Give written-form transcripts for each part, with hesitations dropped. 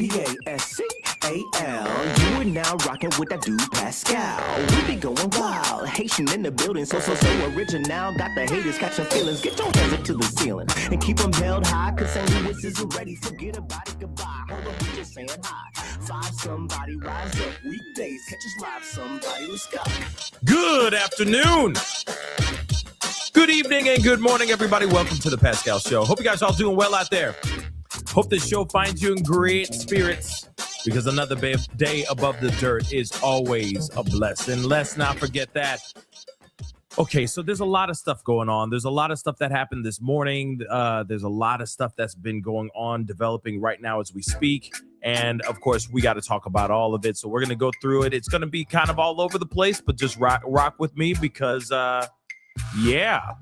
Pascal. You are now rocking with that dude Pascal. We be going wild, Haitian in the building, so original. Got the haters catching feelings. Get your hands up to the ceiling and keep them held high. Cause St. Louis isn't ready. Forget about it, goodbye. Hold on, we just saying hi. Five somebody, rise up. Weekdays, catch us live. Somebody, let's go. Good afternoon. Good evening and good morning, everybody. Welcome to the Pascal Show. Hope you guys all doing well out there. Hope this show finds you in great spirits, because another day above the dirt is always a blessing. Let's not forget that. Okay, so there's a lot of stuff going on. There's a lot of stuff that happened this morning. There's a lot of stuff that's been going on, developing right now as we speak. And, of course, we got to talk about all of it. So we're going to go through it. It's going to be kind of all over the place, but just rock with me because, yeah,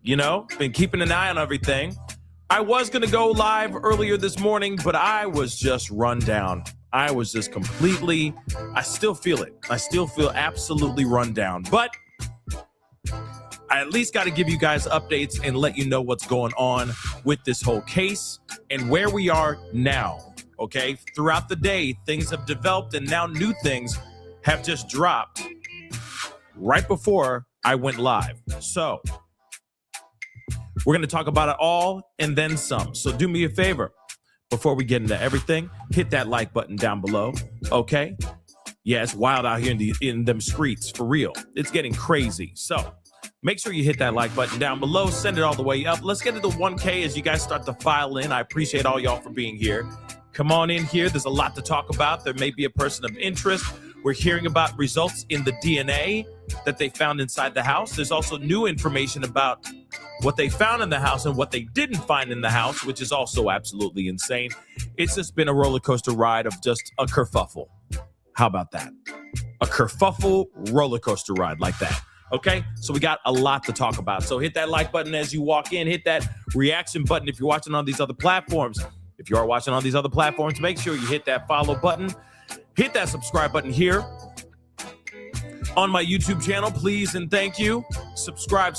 you know, been keeping an eye on everything. I was going to go live earlier this morning, but I was just run down. I was just completely, I still feel it. I still feel absolutely run down. But I at least got to give you guys updates and let you know what's going on with this whole case and where we are now. Okay, throughout the day, things have developed and now new things have just dropped right before I went live. So we're going to talk about it all and then some. So do me a favor. Before we get into everything, hit that like button down below, okay? Yeah, it's wild out here in them streets, for real. It's getting crazy. So make sure you hit that like button down below. Send it all the way up. Let's get to the 1K as you guys start to file in. I appreciate all y'all for being here. Come on in here. There's a lot to talk about. There may be a person of interest. We're hearing about results in the DNA that they found inside the house. There's also new information about what they found in the house and what they didn't find in the house, which is also absolutely insane. It's just been a roller coaster ride of just a kerfuffle. How about that? A kerfuffle roller coaster ride like that. Okay, so we got a lot to talk about. So hit that like button as you walk in. Hit that reaction button if you're watching on these other platforms. If you are watching on these other platforms, make sure you hit that follow button. Hit that subscribe button here on my YouTube channel, please and thank you. Subscribe.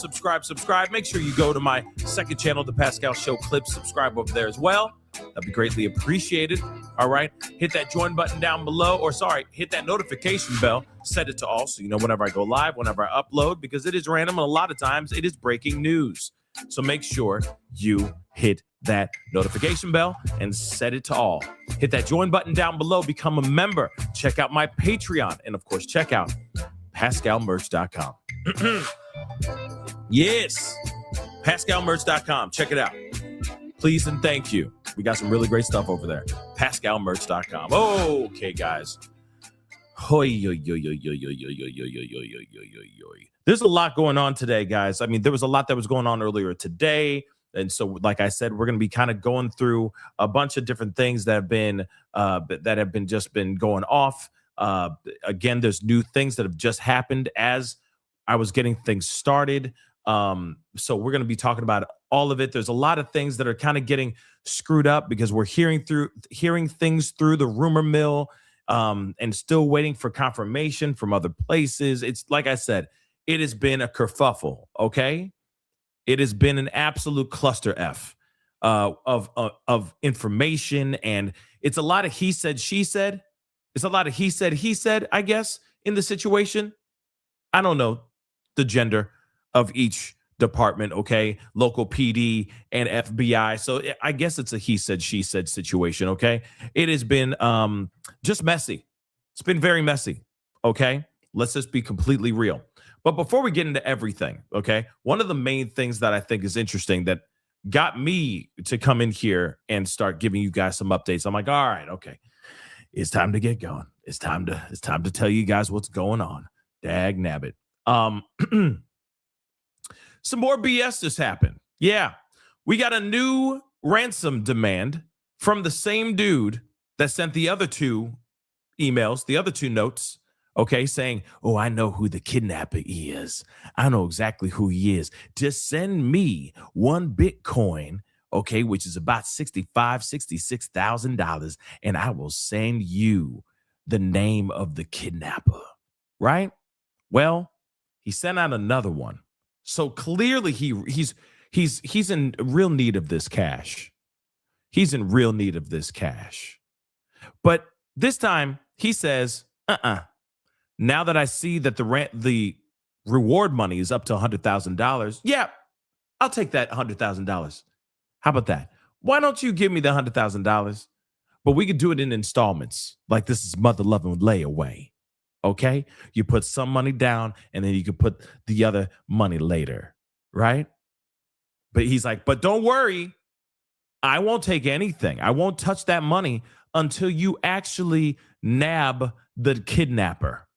Make sure you go to my second channel, The Pascal Show Clips. Subscribe over there as well. That'd be greatly appreciated. All right. Hit that join button down below, hit that notification bell. Set it to all so you know whenever I go live, whenever I upload, because it is random and a lot of times it is breaking news. So make sure you hit that notification bell and set it to all. Hit that join button down below. Become a member. Check out my Patreon. And, of course, check out PascalMerch.com. Yes, PascalMerch.com. Check it out. Please and thank you. We got some really great stuff over there. PascalMerch.com. Okay, guys. There's a lot going on today, guys. I mean, there was a lot that was going on earlier today. And so, like I said, we're going to be kind of going through a bunch of different things that have been going off. Again, there's new things that have just happened as I was getting things started. So we're going to be talking about all of it. There's a lot of things that are kind of getting screwed up because we're hearing things through the rumor mill, and still waiting for confirmation from other places. It's like I said, it has been a kerfuffle. Okay. It has been an absolute cluster F of information. And it's a lot of he said, she said. It's a lot of he said, I guess, in the situation. I don't know the gender of each department, okay? Local PD and FBI. So I guess it's a he said, she said situation, okay? It has been just messy. It's been very messy, okay? Let's just be completely real. But before we get into everything, okay, one of the main things that I think is interesting that got me to come in here and start giving you guys some updates. I'm like, all right, okay, it's time to get going. It's time to tell you guys what's going on. Dag nabbit. Some more BS just happened. Yeah, we got a new ransom demand from the same dude that sent the other two emails, the other two notes. Okay, saying, oh, I know who the kidnapper is. I know exactly who he is. Just send me one Bitcoin, okay, which is about $66,000, and I will send you the name of the kidnapper, right? Well, he sent out another one. So clearly he's in real need of this cash. He's in real need of this cash. But this time he says, now that I see that the reward money is up to $100,000, yeah, I'll take that $100,000. How about that? Why don't you give me the $100,000? But we could do it in installments, like this is mother loving layaway. Okay, you put some money down, and then you could put the other money later, right? But he's like, but don't worry, I won't take anything. I won't touch that money until you actually nab the kidnapper.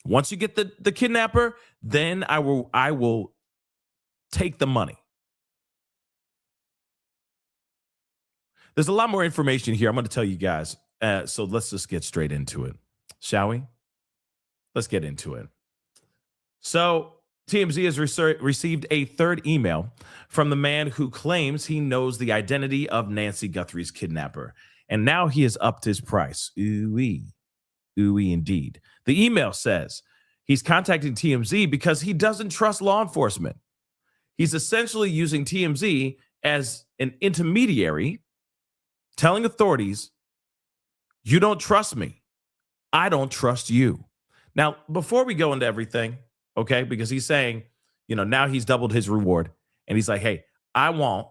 Once you get the kidnapper, then I will take the money. There's a lot more information here I'm going to tell you guys. So let's just get straight into it, shall we? Let's get into it. So TMZ has received a third email from the man who claims he knows the identity of Nancy Guthrie's kidnapper. And now he has upped his price. Ooh-wee. Ooh-wee indeed. The email says he's contacting TMZ because he doesn't trust law enforcement. He's essentially using TMZ as an intermediary, telling authorities, you don't trust me. I don't trust you. Now, before we go into everything, okay, because he's saying, now he's doubled his reward. And he's like, hey, I want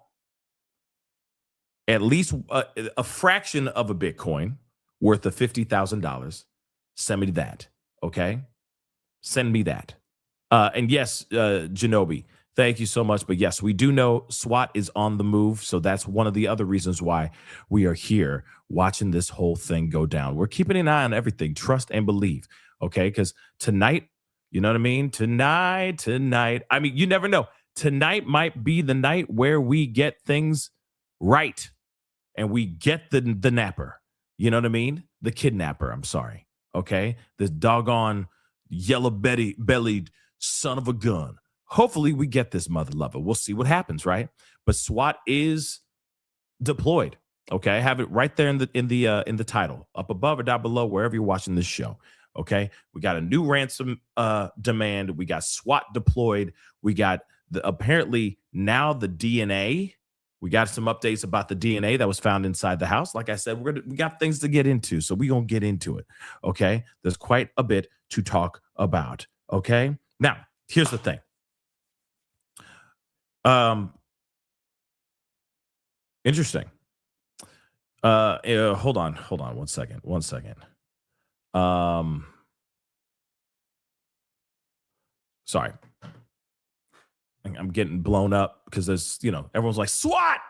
at least a fraction of a Bitcoin worth of $50,000. Send me that, okay? Send me that. And yes, Janobi, thank you so much. But yes, we do know SWAT is on the move. So that's one of the other reasons why we are here watching this whole thing go down. We're keeping an eye on everything. Trust and believe, okay? Because tonight, you know what I mean? Tonight. I mean, you never know. Tonight might be the night where we get things right and we get the napper. You know what I mean? The kidnapper, I'm sorry. Okay? This doggone yellow-bellied son of a gun. Hopefully we get this mother lover. We'll see what happens, right? But SWAT is deployed. Okay? I have it right there in the title, up above or down below, wherever you're watching this show. Okay, we got a new ransom demand. We got SWAT deployed. We got apparently now the DNA. We got some updates about the DNA that was found inside the house. Like I said, we got things to get into, so we're gonna get into it. Okay, there's quite a bit to talk about. Okay, now here's the thing. Interesting. Hold on one second. Sorry. I'm getting blown up because there's, everyone's like, SWAT,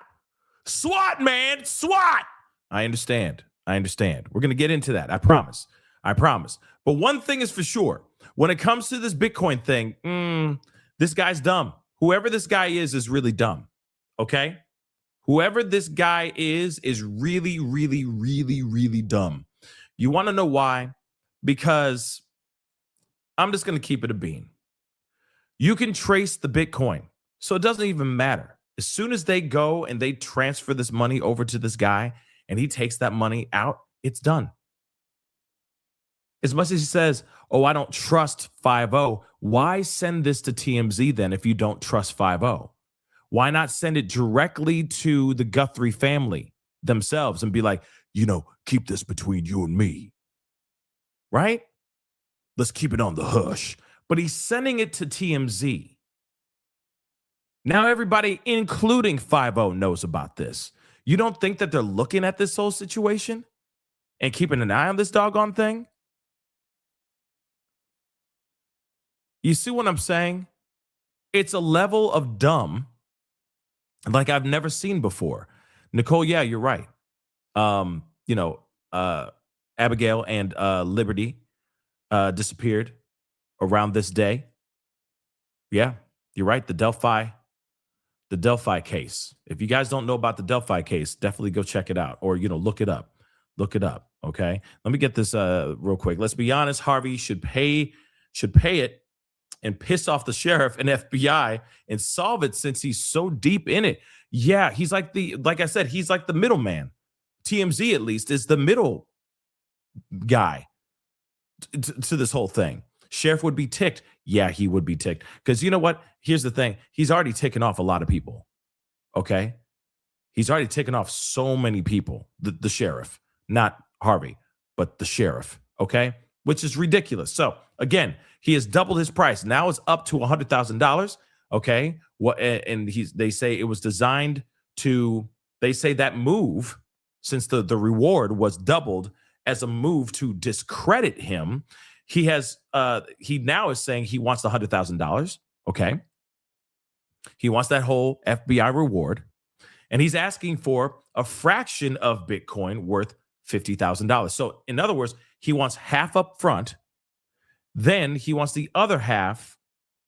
man, SWAT. I understand. We're going to get into that. I promise. But one thing is for sure. When it comes to this Bitcoin thing, this guy's dumb. Whoever this guy is really dumb. Okay? Whoever this guy is really, really, really, really dumb. You want to know why? Because I'm just going to keep it a bean. You can trace the Bitcoin, so it doesn't even matter. As soon as they go and they transfer this money over to this guy and he takes that money out, it's done. As much as he says, oh, I don't trust 5-0, why send this to TMZ then if you don't trust 5-0? Why not send it directly to the Guthrie family themselves and be like, keep this between you and me, right? Let's keep it on the hush. But he's sending it to TMZ. Now everybody, including 5-0, knows about this. You don't think that they're looking at this whole situation and keeping an eye on this doggone thing? You see what I'm saying? It's a level of dumb like I've never seen before. Nicole, yeah, you're right. Abigail and Liberty disappeared around this day. Yeah, you're right. The Delphi case. If you guys don't know about the Delphi case, definitely go check it out or, look it up. Okay. Let me get this real quick. Let's be honest. Harvey should pay it and piss off the sheriff and FBI and solve it since he's so deep in it. Yeah. He's like I said, he's like the middleman. TMZ at least is the middle guy to this whole thing. Sheriff would be ticked. Yeah, he would be ticked. Because you know what? Here's the thing. He's already taken off a lot of people. Okay? He's already taken off so many people, the sheriff. not Harvey, but the sheriff. Okay, which is ridiculous. So again, he has doubled his price. Now it's up to $100,000. Okay, and they say it was designed to. They say that move, since the reward was doubled, as a move to discredit him. He now is saying he wants the $100,000. Okay, he wants that whole FBI reward, and he's asking for a fraction of Bitcoin worth $50,000. So in other words, he wants half up front, then he wants the other half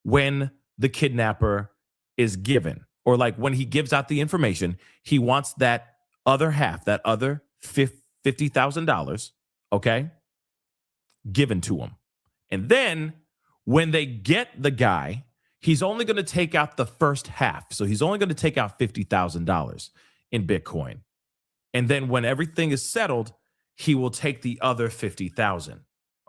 when the kidnapper is given, or like when he gives out the information, he wants that other half, that other $50,000, okay, given to him. And then when they get the guy, he's only going to take out the first half. So he's only going to take out $50,000 in Bitcoin. And then when everything is settled, he will take the other 50,000.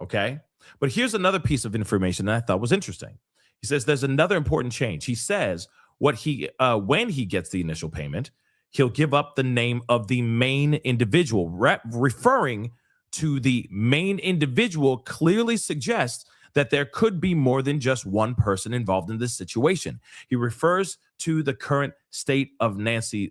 Okay. But here's another piece of information that I thought was interesting. He says there's another important change. He says when he gets the initial payment, he'll give up the name of the main individual. Referring to the main individual clearly suggests that there could be more than just one person involved in this situation. He refers to the current state of Nancy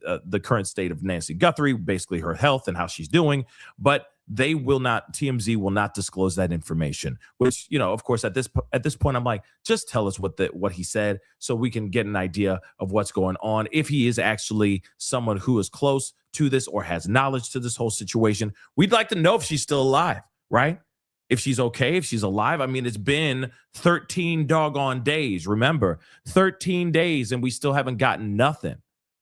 Guthrie, basically her health and how she's doing, but TMZ will not disclose that information, which, of course, at this point, I'm like, just tell us what he said so we can get an idea of what's going on. If he is actually someone who is close to this or has knowledge to this whole situation, we'd like to know if she's still alive, right? If she's okay, if she's alive. I mean, it's been 13 doggone days. Remember, 13 days and we still haven't gotten nothing.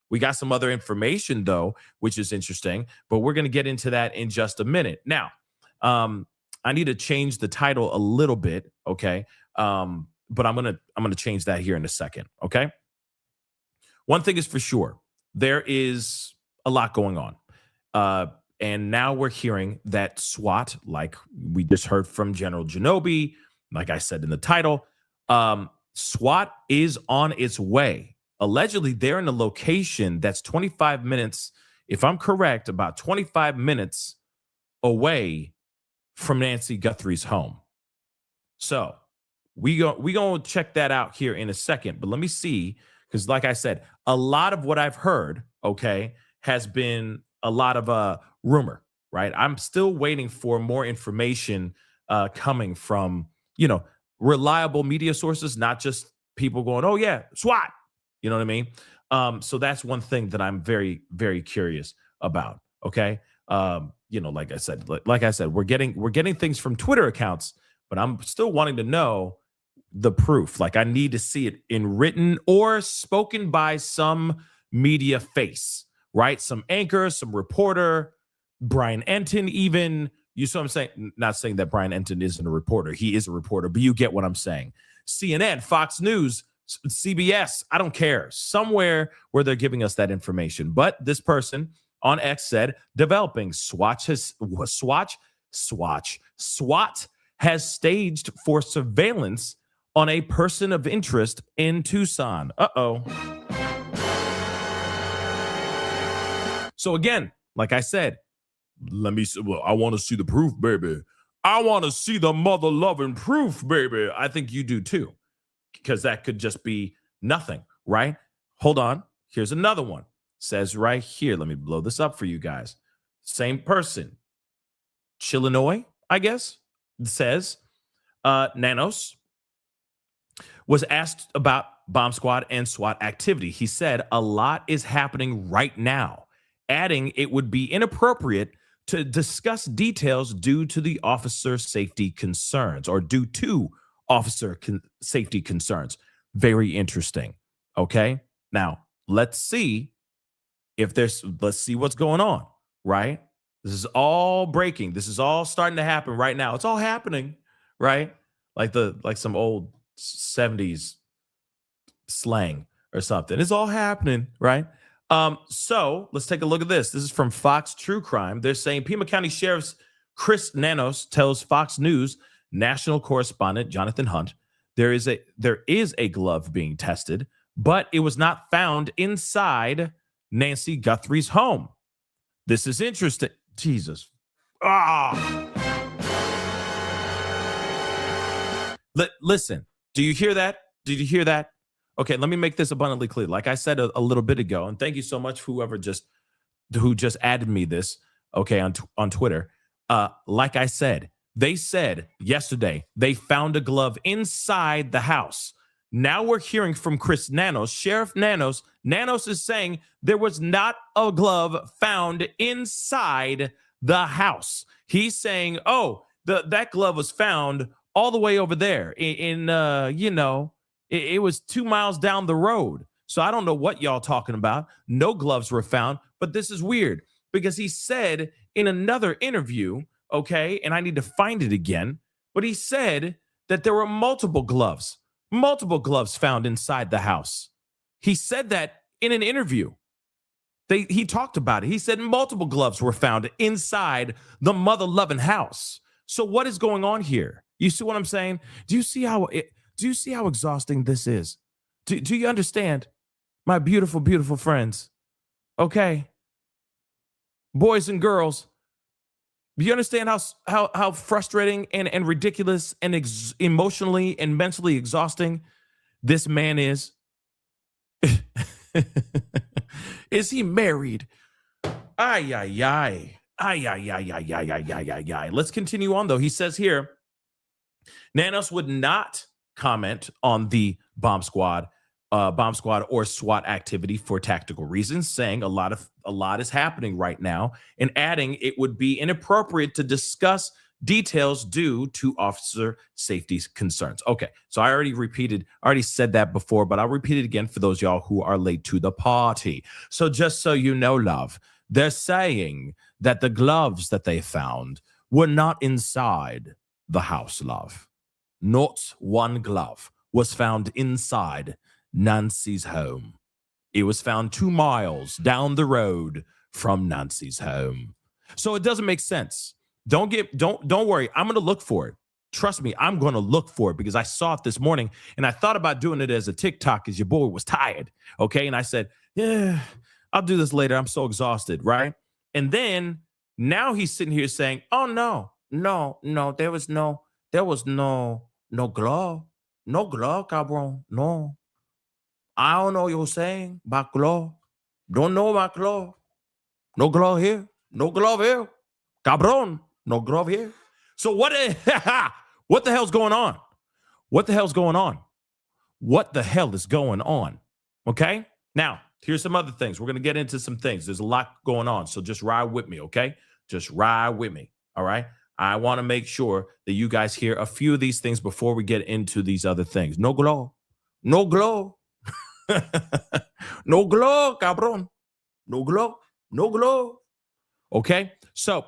We got some other information, though, which is interesting, but we're going to get into that in just a minute. Now, I need to change the title a little bit, okay? But I'm gonna change that here in a second, okay? One thing is for sure, there is a lot going on. And now we're hearing that SWAT, like we just heard from General Genobi, like I said in the title, SWAT is on its way. Allegedly, they're in a location that's 25 minutes, if I'm correct, about 25 minutes away from Nancy Guthrie's home. So we gonna check that out here in a second. But let me see, because like I said, a lot of what I've heard, okay, has been a lot of rumor, right? I'm still waiting for more information coming from, reliable media sources, not just people going, oh yeah, SWAT. You know what I mean? So that's one thing that I'm very, very curious about. Okay. Like I said, we're getting things from Twitter accounts, but I'm still wanting to know the proof. Like I need to see it in written or spoken by some media face, right? Some anchor, some reporter, Brian Enton, even. You see what I'm saying? Not saying that Brian Enton isn't a reporter. He is a reporter, but you get what I'm saying. CNN, Fox News, CBS, I don't care. Somewhere where they're giving us that information. But this person on X said, developing SWAT has staged for surveillance on a person of interest in Tucson. Uh-oh. So again, like I said, I want to see the proof, baby. I want to see the mother-loving proof, baby. I think you do too, because that could just be nothing, right? Hold on. Here's another one. Says right here, let me blow this up for you guys. Same person. Chillinois, I guess, says Nanos was asked about bomb squad and SWAT activity. He said a lot is happening right now, adding it would be inappropriate to discuss details due to the officer safety concerns or due to officer safety concerns. Very interesting. Okay. Now let's see let's see what's going on, right? This is all breaking. This is all starting to happen right now. It's all happening, right? Like some old 70s slang or something. It's all happening, right? So let's take a look at this. This is from Fox True Crime. They're saying Pima County Sheriff's Chris Nanos tells Fox News national correspondent Jonathan Hunt there is a glove being tested, but it was not found inside Nancy Guthrie's home. This is interesting. Jesus. Ah. Listen, do you hear that? Did you hear that? Okay, let me make this abundantly clear. Like I said a little bit ago, and thank you so much for who just added me this, okay, on Twitter. Like I said, they said yesterday they found a glove inside the house. Now we're hearing from Chris Nanos, Sheriff Nanos. Nanos is saying there was not a glove found inside the house. He's saying, oh, that glove was found all the way over there it was 2 miles down the road. So I don't know what y'all talking about. No gloves were found, but this is weird because he said in another interview, okay, and I need to find it again, but he said that there were multiple gloves found inside the house. He said that in an interview. He talked about it. He said multiple gloves were found inside the mother-loving house. So what is going on here? You see what I'm saying? Do you see how exhausting this is? Do you understand, my beautiful, beautiful friends? Okay, boys and girls, do you understand how frustrating and ridiculous and emotionally and mentally exhausting this man is? Is he married? Ay, ay, ay. Ay, ay, ay, ay, ay, ay, ay, ay, ay. Let's continue on, though. He says here, Nanos would not comment on the bomb squad or SWAT activity for tactical reasons, saying a lot is happening right now, and adding it would be inappropriate to discuss details due to officer safety concerns. Okay, so I already said that before, but I'll repeat it again for those y'all who are late to the party. So just so you know, love, they're saying that the gloves that they found were not inside the house, love. Not one glove was found inside Nancy's home. It was found 2 miles down the road from Nancy's home. So it doesn't make sense. Don't worry. I'm going to look for it. Trust me, I'm going to look for it because I saw it this morning and I thought about doing it as a TikTok because your boy was tired. Okay. And I said, yeah, I'll do this later. I'm so exhausted. Right. And then now he's sitting here saying, oh, no, there was no glove. No glove, cabron. No. I don't know what you're saying about glove. Don't know about glove. No glove here. No glove here. Cabron. No glove here. So what the hell's going on? What the hell's going on? What the hell is going on? Okay? Now, here's some other things. We're going to get into some things. There's a lot going on. So just ride with me, okay? Just ride with me. All right? I want to make sure that you guys hear a few of these things before we get into these other things. No glove. No glove. No glove, cabron. No glove. No glove. Okay? So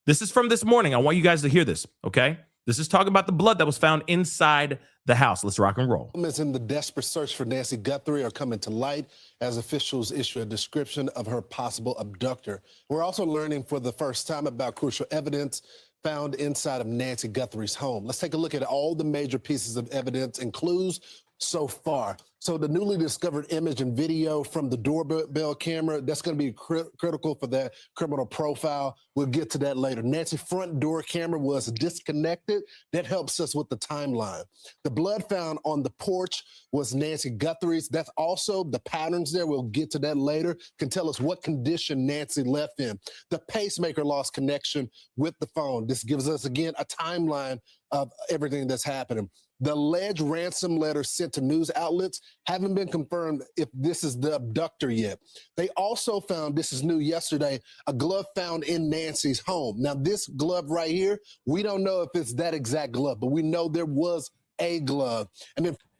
this is from this morning. I want you guys to hear this, okay? This is talking about the blood that was found inside the house. Let's rock and roll. In the desperate search for Nancy Guthrie are coming to light as officials issue a description of her possible abductor. We're also learning for the first time about crucial evidence found inside of Nancy Guthrie's home. Let's take a look at all the major pieces of evidence and clues so far. So the newly discovered image and video from the doorbell camera, that's going to be critical for that criminal profile. We'll get to that later. Nancy's front door camera was disconnected. That helps us with the timeline. The blood found on the porch was Nancy Guthrie's. That's also the patterns there. We'll get to that later. Can tell us what condition Nancy left in. The pacemaker lost connection with the phone. This gives us, again, a timeline of everything that's happening. The alleged ransom letters sent to news outlets haven't been confirmed if this is the abductor yet. They also found, this is new yesterday, a glove found in Nancy's home. Now, this glove right here, we don't know if it's that exact glove, but we know there was a glove.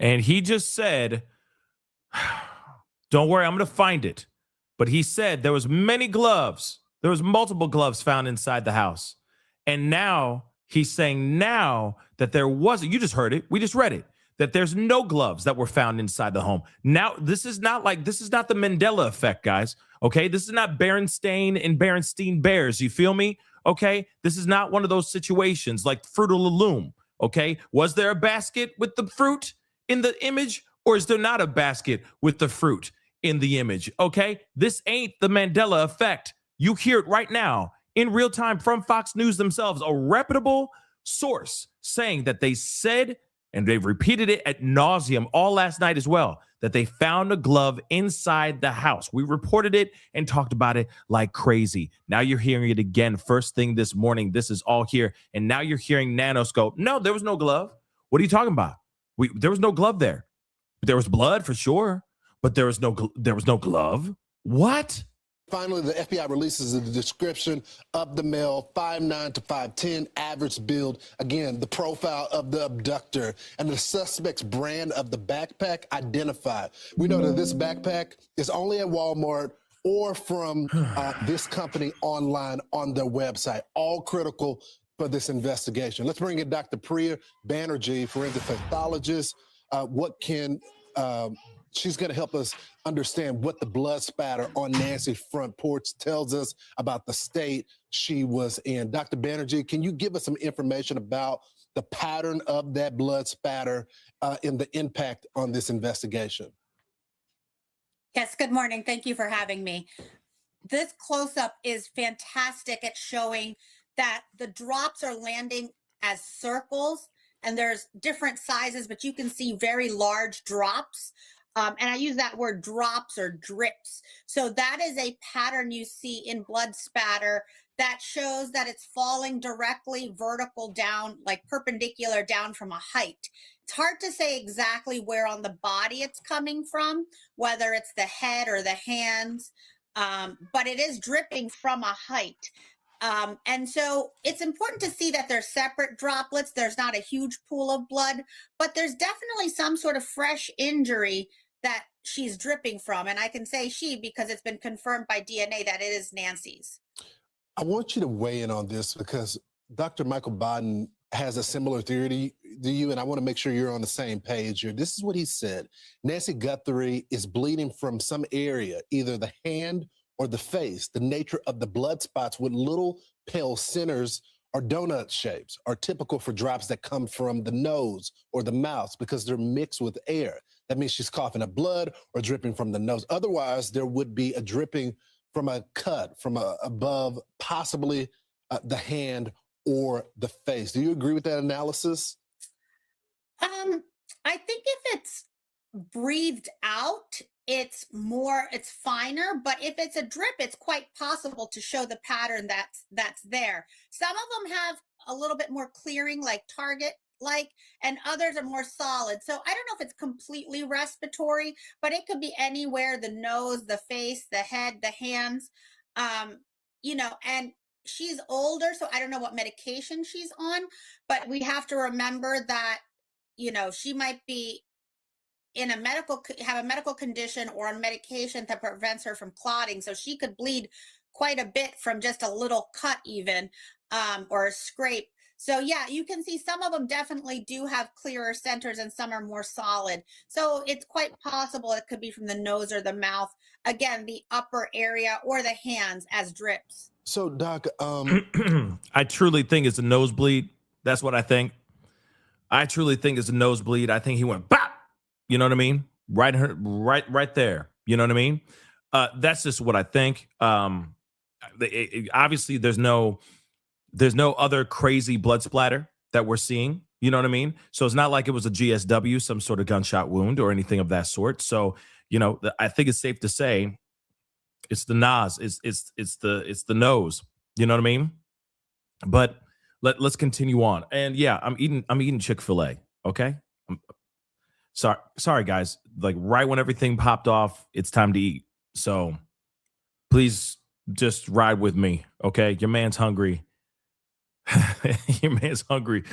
And he just said, don't worry, I'm going to find it. But he said there was many gloves. There was multiple gloves found inside the house. And now he's saying now that there wasn't, you just heard it, we just read it, that there's no gloves that were found inside the home. Now, this is not the Mandela effect, guys, okay? This is not Berenstain and Berenstein Bears, you feel me? Okay? This is not one of those situations like Fruit of the Loom, okay? Was there a basket with the fruit in the image, or is there not a basket with the fruit in the image, okay? This ain't the Mandela effect. You hear it right now. in real time from Fox News themselves, a reputable source saying that they said, and they've repeated it ad nauseum all last night as well, that they found a glove inside the house. We reported it and talked about it like crazy. Now you're hearing it again first thing this morning. This is all here. And now you're hearing Nanoscope. No, there was no glove. What are you talking about? There was no glove there. There was blood for sure, but there was no glove. What? Finally, the FBI releases the description of the male, 5'9" to 5'10", average build. Again, the profile of the abductor and the suspect's brand of the backpack identified. We know that this backpack is only at Walmart or from this company online on their website. All critical for this investigation. Let's bring in Dr. Priya Banerjee, forensic pathologist. She's going to help us understand what the blood spatter on Nancy's front porch tells us about the state she was in. Dr. Banerjee, can you give us some information about the pattern of that blood spatter and the impact on this investigation? Yes, good morning. Thank you for having me. This close-up is fantastic at showing that the drops are landing as circles, and there's different sizes, but you can see very large drops. And I use that word drops or drips. So that is a pattern you see in blood spatter that shows that it's falling directly vertical down, like perpendicular down from a height. It's hard to say exactly where on the body it's coming from, whether it's the head or the hands, but it is dripping from a height. And so it's important to see that they're separate droplets. There's not a huge pool of blood, but there's definitely some sort of fresh injury that she's dripping from. And I can say she because it's been confirmed by DNA that it is Nancy's. I want you to weigh in on this because Dr. Michael Baden has a similar theory to you, and I want to make sure you're on the same page here. This is what he said. Nancy Guthrie is bleeding from some area, either the hand or the face. The nature of the blood spots with little pale centers or donut shapes are typical for drops that come from the nose or the mouth because they're mixed with air. That means she's coughing up blood or dripping from the nose. Otherwise, there would be a dripping from a cut from above, possibly the hand or the face. Do you agree with that analysis? I think if it's breathed out, it's finer, but if it's a drip, it's quite possible to show the pattern that's there. Some of them have a little bit more clearing, like target and others are more solid. So I don't know if it's completely respiratory, but it could be anywhere: the nose, the face, the head, the hands, and she's older, so I don't know what medication she's on, but we have to remember that, she might be have a medical condition or on medication that prevents her from clotting. So she could bleed quite a bit from just a little cut even, or a scrape. So yeah, you can see some of them definitely do have clearer centers and some are more solid. So it's quite possible it could be from the nose or the mouth. Again, the upper area or the hands as drips. So Doc, I truly think it's a nosebleed. That's what I think. I truly think it's a nosebleed. I think he went bop. You know what I mean? Right there. You know what I mean? That's just what I think. Obviously, there's no other crazy blood splatter that we're seeing. You know what I mean? So it's not like it was a GSW, some sort of gunshot wound or anything of that sort. So, I think it's safe to say it's the nose. It's the nose. You know what I mean? But let's continue on. And yeah, I'm eating Chick-fil-A. Okay. Sorry, guys. Like right when everything popped off, it's time to eat. So please just ride with me. Okay. Your man's hungry. Your man's hungry.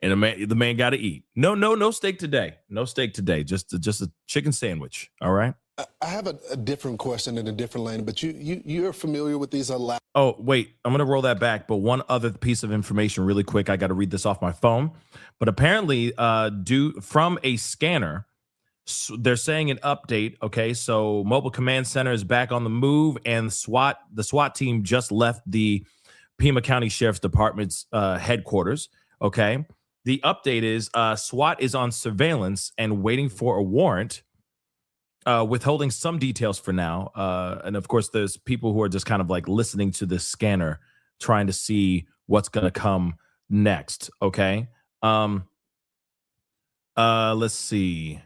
And the man got to eat. No steak today. No steak today. Just a chicken sandwich. All right. I have a different question in a different lane, but you're familiar with these. Oh, wait, I'm going to roll that back. But one other piece of information really quick. I got to read this off my phone. But apparently, from a scanner, they're saying an update. Okay, so Mobile Command Center is back on the move, and the SWAT team just left the Pima County Sheriff's Department's headquarters. Okay, the update is SWAT is on surveillance and waiting for a warrant. Withholding some details for now. And of course, there's people who are just kind of like listening to this scanner trying to see what's going to come next. Okay. Let's see.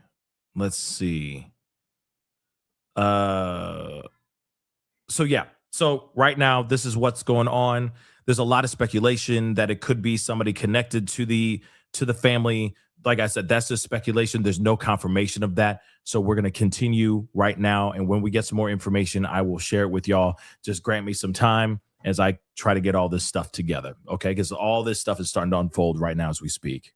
So yeah. So right now, this is what's going on. There's a lot of speculation that it could be somebody connected to the family. Like I said, that's just speculation. There's no confirmation of that. So we're going to continue right now. And when we get some more information, I will share it with y'all. Just grant me some time as I try to get all this stuff together. Okay. Because all this stuff is starting to unfold right now as we speak.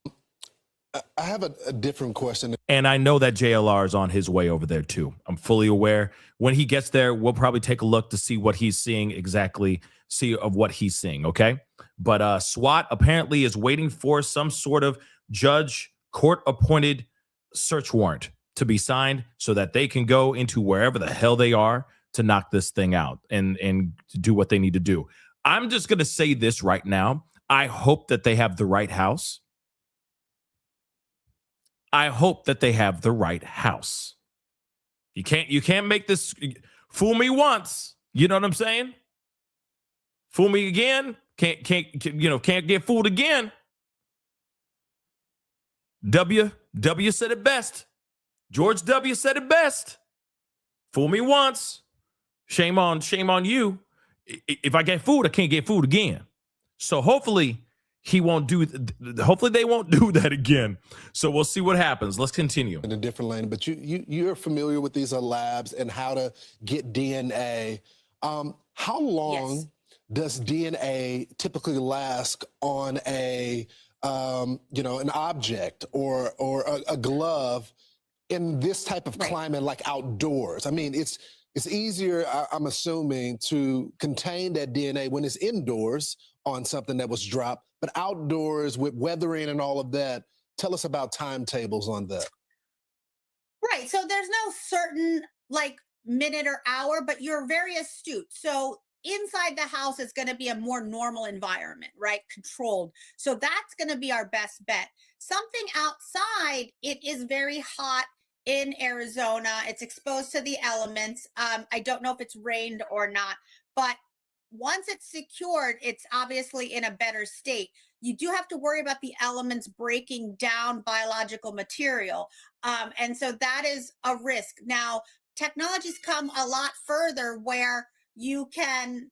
I have a different question. And I know that JLR is on his way over there too. I'm fully aware. When he gets there, we'll probably take a look to see what he's seeing exactly, what he's seeing, okay? But SWAT apparently is waiting for some sort of judge court-appointed search warrant to be signed so that they can go into wherever the hell they are to knock this thing out and do what they need to do. I'm just going to say this right now. I hope that they have the right house. I hope that they have the right house. You can't make this fool me once. You know what I'm saying? Fool me again. Can't get fooled again. W said it best. George W said it best. Fool me once. Shame on you. If I get fooled, I can't get fooled again. So hopefully hopefully they won't do that again. So we'll see what happens. Let's continue. In a different lane, but you're familiar with these labs and how to get DNA. How long does DNA typically last on an object or a glove in this type of climate, like outdoors? I mean, it's easier, I'm assuming, to contain that DNA when it's indoors on something that was dropped, but outdoors with weathering and all of that. Tell us about timetables on that. Right. So there's no certain minute or hour, but you're very astute. So inside the house is going to be a more normal environment, right? Controlled. So that's going to be our best bet. Something outside, it is very hot in Arizona. It's exposed to the elements. I don't know if it's rained or not, but once it's secured, it's obviously in a better state. You do have to worry about the elements breaking down biological material. And so that is a risk. Now, technology's come a lot further where you can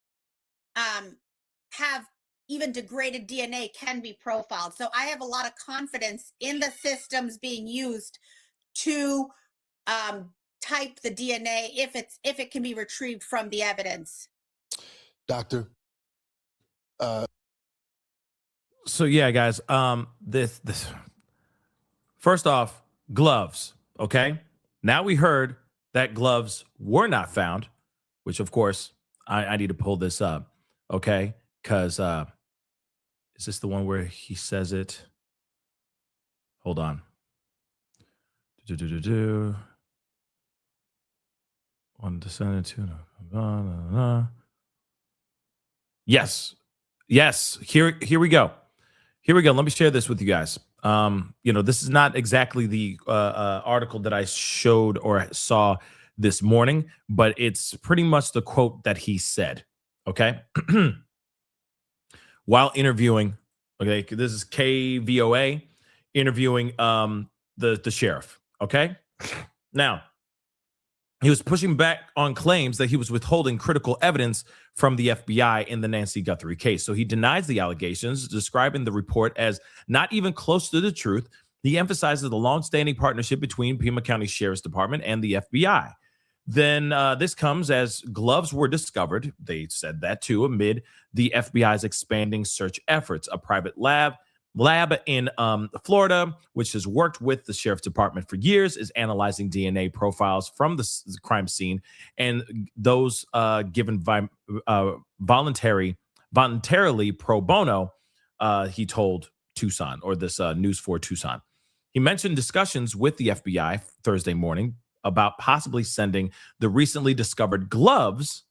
have even degraded DNA can be profiled. So I have a lot of confidence in the systems being used to type the DNA if it can be retrieved from the evidence. Doctor. So yeah, guys, this first off, gloves, okay? Now we heard that gloves were not found, which of course I need to pull this up, okay? Because is this the one where he says it? Hold on. One descendant, two. Yes. Here we go. Let me share this with you guys. This is not exactly the article that I showed or saw this morning, but it's pretty much the quote that he said. Okay. While interviewing, okay, this is KVOA interviewing the sheriff. Okay. Now, he was pushing back on claims that he was withholding critical evidence from the FBI in the Nancy Guthrie case. So he denies the allegations, describing the report as not even close to the truth. He emphasizes the longstanding partnership between Pima County Sheriff's Department and the FBI. Then this comes as gloves were discovered. They said that too, amid the FBI's expanding search efforts. A private lab in Florida, which has worked with the sheriff's department for years, is analyzing DNA profiles from the crime scene, and those given voluntarily pro bono, he told Tucson, or this News 4 Tucson. He mentioned discussions with the FBI Thursday morning about possibly sending the recently discovered gloves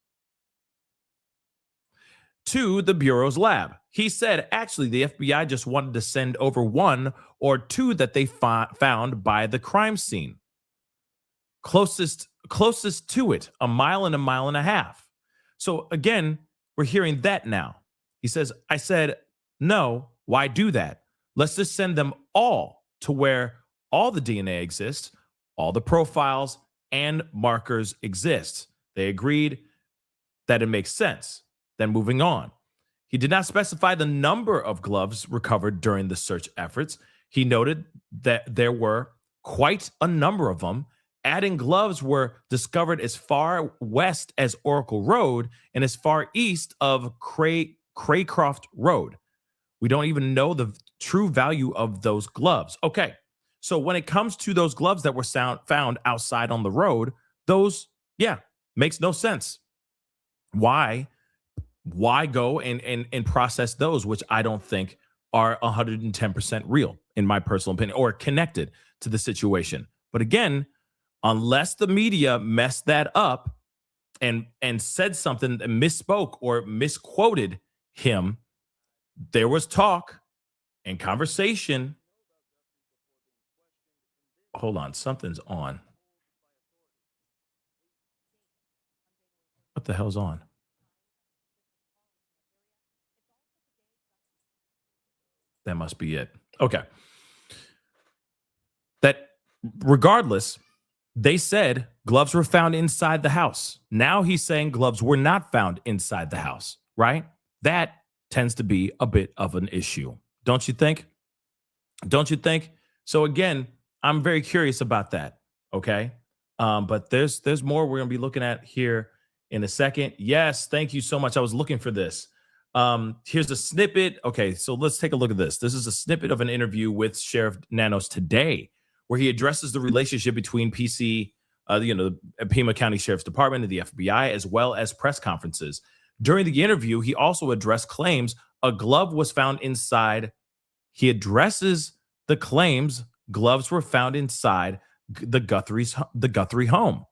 to the Bureau's lab. He said, actually, the FBI just wanted to send over one or two that they found by the crime scene. Closest to it, a mile and a half. So again, we're hearing that now. He says, I said, no, why do that? Let's just send them all to where all the DNA exists, all the profiles and markers exist. They agreed that it makes sense. Then moving on. He did not specify the number of gloves recovered during the search efforts. He noted that there were quite a number of them. Adding gloves were discovered as far west as Oracle Road and as far east of Craycroft Road. We don't even know the true value of those gloves. Okay, so when it comes to those gloves that were found outside on the road, those, makes no sense. Why go and process those, which I don't think are 110% real, in my personal opinion, or connected to the situation. But again, unless the media messed that up and said something that misspoke or misquoted him, there was talk and conversation. Hold on, something's on. What the hell's on? That must be it. Okay. That regardless, they said gloves were found inside the house. Now he's saying gloves were not found inside the house, right? That tends to be a bit of an issue. Don't you think? Don't you think? So again, I'm very curious about that. Okay. But there's more we're going to be looking at here in a second. Yes. Thank you so much. I was looking for this. Here's a snippet. Okay. So let's take a look at this. This is a snippet of an interview with Sheriff Nanos today, where he addresses the relationship between PC, the Pima County Sheriff's Department and the FBI, as well as press conferences. During the interview, he also addressed claims a glove was found inside. He addresses the claims gloves were found inside the Guthrie home.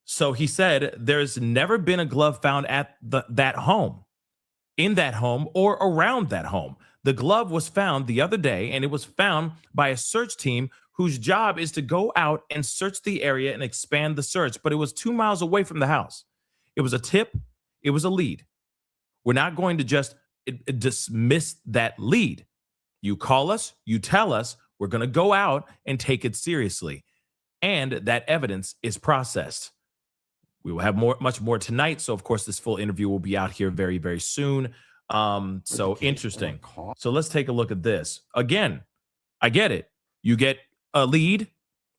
So he said there's never been a glove found at that home, in that home, or around that home. The glove was found the other day, and it was found by a search team whose job is to go out and search the area and expand the search. But it was 2 miles away from the house. It was a tip. It was a lead. We're not going to just dismiss that lead. You call us, you tell us, we're going to go out and take it seriously. And that evidence is processed. We will have much more tonight. So, of course, this full interview will be out here very, very soon. So interesting. So let's take a look at this. Again, I get it. You get a lead,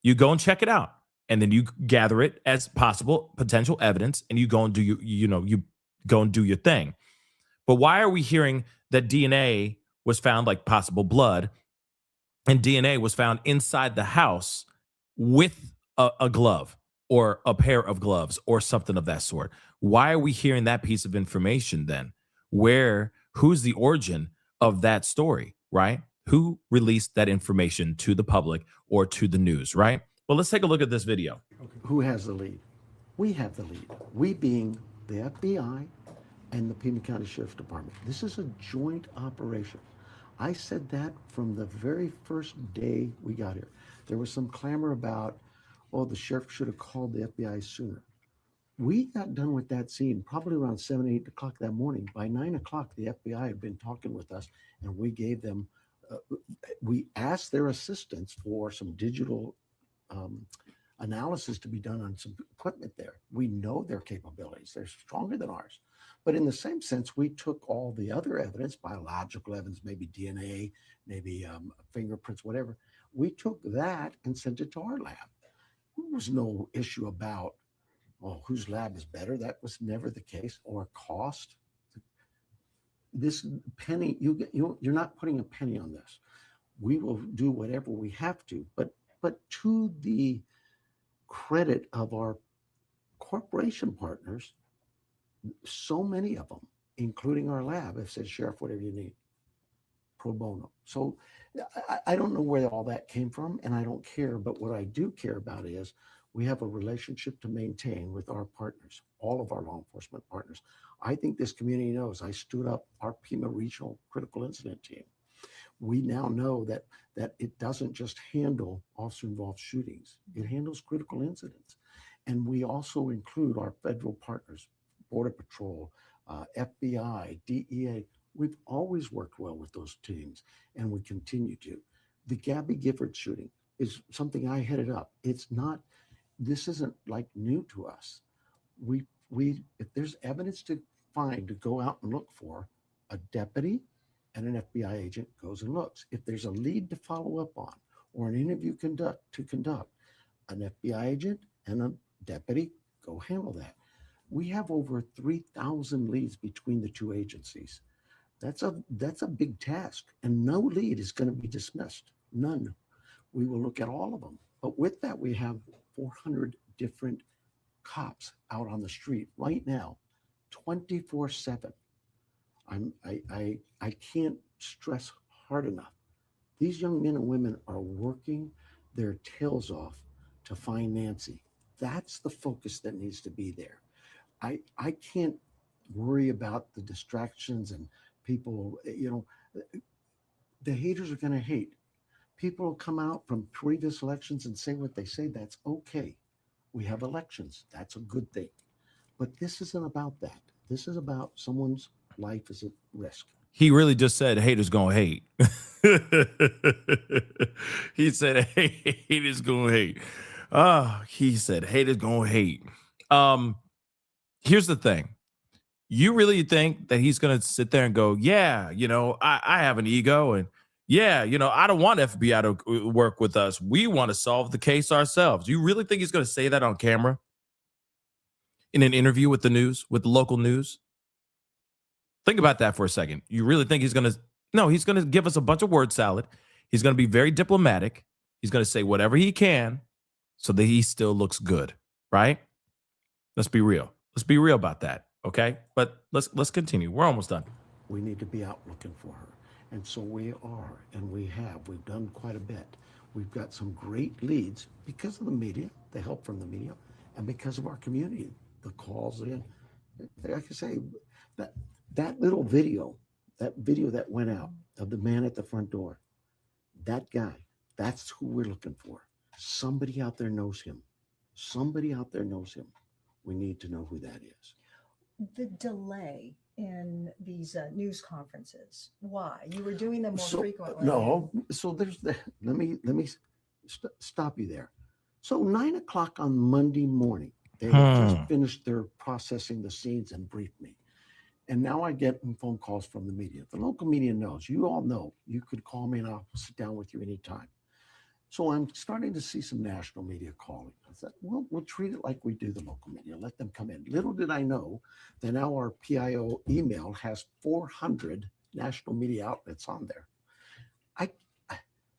you go and check it out. And then you gather it as possible potential evidence, and you go and do you go and do your thing. But why are we hearing that DNA was found, like possible blood, and DNA was found inside the house with a glove or a pair of gloves or something of that sort? Why are we hearing that piece of information then? Who's the origin of that story, right? Who released that information to the public or to the news, right? Well, let's take a look at this video. Who has the lead? We have the lead. We being the FBI and the Pima County Sheriff's Department. This is a joint operation. I said that from the very first day we got here. There was some clamor about, the sheriff should have called the FBI sooner. We got done with that scene probably around 7, 8 o'clock that morning. By 9 o'clock, the FBI had been talking with us, and we gave them, we asked their assistance for some digital analysis to be done on some equipment there. We know their capabilities. They're stronger than ours. But in the same sense, we took all the other evidence, biological evidence, maybe DNA, maybe fingerprints, whatever. We took that and sent it to our lab. There was no issue about, whose lab is better. That was never the case, or cost. This penny, you're not putting a penny on this. We will do whatever we have to, but to the credit of our corporation partners, so many of them, including our lab, have said, Sheriff, whatever you need, pro bono. So I don't know where all that came from, and I don't care. But what I do care about is we have a relationship to maintain with our partners, all of our law enforcement partners. I think this community knows I stood up our Pima Regional Critical Incident Team. We now know that it doesn't just handle officer-involved shootings. It handles critical incidents. And we also include our federal partners, Border Patrol, FBI, DEA. We've always worked well with those teams, and we continue to. The Gabby Gifford shooting is something I headed up. This isn't like new to us. We, if there's evidence to find, to go out and look for, a deputy and an FBI agent goes and looks. If there's a lead to follow up on or an interview to conduct, an FBI agent and a deputy go handle that. We have over 3,000 leads between the two agencies. That's a big task, and no lead is going to be dismissed. None. We will look at all of them. But with that, we have 400 different cops out on the street right now, 24/7. I can't stress hard enough. These young men and women are working their tails off to find Nancy. That's the focus that needs to be there. I can't worry about the distractions and people, the haters are going to hate. People will come out from previous elections and say what they say. That's okay. We have elections. That's a good thing. But this isn't about that. This is about someone's life is at risk. He really just said haters gonna hate. He said haters gonna hate. He said haters gonna hate. Here's the thing. You really think that he's gonna sit there and go, yeah, I have an ego, and yeah, I don't want FBI to work with us. We want to solve the case ourselves. You really think he's gonna say that on camera? In an interview with the news, with the local news? Think about that for a second. You really think he's going to? No, he's going to give us a bunch of word salad. He's going to be very diplomatic. He's going to say whatever he can so that he still looks good, right? Let's be real. Let's be real about that, okay? But let's continue. We're almost done. We need to be out looking for her. And so we are, and we have. We've done quite a bit. We've got some great leads because of the media, the help from the media, and because of our community, the calls in. Like I say, that little video, that went out of the man at the front door, that guy, that's who we're looking for. Somebody out there knows him. Somebody out there knows him. We need to know who that is. The delay in these news conferences, why? You were doing them more frequently. No, so there's let me stop you there. So 9 o'clock on Monday morning, they just finished their processing the scenes and briefed me. And now I get phone calls from the media. The local media knows. You all know. You could call me and I'll sit down with you anytime. So I'm starting to see some national media calling. I said, well, we'll treat it like we do the local media. Let them come in. Little did I know that now our PIO email has 400 national media outlets on there.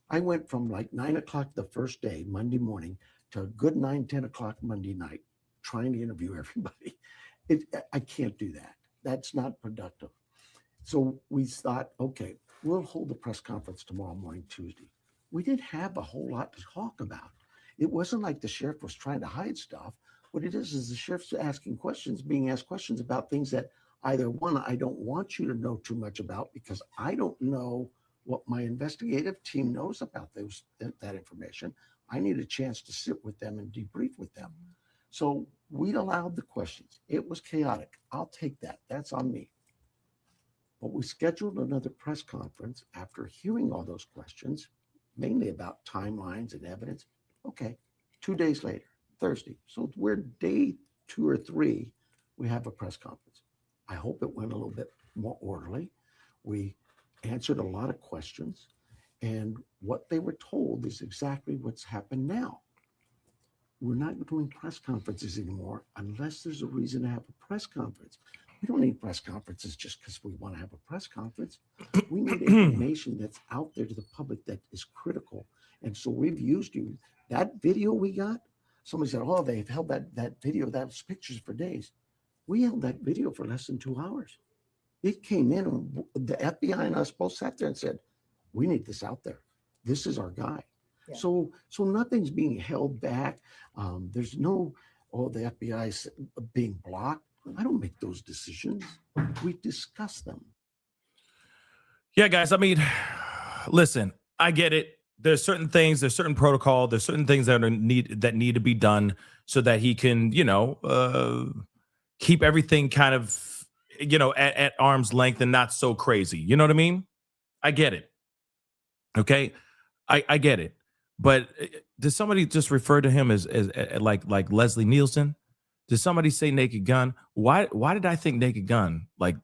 I went from like 9 o'clock the first day, Monday morning, to a good 9, 10 o'clock Monday night, trying to interview everybody. I can't do that. That's not productive. So we thought, okay, we'll hold the press conference tomorrow morning, Tuesday. We didn't have a whole lot to talk about. It wasn't like the sheriff was trying to hide stuff. What it is the sheriff's being asked questions about things that either one, I don't want you to know too much about because I don't know what my investigative team knows about that information. I need a chance to sit with them and debrief with them. So we allowed the questions. It was chaotic. I'll take that. That's on me. But we scheduled another press conference after hearing all those questions, mainly about timelines and evidence. Okay, 2 days later, Thursday. So we're day 2 or 3, we have a press conference. I hope it went a little bit more orderly. We answered a lot of questions. And what they were told is exactly what's happened now. We're not doing press conferences anymore unless there's a reason to have a press conference. We don't need press conferences just because we want to have a press conference. We need information that's out there to the public that is critical. And so we've used you. That video we got, somebody said, oh, they've held that video, those pictures for days. We held that video for less than 2 hours. It came in, and the FBI and us both sat there and said, we need this out there. This is our guy. Yeah. So nothing's being held back. There's no, the FBI's being blocked. I don't make those decisions. We discuss them. Yeah, guys. I mean, listen, I get it. There's certain things, there's certain protocol, there's certain things that need to be done so that he can, keep everything kind of at arm's length and not so crazy. You know what I mean? I get it. Okay. I get it. But did somebody just refer to him as like Leslie Nielsen? Did somebody say Naked Gun? Why did I think Naked Gun like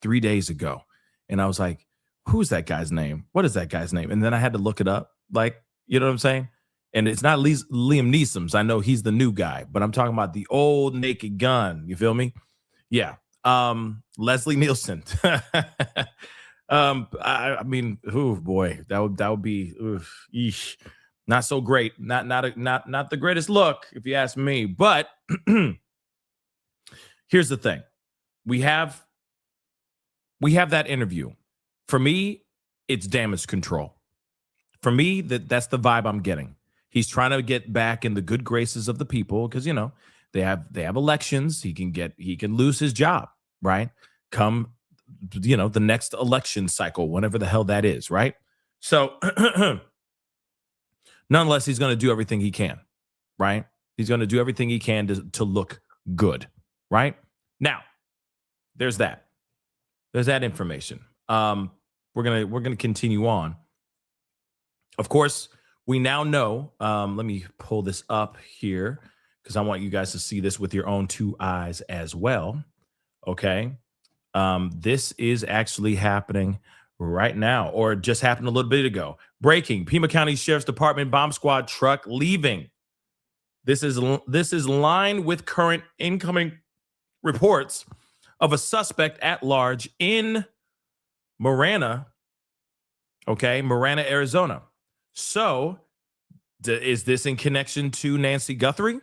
3 days ago? And I was like, who's that guy's name? What is that guy's name? And then I had to look it up. Like, you know what I'm saying? And it's not Liam Neeson's. I know he's the new guy, but I'm talking about the old Naked Gun. You feel me? Yeah. Leslie Nielsen. I mean, oh boy, that would be eesh, not so great. Not the greatest look, if you ask me. But here's the thing: we have that interview. For me, it's damage control. For me, that's the vibe I'm getting. He's trying to get back in the good graces of the people because they have elections. He can lose his job, right? Come the next election cycle, whenever the hell that is, right? So nonetheless, he's going to do everything he can, right? He's going to do everything he can to look good, right? Now, there's that information. We're gonna continue on. Of course, we now know. Let me pull this up here because I want you guys to see this with your own two eyes as well. Okay. This is actually happening right now, or just happened a little bit ago. Breaking: Pima County Sheriff's Department bomb squad truck leaving. This is lined with current incoming reports of a suspect at large in Marana, Arizona. So, is this in connection to Nancy Guthrie?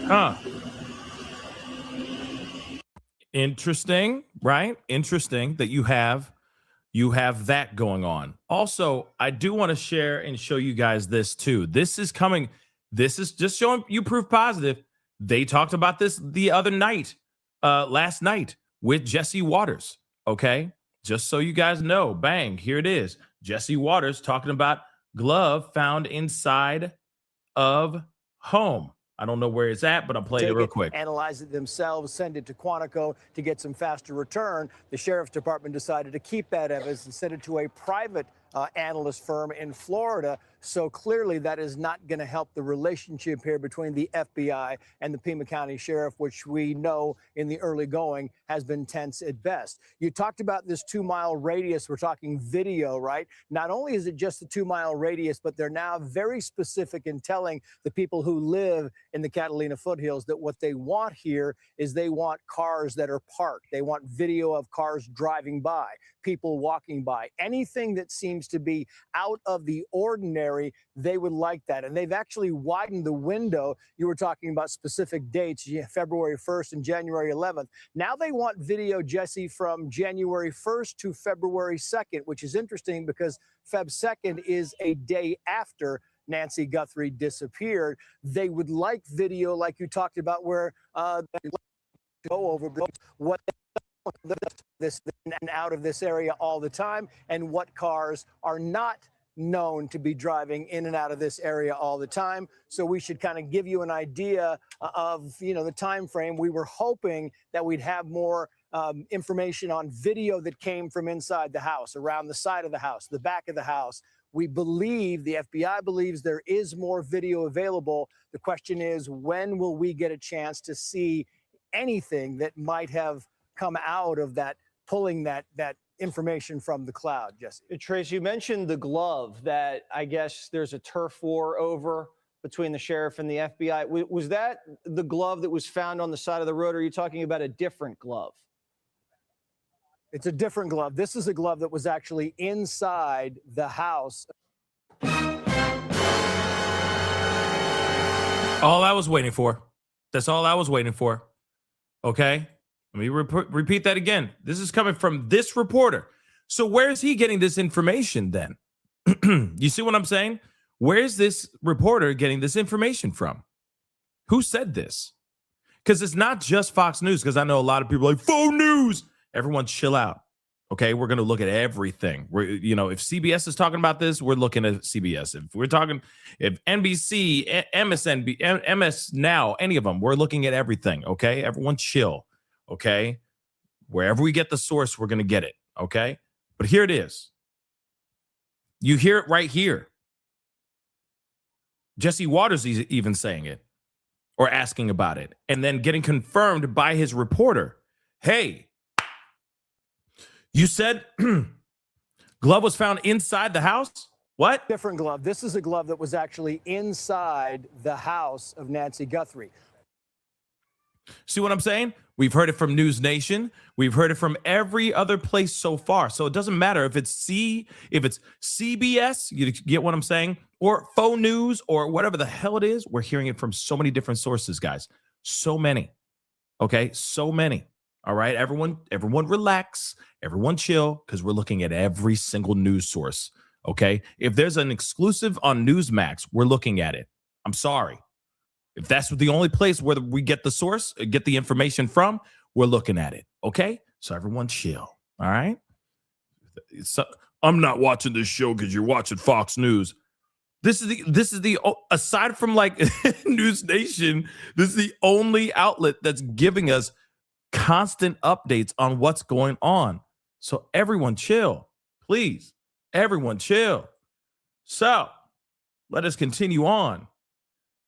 Huh. Interesting, right? Interesting that you have that going on. Also, I do want to share and show you guys this too. This is coming. This is just showing you proof positive. They talked about this the other night, last night with Jesse Waters. Okay. Just so you guys know, bang, here it is. Jesse Waters talking about glove found inside of home. I don't know where it's at, but I'll play it real quick. Analyze it themselves, send it to Quantico to get some faster return. The sheriff's department decided to keep that evidence and send it to a private analyst firm in Florida. So clearly that is not going to help the relationship here between the FBI and the Pima County Sheriff, which we know in the early going has been tense at best. You talked about this 2-mile radius. We're talking video, right? Not only is it just the 2-mile radius, but they're now very specific in telling the people who live in the Catalina foothills that what they want here is they want cars that are parked. They want video of cars driving by, people walking by, anything that seems to be out of the ordinary. They would like that. And they've actually widened the window. You were talking about specific dates, February 1st and January 11th. Now they want video, Jesse, from January 1st to February 2nd, which is interesting because Feb 2nd is a day after Nancy Guthrie disappeared. They would like video like you talked about where they go over what this and out of this area all the time and what cars are not known to be driving in and out of this area all the time. So we should kind of give you an idea of, the time frame. We were hoping that we'd have more information on video that came from inside the house, around the side of the house, the back of the house. We believe, the FBI believes there is more video available. The question is, when will we get a chance to see anything that might have come out of that, pulling that information from the cloud, Jesse? Trace, you mentioned the glove that I guess there's a turf war over between the sheriff and the FBI. Was that the glove that was found on the side of the road, or are you talking about a different glove? It's a different glove. This is a glove that was actually inside the house. All I was waiting for. That's all I was waiting for. Okay? Let me repeat that again. This is coming from this reporter. So where is he getting this information then? You see what I'm saying? Where's this reporter getting this information from? Who said this? Because it's not just Fox News, because I know a lot of people are like, faux news. Everyone chill out. Okay, we're going to look at everything. If CBS is talking about this, we're looking at CBS. If NBC, MSNB, MS Now, any of them, we're looking at everything. Okay, everyone chill. Okay, wherever we get the source, we're going to get it. Okay, but here it is. You hear it right here. Jesse Waters is even saying it or asking about it, and then getting confirmed by his reporter. Hey, you said glove was found inside the house? What? Different glove. This is a glove that was actually inside the house of Nancy Guthrie. See what I'm saying? We've heard it from News Nation. We've heard it from every other place so far. So it doesn't matter if it's CBS, you get what I'm saying, or faux news, or whatever the hell it is. We're hearing it from so many different sources, guys. So many. Okay, so many. All right, everyone relax, everyone chill, because we're looking at every single news source. Okay, if there's an exclusive on Newsmax, we're looking at it. I'm sorry. If that's the only place where we get the source, get the information from, we're looking at it. Okay, so everyone chill. All right. So I'm not watching this show because you're watching Fox News. This is the aside from like News Nation, this is the only outlet that's giving us constant updates on what's going on. So everyone chill, please. Everyone chill. So let us continue on.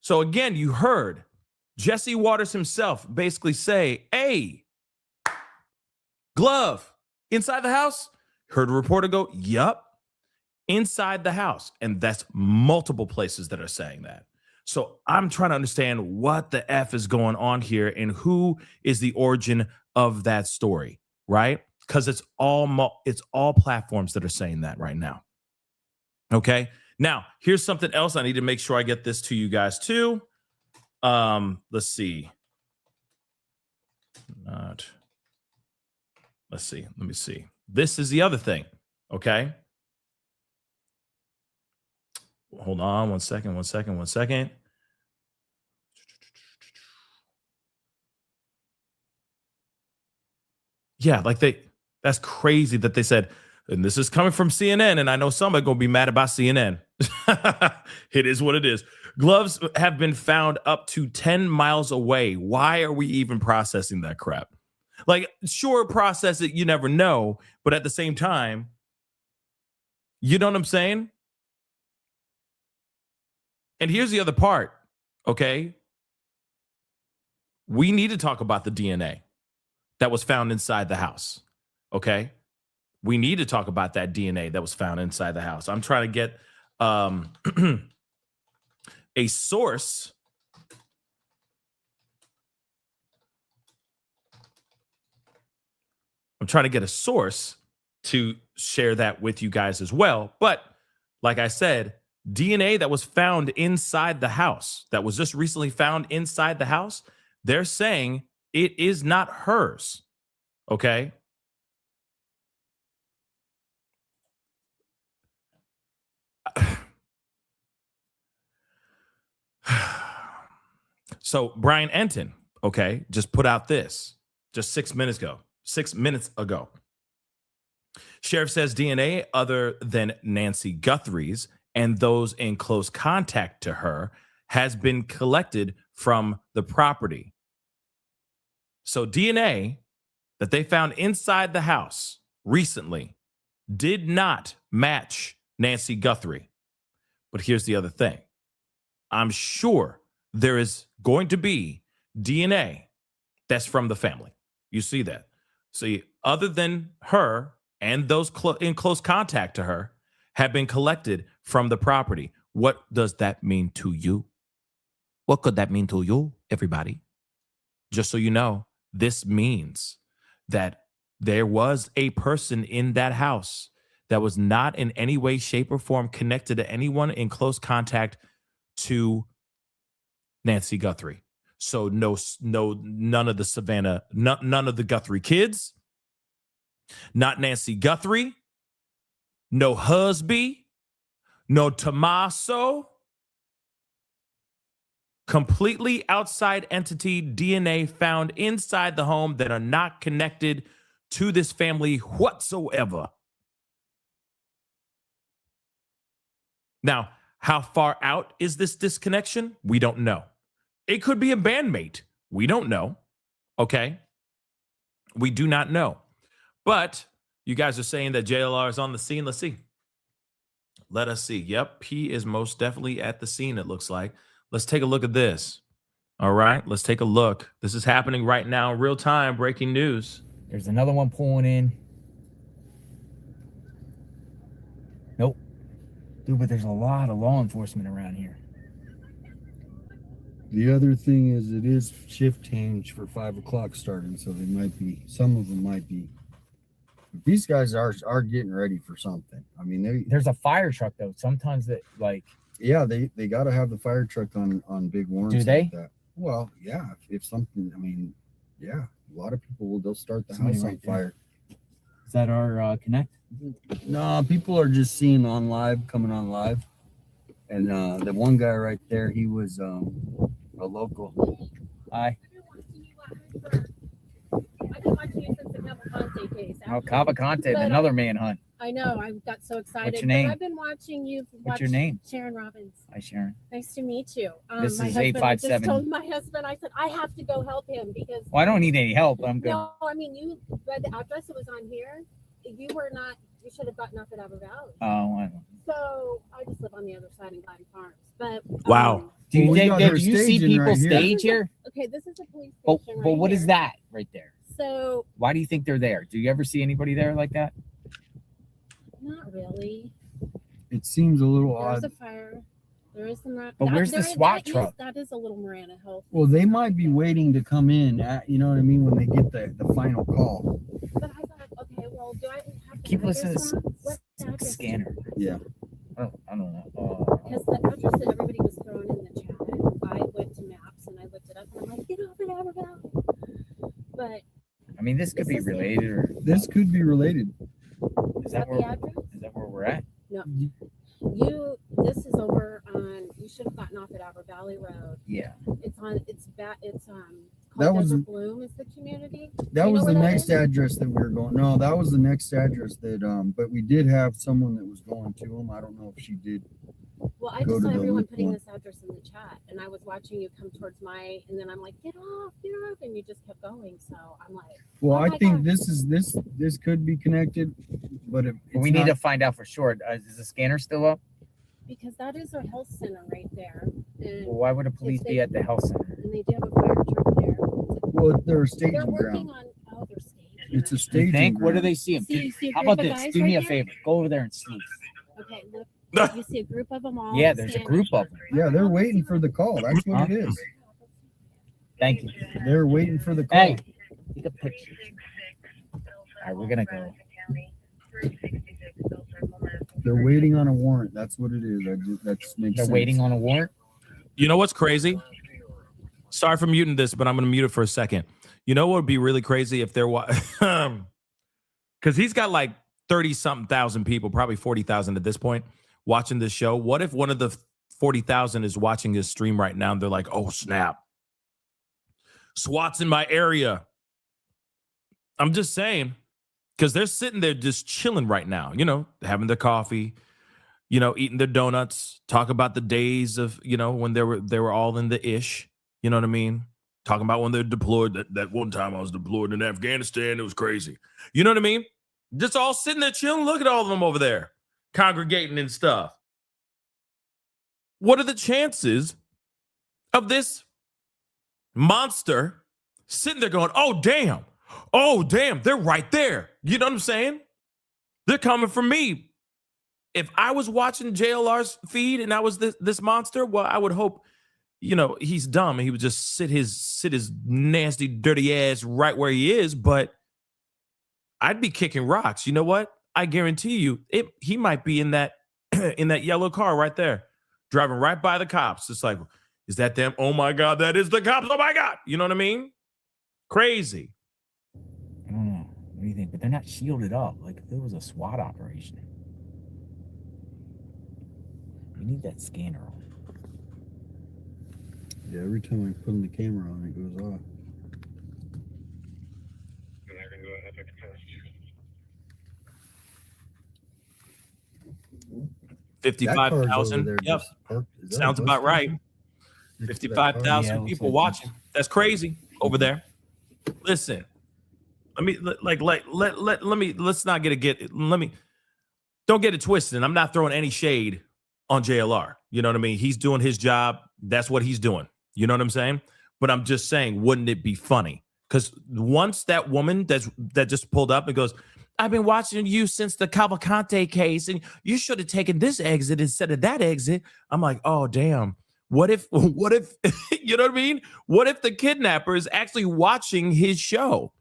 So again, you heard Jesse Waters himself basically say, hey, glove inside the house? Heard a reporter go, yup, inside the house. And that's multiple places that are saying that. So I'm trying to understand what the F is going on here and who is the origin of that story, right? Because it's all platforms that are saying that right now. Okay. Now, here's something else. I need to make sure I get this to you guys too. Let's see. Let me see. This is the other thing. Okay. Hold on one second. Yeah, that's crazy that they said, and this is coming from CNN, and I know somebody going to be mad about CNN. It is what it is. Gloves have been found up to 10 miles away. Why are we even processing that crap? Like, sure, process it. You never know. But at the same time, you know what I'm saying? And here's the other part, okay? We need to talk about the DNA that was found inside the house, okay? We need to talk about that DNA that was found inside the house. I'm trying to get a source. I'm trying to get a source to share that with you guys as well. But like I said, DNA that was found inside the house, that was just recently found inside the house, they're saying it is not hers. Okay. So Brian Enton, okay, just put out this just 6 minutes ago. Sheriff says DNA other than Nancy Guthrie's and those in close contact to her has been collected from the property. So DNA that they found inside the house recently did not match Nancy Guthrie. But here's the other thing. I'm sure there is going to be DNA that's from the family. You see that? See, other than her and those in close contact to her have been collected from the property. What does that mean to you? What could that mean to you, everybody? Just so you know, this means that there was a person in that house that was not in any way, shape, or form connected to anyone in close contact to Nancy Guthrie. So none of the Savannah, none of the Guthrie kids, not Nancy Guthrie, no husband, No Tommaso. Completely outside entity DNA found inside the home that are not connected to this family whatsoever. Now, how far out is this disconnection? We don't know. It could be a bandmate. We don't know. Okay. We do not know. But you guys are saying that JLR is on the scene. Let's see. Let us see. Yep. He is most definitely at the scene, it looks like. Let's take a look at this. All right. Let's take a look. This is happening right now in real time. Breaking news. There's another one pulling in. Nope. Dude, but there's a lot of law enforcement around here. The other thing is it is shift change for 5 o'clock starting, so they might be, some of them might be. These guys are getting ready for something. I mean, there's a fire truck though. Sometimes that like, yeah, they got to have the fire truck on big warrants. Do they? Like that. Well, yeah. If something, I mean, yeah, a lot of people they'll start the Somebody house on right there. fire. Is that our connect? No, people are just seeing on live, coming on live, and the one guy right there, he was a local. Hi. I've been watching you since the Cavalcante case. Oh, Cavalcante, another manhunt. I know. I got so excited. What's your name? But I've been watching you. What's your name? Sharon Robbins. Hi, Sharon. Nice to meet you. This my is husband, 857. I just told my husband, I said, I have to go help him because. Well, I don't need any help. I'm good. No, I mean, you read the address that was on here. You were not, you should have gotten off at Abu Valley. Oh, I don't. So I just live on the other side in Gladden Farms. But Wow. Do you, we got do her you see staging people right here. stage here? Okay, this is a police But, station. but right what here. is that right there? So Why do you think they're there? Do you ever see anybody there like that? not really. It seems a little There's odd. a fire. There is some. But where's the SWAT truck? That is a little Marana Health. Well, they might be waiting to come in. You know what I mean? When they get the final call. But I thought, okay, well, do I have to Keep listening to address wrong? What address? Scanner. Yeah. I don't know. Because the address that everybody was throwing in the chat, I went to maps and I looked it up and I'm like, get over there, but I mean, this could Is be this related, or This could be related. is that the where address? is that where we're at? No. This is over on, you should have gotten off at Albert Valley Road. Yeah. It's on, it's That called was- Desert Bloom is the community. That You know was the where that next is? address that we were going. No, that was the next address that but we did have someone that was going to them. I don't know if she did. Well, I Go just to saw the everyone loop putting one. this address in the chat and I was watching you come towards and then I'm like, get off, and you just kept going. So I'm like, Well, Oh I my think God. this could be connected, but if But we need to find out for sure. Is the scanner still up? because that is our health center right there. And, Well, why would the police be at the health center? and they do have a fire truck there. well, they're a staging They're working ground. on, they're staging. It's a You staging think? Where do ground. they see him? See a How group about of this? guys Do me a right there? favor. Go over there and sleuth. Okay, look, you see a group of them all. Yeah, there's a standing. group of them. Yeah, they're waiting for the call. That's what it is. Thank you. They're waiting for the call. Hey, take a picture. All right, we're gonna go. They're waiting on a warrant. That's what it is. That's makes They're sense. waiting on a warrant. You know what's crazy? Sorry for muting this, but I'm going to mute it for a second. You know what would be really crazy if there was, because he's got like 30-something thousand people, probably 40,000 at this point, watching this show. What if one of the 40,000 is watching his stream right now and they're like, oh, snap. SWAT's in my area. I'm just saying, because they're sitting there just chilling right now, you know, having their coffee, you know, eating their donuts, talk about the days of, you know, when they were all in the ish, you know what I mean? Talking about when they're deployed. That one time I was deployed in Afghanistan, it was crazy. You know what I mean? Just all sitting there chilling. Look at all of them over there congregating and stuff. What are the chances of this monster sitting there going, oh, damn, they're right there. You know what I'm saying? They're coming for me. If I was watching JLR's feed and I was this monster, well, I would hope, you know, he's dumb and he would just sit his nasty, dirty ass right where he is. But I'd be kicking rocks. You know what? I guarantee you, he might be in that in that yellow car right there, driving right by the cops. It's like, is that them? Oh my God, that is the cops. Oh my God. You know what I mean? Crazy. I don't know. What do you think? But they're not shielded up. Like if it was a SWAT operation. need that scanner on. Yeah, every time I put the camera on, it goes off. 55,000. Yep. Sounds about right. 55,000 people watching. That's crazy over there. Listen, let's not don't get it twisted. I'm not throwing any shade on JLR. You know what I mean? He's doing his job. That's what he's doing. You know what I'm saying? But I'm just saying, wouldn't it be funny? Because once that woman that just pulled up and goes, I've been watching you since the Cavalcante case, and you should have taken this exit instead of that exit. I'm like, oh, damn. What if, you know what I mean? What if the kidnapper is actually watching his show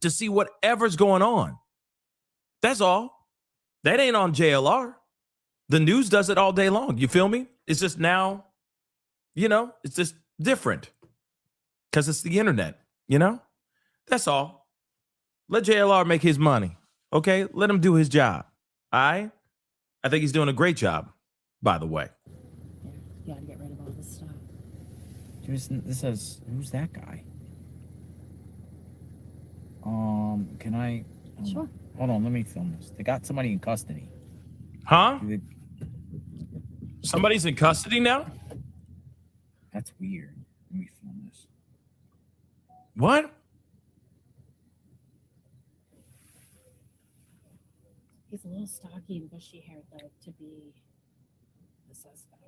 to see whatever's going on? That's all. That ain't on JLR. The news does it all day long. You feel me? It's just now, it's just different because it's the internet, That's all. Let JLR make his money, okay? Let him do his job, all right? I think he's doing a great job, by the way. You gotta get rid of all this stuff. This says, who's that guy? Can I? Sure. Hold on, let me film this. They got somebody in custody. Huh? Somebody's in custody now? That's weird. Let me film this. What? He's a little stocky and bushy-haired, though, to be the suspect.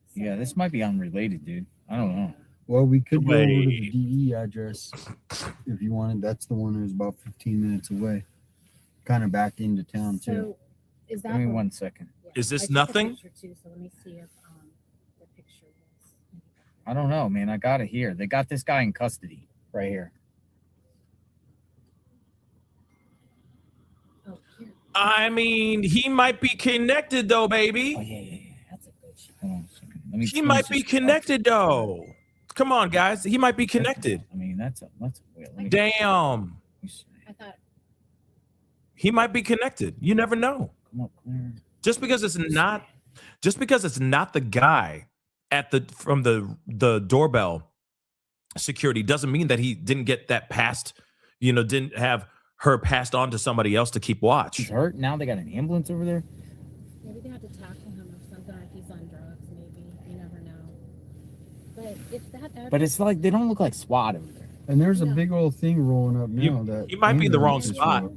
So, Yeah, this might be unrelated, dude. I don't know. Well, we could go over to the DE address if you wanted. That's the one that was about 15 minutes away. Kind of back into town, too. So, is that Give me 1 second. Yeah. Is this I took a nothing? picture too, so let me see if the picture was. I don't know, man. I got it here. They got this guy in custody right here. Oh, here. I mean, he might be connected, though, baby. Oh, yeah. That's a good shot. Hold on a second. Let me He might be connected, though. Come on, guys. He might be connected. I mean, that's weird. Damn. I thought. He might be connected. You never know. Come on, clear. Just because it's not the guy from the doorbell security doesn't mean that he didn't get that passed, didn't have her passed on to somebody else to keep watch. He's hurt. Now they got an ambulance over there. Maybe they had to tackle him or something, or he's on drugs, maybe. You never know. But if that But it's like they don't look like SWAT over there. And there's a big old thing rolling up now. He might be in the wrong spot.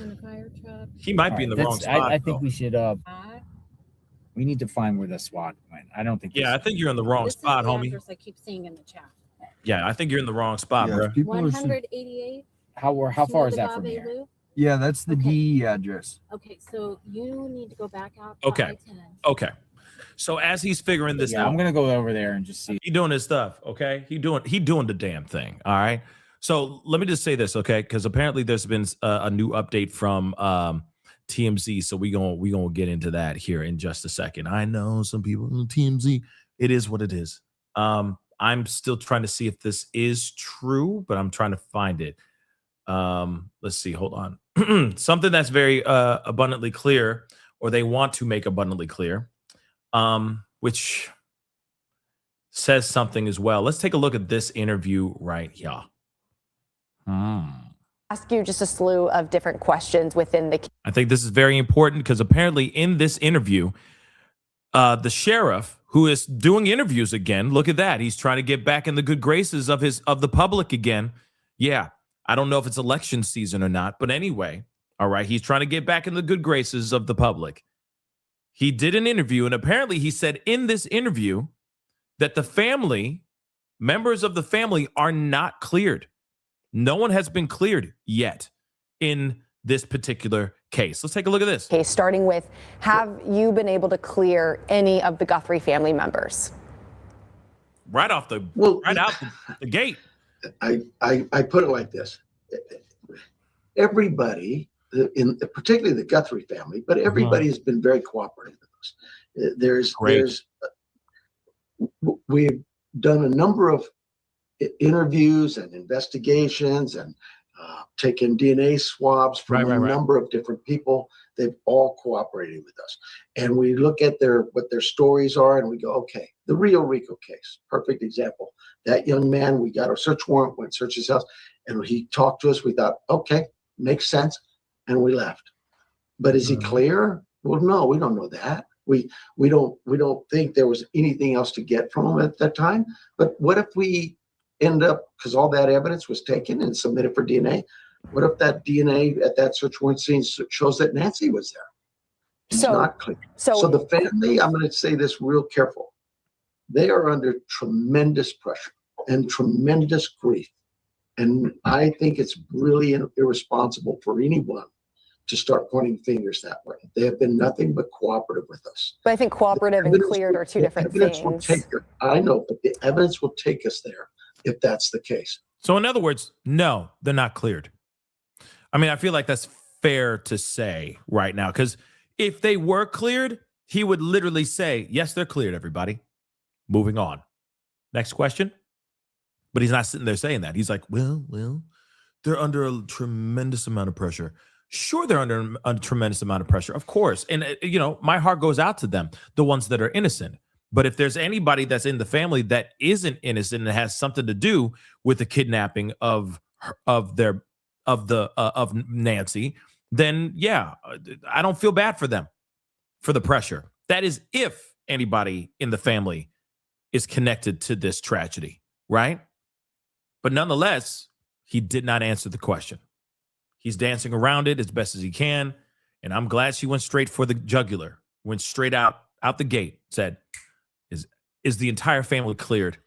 in a fire truck. He might be in the wrong spot. I think we should we need to find where the SWAT went. I don't think. Yeah, I think you're in the wrong spot, homie. Address I keep seeing in the chat. Yeah, I think you're in the wrong spot, bro. 188. How far is that from here? Yeah, that's the DE address. Okay, so you need to go back out. Okay. Okay. So as he's figuring this out, I'm gonna go over there and just see. He doing his stuff, okay? He doing the damn thing. All right. So let me just say this, okay? Because apparently there's been a new update from TMZ. So we gonna get into that here in just a second. I know some people TMZ. It is what it is. I'm still trying to see if this is true, but I'm trying to find it. Let's see. Hold on. Something that's very abundantly clear, or they want to make abundantly clear, which says something as well. Let's take a look at this interview right here. Ask you just a slew of different questions within the. I think this is very important because apparently in this interview, the sheriff who is doing interviews again, look at that. He's trying to get back in the good graces of the public again. Yeah. I don't know if it's election season or not, but anyway, all right. He's trying to get back in the good graces of the public. He did an interview, and apparently he said in this interview that the members of the family are not cleared. No one has been cleared yet in this particular case. Let's take a look at this. Okay, starting with, have you been able to clear any of the Guthrie family members? Right out the gate. I put it like this. Everybody, particularly the Guthrie family, but everybody has been very cooperative with us. We've done a number of interviews and investigations and taken DNA swabs from a number of different people. They've all cooperated with us. And we look at what their stories are, and we go, okay, the Rio Rico case, perfect example. That young man, we got a search warrant, went search his house, and he talked to us. We thought, okay, makes sense, and we left. But is he clear? Well, no, we don't know that. We don't think there was anything else to get from him at that time. But what if we end up, because all that evidence was taken and submitted for DNA, what if that DNA at that search warrant scene shows that Nancy was there? It's not clear. So the family, I'm going to say this real careful. They are under tremendous pressure and tremendous grief. And I think it's really irresponsible for anyone to start pointing fingers that way. They have been nothing but cooperative with us. But I think cooperative and cleared are two different things. I know, but the evidence will take us there if that's the case. So in other words, no, they're not cleared. I mean, I feel like that's fair to say right now, because if they were cleared, he would literally say, yes, they're cleared, everybody. Moving on. Next question. But he's not sitting there saying that. He's like, well, they're under a tremendous amount of pressure. Sure, they're under a tremendous amount of pressure, of course. And, my heart goes out to them, the ones that are innocent. But if there's anybody that's in the family that isn't innocent and has something to do with the kidnapping of Nancy, then yeah, I don't feel bad for them for the pressure. That is if anybody in the family is connected to this tragedy, right? But nonetheless, he did not answer the question. He's dancing around it as best as he can, and I'm glad she went straight for the jugular, went straight out the gate, said, is the entire family cleared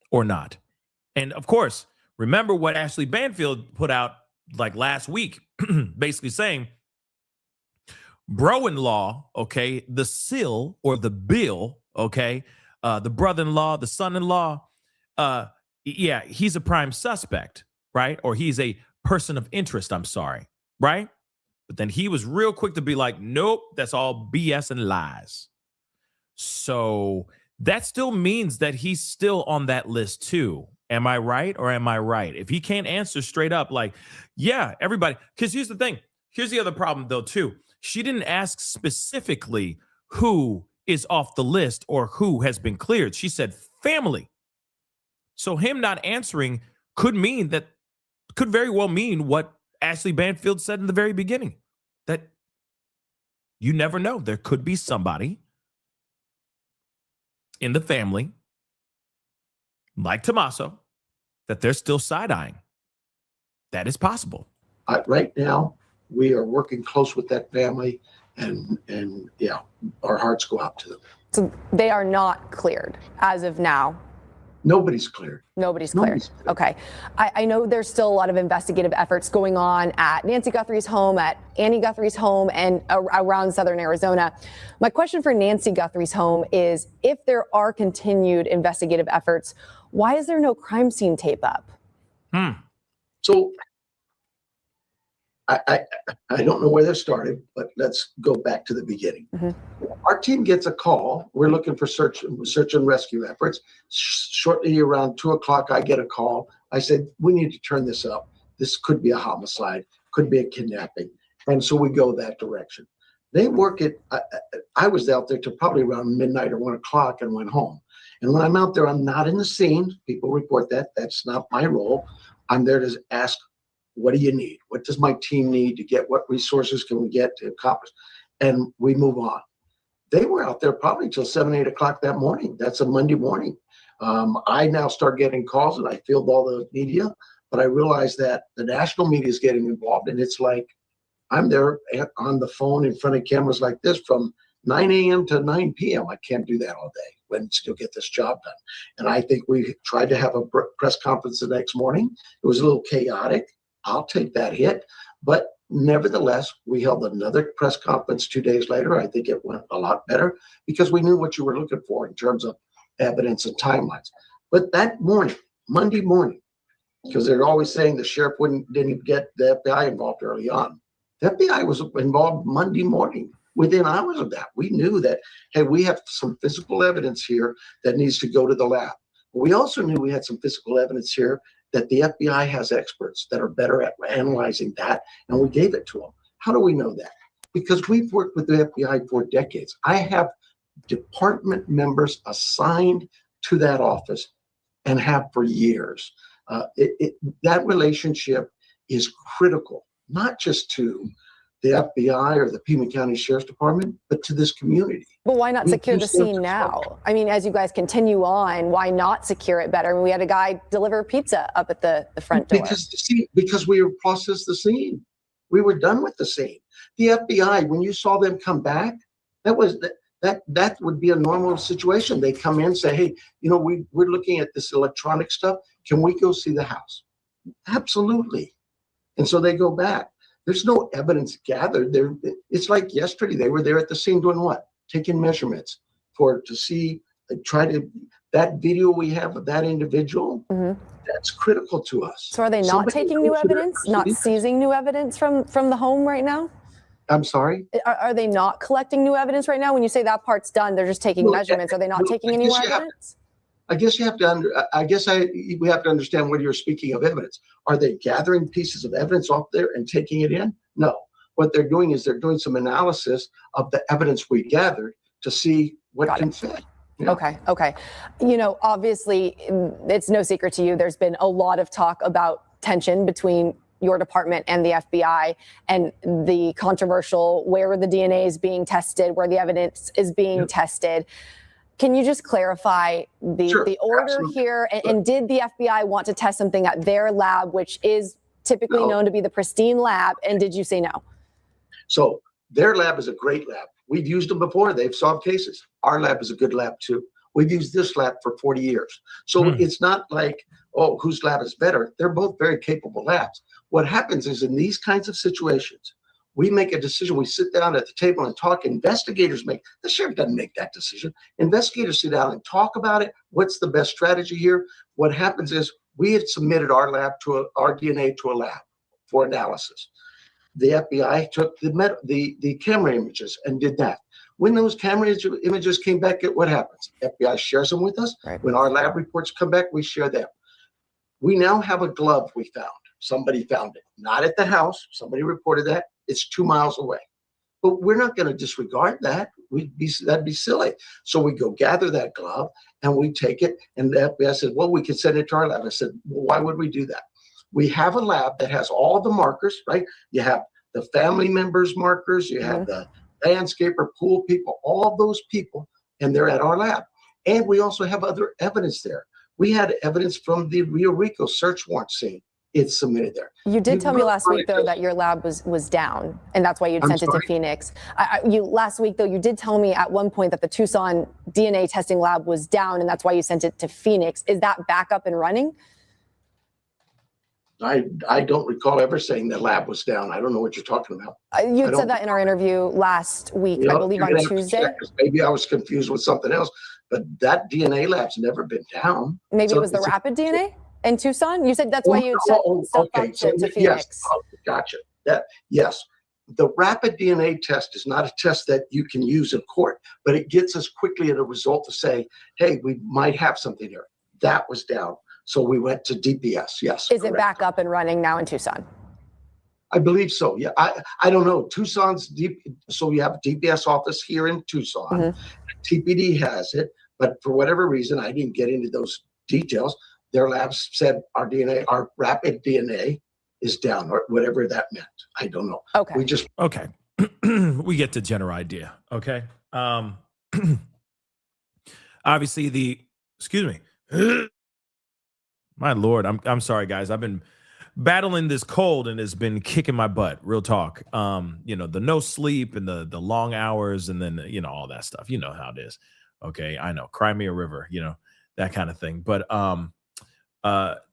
or not? And of course, remember what Ashley Banfield put out like last week, basically saying, bro-in-law, okay, the SIL or the bill, okay, the brother-in-law, the son-in-law, yeah, he's a prime suspect, right? Or he's a person of interest, I'm sorry, right? But then he was real quick to be like, nope, that's all BS and lies. So that still means that he's still on that list too. Am I right or am I right? If he can't answer straight up, like, yeah, everybody, because here's the thing. Here's the other problem though too. She didn't ask specifically who is off the list or who has been cleared. She said family. So him not answering could very well mean what Ashley Banfield said in the very beginning, that you never know. There could be somebody in the family, like Tommaso, that they're still side-eyeing. That is possible. Right now, we are working close with that family, and yeah, our hearts go out to them. So they are not cleared as of now. Nobody's cleared. Nobody's cleared. Okay. I know there's still a lot of investigative efforts going on at Nancy Guthrie's home, at Annie Guthrie's home, and around southern Arizona. My question for Nancy Guthrie's home is, if there are continued investigative efforts, why is there no crime scene tape up? So I don't know where this started, but let's go back to the beginning. Our team gets a call. We're looking for search and rescue efforts. Shortly around 2 o'clock, I get a call. I said, we need to turn this up. This could be a homicide, could be a kidnapping. And so we go that direction. They work it. I was out there till probably around midnight or 1 o'clock and went home. And when I'm out there, I'm not in the scene. People report that. That's not my role. I'm there to ask, what do you need? What does my team need to get? What resources can we get to accomplish? And we move on. They were out there probably till 7, 8 o'clock that morning. That's a Monday morning. I now start getting calls, and I field all the media, but I realize that the national media is getting involved, and it's like I'm there on the phone in front of cameras like this from 9 a.m. to 9 p.m. I can't do that all day and still get this job done. And I think we tried to have a press conference the next morning. It was a little chaotic. I'll take that hit. But nevertheless, we held another press conference 2 days later. I think it went a lot better because we knew what you were looking for in terms of evidence and timelines. But that morning, Monday morning, because they're always saying the sheriff didn't get the FBI involved early on. The FBI was involved Monday morning. Within hours of that, we knew that, hey, we have some physical evidence here that needs to go to the lab. We also knew we had some physical evidence here that the FBI has experts that are better at analyzing that, and we gave it to them. How do we know that? Because we've worked with the FBI for decades. I have department members assigned to that office and have for years. That relationship is critical, not just to the FBI or the Pima County Sheriff's Department, but to this community. But why not secure the scene now? I mean, as you guys continue on, why not secure it better? I mean, we had a guy deliver pizza up at the front door. Because we processed the scene. We were done with the scene. The FBI, when you saw them come back, that would be a normal situation. They come in and say, hey, we're looking at this electronic stuff. Can we go see the house? Absolutely. And so they go back. There's no evidence gathered there. It's like yesterday, they were there at the scene doing what? Taking measurements that video we have of that individual, that's critical to us. So are they not taking new evidence, not seizing new evidence from the home right now? I'm sorry? Are they not collecting new evidence right now? When you say that part's done, they're just taking measurements. Are they not taking any more evidence? We have to understand when you're speaking of evidence. Are they gathering pieces of evidence off there and taking it in? No. What they're doing is they're doing some analysis of the evidence we gathered to see what can fit. Okay. Obviously, it's no secret to you. There's been a lot of talk about tension between your department and the FBI and the controversial where the DNA is being tested, where the evidence is being tested. Can you just clarify the order here? And did the FBI want to test something at their lab, which is typically known to be the pristine lab? And did you say no? So their lab is a great lab. We've used them before. They've solved cases. Our lab is a good lab too. We've used this lab for 40 years. So it's not like, oh, whose lab is better? They're both very capable labs. What happens is in these kinds of situations, we make a decision. We sit down at the table and talk. Investigators the sheriff doesn't make that decision. Investigators sit down and talk about it. What's the best strategy here? What happens is we had submitted our DNA to a lab for analysis. The FBI took the camera images and did that. When those camera images came back, what happens? FBI shares them with us. Right. When our lab reports come back, we share them. We now have a glove we found. Somebody found it. Not at the house. Somebody reported that. It's 2 miles away. But we're not going to disregard that. That'd be silly. So we go gather that glove and we take it. And the FBI said, well, we can send it to our lab. I said, well, why would we do that? We have a lab that has all the markers, right? You have the family members' markers. You have the landscaper, pool people, all those people, and they're at our lab. And we also have other evidence there. We had evidence from the Rio Rico search warrant scene. It's submitted there. You did tell me last week, though, that your lab was down, and that's why you sent it to Phoenix. Last week, though, you did tell me at one point that the Tucson DNA testing lab was down, and that's why you sent it to Phoenix. Is that back up and running? I don't recall ever saying the lab was down. I don't know what you're talking about. You said that in our interview last week, I believe on Tuesday. Maybe I was confused with something else, but that DNA lab's never been down. Maybe it was the rapid DNA in Tucson? You said that's why you sent to Phoenix. Yes, gotcha. Yes. The rapid DNA test is not a test that you can use in court, but it gets us quickly at a result to say, hey, we might have something here. That was down. So we went to DPS. Yes. Is it back up and running now in Tucson? I believe so. Yeah. I don't know. Tucson's deep. So we have a DPS office here in Tucson. TPD has it, but for whatever reason, I didn't get into those details. Their labs said our rapid DNA is down, or whatever that meant. I don't know. Okay. Okay. We get the general idea. Okay. Obviously excuse me. My Lord, I'm sorry, guys. I've been battling this cold and it's been kicking my butt. Real talk. The no sleep and the long hours and then, all that stuff. You know how it is. Okay. I know. Cry me a river, that kind of thing. But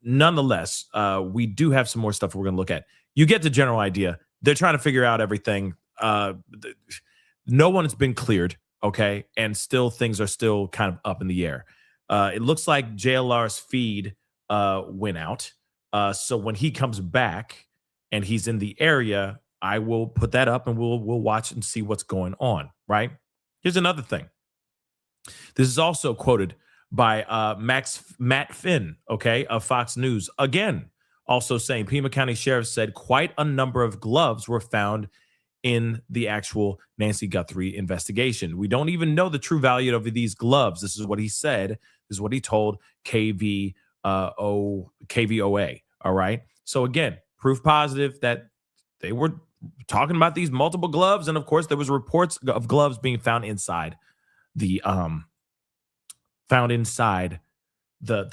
nonetheless, we do have some more stuff we're going to look at. You get the general idea. They're trying to figure out everything. No one has been cleared. Okay. And still things are still kind of up in the air. It looks like JLR's feed went out. So when he comes back and he's in the area, I will put that up and we'll watch and see what's going on, right? Here's another thing. This is also quoted by Matt Finn, okay, of Fox News. Again, also saying Pima County Sheriff said quite a number of gloves were found in the actual Nancy Guthrie investigation. We don't even know the true value of these gloves. This is what he said. This is what he told KVOA. All right. So again, proof positive that they were talking about these multiple gloves. And of course, there was reports of gloves being found inside the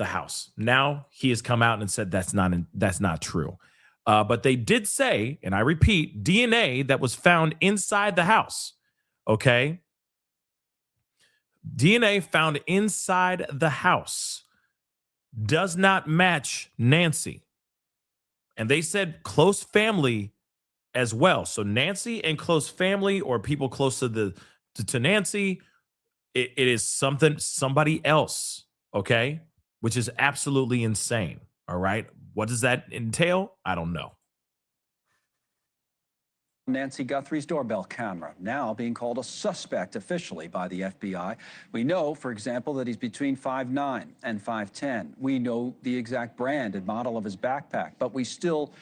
house. Now he has come out and said that's not true. But they did say, and I repeat, DNA that was found inside the house. Okay. DNA found inside the house does not match Nancy. And they said close family as well. So Nancy and close family, or people close to Nancy, it is somebody else. Okay. Which is absolutely insane. All right. What does that entail? I don't know. Nancy Guthrie's doorbell camera, now being called a suspect officially by the FBI. We know, for example, that he's between 5'9" and 5'10". We know the exact brand and model of his backpack, but we still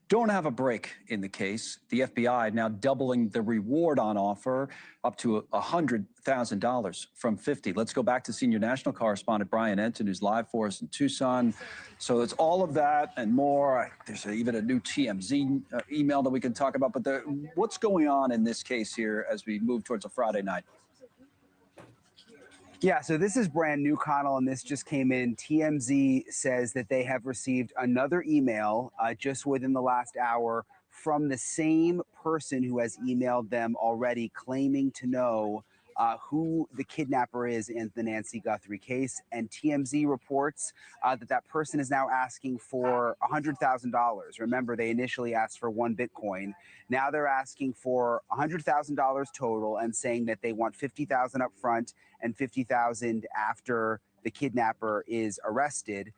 don't have a break in the case. The FBI now doubling the reward on offer up to $100,000 from $50,000. Let's go back to senior national correspondent Brian Enton, who's live for us in Tucson. So it's all of that and more. There's even a new TMZ email that we can talk about. But what's going on in this case here as we move towards a Friday night? Yeah, so this is brand new, Connell, and this just came in. TMZ says that they have received another email just within the last hour from the same person who has emailed them already, claiming to know who the kidnapper is in the Nancy Guthrie case. And TMZ reports that person is now asking for $100,000. Remember, they initially asked for 1 Bitcoin. Now they're asking for $100,000 total and saying that they want $50,000 up front and $50,000 after the kidnapper is arrested.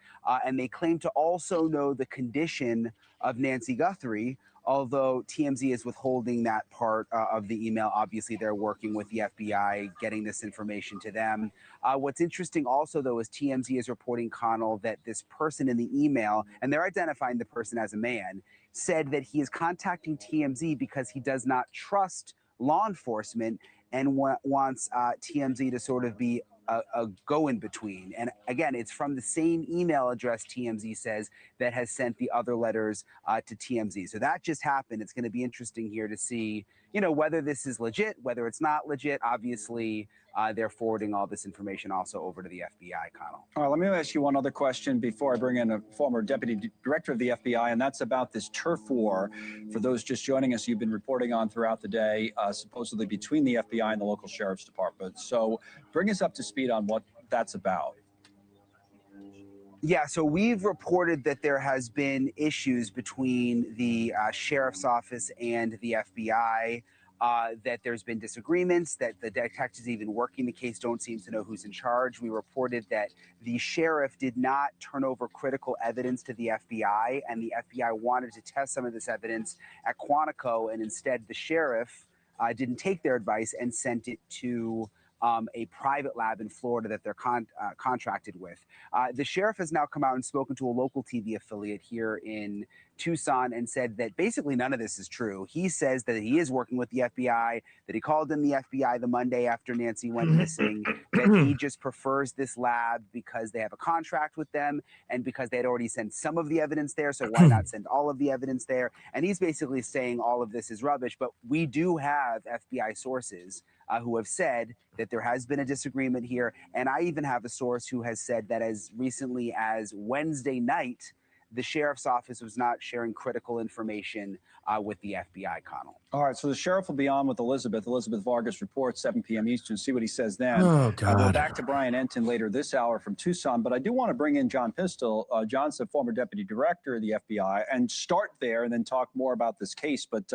And they claim to also know the condition of Nancy Guthrie, although TMZ is withholding that part of the email. Obviously, they're working with the FBI, getting this information to them. What's interesting also, though, is TMZ is reporting, Connell, that this person in the email, and they're identifying the person as a man, said that he is contacting TMZ because he does not trust law enforcement and wants TMZ to sort of be a go-in-between. And again, it's from the same email address, TMZ says, that has sent the other letters to TMZ. So that just happened. It's going to be interesting here to see, whether this is legit, whether it's not legit. Obviously, they're forwarding all this information also over to the FBI, Connell. All right, let me ask you one other question before I bring in a former deputy director of the FBI, and that's about this turf war. For those just joining us, you've been reporting on throughout the day, supposedly between the FBI and the local sheriff's department. So bring us up to speed on what that's about. Yeah, so we've reported that there has been issues between the sheriff's office and the FBI, that there's been disagreements, that the detectives even working the case don't seem to know who's in charge. We reported that the sheriff did not turn over critical evidence to the FBI, and the FBI wanted to test some of this evidence at Quantico, and instead the sheriff didn't take their advice and sent it to a private lab in Florida that they're contracted with. The sheriff has now come out and spoken to a local TV affiliate here in Tucson and said that basically none of this is true. He says that he is working with the FBI, that he called in the FBI the Monday after Nancy went missing, that he just prefers this lab because they have a contract with them and because they had already sent some of the evidence there, so why not send all of the evidence there? And he's basically saying all of this is rubbish, but we do have FBI sources who have said that there has been a disagreement here. And I even have a source who has said that as recently as Wednesday night, the sheriff's office was not sharing critical information with the FBI, Connell. All right, so the sheriff will be on with Elizabeth Vargas reports, 7 p.m. Eastern. See what he says then. Oh, God. We're back to Brian Enton later this hour from Tucson, but I do want to bring in John Pistol. John's the former deputy director of the FBI, and start there and then talk more about this case. But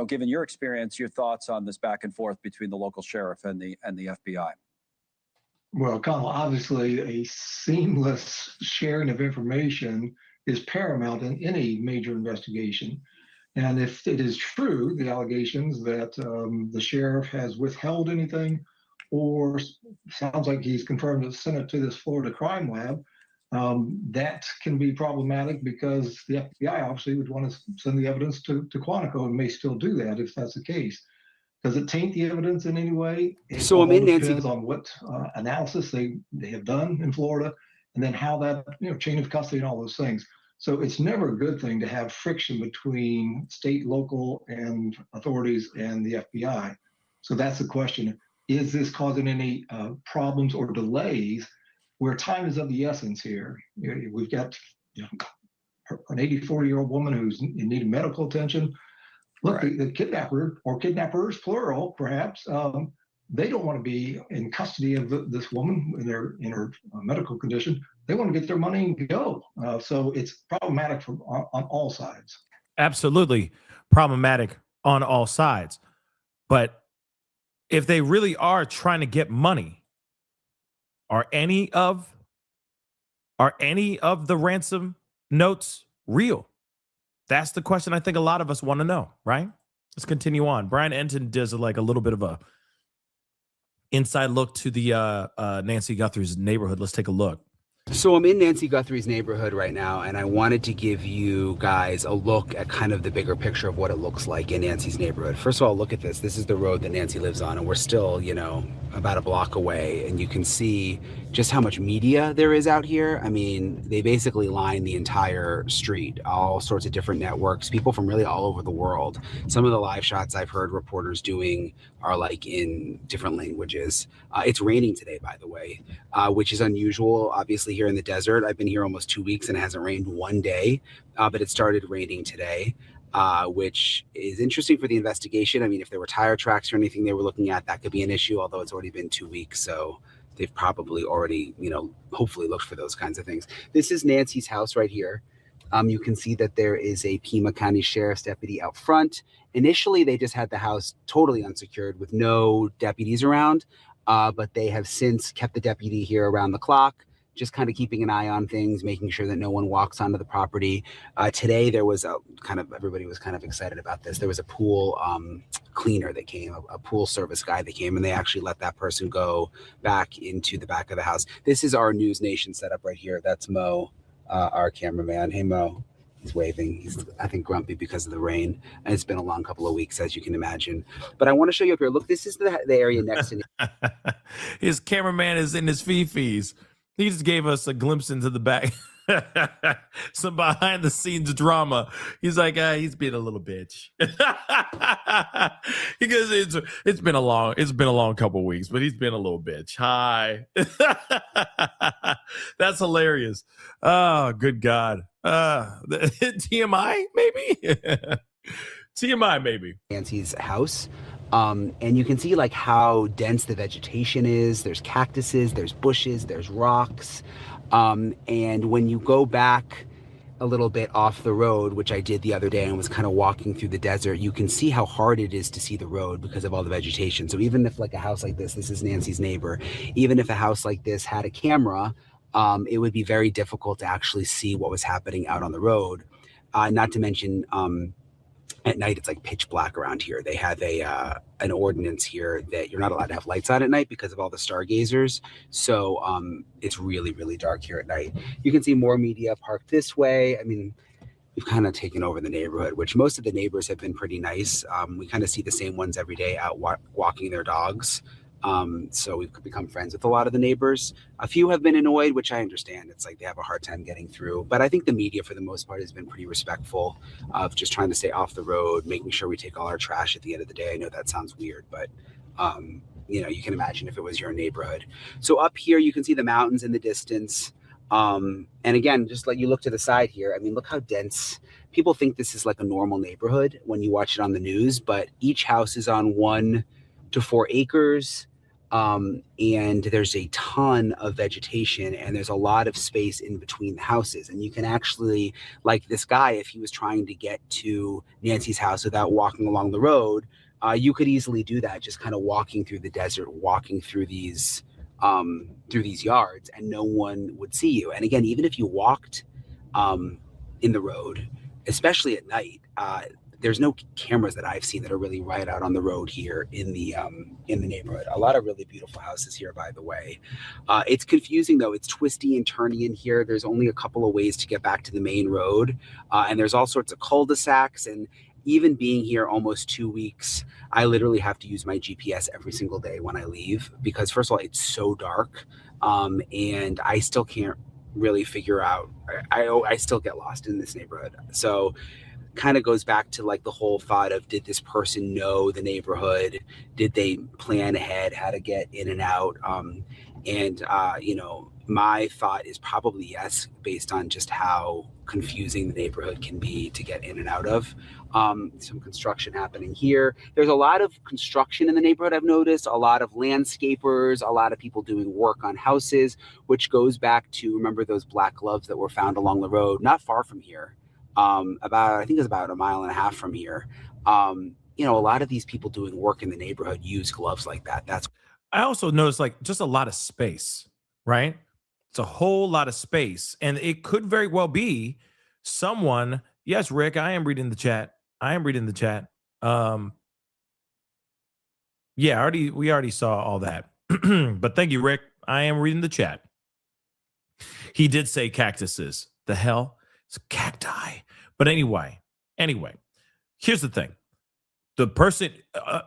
given your experience, your thoughts on this back and forth between the local sheriff and the FBI. Well, Connell, obviously a seamless sharing of information is paramount in any major investigation. And if it is true, the allegations that the sheriff has withheld anything or sounds like he's confirmed to send it to this Florida crime lab. That can be problematic because the FBI obviously would want to send the evidence to Quantico and may still do that if that's the case. Does it taint the evidence in any way? It all depends on what analysis they have done in Florida, and then how that chain of custody and all those things. So it's never a good thing to have friction between state, local, and authorities and the FBI. So that's the question. Is this causing any problems or delays where time is of the essence here? We've got an 84-year-old woman who's in need of medical attention. Look, the kidnapper or kidnappers, plural, perhaps, they don't want to be in custody of this woman in her medical condition. They want to get their money and go. So it's problematic on all sides. Absolutely problematic on all sides. But if they really are trying to get money, are any of the ransom notes real? That's the question I think a lot of us want to know, right? Let's continue on. Brian Enton does a little bit of a inside look to the Nancy Guthrie's neighborhood. Let's take a look. So I'm in Nancy Guthrie's neighborhood right now, and I wanted to give you guys a look at kind of the bigger picture of what it looks like in Nancy's neighborhood. First of all, look at this. This is the road that Nancy lives on, and we're still, about a block away, and you can see just how much media there is out here. I mean, they basically line the entire street, all sorts of different networks, people from really all over the world. Some of the live shots I've heard reporters doing are like in different languages. It's raining today, by the way, which is unusual, obviously, here in the desert. I've been here almost 2 weeks and it hasn't rained one day, but it started raining today. Which is interesting for the investigation. I mean, if there were tire tracks or anything they were looking at, that could be an issue, although it's already been 2 weeks. So they've probably already, hopefully looked for those kinds of things. This is Nancy's house right here. You can see that there is a Pima County Sheriff's deputy out front. Initially, they just had the house totally unsecured with no deputies around, but they have since kept the deputy here around the clock, just kind of keeping an eye on things, making sure that no one walks onto the property. Today, there was everybody was kind of excited about this. There was a pool cleaner that came, a pool service guy that came, and they actually let that person go back into the back of the house. This is our News Nation setup right here. That's Mo, our cameraman. Hey, Mo. He's waving. He's, I think, grumpy because of the rain. And it's been a long couple of weeks, as you can imagine. But I want to show you up here. Look, this is the area next to His cameraman is in his fifis. He just gave us a glimpse into the back, some behind the scenes drama. He's like, he's being a little bitch because it's been a long couple of weeks, but he's been a little bitch. Hi, that's hilarious. Oh, good God. TMI maybe. TMI maybe. Nancy's house. And you can see like how dense the vegetation is. There's cactuses, there's bushes, there's rocks. And when you go back a little bit off the road, which I did the other day and was kind of walking through the desert, you can see how hard it is to see the road because of all the vegetation. So even if like a house like this is Nancy's neighbor, even if a house like this had a camera, it would be very difficult to actually see what was happening out on the road. Not to mention, at night, it's like pitch black around here. They have an ordinance here that you're not allowed to have lights on at night because of all the stargazers. So it's really, really dark here at night. You can see more media parked this way. I mean, we've kind of taken over the neighborhood, which most of the neighbors have been pretty nice. We kind of see the same ones every day out walking their dogs. So we've become friends with a lot of the neighbors. A few have been annoyed, which I understand. It's like they have a hard time getting through. But I think the media, for the most part, has been pretty respectful of just trying to stay off the road, making sure we take all our trash at the end of the day. I know that sounds weird, but you can imagine if it was your neighborhood. So up here, you can see the mountains in the distance. And again, just like you look to the side here, I mean, look how dense. People think this is like a normal neighborhood when you watch it on the news, but each house is on 1 to 4 acres. And there's a ton of vegetation and there's a lot of space in between the houses. And you can actually, like this guy, if he was trying to get to Nancy's house without walking along the road, you could easily do that, just kind of walking through the desert, walking through these yards, and no one would see you. And again, even if you walked in the road, especially at night, there's no cameras that I've seen that are really right out on the road here in the neighborhood. A lot of really beautiful houses here, by the way. It's confusing though. It's twisty and turny in here. There's only a couple of ways to get back to the main road, and there's all sorts of cul-de-sacs. And even being here almost 2 weeks, I literally have to use my GPS every single day when I leave because, first of all, it's so dark, and I still can't really figure out. I still get lost in this neighborhood. So kind of goes back to like the whole thought of, did this person know the neighborhood? Did they plan ahead how to get in and out? You know, my thought is probably yes, based on just how confusing the neighborhood can be to get in and out of. Some construction happening here. There's a lot of construction in the neighborhood, I've noticed, a lot of landscapers, a lot of people doing work on houses, which goes back to, remember those black gloves that were found along the road, not far from here. I think it's about 1.5 miles from here. You know, a lot of these people doing work in the neighborhood use gloves like that. I also noticed like just a lot of space, right? It's a whole lot of space. And it could very well be someone. Yes, Rick, I am reading the chat. Yeah, we already saw all that. But thank you, Rick. I am reading the chat. He did say cactuses. The hell? It's cacti. But anyway, here's the thing. The person,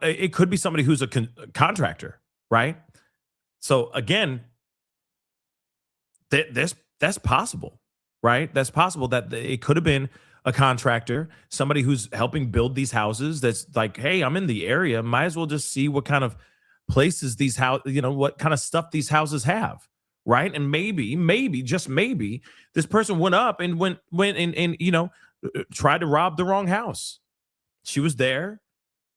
it could be somebody who's a contractor, right? So again, that's possible, right? That's possible that it could have been a contractor, somebody who's helping build these houses. That's like, hey, I'm in the area. Might as well just see what kind of places these houses, you know, what kind of stuff these houses have, right? And maybe, just maybe, this person went up and went and you know, tried to rob the wrong house. She was there.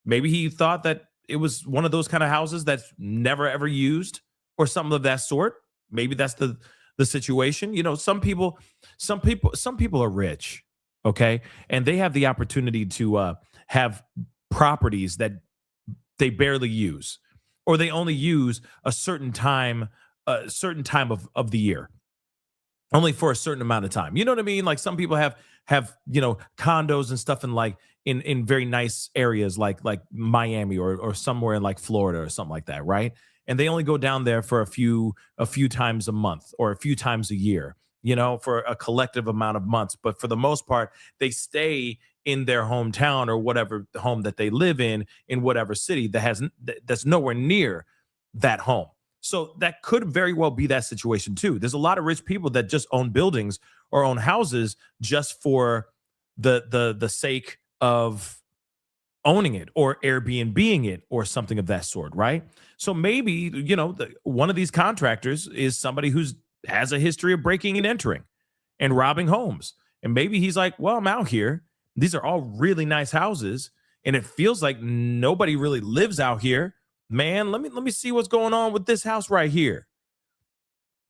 Maybe he thought that it was one of those kind of houses that's never ever used or something of that sort. Maybe that's the situation. You know, some people are rich, okay? And they have the opportunity to have properties that they barely use, or they only use a certain time of the year, only for a certain amount of time. You know what I mean? Like some people have you know, condos and stuff in very nice areas like Miami or somewhere in like Florida or something like that, right? And they only go down there for a few times a month or a few times a year, you know, for a collective amount of months. But for the most part, they stay in their hometown or whatever home that they live in whatever city that's nowhere near that home. So that could very well be that situation too. There's a lot of rich people that just own buildings or own houses just for the sake of owning it or Airbnb-ing it or something of that sort, right? So maybe, you know, one of these contractors is somebody who's has a history of breaking and entering and robbing homes. And maybe he's like, well, I'm out here. These are all really nice houses, and it feels like nobody really lives out here. Man, let me see what's going on with this house right here.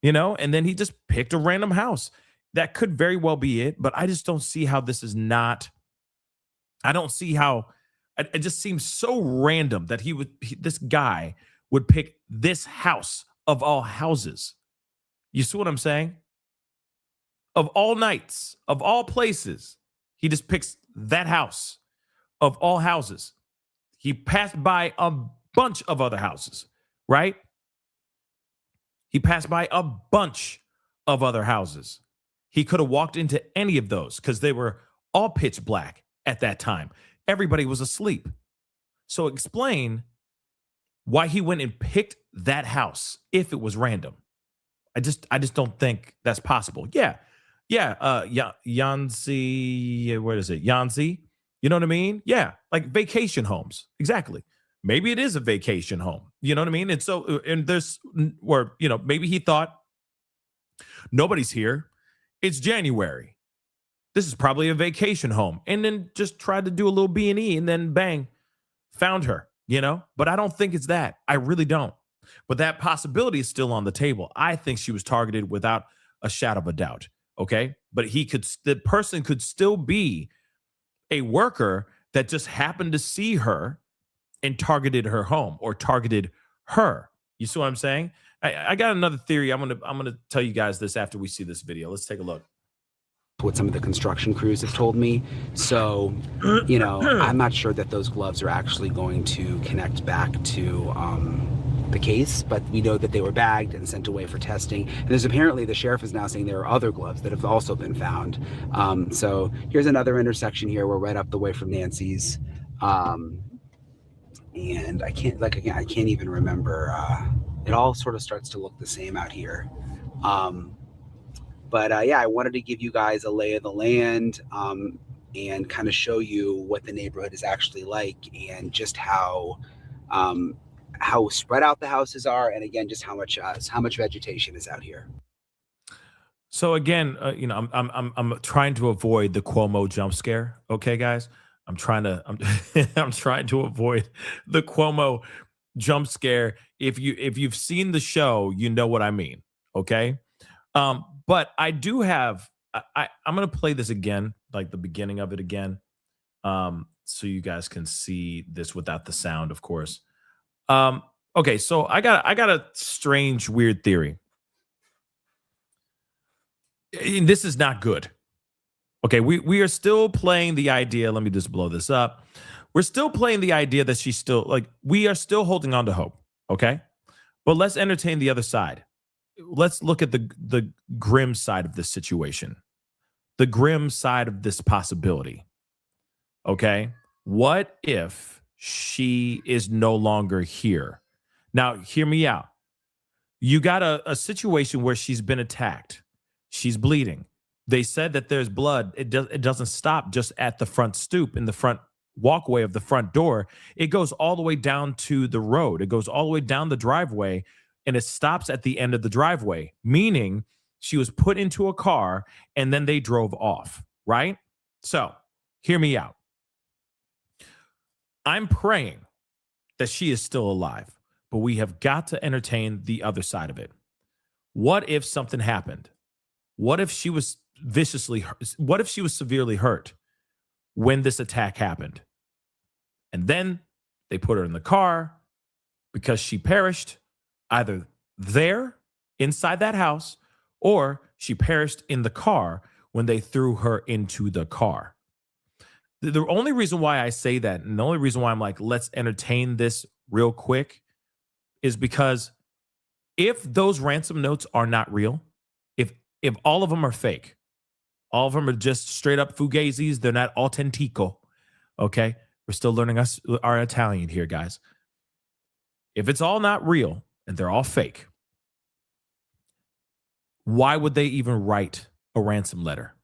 You know, and then he just picked a random house. That could very well be it, but I just don't see how this is not. I don't see how. It just seems so random that this guy would pick this house of all houses. You see what I'm saying? Of all nights, of all places, he just picks that house of all houses. He passed by a bunch of other houses, right? He passed by a bunch of other houses. He could have walked into any of those because they were all pitch black at that time. Everybody was asleep. So explain why he went and picked that house if it was random. I just don't think that's possible. Yeah. Yanzi, what is it? Yanzi, you know what I mean? Yeah, like vacation homes. Exactly. Maybe it is a vacation home. You know what I mean? And so, and there's, or, you know, maybe he thought nobody's here. It's January. This is probably a vacation home. And then just tried to do a little B&E and then bang, found her, you know? But I don't think it's that. I really don't. But that possibility is still on the table. I think she was targeted without a shadow of a doubt. Okay. But the person could still be a worker that just happened to see her and targeted her home or targeted her. You see what I'm saying? I got another theory. I'm gonna tell you guys this after we see this video. Let's take a look. what some of the construction crews have told me. So, you know, I'm not sure that those gloves are actually going to connect back to the case, but we know that they were bagged and sent away for testing. And there's apparently, the sheriff is now saying there are other gloves that have also been found. So here's another intersection here. We're right up the way from Nancy's. And I can't, like, again, I can't even remember. It all sort of starts to look the same out here. But yeah, I wanted to give you guys a lay of the land and kind of show you what the neighborhood is actually like, and just how spread out the houses are, and again, just how much vegetation is out here. So again, you know, I'm trying to avoid the Cuomo jump scare. Okay, guys, I'm trying to avoid the Cuomo jump scare. If you've seen the show, you know what I mean. Okay. But I do have, I'm going to play this again, like the beginning of it again, so you guys can see this without the sound, of course. Okay, so I got a strange, weird theory. And this is not good. Okay, we are still playing the idea. Let me just blow this up. We're still playing the idea that she's still, like, we are still holding on to hope. Okay, but let's entertain the other side. Let's look at the grim side of this situation, the grim side of this possibility. Okay, what if she is no longer here? Now, hear me out. You got a situation where she's been attacked. She's bleeding. They said that there's blood. It doesn't stop just at the front stoop, in the front walkway of the front door. It goes all the way down to the road. It goes all the way down the driveway. And it stops at the end of the driveway, meaning she was put into a car and then they drove off, right? So hear me out. I'm praying that she is still alive, but we have got to entertain the other side of it. What if something happened? What if she was what if she was severely hurt when this attack happened? And then they put her in the car because she perished either there inside that house, or she perished in the car when they threw her into the car. The only reason why I say that, and the only reason why I'm like, let's entertain this real quick, is because if those ransom notes are not real, if all of them are fake, all of them are just straight up fugazis, they're not autentico, okay? We're still learning our Italian here, guys. If it's all not real and they're all fake, why would they even write a ransom letter?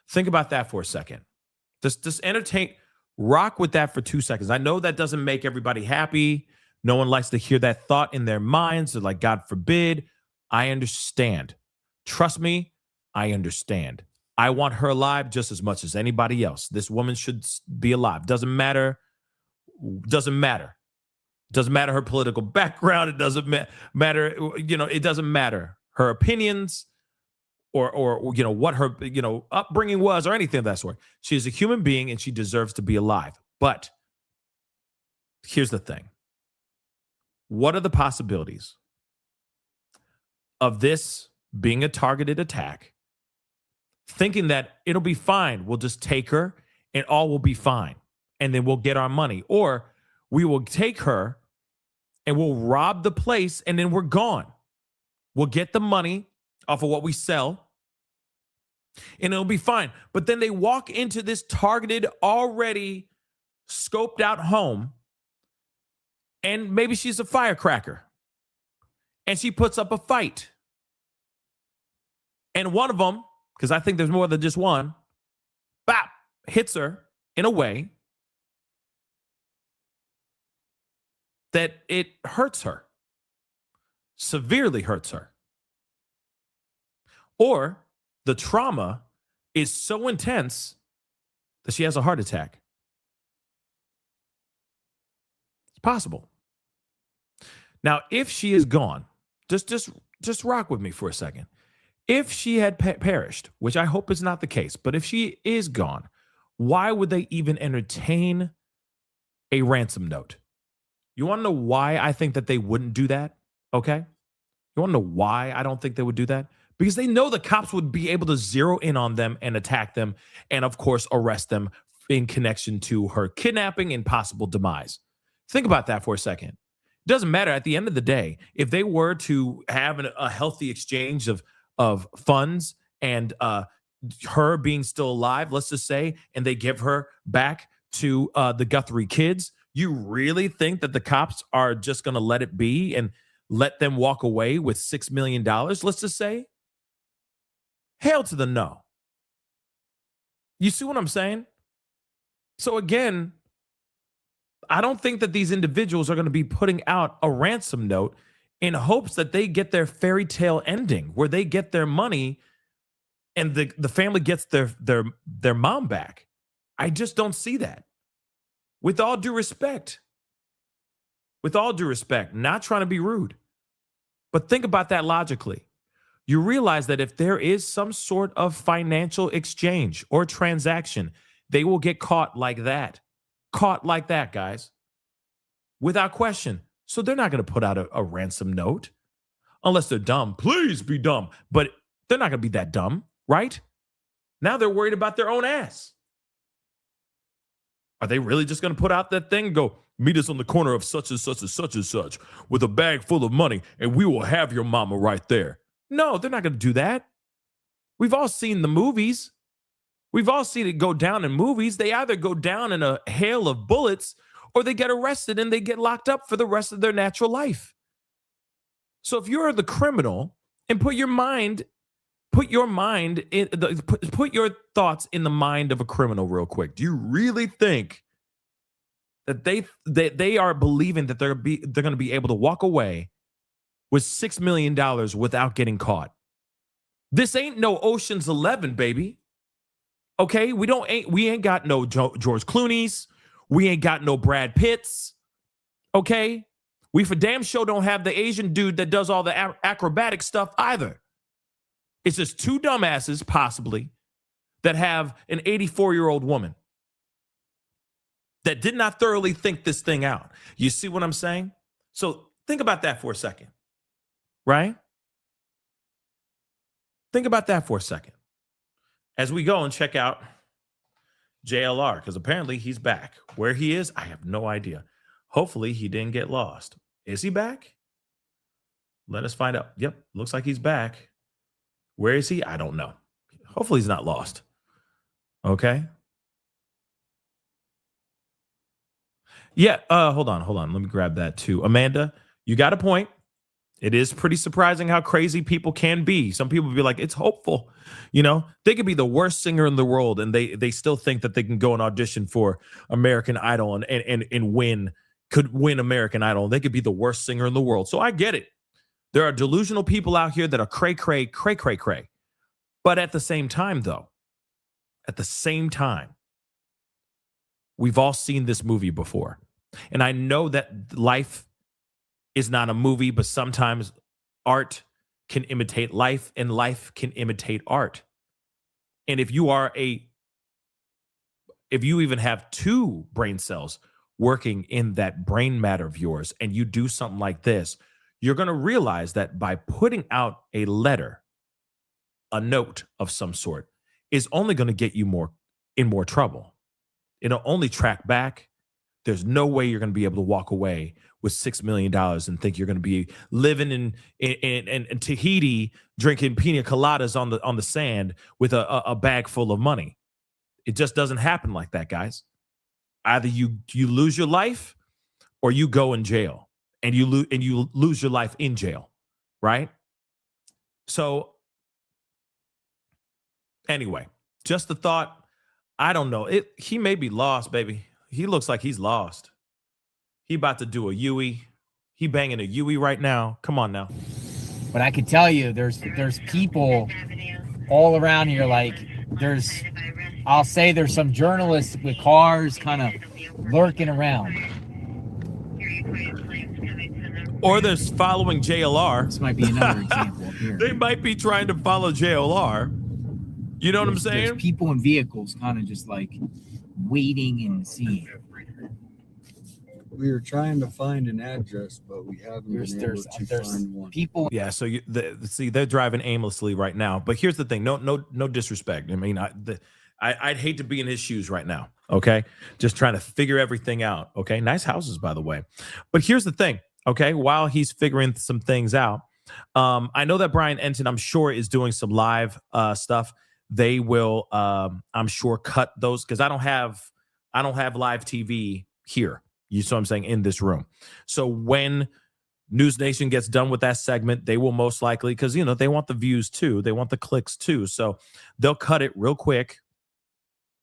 Think about that for a second. Just entertain, rock with that for 2 seconds. I know that doesn't make everybody happy. No one likes to hear that thought in their minds. They're like, God forbid. I understand. Trust me, I understand. I want her alive just as much as anybody else. This woman should be alive. Doesn't matter. Doesn't matter her political background. It doesn't matter. You know, it doesn't matter her opinions or you know what her upbringing was or anything of that sort. She is a human being and she deserves to be alive. But here's the thing. What are the possibilities of this being a targeted attack, thinking that it'll be fine, we'll just take her and all will be fine, and then we'll get our money? Or we will take her and we'll rob the place and then we're gone. We'll get the money off of what we sell and it'll be fine. But then they walk into this targeted, already scoped out home, and maybe she's a firecracker and she puts up a fight. And one of them, because I think there's more than just one, bap, hits her in a way that it hurts her, severely hurts her. Or the trauma is so intense that she has a heart attack. It's possible. Now, if she is gone, just rock with me for a second. If she had perished, which I hope is not the case, but if she is gone, why would they even entertain a ransom note? You want to know why I think that they wouldn't do that? Okay? You want to know why I don't think they would do that? because they know the cops would be able to zero in on them and attack them and, of course, arrest them in connection to her kidnapping and possible demise. Think about that for a second. It doesn't matter. At the end of the day, if they were to have a healthy exchange of funds and her being still alive, let's just say, and they give her back to the Guthrie kids, you really think that the cops are just going to let it be and let them walk away with $6 million, let's just say? Hell to the no. You see what I'm saying? So again, I don't think that these individuals are going to be putting out a ransom note in hopes that they get their fairy tale ending where they get their money and the family gets their mom back. I just don't see that. With all due respect, not trying to be rude, but think about that logically. You realize that if there is some sort of financial exchange or transaction, they will get caught like that. Caught like that, guys. Without question. So they're not going to put out a ransom note unless they're dumb. Please be dumb. But they're not going to be that dumb, right? Now they're worried about their own ass. Are they really just going to put out that thing and go, meet us on the corner of such and such and such and such with a bag full of money and we will have your mama right there? No, they're not going to do that. We've all seen the movies. We've all seen it go down in movies. They either go down in a hail of bullets or they get arrested and they get locked up for the rest of their natural life. So if you're the criminal and put your thoughts in the mind of a criminal real quick. Do you really think that they are believing that they're going to be able to walk away with $6 million without getting caught? This ain't no Ocean's 11, baby. Okay, we ain't got no George Clooney's. We ain't got no Brad Pitts. Okay, we for damn sure don't have the Asian dude that does all the acrobatic stuff either. It's just two dumbasses, possibly, that have an 84-year-old woman that did not thoroughly think this thing out. You see what I'm saying? So think about that for a second, right? Think about that for a second as we go and check out JLR, because apparently he's back. Where he is, I have no idea. Hopefully he didn't get lost. Is he back? Let us find out. Yep, looks like he's back. Where is he? I don't know. Hopefully he's not lost. Okay. Yeah, hold on. Let me grab that too. Amanda, you got a point. It is pretty surprising how crazy people can be. Some people be like, it's hopeful. You know, they could be the worst singer in the world and they still think that they can go and audition for American Idol and could win American Idol. They could be the worst singer in the world. So I get it. There are delusional people out here that are cray. But at the same time, though, we've all seen this movie before. And I know that life is not a movie, but sometimes art can imitate life and life can imitate art. And if you even have two brain cells working in that brain matter of yours and you do something like this, you're going to realize that by putting out a letter, a note of some sort, is only going to get you in more trouble. It'll only track back. There's no way you're going to be able to walk away with $6 million and think you're going to be living in Tahiti, drinking pina coladas on the sand with a bag full of money. It just doesn't happen like that, guys. Either you lose your life or you go in jail. And you lose your life in jail, right? So anyway, just a thought. I don't know. He may be lost, baby. He looks like he's lost. He about to do a Yui. He banging a Yui right now. Come on now. But I can tell you, there's people all around here. Like I'll say there's some journalists with cars kind of lurking around. Or they're following JLR. This might be another example here. They might be trying to follow JLR. You know what I'm saying? There's people in vehicles kind of just like waiting and seeing. We were trying to find an address, but we haven't been able to find one. People. Yeah, so see, they're driving aimlessly right now. But here's the thing: no disrespect. I mean, I'd hate to be in his shoes right now. Okay, just trying to figure everything out. Okay, nice houses, by the way. But here's the thing. Okay, while he's figuring some things out, I know that Brian Entin, I'm sure, is doing some live stuff. They will, I'm sure, cut those because I don't have live TV here. You see what I'm saying, in this room. So when News Nation gets done with that segment, they will most likely, because they want the views too, they want the clicks too. So they'll cut it real quick.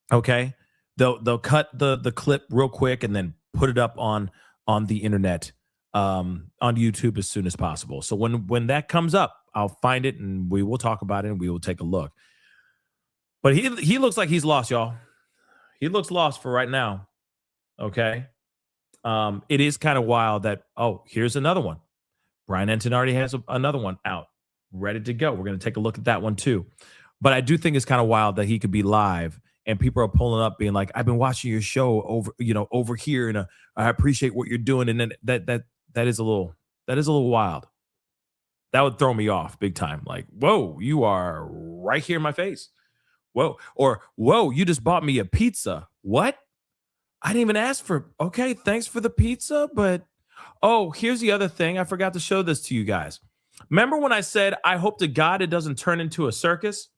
Okay, they'll cut the clip real quick and then put it up on the internet, on YouTube as soon as possible. So when that comes up, I'll find it and we will talk about it and we will take a look. But he looks like he's lost, y'all. He looks lost for right now. Okay. It is kind of wild that, here's another one. Brian Entin already has another one out, ready to go. We're going to take a look at that one too. But I do think it's kind of wild that he could be live and people are pulling up being like, I've been watching your show over here and I appreciate what you're doing. And then that is a little wild. That would throw me off big time. Like, whoa, you are right here in my face. Whoa. Or, whoa, you just bought me a pizza. What? I didn't even ask for, okay, thanks for the pizza, but, here's the other thing. I forgot to show this to you guys. Remember when I said, I hope to God it doesn't turn into a circus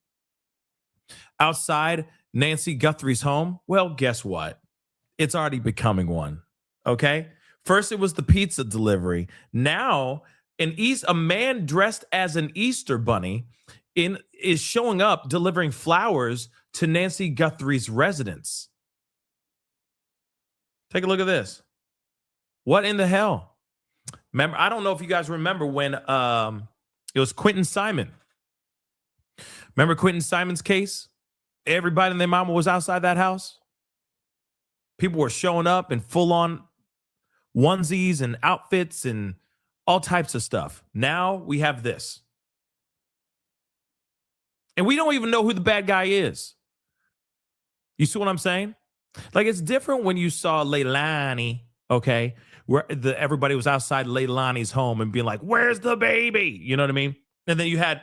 outside Nancy Guthrie's home? Well, guess what? It's already becoming one, okay? First, it was the pizza delivery. Now, a man dressed as an Easter bunny is showing up delivering flowers to Nancy Guthrie's residence. Take a look at this. What in the hell? Remember, I don't know if you guys remember when it was Quentin Simon. Remember Quentin Simon's case? Everybody and their mama was outside that house. People were showing up in full-on onesies and outfits and all types of stuff. Now we have this. And we don't even know who the bad guy is. You see what I'm saying? Like, it's different when you saw Leilani, okay, where everybody was outside Leilani's home and being like, where's the baby? You know what I mean? And then you had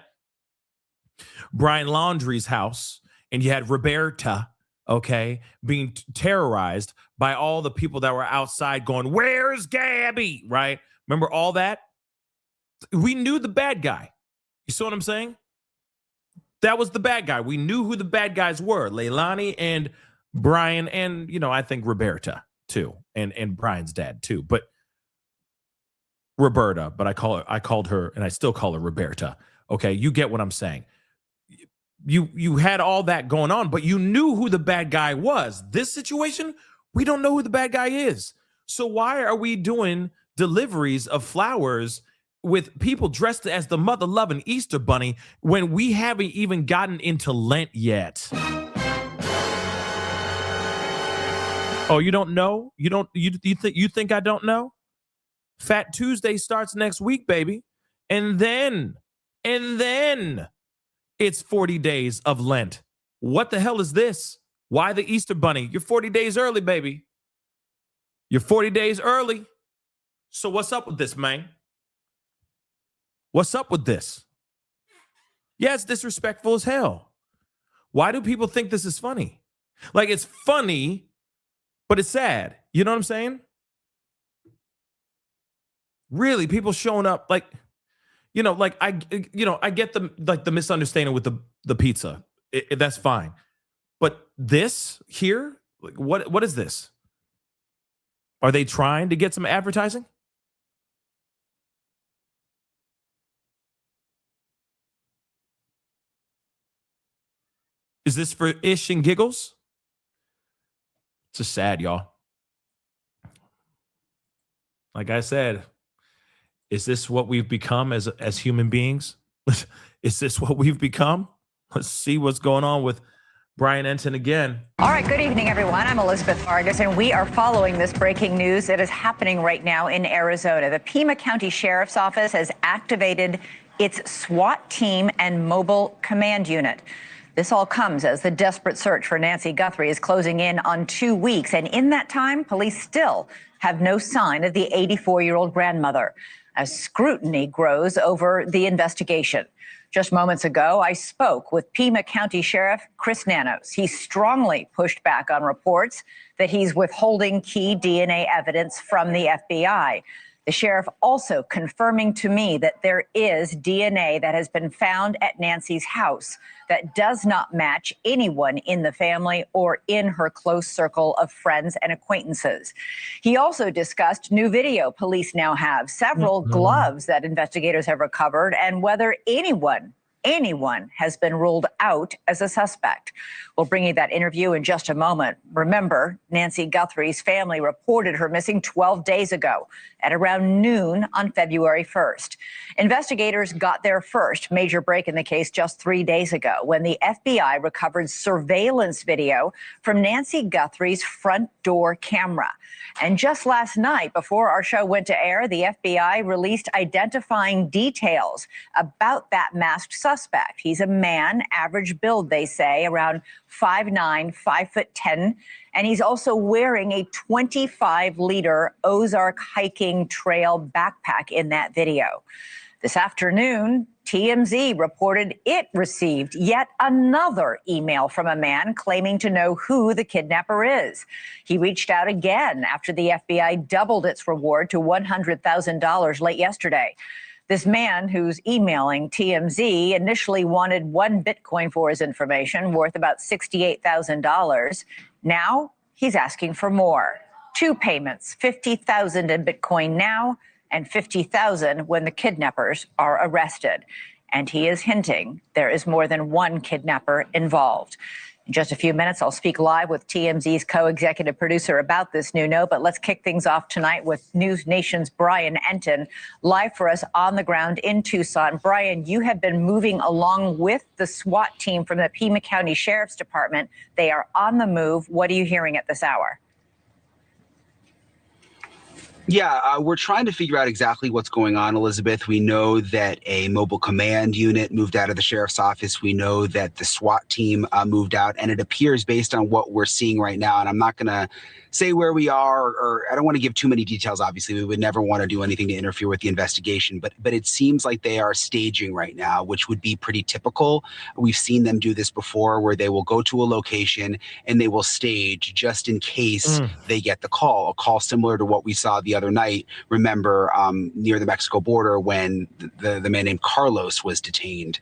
Brian Laundrie's house and you had Roberta, okay, being terrorized by all the people that were outside going, where's Gabby? Right? Remember all that? We knew the bad guy. You see what I'm saying? That was the bad guy. We knew who the bad guys were, Leilani and Brian, and I think Roberta too, and Brian's dad too, but Roberta, but I called her, and I still call her Roberta. Okay, you get what I'm saying. You had all that going on, but you knew who the bad guy was. This situation, we don't know who the bad guy is. So why are we doing deliveries of flowers with people dressed as the mother-loving Easter bunny when we haven't even gotten into Lent yet? Oh, you don't know? You think I don't know? Fat Tuesday starts next week, baby. And then it's 40 days of Lent. What the hell is this? Why the Easter bunny? You're 40 days early, baby. You're 40 days early. So what's up with this, man? What's up with this? Yeah, it's disrespectful as hell. Why do people think this is funny? Like, it's funny, but it's sad. You know what I'm saying? Really, people showing up like, I get the misunderstanding with the pizza. That's fine. But this here, like, what is this? Are they trying to get some advertising? Is this for ish and giggles? It's just sad, y'all. Like I said, is this what we've become as human beings? Is this what we've become? Let's see what's going on with Brian Entin again. All right, good evening, everyone. I'm Elizabeth Vargas, and we are following this breaking news that is happening right now in Arizona. The Pima County Sheriff's Office has activated its SWAT team and mobile command unit. This all comes as the desperate search for Nancy Guthrie is closing in on 2 weeks. And in that time, police still have no sign of the 84-year-old grandmother as scrutiny grows over the investigation. Just moments ago, I spoke with Pima County Sheriff Chris Nanos. He strongly pushed back on reports that he's withholding key DNA evidence from the FBI. The sheriff also confirming to me that there is DNA that has been found at Nancy's house that does not match anyone in the family or in her close circle of friends and acquaintances. He also discussed new video police now have, several gloves that investigators have recovered, and whether anyone has been ruled out as a suspect. We'll bring you that interview in just a moment. Remember, Nancy Guthrie's family reported her missing 12 days ago at around noon on February 1st. Investigators got their first major break in the case just 3 days ago when the FBI recovered surveillance video from Nancy Guthrie's front door camera. And just last night, before our show went to air, the FBI released identifying details about that masked suspect. He's a man, average build, they say, around 5'9", 5'10", and he's also wearing a 25-liter Ozark hiking trail backpack in that video. This afternoon, TMZ reported it received yet another email from a man claiming to know who the kidnapper is. He reached out again after the FBI doubled its reward to $100,000 late yesterday. This man who's emailing TMZ initially wanted 1 Bitcoin for his information, worth about $68,000. Now he's asking for more. 2 payments, $50,000 in Bitcoin now and $50,000 when the kidnappers are arrested. And he is hinting there is more than one kidnapper involved. In just a few minutes, I'll speak live with TMZ's co-executive producer about this new note. But let's kick things off tonight with News Nation's Brian Enton, live for us on the ground in Tucson. Brian, you have been moving along with the SWAT team from the Pima County Sheriff's Department. They are on the move. What are you hearing at this hour? Yeah, we're trying to figure out exactly what's going on, Elizabeth. We know that a mobile command unit moved out of the sheriff's office. We know that the SWAT team moved out, and it appears based on what we're seeing right now, and I'm not going to say where we are, or I don't want to give too many details. Obviously, we would never want to do anything to interfere with the investigation, but it seems like they are staging right now, which would be pretty typical. We've seen them do this before, where they will go to a location and they will stage just in case they get the call, a call similar to what we saw the other night. Remember, near the Mexico border when the man named Carlos was detained.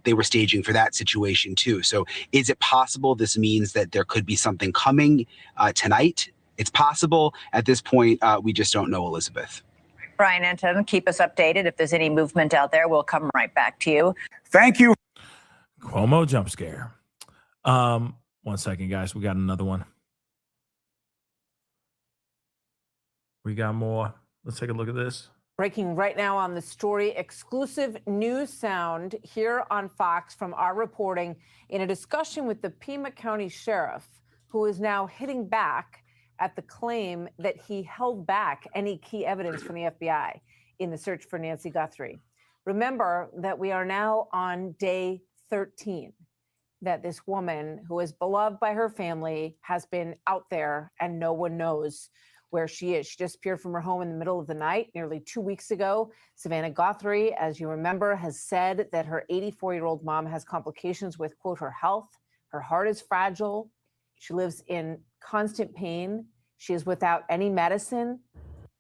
They were staging for that situation too. So is it possible this means that there could be something coming tonight? It's possible. At this point, we just don't know, Elizabeth. Brian Enton, keep us updated. If there's any movement out there, we'll come right back to you. Thank you. Cuomo jump scare. 1 second, guys. We got another one. We got more. Let's take a look at this. Breaking right now on the story, exclusive news sound here on Fox from our reporting in a discussion with the Pima County Sheriff, who is now hitting back at the claim that he held back any key evidence from the FBI in the search for Nancy Guthrie. Remember that we are now on day 13, that this woman who is beloved by her family has been out there and no one knows where she is. She disappeared from her home in the middle of the night nearly 2 weeks ago. Savannah Guthrie, as you remember, has said that her 84-year-old mom has complications with, quote, her health. Her heart is fragile. She lives in constant pain. She is without any medicine.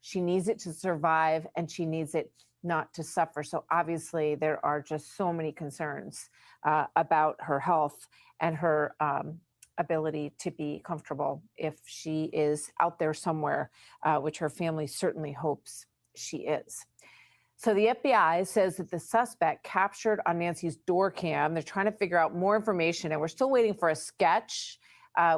She needs it to survive, and she needs it not to suffer. So obviously there are just so many concerns about her health and her ability to be comfortable if she is out there somewhere, which her family certainly hopes she is. So the FBI says that the suspect captured on Nancy's door cam, they're trying to figure out more information, and we're still waiting for a sketch.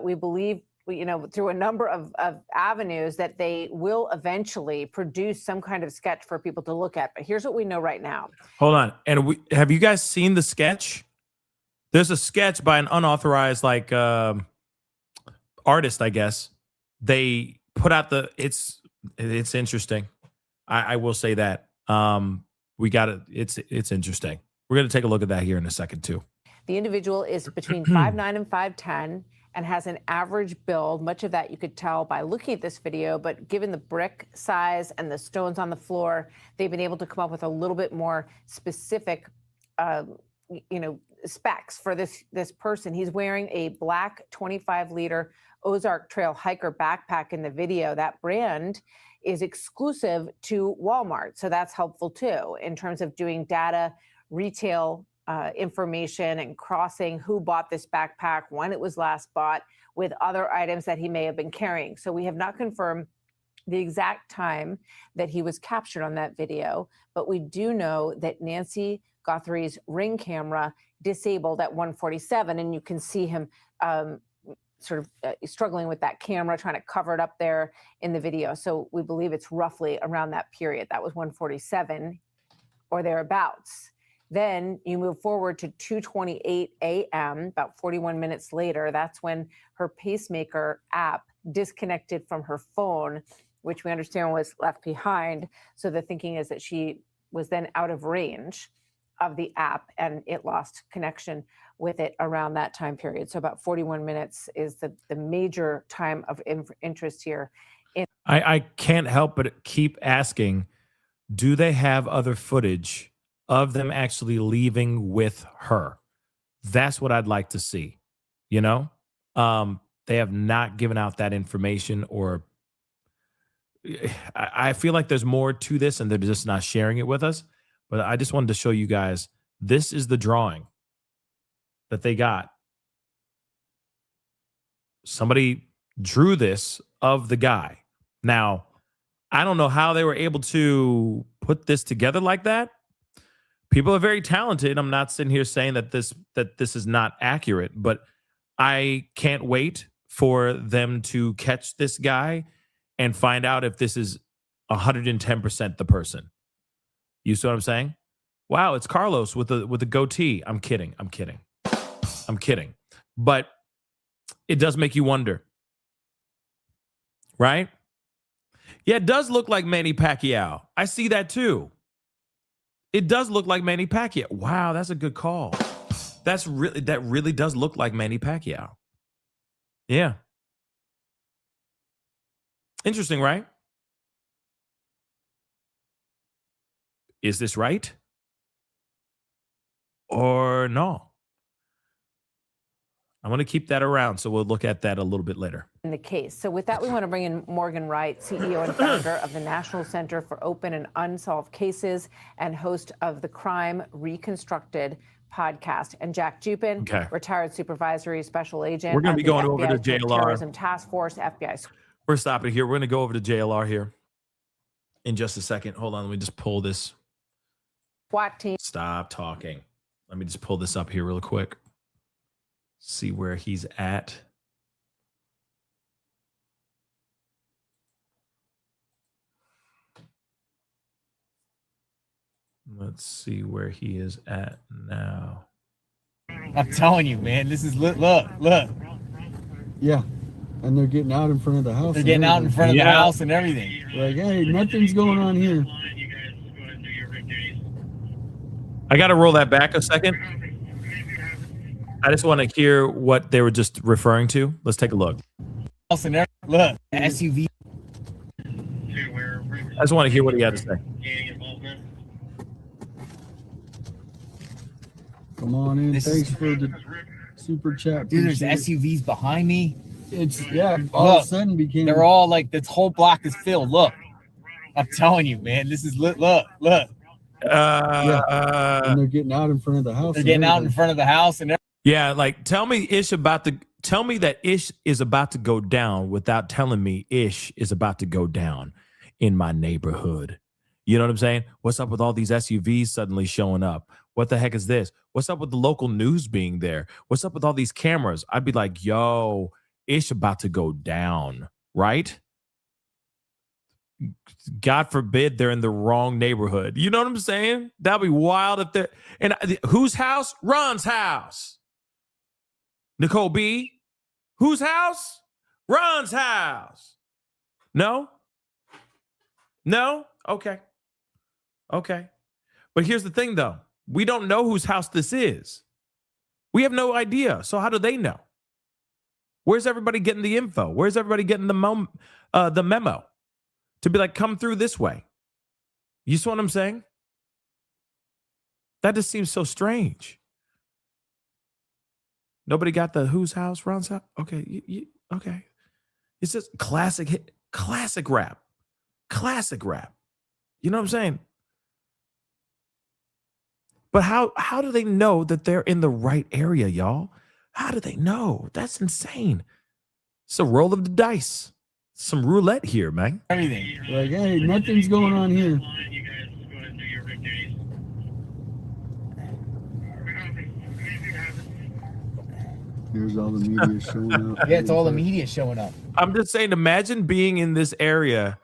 We believe, through a number of avenues, that they will eventually produce some kind of sketch for people to look at. But here's what we know right now. Hold on. And have you guys seen the sketch? There's a sketch by an unauthorized artist, I guess. They put out it's interesting. I will say that. We got it. It's interesting. We're going to take a look at that here in a second too. The individual is between 5'9" and 5'10", and has an average build. Much of that you could tell by looking at this video, but given the brick size and the stones on the floor, they've been able to come up with a little bit more specific, specs for this person. He's wearing a black 25-liter Ozark Trail hiker backpack in the video. That brand is exclusive to Walmart, so that's helpful too in terms of doing data, retail information, and crossing who bought this backpack, when it was last bought, with other items that he may have been carrying. So we have not confirmed the exact time that he was captured on that video, but we do know that Nancy Guthrie's Ring camera disabled at 1:47, and you can see him struggling with that camera, trying to cover it up there in the video. So we believe it's roughly around that period. That was 1:47 or thereabouts. Then you move forward to 2:28 a.m., about 41 minutes later. That's when her pacemaker app disconnected from her phone, which we understand was left behind. So the thinking is that she was then out of range of the app and it lost connection with it around that time period. So about 41 minutes is the major time of interest here. I can't help but keep asking, do they have other footage of them actually leaving with her? That's what I'd like to see. They have not given out that information, or I feel like there's more to this and they're just not sharing it with us. But I just wanted to show you guys, this is the drawing that they got. Somebody drew this of the guy. Now, I don't know how they were able to put this together like that. People are very talented. I'm not sitting here saying that this is not accurate, but I can't wait for them to catch this guy and find out if this is 110% the person. You see what I'm saying? Wow, it's Carlos with a goatee. I'm kidding. But it does make you wonder. Right? Yeah, it does look like Manny Pacquiao. I see that too. It does look like Manny Pacquiao. Wow, that's a good call. That really does look like Manny Pacquiao. Yeah. Interesting, right? Is this right? Or no? I'm going to keep that around, so we'll look at that a little bit later. In the case. So with that, we want to bring in Morgan Wright, CEO and founder of the National Center for Open and Unsolved Cases and host of the Crime Reconstructed podcast, and Jack Jupin, retired supervisory special agent. We're going to be going over to FBI's JLR. Terrorism Task Force, FBI. We're stopping here. We're going to go over to JLR here in just a second. Hold on. Let me just pull this. SWAT team. Stop talking. Let me just pull this up here real quick. See where he's at. Let's see where he is at now. I'm telling you, man, this is look. Yeah. And they're getting out in front of the house. They're getting out in front of the house and everything. Like, hey, nothing's going on here. I got to roll that back a second. I just want to hear what they were just referring to. Let's take a look. Look, SUV. I just want to hear what he had to say. Come on in. Thanks for the super chat. Dude, there's SUVs behind me. It's, all of a sudden became. They're all like, this whole block is filled. Look. I'm telling you, man, this is look. And they're getting out in front of the house. They're getting out in front of the house and yeah, like tell me that Ish is about to go down without telling me Ish is about to go down in my neighborhood. You know what I'm saying? What's up with all these SUVs suddenly showing up? What the heck is this? What's up with the local news being there? What's up with all these cameras? I'd be like, yo, Ish about to go down, right? God forbid they're in the wrong neighborhood. You know what I'm saying? That'd be wild if they're in whose house? Ron's house. Nicole B. Whose house? Ron's house. No? Okay. But here's the thing, though. We don't know whose house this is. We have no idea. So how do they know? Where's everybody getting the info? Where's everybody getting the memo to be like, come through this way? You see what I'm saying? That just seems so strange. Nobody got the whose house, Ron's house? Okay, okay. It's just classic hit, classic rap. Classic rap. You know what I'm saying? But how do they know that they're in the right area, y'all? How do they know? That's insane. It's a roll of the dice. Some roulette here, man. Everything. Like, hey, nothing's going on here. Here's all the media showing up. Yeah, it's all the media showing up. I'm just saying, imagine being in this area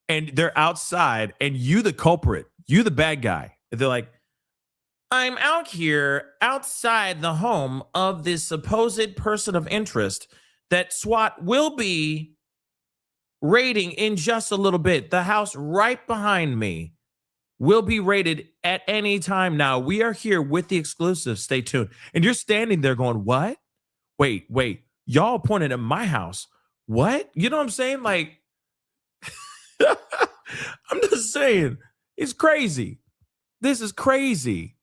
and they're outside and you the culprit, you the bad guy. They're like, I'm out here outside the home of this supposed person of interest that SWAT will be raiding in just a little bit. The house right behind me will be raided at any time now. We are here with the exclusive. Stay tuned. And you're standing there going, what? Wait. Y'all pointed at my house. What? You know what I'm saying? Like, I'm just saying, it's crazy. This is crazy.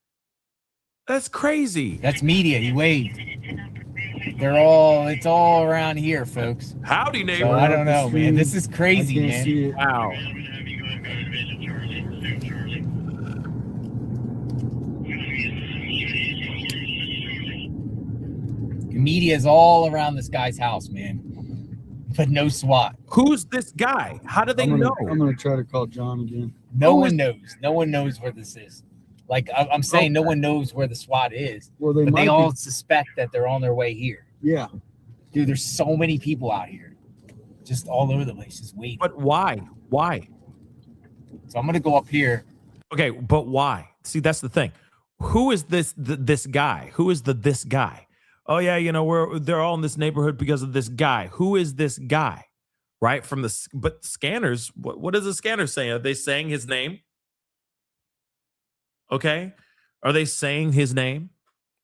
That's crazy. That's media. He waved. It's all around here, folks. Howdy, neighbor. So I don't know, man. This is crazy, man. Wow. Media is all around this guy's house, man. But no SWAT. Who's this guy? How do they know? I'm going to try to call John again. No one knows. No one knows where this is. Like I'm saying, no one knows where the SWAT is. Well, but they all suspect that they're on their way here. Yeah. Dude, there's so many people out here. Just all over the place, just waiting. But why? Why? So I'm going to go up here. Okay, but why? See, that's the thing. Who is this guy? Who is this guy? Oh, yeah, you know, they're all in this neighborhood because of this guy. Who is this guy? Right? But scanners, what is the scanner saying? Are they saying his name? Okay. Are they saying his name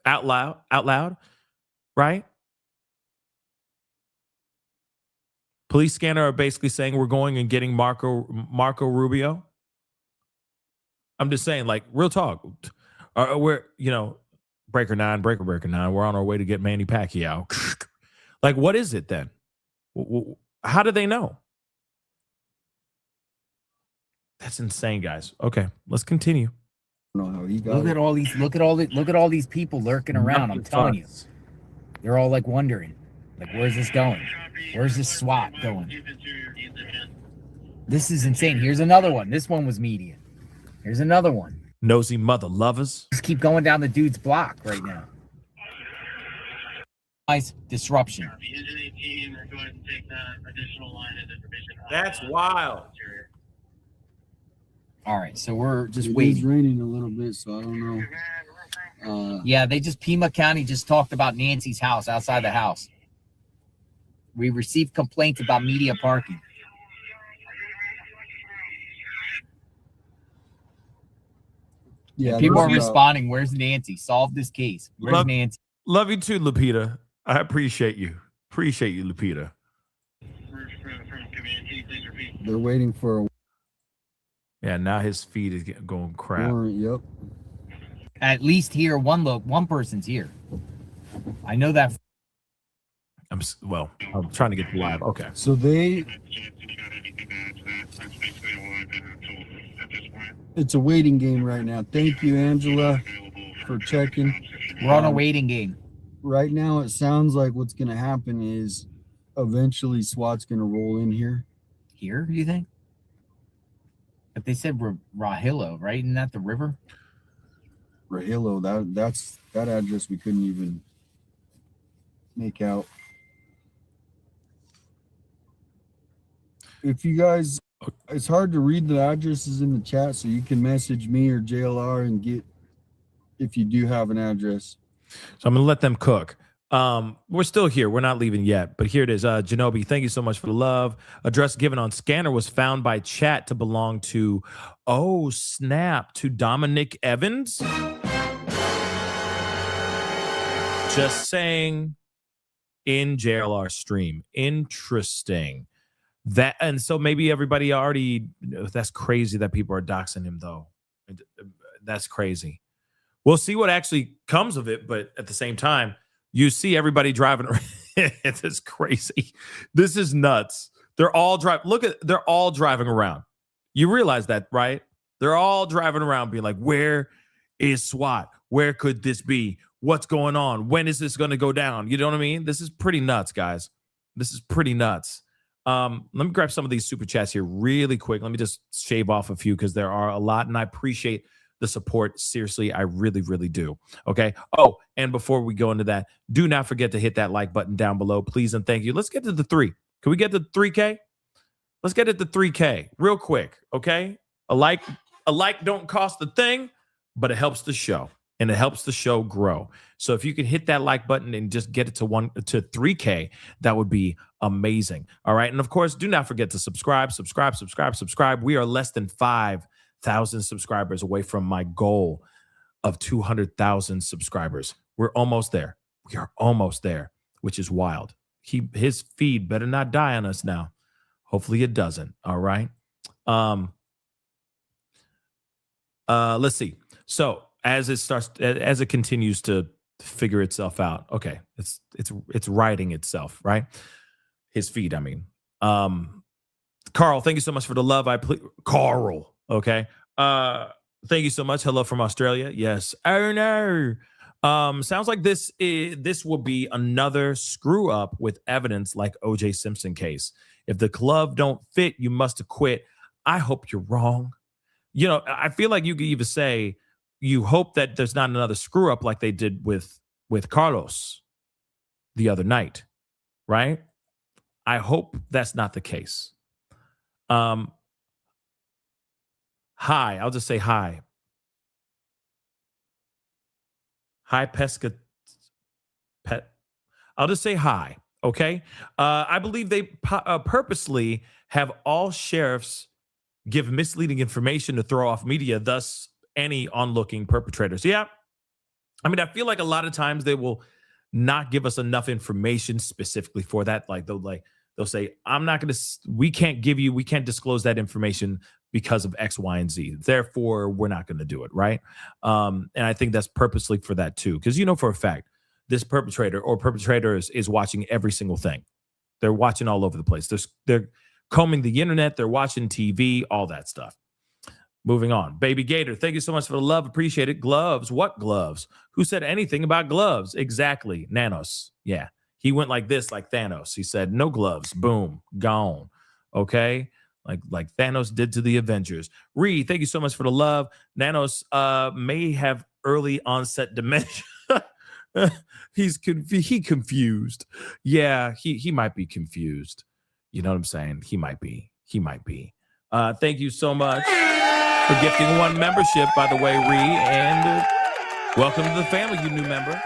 out loud? Right? Police scanner are basically saying we're going and getting Marco Rubio. I'm just saying, like, real talk. We're, breaker nine. We're on our way to get Manny Pacquiao. Like, what is it then? How do they know? That's insane, guys. Okay, let's continue. Look at all these people lurking around. I'm telling you, they're all like wondering, like, where's this going? Where's this SWAT going? This is insane. Here's another one. This one was media. Here's another one. Nosy mother lovers. Just keep going down the dude's block right now. Nice disruption. That's wild. All right, so we're just It waiting. is raining a little bit, so I don't know. Yeah, Pima County just talked about Nancy's house outside the house. We received complaints about media parking. Yeah, people are responding. Where's Nancy? Solve this case. Where's Nancy? Love you too, Lupita. I appreciate you. Appreciate you, Lupita. They're waiting for a Yeah, now his feed is going crap. warrant. Yep. At least here, one person's here. I know that. I'm trying to get live. Okay. So it's a waiting game right now. Thank you, Angela, for checking. We're on a waiting game. Right now, it sounds like what's going to happen is eventually SWAT's going to roll in here. Here, do you think? But they said Rahillo, right? Isn't that the river? Rahillo, that's that address we couldn't even make out. If you guys, it's hard to read the addresses in the chat, so you can message me or JLR and get if you do have an address. So I'm going to let them cook. We're still here. We're not leaving yet, but here it is. Janobi, thank you so much for the love. Address given on scanner was found by chat to belong to, to Dominic Evans. Just saying. in JLR stream. Interesting. That, and so maybe everybody already, that's crazy that people are doxing him though. That's crazy. We'll see what actually comes of it, but at the same time, you see everybody driving. It's crazy. This is nuts. They're all they're all driving around. You realize that, right? They're all driving around being like, where is SWAT? Where could this be? What's going on? When is this going to go down? You know what I mean? This is pretty nuts, guys. This is pretty nuts. Let me grab some of these super chats here really quick. Let me just shave off a few because there are a lot, and I appreciate the support. Seriously, I really, really do. Okay. Oh, and before we go into that, do not forget to hit that like button down below, please and thank you. Let's get to the 3. Can we get to 3K? Let's get it to 3K real quick. Okay. A like don't cost a thing, but it helps the show. And it helps the show grow. So if you can hit that like button and just get it to 3K, that would be amazing. All right. And of course, do not forget to subscribe. We are less than 5,000 subscribers away from my goal of 200,000 subscribers. We're almost there. We are almost there, which is wild. His feed better not die on us now. Hopefully it doesn't. All right. Let's see. So as it continues to figure itself out, okay, it's writing itself, right? His feed, I mean. Carl, thank you so much for the love. Carl, okay. Thank you so much. Hello from Australia. Yes. Oh no. Sounds like this will be another screw up with evidence like O.J. Simpson case. If the glove don't fit, you must have quit. I hope you're wrong. You know, I feel like you could even say you hope that there's not another screw up like they did with Carlos the other night, right? I hope that's not the case. Hi, I'll just say hi. Hi, Pesca. I'll just say hi, okay? I believe they purposely have all sheriffs give misleading information to throw off media, thus any onlooking perpetrators. Yeah. I mean, I feel like a lot of times they will not give us enough information specifically for that. Like they'll say, we can't disclose that information because of X, Y, and Z. Therefore, we're not going to do it. Right. And I think that's purposely for that too. Because you know, for a fact, this perpetrator or perpetrators is watching every single thing. They're watching all over the place. They're combing the internet. They're watching TV, all that stuff. Moving on. Baby Gator, thank you so much for the love. Appreciate it. Gloves. What gloves? Who said anything about gloves? Exactly. Nanos. Yeah. He went like this, like Thanos. He said, no gloves. Boom. Gone. Okay. Like Thanos did to the Avengers. Reed, thank you so much for the love. Nanos may have early onset dementia. He confused. Yeah, he might be confused. You know what I'm saying? He might be. Thank you so much for gifting 1 membership, by the way, Ree, and welcome to the family, you new member.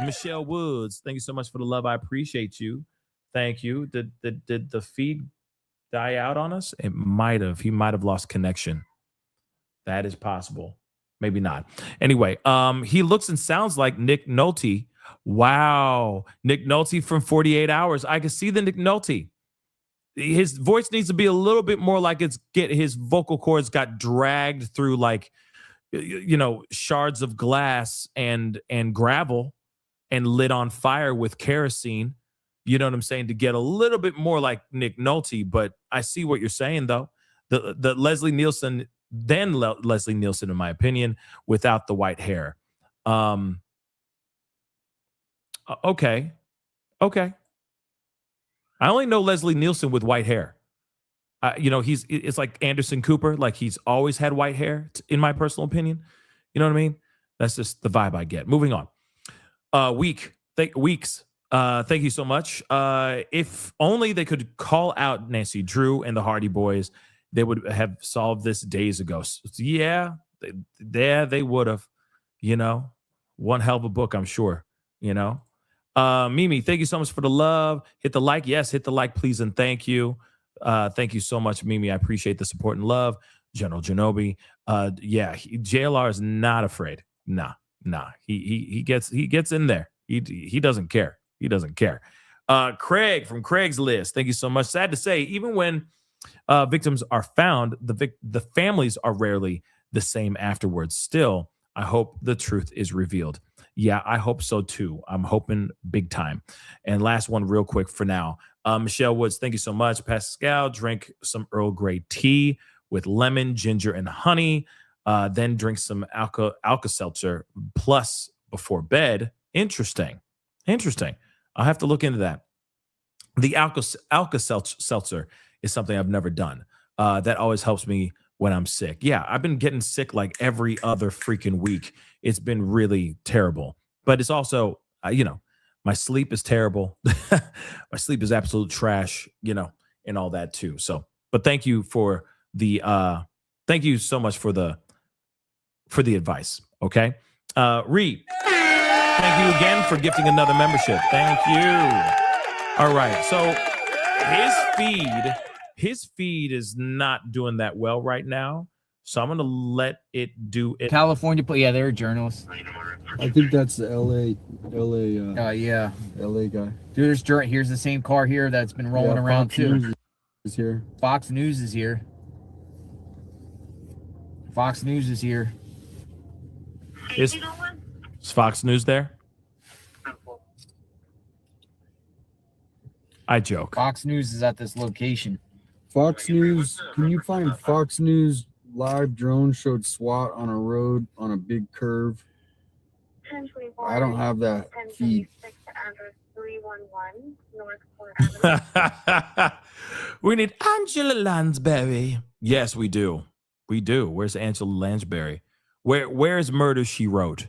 Michelle Woods, thank you so much for the love. I appreciate you. Thank you. Did the feed die out on us? It might have. He might have lost connection. That is possible. Maybe not. Anyway, he looks and sounds like Nick Nolte. Wow. Nick Nolte from 48 Hours. I can see the Nick Nolte. His voice needs to be a little bit more like his vocal cords got dragged through like, you know, shards of glass and gravel and lit on fire with kerosene. You know what I'm saying? To get a little bit more like Nick Nolte. But I see what you're saying, though. The Leslie Nielsen, Leslie Nielsen, in my opinion, without the white hair. Okay. I only know Leslie Nielsen with white hair. You know, it's like Anderson Cooper. Like he's always had white hair, in my personal opinion. You know what I mean? That's just the vibe I get. Moving on. Weeks. Thank you so much. If only they could call out Nancy Drew and the Hardy Boys, they would have solved this days ago. So, yeah, they would have. You know, one hell of a book, I'm sure. You know. Mimi, thank you so much for the love. Hit the like. Yes, hit the like, please, and thank you. Thank you so much, Mimi. I appreciate the support and love. General Genobi. JLR is not afraid. Nah. He gets in there. He doesn't care. He doesn't care. Craig from Craigslist, thank you so much. Sad to say, even when victims are found, the families are rarely the same afterwards. Still, I hope the truth is revealed. Yeah, I hope so too. I'm hoping big time. And last one real quick for now. Michelle Woods, thank you so much. Pascal, drink some Earl Grey tea with lemon, ginger, and honey. Then drink some Alka-Seltzer plus before bed. Interesting. I'll have to look into that. The Alka-Seltzer is something I've never done. That always helps me when I'm sick. Yeah, I've been getting sick like every other freaking week. It's been really terrible. But it's also, my sleep is terrible. My sleep is absolute trash, and all that too. So, but thank you so much for the advice. Okay. Reed, thank you again for gifting another membership. Thank you. All right. So his feed is not doing that well right now. So I'm going to let it do it. California, yeah, they're journalists. I think that's the LA yeah. LA guy. Dude, here's the same car here that's been rolling around Fox too. News is here. Fox News is here. Fox News is here. Is Fox News there? I joke. Fox News is at this location. Fox News, can you find Fox News live drone showed SWAT on a road on a big curve? I don't have that feed. We need Angela Lansbury. Yes, we do. We do. Where's Angela Lansbury? Where's Murder, She Wrote?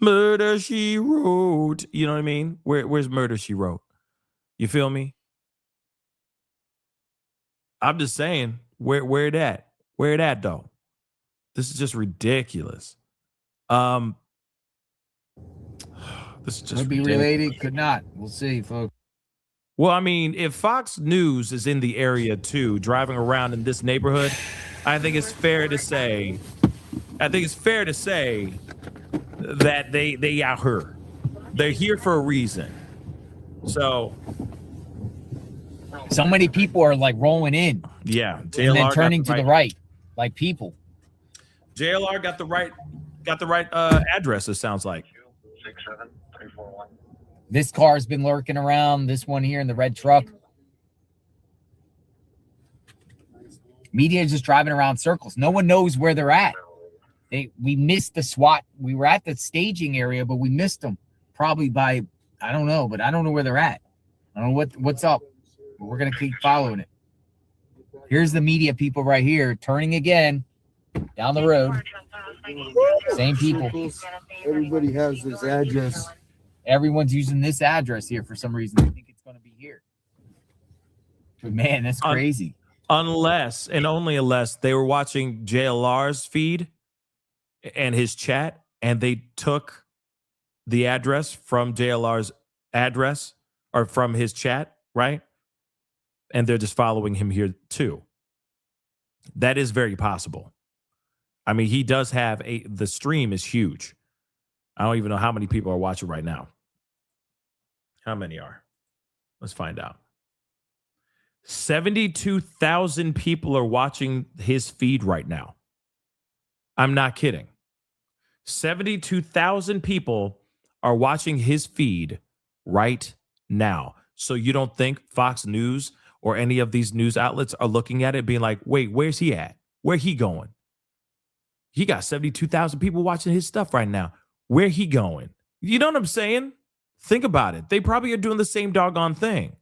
Murder, She Wrote. You know what I mean? Where's Murder, She Wrote? You feel me? I'm just saying, where it at? Where it at, though? This is just ridiculous. This is just Could be related, could not. We'll see, folks. Well, I mean, if Fox News is in the area too, driving around in this neighborhood, I think it's fair to say that they out here. They're here for a reason. So many people are like rolling in. Yeah. JLR and then turning to the right, like people. JLR got the right address, it sounds like. 67341. This car's been lurking around. This one here in the red truck. Media is just driving around circles. No one knows where they're at. We missed the SWAT. We were at the staging area, but we missed them probably by, I don't know, but I don't know where they're at. I don't know what's up. But we're going to keep following it. Here's the media people right here turning again down the road. Same people. Everybody has this address. Everyone's using this address here for some reason. They think it's going to be here. But man, that's crazy. Unless and only unless they were watching JLR's feed and his chat, and they took the address from JLR's address or from his chat, right? And they're just following him here too. That is very possible. I mean, he does have the stream is huge. I don't even know how many people are watching right now. How many are? Let's find out. 72,000 people are watching his feed right now. I'm not kidding. 72,000 people are watching his feed right now. So you don't think Fox News or any of these news outlets are looking at it being like, wait, where's he at? Where he going? He got 72,000 people watching his stuff right now. Where he going? You know what I'm saying? Think about it. They probably are doing the same doggone thing.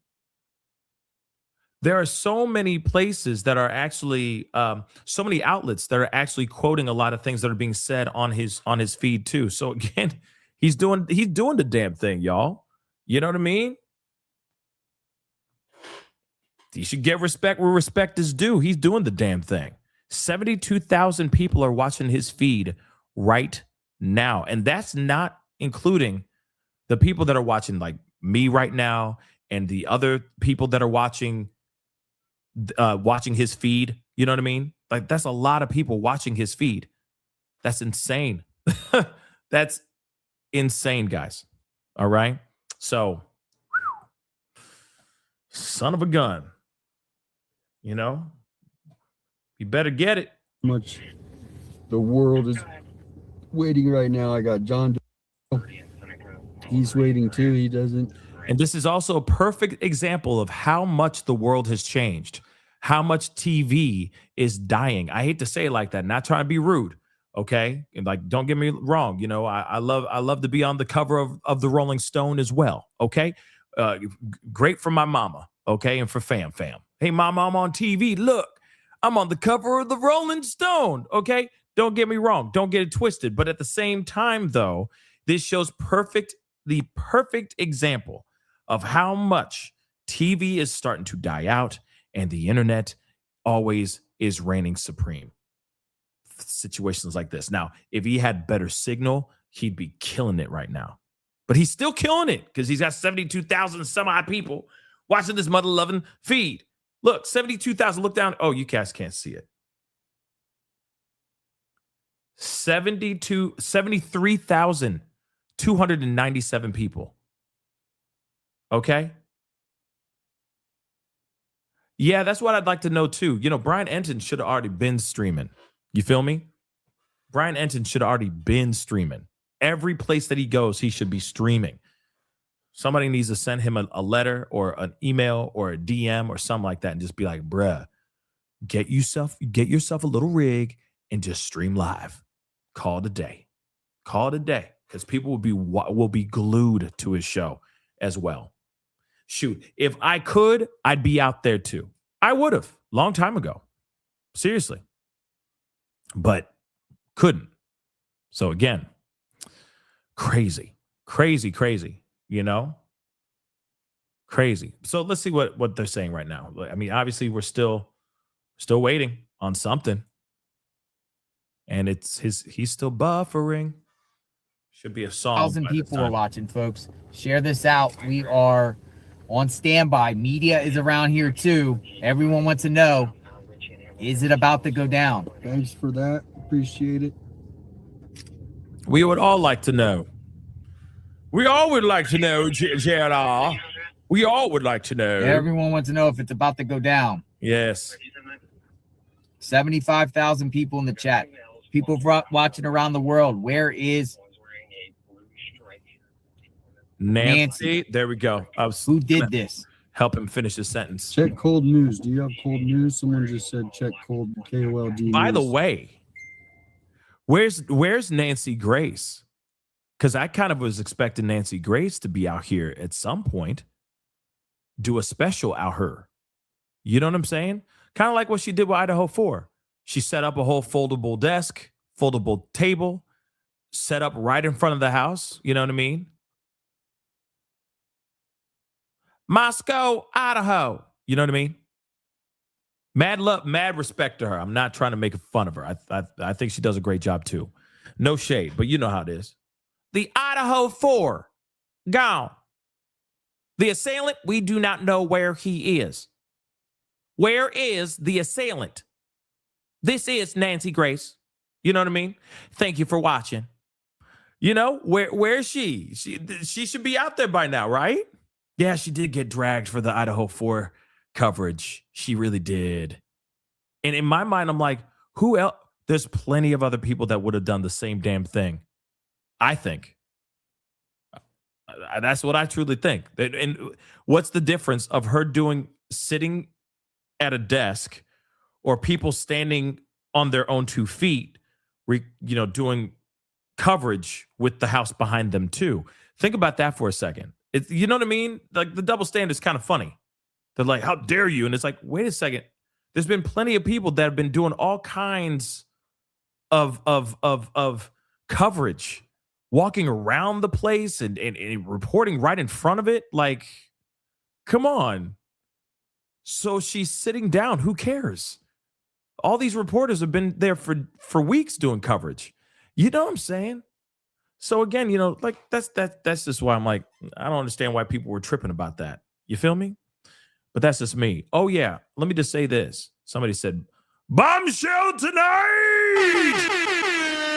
There are so many places that are actually, so many outlets that are actually quoting a lot of things that are being said on his feed too. So again, he's doing the damn thing, y'all. You know what I mean? You should get respect where respect is due. He's doing the damn thing. 72,000 people are watching his feed right now. And that's not including the people that are watching like me right now and the other people that are watching his feed. You know what I mean? Like that's a lot of people watching his feed. That's insane. That's insane, guys. All right. So Son of a gun. You know, you better get it. Much the world is waiting right now. I got John. He's waiting too. He doesn't. And this is also a perfect example of how much the world has changed, how much TV is dying. I hate to say it like that, not trying to be rude. Okay. And like, don't get me wrong. You know, I love to be on the cover of the Rolling Stone as well. Okay. Great for my mama. Okay. And for fam. Hey, mama, I'm on TV. Look, I'm on the cover of the Rolling Stone. Okay. Don't get me wrong. Don't get it twisted. But at the same time, though, this shows the perfect example of how much TV is starting to die out and the internet always is reigning supreme. Situations like this. Now, if he had better signal, he'd be killing it right now. But he's still killing it because he's got 72,000 some odd people watching this mother-loving feed. Look, 72,000. Look down. Oh, you guys can't see it. 73,297 people. Okay. Yeah, that's what I'd like to know too. You know, Brian Enton should have already been streaming. You feel me? Brian Enton should have already been streaming. Every place that he goes, he should be streaming. Somebody needs to send him a letter or an email or a DM or something like that and just be like, bruh, get yourself a little rig and just stream live. Call it a day. Because people will be glued to his show as well. Shoot, if I could, I'd be out there too. I would have long time ago. Seriously. But couldn't. So again, crazy, you know? Crazy. So let's see what they're saying right now. I mean, obviously we're still waiting on something. And he's still buffering. Should be a song. 1,000 people are watching, folks. Share this out. We are on standby. Media is around here too. Everyone wants to know, is it about to go down? Thanks for that. Appreciate it. We would all like to know. We all would like to know, JLR. We all would like to know. Everyone wants to know if it's about to go down. Yes. 75,000 people in the chat. People watching around the world. Where is Nancy? There we go. Who did this? Help him finish his sentence. Check cold news. Do you have cold news? Someone just said check cold KOLD. By the way, where's Nancy Grace? Because I kind of was expecting Nancy Grace to be out here at some point, do a special out her. You know what I'm saying? Kind of like what she did with Idaho 4. She set up a whole foldable desk, foldable table, set up right in front of the house. You know what I mean? Moscow, Idaho. You know what I mean? Mad love, mad respect to her. I'm not trying to make fun of her. I think she does a great job too. No shade, but you know how it is. The Idaho 4, gone. The assailant, we do not know where he is. Where is the assailant? This is Nancy Grace. You know what I mean? Thank you for watching. You know, where is she? She should be out there by now, right? Yeah, she did get dragged for the Idaho 4 coverage. She really did. And in my mind, I'm like, who else? There's plenty of other people that would have done the same damn thing. I think. That's what I truly think. And what's the difference of her sitting at a desk or people standing on their own 2 feet, doing coverage with the house behind them too? Think about that for a second. You know what I mean? Like the double standard is kind of funny. They're like, how dare you? And it's like, wait a second. There's been plenty of people that have been doing all kinds of coverage, walking around the place and reporting right in front of it. Like, come on. So she's sitting down. Who cares? All these reporters have been there for weeks doing coverage. You know what I'm saying? So again, like that's just why I'm like, I don't understand why people were tripping about that. You feel me? But that's just me. Oh yeah, let me just say this. Somebody said, bombshell tonight.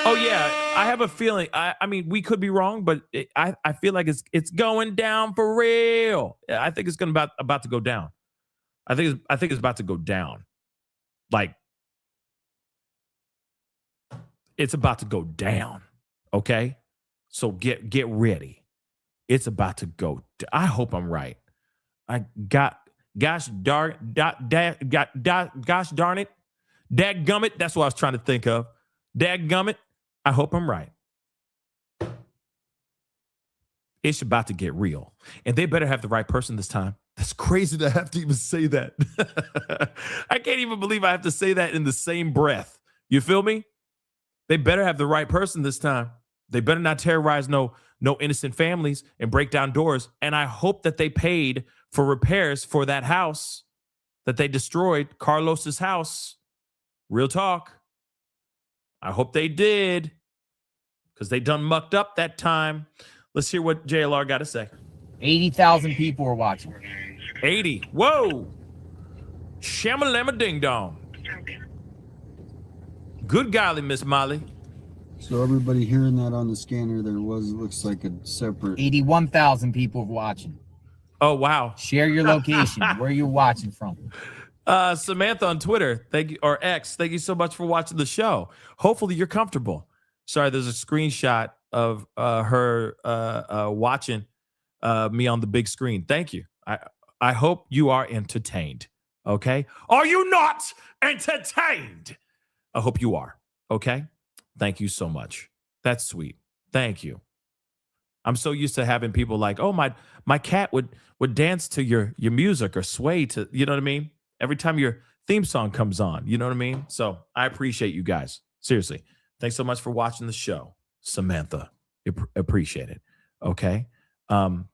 Oh yeah, I have a feeling. I mean, we could be wrong, but I feel like it's going down for real. I think it's about to go down. I think it's about to go down. Like it's about to go down. Okay, so get ready. It's about to go. I hope I'm right. Gosh darn it, dadgummit. That's what I was trying to think of. Dadgummit. I hope I'm right. It's about to get real. And they better have the right person this time. That's crazy to have to even say that. I can't even believe I have to say that in the same breath. You feel me? They better have the right person this time. They better not terrorize no innocent families and break down doors. And I hope that they paid for repairs for that house that they destroyed, Carlos's house. Real talk. I hope they did, because they done mucked up that time. Let's hear what JLR got to say. 80,000 people were watching. 80. Whoa. Shamalama ding dong. Good golly, Miss Molly. So everybody hearing that on the scanner, looks like a separate. 81,000 people were watching. Oh, wow. Share your location, where you're watching from. Samantha on Twitter, thank you, or X, thank you so much for watching the show. Hopefully you're comfortable. Sorry, there's a screenshot of her watching me on the big screen. Thank you. I hope you are entertained. Okay? Are you not entertained? I hope you are. Okay? Thank you so much. That's sweet. Thank you. I'm so used to having people like, oh, my cat would dance to your music or sway to, you know what I mean? Every time your theme song comes on, you know what I mean? So I appreciate you guys. Seriously. Thanks so much for watching the show. Samantha, appreciate it. Okay. Oh,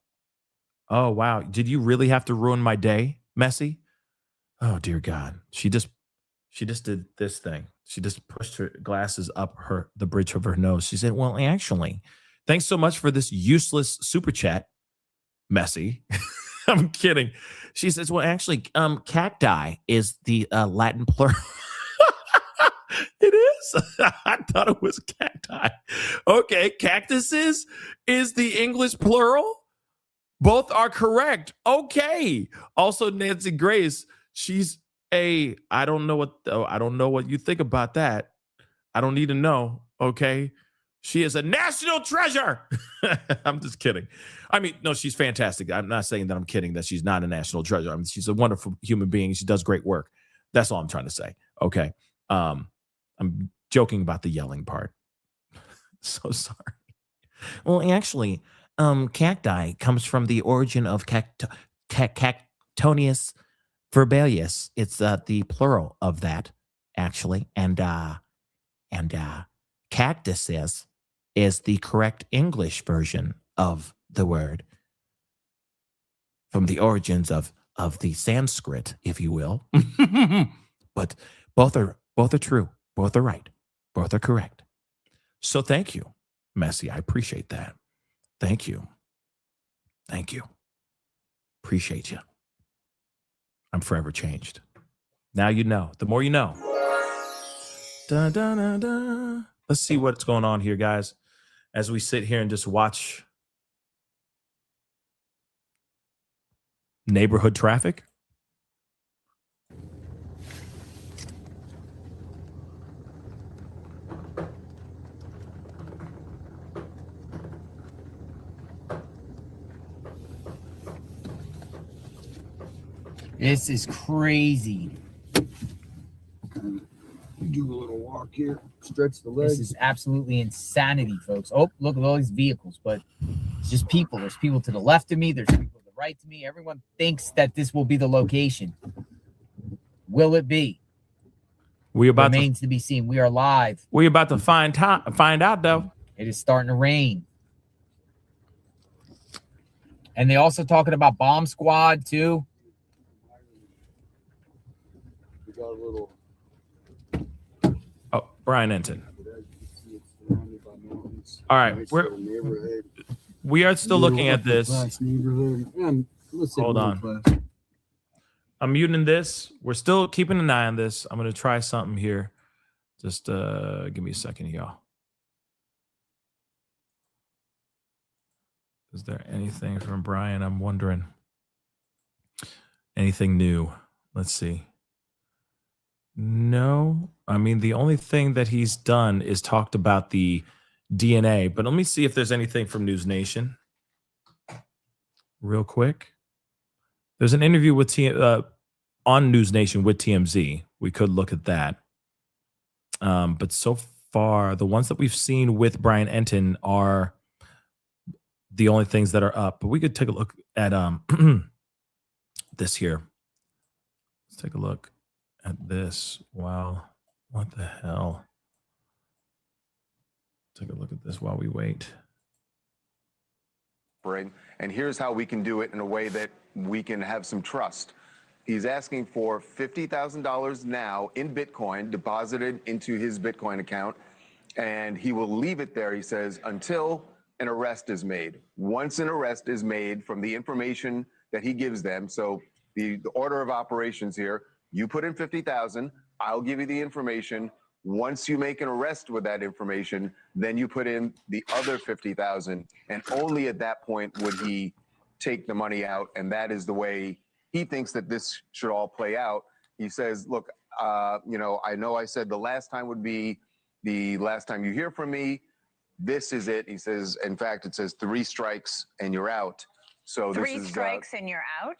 wow. Did you really have to ruin my day, Messi? Oh, dear God. She just did this thing. She just pushed her glasses up the bridge of her nose. She said, well, actually, thanks so much for this useless super chat, Messi. I'm kidding. She says, well, actually, cacti is the Latin plural. It is. I thought it was cacti. Okay, cactuses is the English plural. Both are correct. Okay. Also, Nancy Grace, she's I don't know what you think about that. I don't need to know. Okay. She is a national treasure. I'm just kidding. I mean, no, she's fantastic. I'm not saying that I'm kidding that she's not a national treasure. I mean, she's a wonderful human being. She does great work. That's all I'm trying to say. Okay. I'm joking about the yelling part. So sorry. Well, actually, cacti comes from the origin of Cactonius verbalius. It's the plural of that, actually. And cactus is the correct English version of the word from the origins of the Sanskrit, if you will. But both are true. Both are right. Both are correct. So thank you, Messi. I appreciate that. Thank you. Thank you. Appreciate you. I'm forever changed. Now you know. The more you know. Da, da, da, da. Let's see what's going on here, guys, as we sit here and just watch neighborhood traffic. This is crazy. Do a little walk here, stretch the legs. This is absolutely insanity, folks. Oh, look at all these vehicles, but it's just people. There's people to the left of me. There's people to the right to me. Everyone thinks that this will be the location. Will it be? Remains to be seen. We are live. We're about to find out, though. It is starting to rain. And they also talking about bomb squad, too. We got a little. Oh, Brian Enton. All right, we are still looking at this. Hold on. I'm muting this. We're still keeping an eye on this. I'm going to try something here. Just give me a second, y'all. Is there anything from Brian? I'm wondering. Anything new? Let's see. No. I mean, the only thing that he's done is talked about the DNA, but let me see if there's anything from News Nation real quick. There's an interview with on News Nation with TMZ. We could look at that. But so far, the ones that we've seen with Brian Entin are the only things that are up. But we could take a look at this here. Let's take a look at this. Wow. What the hell? Take a look at this while we wait. And here's how we can do it in a way that we can have some trust. He's asking for $50,000 now in Bitcoin deposited into his Bitcoin account, and he will leave it there, he says, until an arrest is made. Once an arrest is made from the information that he gives them, so the order of operations here, you put in $50,000, I'll give you the information. Once you make an arrest with that information, then you put in the other $50,000, and only at that point would he take the money out, and that is the way he thinks that this should all play out. He says, look, I know I said the last time would be the last time you hear from me. This is it. He says, in fact, it says 3 strikes and you're out. So Three this is strikes and you're out?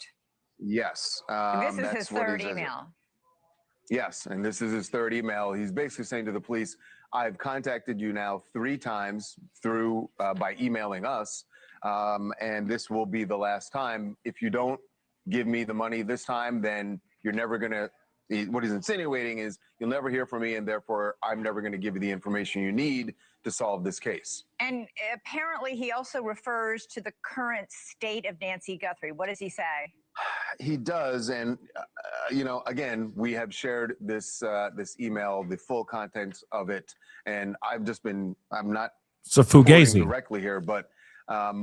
Yes. This is that's his what he third says. email. Yes, and this is his third email. He's basically saying to the police, I've contacted you now 3 times through by emailing us, and this will be the last time. If you don't give me the money this time, then you're never going to, what he's insinuating is you'll never hear from me, and therefore I'm never going to give you the information you need to solve this case. And apparently he also refers to the current state of Nancy Guthrie. What does he say? He does, and again, we have shared this this email, the full contents of it, and I'm not So quoting Fugazi. directly here, but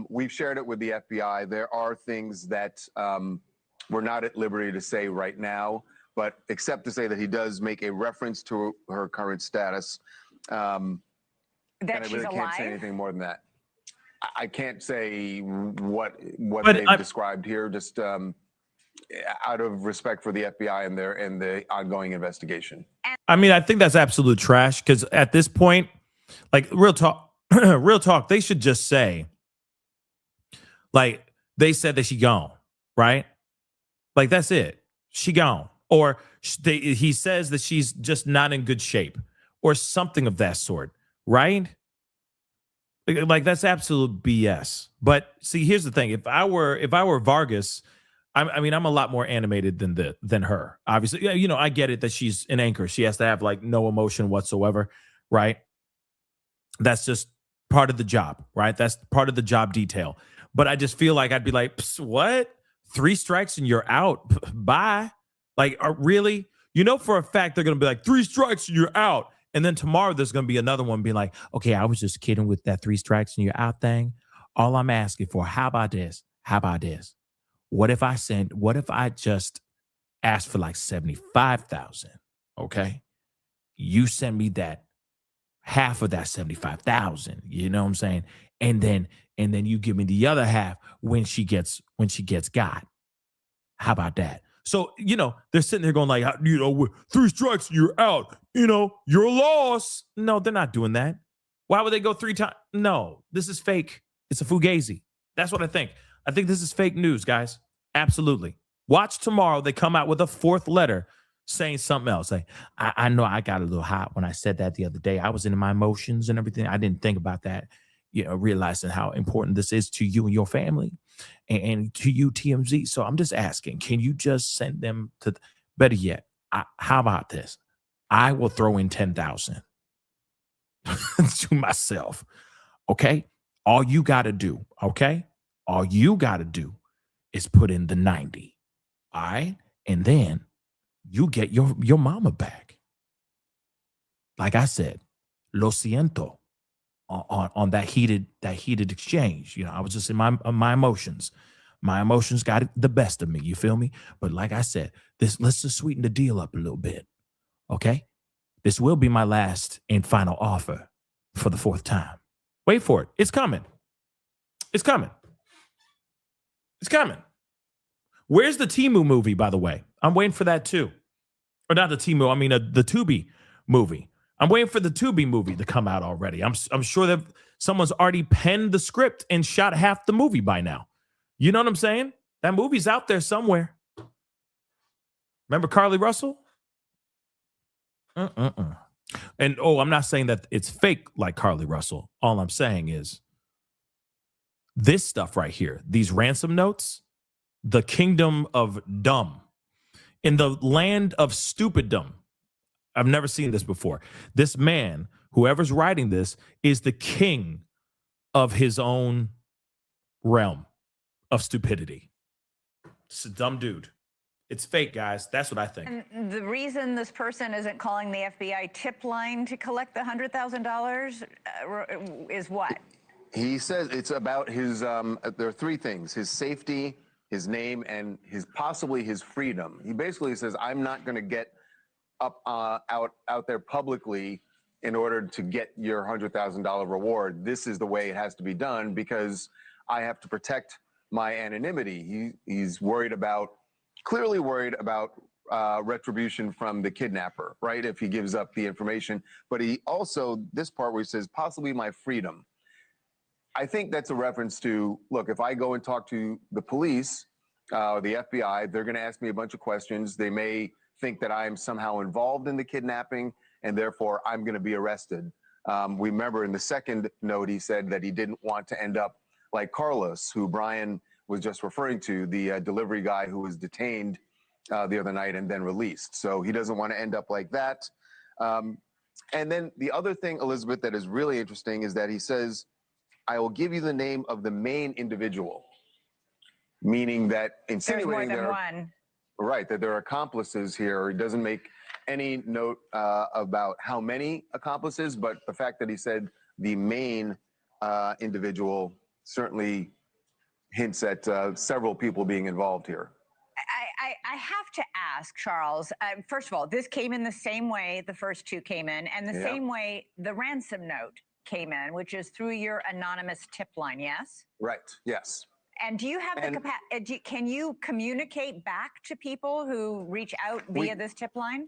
we've shared it with the FBI. There are things that we're not at liberty to say right now, but except to say that he does make a reference to her current status. And I really can't say anything more than that. I can't say what they've described here, just out of respect for the FBI and the ongoing investigation. I mean, I think that's absolute trash because at this point, like real talk, they should just say, like, they said that she gone, right? Like, that's it. She gone. Or he says that she's just not in good shape or something of that sort, right? Like, that's absolute BS. But see, here's the thing. If I were Vargas, I mean, I'm a lot more animated than her. Obviously, I get it that she's an anchor. She has to have like no emotion whatsoever, right? That's just part of the job, right? That's part of the job detail. But I just feel like I'd be like, what? 3 strikes and you're out. Bye. Like, really? For a fact they're going to be like 3 strikes and you're out. And then tomorrow there's going to be another one being like, okay, I was just kidding with that 3 strikes and you're out thing. All I'm asking for, how about this? How about this? What if I just asked for like 75,000? Okay. You send me that half of that 75,000. You know what I'm saying? And then you give me the other half when she gets got. How about that? So, they're sitting there going like, 3 strikes, you're out. You're a loss. No, they're not doing that. Why would they go 3 times? No, this is fake. It's a fugazi. That's what I think. I think this is fake news, guys. Absolutely. Watch tomorrow. They come out with a 4th letter saying something else. Like, I know I got a little hot when I said that the other day. I was in my emotions and everything. I didn't think about that, realizing how important this is to you and your family and to you, TMZ. So I'm just asking, can you just send them to, better yet, how about this? I will throw in 10,000 to myself. Okay. All you got to do. Okay. All you got to do is put in the 90. All right. And then you get your mama back. Like I said, lo siento on that heated exchange. I was just in my emotions. My emotions got the best of me. You feel me? But like I said, let's just sweeten the deal up a little bit. Okay. This will be my last and final offer for the 4th time. Wait for it. It's coming. It's coming. It's coming. Where's the Temu movie, by the way? I'm waiting for that too. Or not the Temu, I mean the Tubi movie. I'm waiting for the Tubi movie to come out already. I'm sure that someone's already penned the script and shot half the movie by now. You know what I'm saying? That movie's out there somewhere. Remember Carly Russell? And I'm not saying that it's fake like Carly Russell. All I'm saying is this stuff right here, these ransom notes, the kingdom of dumb, in the land of stupiddom. I've never seen this before. This man, whoever's writing this, is the king of his own realm of stupidity. It's a dumb dude. It's fake, guys. That's what I think. And the reason this person isn't calling the FBI tip line to collect the $100,000 is what? He says it's about his, there are three things: his safety, his name, and possibly his freedom. He basically says, I'm not going to get up out there publicly in order to get your $100,000 reward. This is the way it has to be done because I have to protect my anonymity. He's clearly worried about retribution from the kidnapper, right? If he gives up the information. But he also, this part where he says, possibly my freedom. I think that's a reference to, look, if I go and talk to the police, the FBI, they're going to ask me a bunch of questions. They may think that I'm somehow involved in the kidnapping, and therefore I'm going to be arrested. We remember in the second note, he said that he didn't want to end up like Carlos, who Brian was just referring to, the delivery guy who was detained the other night and then released. So he doesn't want to end up like that. And then the other thing, Elizabeth, that is really interesting is that he says, I will give you the name of the main individual, meaning that insinuating There's more than one. Right, that there are accomplices here. He doesn't make any note about how many accomplices, but the fact that he said the main individual certainly hints at several people being involved here. I have to ask, Charles, first of all, this came in the same way the first two came in, and the same way the ransom note came in, which is through your anonymous tip line, yes? Right, yes. And do you have the capacity, can you communicate back to people who reach out via this tip line?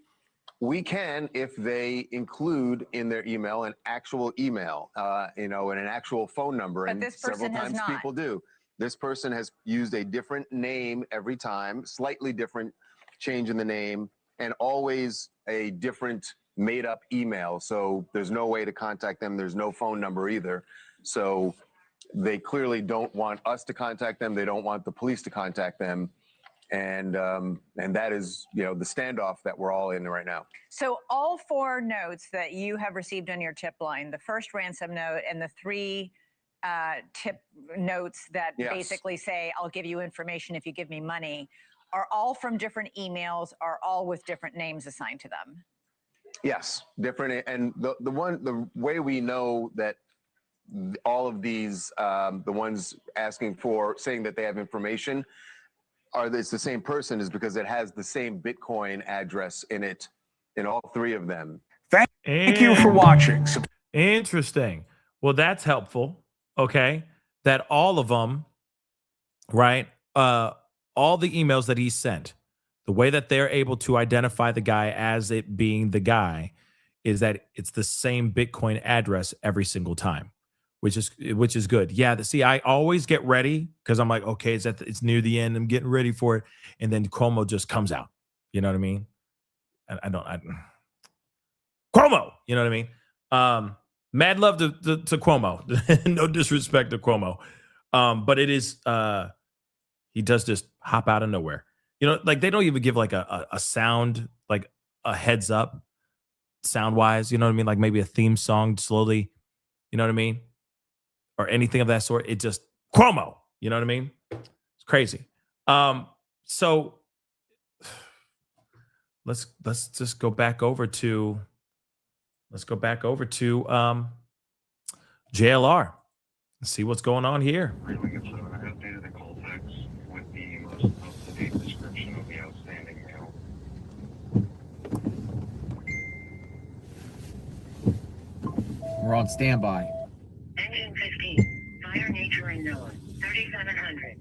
We can if they include in their email an actual email, and an actual phone number. But and this person several has times not. people do. This person has used a different name every time, slightly different change in the name, and always a different made up email. So there's no way to contact them. There's no phone number either. So they clearly don't want us to contact them. They don't want the police to contact them. And that is, the standoff that we're all in right now. So all four notes that you have received on your tip line, the first ransom note and the three tip notes that basically say, I'll give you information if you give me money, are all from different emails, are all with different names assigned to them. Yes, different. And the way we know that all of these, the ones saying that they have information, it's the same person, is because it has the same Bitcoin address in it, in all three of them. Thank you for watching. Interesting. Well, that's helpful. Okay. That all of them, right? All the emails that he sent, the way that they're able to identify the guy as it being the guy is that it's the same Bitcoin address every single time, which is good. Yeah. See, I always get ready because I'm like, okay, it's near the end. I'm getting ready for it. And then Cuomo just comes out. You know what I mean? Cuomo, you know what I mean? Mad love to Cuomo. No disrespect to Cuomo. But it is, he does just hop out of nowhere. Like they don't even give like a sound, like a heads up sound wise, you know what I mean? Like maybe a theme song slowly, you know what I mean? Or anything of that sort. It just Cuomo, you know what I mean? It's crazy. So let's just go back over to JLR. Let's see what's going on here. I updated the call text with the most up-to-date description of the outstanding mail. We're on standby. Engine 15, fire nature unknown, 3700.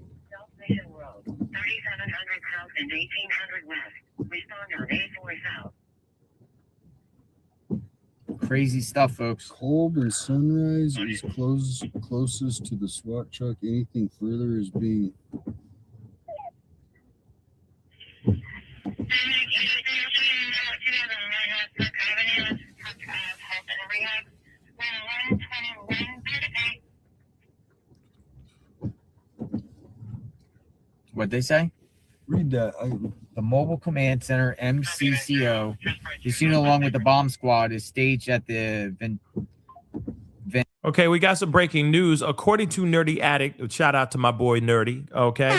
Road, 3700 South and 1800 West. Respond on 84 South. Crazy stuff, folks. Kolb and Sunrise is closest to the SWAT truck. Anything further is being. What'd they say? Read that. The Mobile Command Center, MCCO, this unit along with the bomb squad is staged at the Okay, we got some breaking news. According to Nerdy Addict, shout out to my boy Nerdy, okay?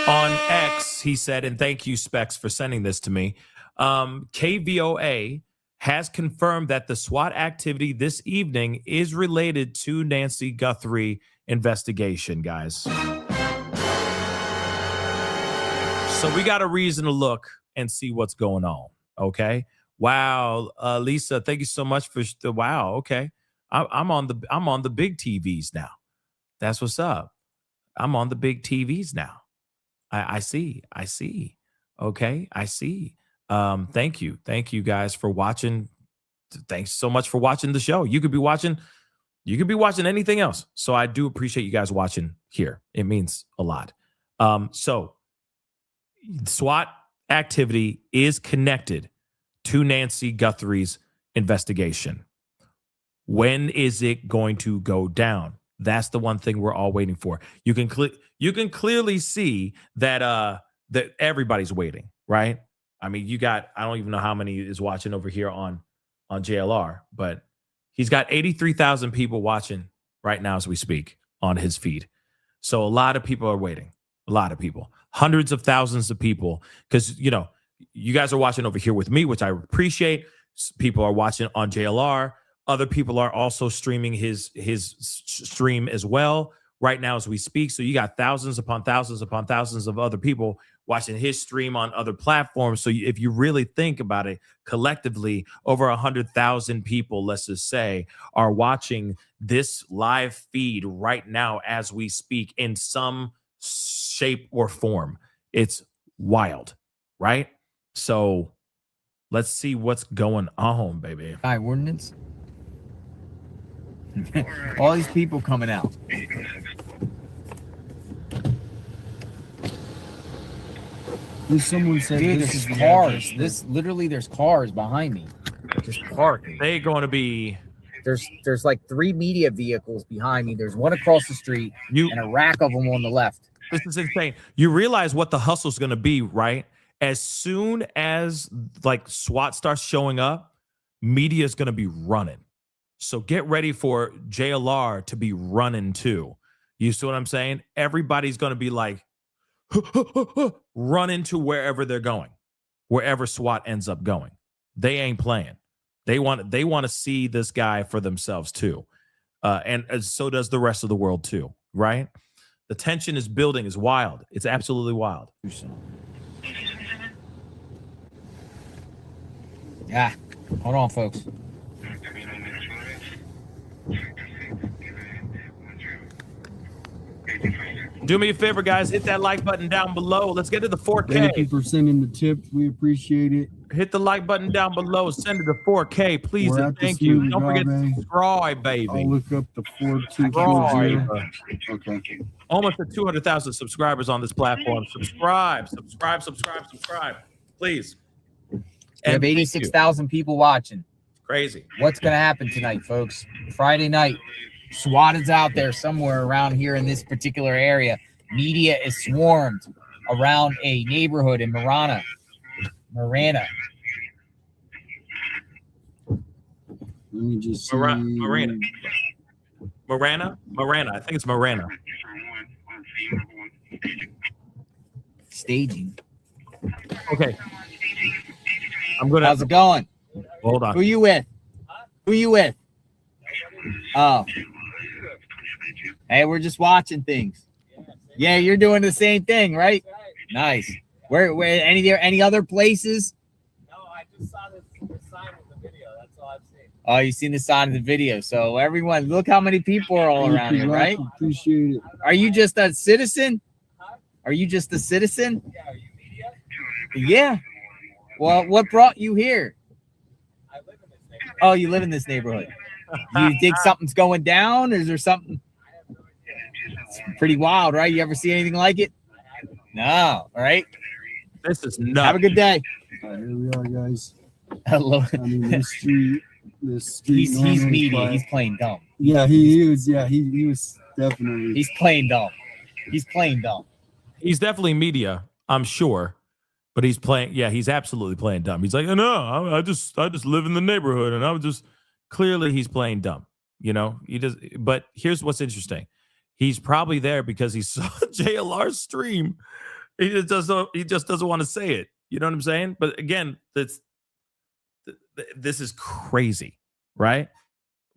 On X, he said, and thank you, Specs, for sending this to me. KVOA has confirmed that the SWAT activity this evening is related to Nancy Guthrie investigation, guys. So we got a reason to look and see what's going on, okay? Wow, Lisa, thank you so much for the wow. Okay, I'm on the big TVs now. That's what's up. I'm on the big TVs now. I see. Okay, I see. Thank you guys for watching. Thanks so much for watching the show. You could be watching anything else. So I do appreciate you guys watching here. It means a lot. So SWAT activity is connected to Nancy Guthrie's investigation. When is it going to go down? That's the one thing we're all waiting for. You can clearly see that that everybody's waiting, right? I mean, I don't even know how many is watching over here on JLR, but he's got 83,000 people watching right now as we speak on his feed. So a lot of people are waiting. A lot of people, hundreds of thousands of people, because, you know, you guys are watching over here with me, which I appreciate. People are watching on JLR. Other people are also streaming his stream as well right now as we speak. So you got thousands upon thousands upon thousands of other people watching his stream on other platforms. So if you really think about it, collectively, over 100,000 people, let's just say, are watching this live feed right now as we speak in some shape or form. It's wild, right? So let's see what's going on, baby. High ordinance. All these people coming out. Someone said Dude, this is cars. There's cars behind me. Just parking. They're going to be. There's like 3 media vehicles behind me. There's one across the street and a rack of them on the left. This is insane. You realize what the hustle is going to be, right? As soon as like SWAT starts showing up, media is going to be running. So get ready for JLR to be running too. You see what I'm saying? Everybody's going to be like, run into wherever they're going, wherever SWAT ends up going. They ain't playing. They want to see this guy for themselves too. And so does the rest of the world too, right? The tension is building. Is wild. It's absolutely wild. Yeah. Hold on, folks. Do me a favor, guys. Hit that like button down below. Let's get to the 4K. Thank you for sending the tip. We appreciate it. Hit the like button down below. Send it to 4K, please, and thank you. Don't forget to subscribe, baby. I'll look up the 4240. Okay. Almost at 200,000 subscribers on this platform. Subscribe, please. We have 86,000 people watching. Crazy. What's going to happen tonight, folks? Friday night. SWAT is out there somewhere around here in this particular area. Media is swarmed around a neighborhood in Marana. Let me just see. Marana. I think it's Marana. Staging. Okay. How's it going? Hold on. Who you with? Oh. Hey, we're just watching things. Yeah, you're doing the same thing, right? Nice. Where any other places? No, I just saw the sign of the video. That's all I've seen. Oh, you've seen the sign of the video. So everyone, look how many people are all around here, right? Appreciate it. Are you just a citizen? Are you just a citizen? Yeah, are you media? Yeah. Well, what brought you here? I live in this neighborhood. Oh, you live in this neighborhood. Do you think something's going down? Is there something? It's pretty wild, right? You ever see anything like it? No. All right. This is nuts. Have a good day. All right, here we are, guys. Hello. I mean, this street He's normally media. quiet. He's playing dumb. Yeah, he was. Yeah, he was definitely. He's playing dumb. He's playing dumb. He's definitely media, I'm sure, but he's playing. Yeah, he's absolutely playing dumb. He's like, no, I just live in the neighborhood, and I'm just clearly he's playing dumb. You know, he does. But here's what's interesting: he's probably there because he saw JLR's stream. He just doesn't want to say it. You know what I'm saying? But again, this is crazy, right?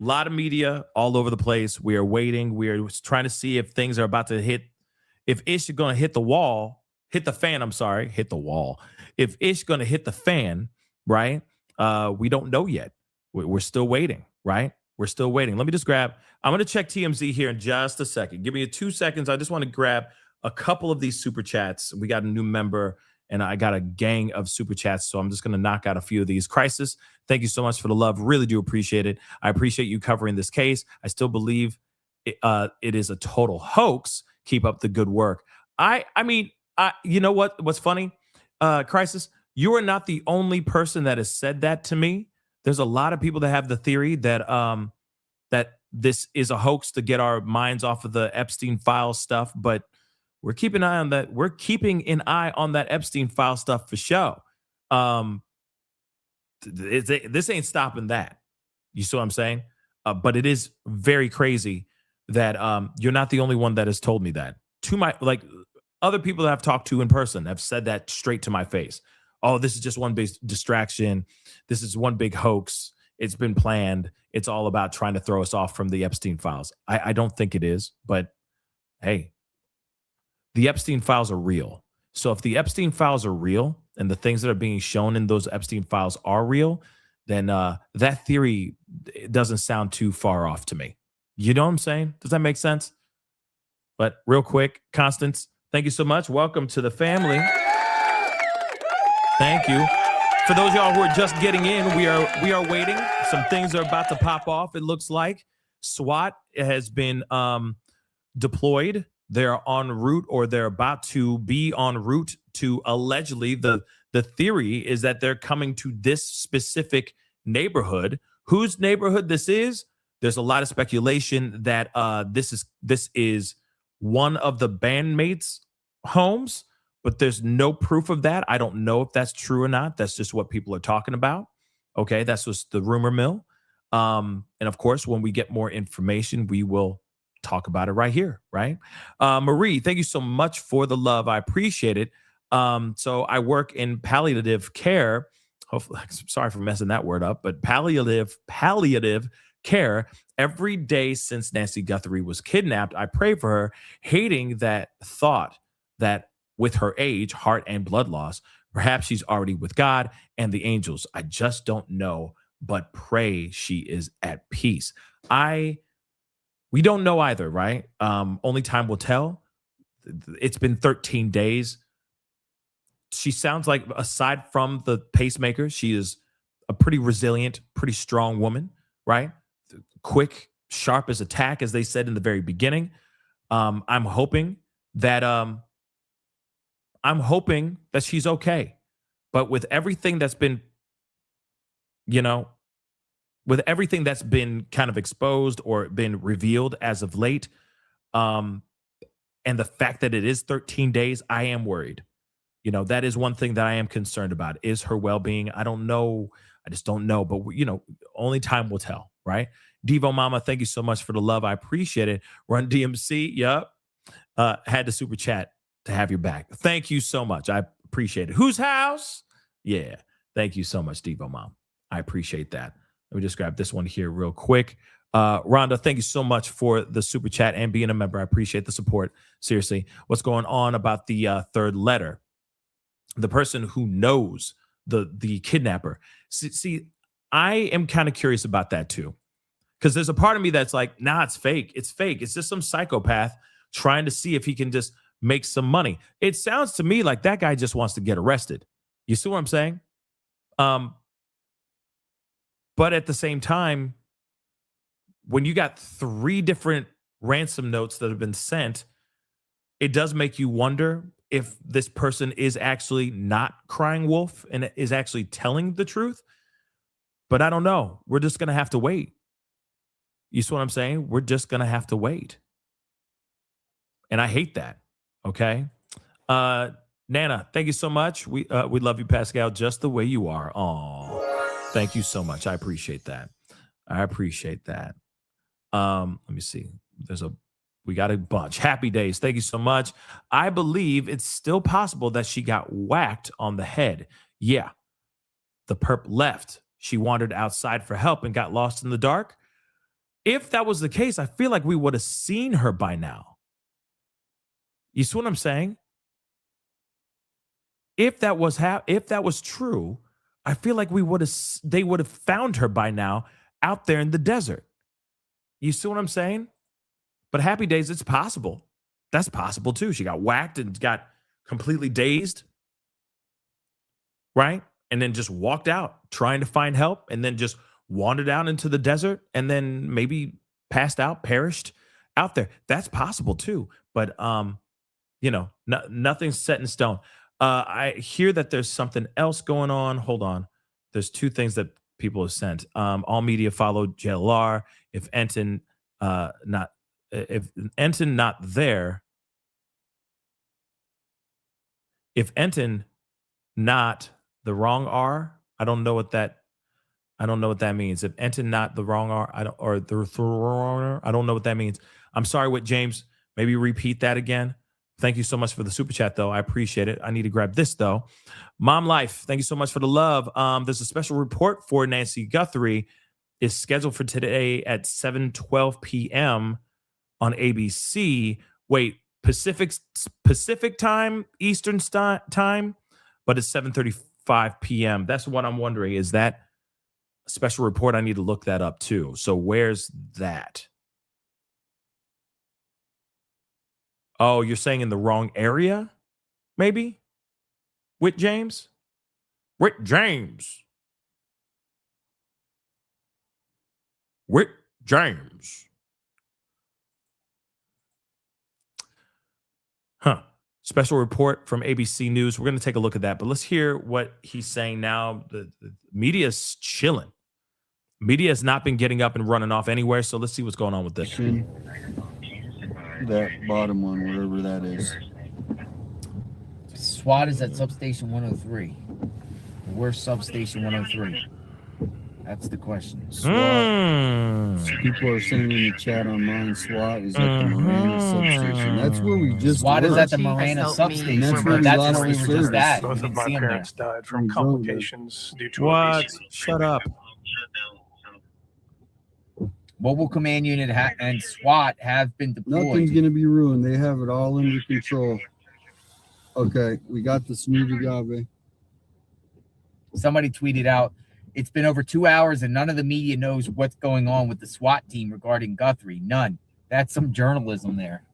A lot of media all over the place. We are waiting. We are trying to see if things are about to hit. If Ish is going to hit the wall, hit the fan. I'm sorry, hit the wall. If Ish going to hit the fan, right? We don't know yet. We're still waiting, right? We're still waiting. Let me just grab. I'm going to check TMZ here in just a second. Give me 2 seconds. I just want to grab a couple of these super chats. We got a new member, and I got a gang of super chats, so I'm just going to knock out a few of these. Crisis, thank you so much for the love. Really do appreciate it. I appreciate you covering this case. I still believe it is a total hoax. Keep up the good work. I mean, you know what's funny? Crisis, you are not the only person that has said that to me. There's a lot of people that have the theory that that this is a hoax to get our minds off of the Epstein file stuff, but we're keeping an eye on that. We're keeping an eye on that Epstein file stuff for sure. This ain't stopping that. You see what I'm saying? But it is very crazy that you're not the only one that has told me that. To my other people that I've talked to in person have said that straight to my face. Oh, this is just one big distraction. This is one big hoax. It's been planned. It's all about trying to throw us off from the Epstein files. I don't think it is, but hey, the Epstein files are real. So if the Epstein files are real and the things that are being shown in those Epstein files are real, then that theory doesn't sound too far off to me. You know what I'm saying? Does that make sense? But real quick, Constance, thank you so much. Welcome to the family. Thank you. For those of y'all who are just getting in, we are waiting. Some things are about to pop off. It looks like SWAT has been deployed. They're en route, or they're about to be en route to allegedly. The theory is that they're coming to this specific neighborhood. Whose neighborhood this is? There's a lot of speculation that this is one of the bandmates' homes, but there's no proof of that. I don't know if that's true or not. That's just what people are talking about. Okay, that's just the rumor mill. And of course, when we get more information, we will talk about it right here, right? Marie, thank you so much for the love. I appreciate it. So I work in palliative care. Hopefully, sorry for messing that word up, but palliative care. Every day since Nancy Guthrie was kidnapped, I pray for her, hating that thought that with her age, heart, and blood loss, perhaps she's already with God and the angels. I just don't know, but pray she is at peace. We don't know either, right? Only time will tell. It's been 13 days. She sounds like, aside from the pacemaker, she is a pretty resilient, pretty strong woman, right? Quick, sharp as a tack, as they said in the very beginning. I'm hoping that she's okay. But with everything that's been, with everything that's been kind of exposed or been revealed as of late, and the fact that it is 13 days, I am worried. That is one thing that I am concerned about, is her well-being. I don't know. I just don't know. But, only time will tell, right? Devo Mama, thank you so much for the love. I appreciate it. Run DMC, yep. Had to super chat to have your back. Thank you so much. I appreciate it. Whose house? Yeah. Thank you so much, Devo Mom. I appreciate that. Let me just grab this one here real quick. Rhonda, thank you so much for the super chat and being a member. I appreciate the support. Seriously. What's going on about the third letter? The person who knows the kidnapper. See, I am kind of curious about that too. Because there's a part of me that's like, nah, it's fake. It's fake. It's just some psychopath trying to see if he can just make some money. It sounds to me like that guy just wants to get arrested. You see what I'm saying? But at the same time, when you got 3 different ransom notes that have been sent, it does make you wonder if this person is actually not crying wolf and is actually telling the truth. But I don't know. We're just going to have to wait. You see what I'm saying? We're just going to have to wait. And I hate that. Okay. Nana, thank you so much. We love you, Pascal, just the way you are. Oh, thank you so much. I appreciate that. Let me see. We got a bunch. Happy days. Thank you so much. I believe it's still possible that she got whacked on the head. Yeah. The perp left. She wandered outside for help and got lost in the dark. If that was the case, I feel like we would have seen her by now. You see what I'm saying? If that was true, I feel like they would have found her by now out there in the desert. You see what I'm saying? But happy days, it's possible. That's possible too. She got whacked and got completely dazed, right? And then just walked out trying to find help and then just wandered out into the desert and then maybe passed out, perished out there. That's possible too. But, nothing's set in stone. I hear that there's something else going on. Hold on. There's 2 things that people have sent. All media followed JLR. If Enton not there, if Enton not the wrong R, I don't know what that means. If Enton not the wrong R, I don't know what that means. I'm sorry, what James, maybe repeat that again. Thank you so much for the super chat, though. I appreciate it. I need to grab this, though. Mom Life, thank you so much for the love. There's a special report for Nancy Guthrie. Is scheduled for today at 7:12 p.m. on ABC. Wait, Pacific time, Eastern time, but it's 7:35 p.m. That's what I'm wondering. Is that a special report? I need to look that up, too. So where's that? Oh, you're saying in the wrong area? Maybe? With James? With James. With James. Special report from ABC News. We're going to take a look at that, but let's hear what he's saying now. The media's chilling. Media has not been getting up and running off anywhere, so let's see what's going on with this. That bottom one, wherever that is. SWAT is at substation 103. Where's substation 103? That's the question. SWAT. People are saying in the chat online, SWAT is at the Marana substation. That's where we just SWAT were. is at the Marana substation. That's where we were just at. Both of my parents died from complications due to what? obesity. Shut up. Mobile Command Unit and SWAT have been deployed. Nothing's going to be ruined. They have it all under control. Okay, we got the Smoothie Agave. Somebody tweeted out, it's been over 2 hours and none of the media knows what's going on with the SWAT team regarding Guthrie. None. That's some journalism there.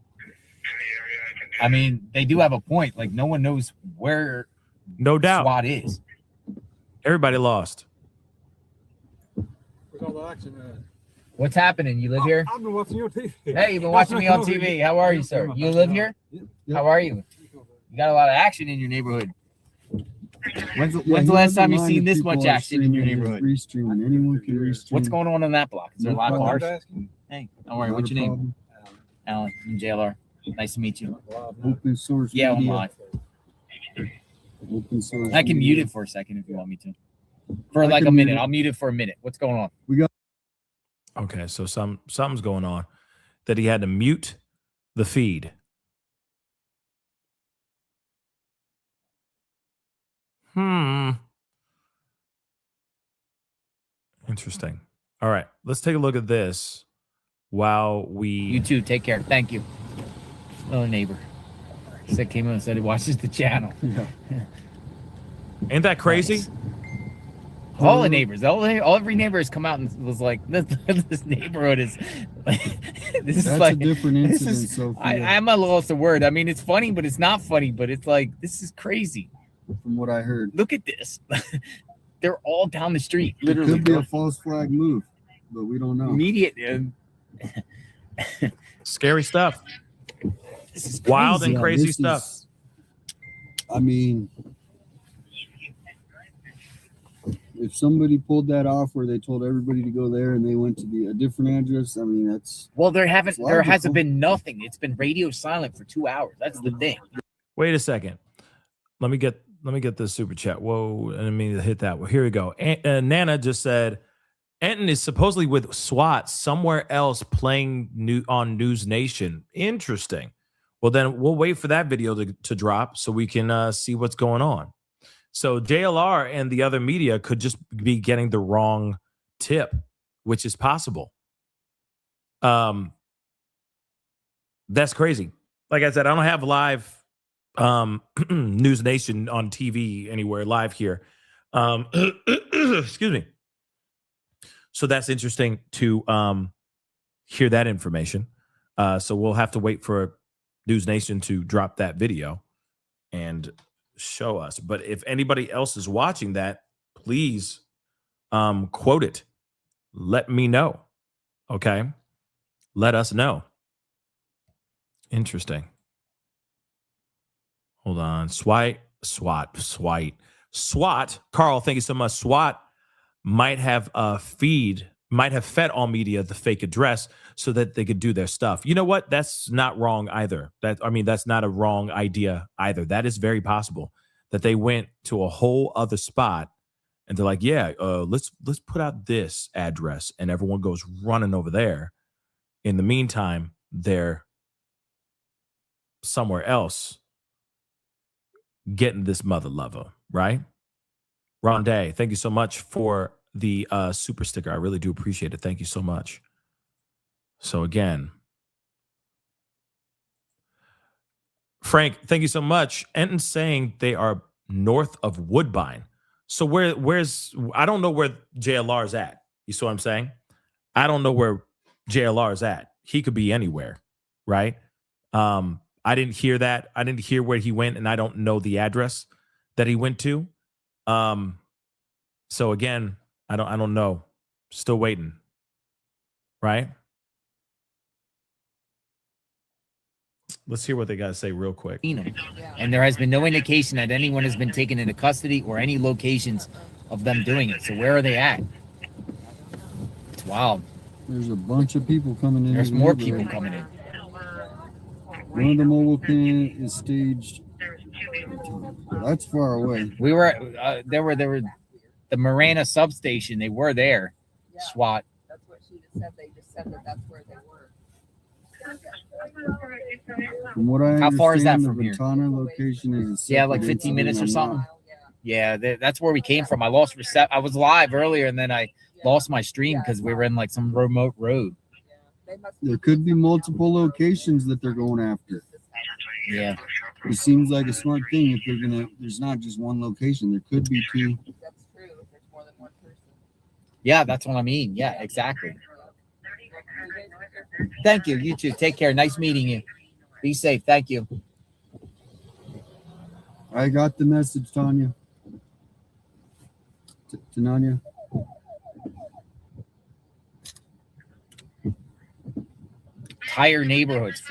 I mean, they do have a point. Like, no one knows where no doubt SWAT is. Everybody lost. Where's all the action at? What's happening? You live here? I've been watching your TV. Hey, you've been watching me on TV. How are you, sir? You live here? How are you? You got a lot of action in your neighborhood. When's the last time you seen this much action in your neighborhood? Restreaming. Anyone can restream. What's going on in that block? Is there a lot of cars? Asking? Hey, don't worry. What's your name? Alan from JLR. Nice to meet you. Open source. Yeah, I'm media. live. Open source. I can media. mute it for a second if you want me to. For like a minute. I'll mute it for a minute. What's going on? We got. Okay, so something's going on that he had to mute the feed. Interesting. All right, let's take a look at this while we... You too. Take care. Thank you. Another neighbor. That came in and said he watches the channel. Ain't that crazy? Nice. All the neighbors, every neighbor has come out and was like, "This neighborhood is this is That's like a different this incident. is." So I'm at a loss of word. I mean, it's funny, but it's not funny. But it's like this is crazy. From what I heard, look at this. They're all down the street. It Literally, could be a false flag move, but we don't know. Immediate. Scary stuff. This is wild and Yeah, crazy this stuff. is- I mean, if somebody pulled that off where they told everybody to go there and they went to a different address, I mean, that's Well, there that's hasn't logical. been nothing. It's been radio silent for 2 hours. That's the thing. Wait a second. Let me get this super chat. Whoa, I didn't mean to hit that. Well, here we go. Nana just said, Anton is supposedly with SWAT somewhere else playing on News Nation. Interesting. Well, then we'll wait for that video to drop so we can see what's going on. So JLR and the other media could just be getting the wrong tip, which is possible. That's crazy. Like I said, I don't have live News Nation on TV anywhere live here. Excuse me. So that's interesting to hear that information. So we'll have to wait for News Nation to drop that video and show us. But if anybody else is watching that, please quote it. Let me know. Okay. Let us know. Interesting. Hold on. SWAT. Carl, thank you so much. SWAT might have fed all media the fake address so that they could do their stuff. You know what? That's not wrong either. That's not a wrong idea either. That is very possible that they went to a whole other spot and they're like, yeah, let's put out this address, and everyone goes running over there. In the meantime, they're somewhere else getting this mother lover, right? Rondé, thank you so much for the super sticker. I really do appreciate it. Thank you so much. So again, Frank, thank you so much. Enton's saying they are north of Woodbine. So where's I don't know where JLR is at. You see what I'm saying? I don't know where JLR is at. He could be anywhere, right? I didn't hear that. I didn't hear where he went, and I don't know the address that he went to. So again, I don't know. Still waiting. Right? Let's hear what they got to say real quick. And there has been no indication that anyone has been taken into custody or any locations of them doing it. So where are they at? It's wild. There's a bunch of people coming in. There's more people coming in. One of the mobile can is staged. That's far away. We were there were the Marana substation. They were there. SWAT. That's what she just said. They just said that that's where they were. From what I How far is that understand, from here? the Ventana location is a Yeah, like separate 15 minutes or incident. something. Yeah, that's where we came from. I lost I was live earlier, and then I lost my stream because we were in like some remote road. There could be multiple locations that they're going after. Yeah. It seems like a smart thing if they're gonna. There's not just one location. There could be two. That's true. There's more than one person. Yeah, that's what I mean. Yeah, exactly. Thank you. You too. Take care. Nice meeting you. Be safe. Thank you. I got the message, Tanya. Tananya. Entire neighborhoods.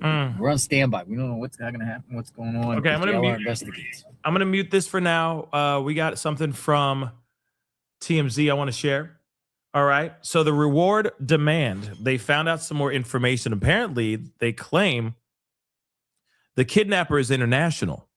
We're on standby. We don't know what's going to happen. What's going on? Okay, I'm gonna mute this for now. We got something from TMZ I want to share. All right. So the reward demand, they found out some more information. Apparently, they claim the kidnapper is international.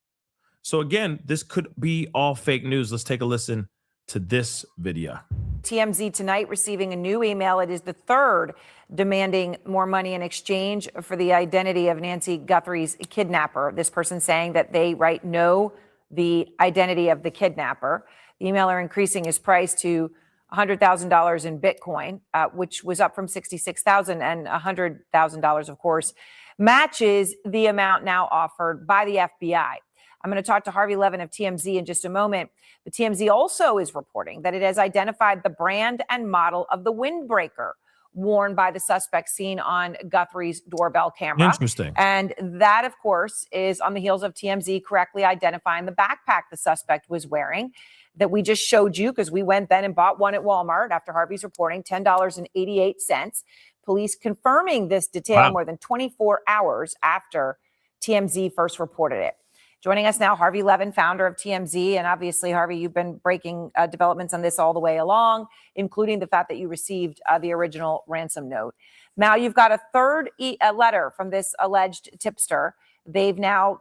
So again, this could be all fake news. Let's take a listen to this video. TMZ tonight receiving a new email. It is the third demanding more money in exchange for the identity of Nancy Guthrie's kidnapper. This person saying that they know the identity of the kidnapper. The emailer increasing his price to $100,000 in Bitcoin, which was up from $66,000, and $100,000, of course, matches the amount now offered by the FBI. I'm going to talk to Harvey Levin of TMZ in just a moment. The TMZ also is reporting that it has identified the brand and model of the windbreaker worn by the suspect seen on Guthrie's doorbell camera. Interesting. And that, of course, is on the heels of TMZ correctly identifying the backpack the suspect was wearing that we just showed you, because we went then and bought one at Walmart after Harvey's reporting, $10.88. Police confirming this detail more than 24 hours after TMZ first reported it. Joining us now, Harvey Levin, founder of TMZ. And obviously, Harvey, you've been breaking developments on this all the way along, including the fact that you received the original ransom note. Now you've got a third letter from this alleged tipster. They've now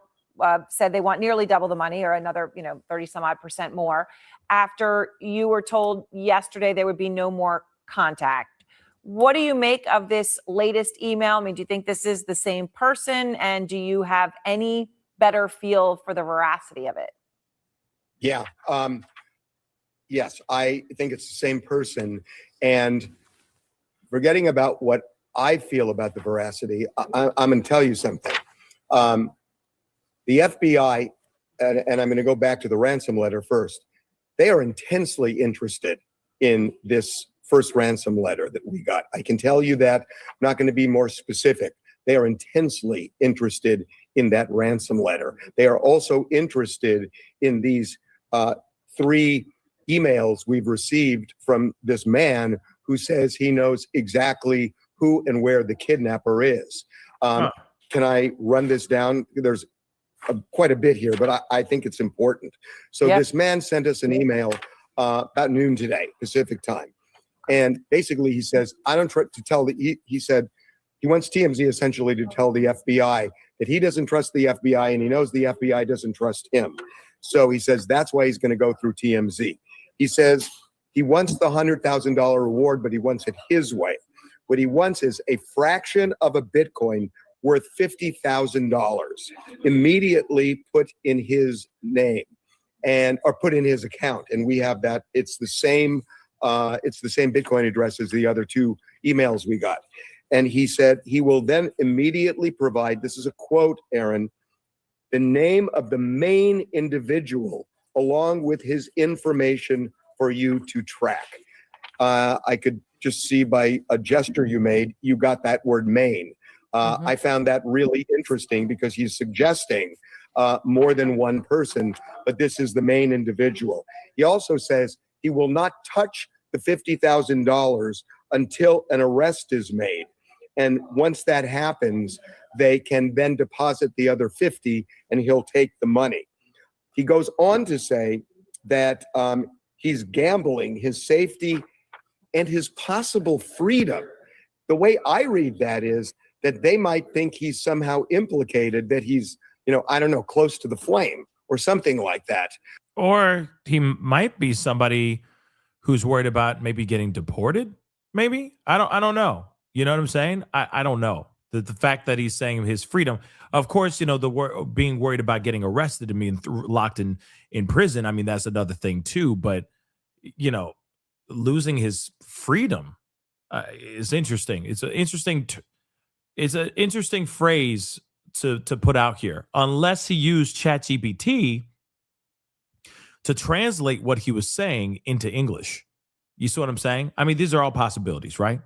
said they want nearly double the money, or another, 30 some odd percent more, after you were told yesterday there would be no more contact. What do you make of this latest email? I mean, do you think this is the same person? And do you have any better feel for the veracity of it? Yeah. Yes, I think it's the same person. And forgetting about what I feel about the veracity, I'm going to tell you something. The FBI, and I'm going to go back to the ransom letter first, they are intensely interested in this first ransom letter that we got. I can tell you that. I'm not going to be more specific. They are intensely interested in that ransom letter. They are also interested in these 3 emails we've received from this man who says he knows exactly who and where the kidnapper is. Can I run this down? There's quite a bit here, but I think it's important. So this man sent us an email about noon today, Pacific time. And basically he says, I don't try to tell he said he wants TMZ essentially to tell the FBI that he doesn't trust the FBI and he knows the FBI doesn't trust him. So he says that's why he's going to go through TMZ. He says he wants the $100,000 reward, but he wants it his way. What he wants is a fraction of a Bitcoin worth $50,000 immediately put in his name or put in his account. And we have that. It's the same Bitcoin address as the other 2 emails we got. And he said he will then immediately provide, this is a quote, Aaron, the name of the main individual along with his information for you to track. I could just see by a gesture you made, you got that word main. I found that really interesting because he's suggesting more than one person, but this is the main individual. He also says he will not touch the $50,000 until an arrest is made. And once that happens, they can then deposit the other 50 and he'll take the money. He goes on to say that he's gambling his safety and his possible freedom. The way I read that is that they might think he's somehow implicated, that he's, I don't know, close to the flame or something like that. Or he might be somebody who's worried about maybe getting deported. Maybe I don't know. You know what I'm saying? I don't know. The fact that he's saying his freedom, of course, being worried about getting arrested and being locked in prison. I mean, that's another thing too. But losing his freedom is interesting. It's an interesting phrase to put out here. Unless he used ChatGPT to translate what he was saying into English. You see what I'm saying? I mean, these are all possibilities, right?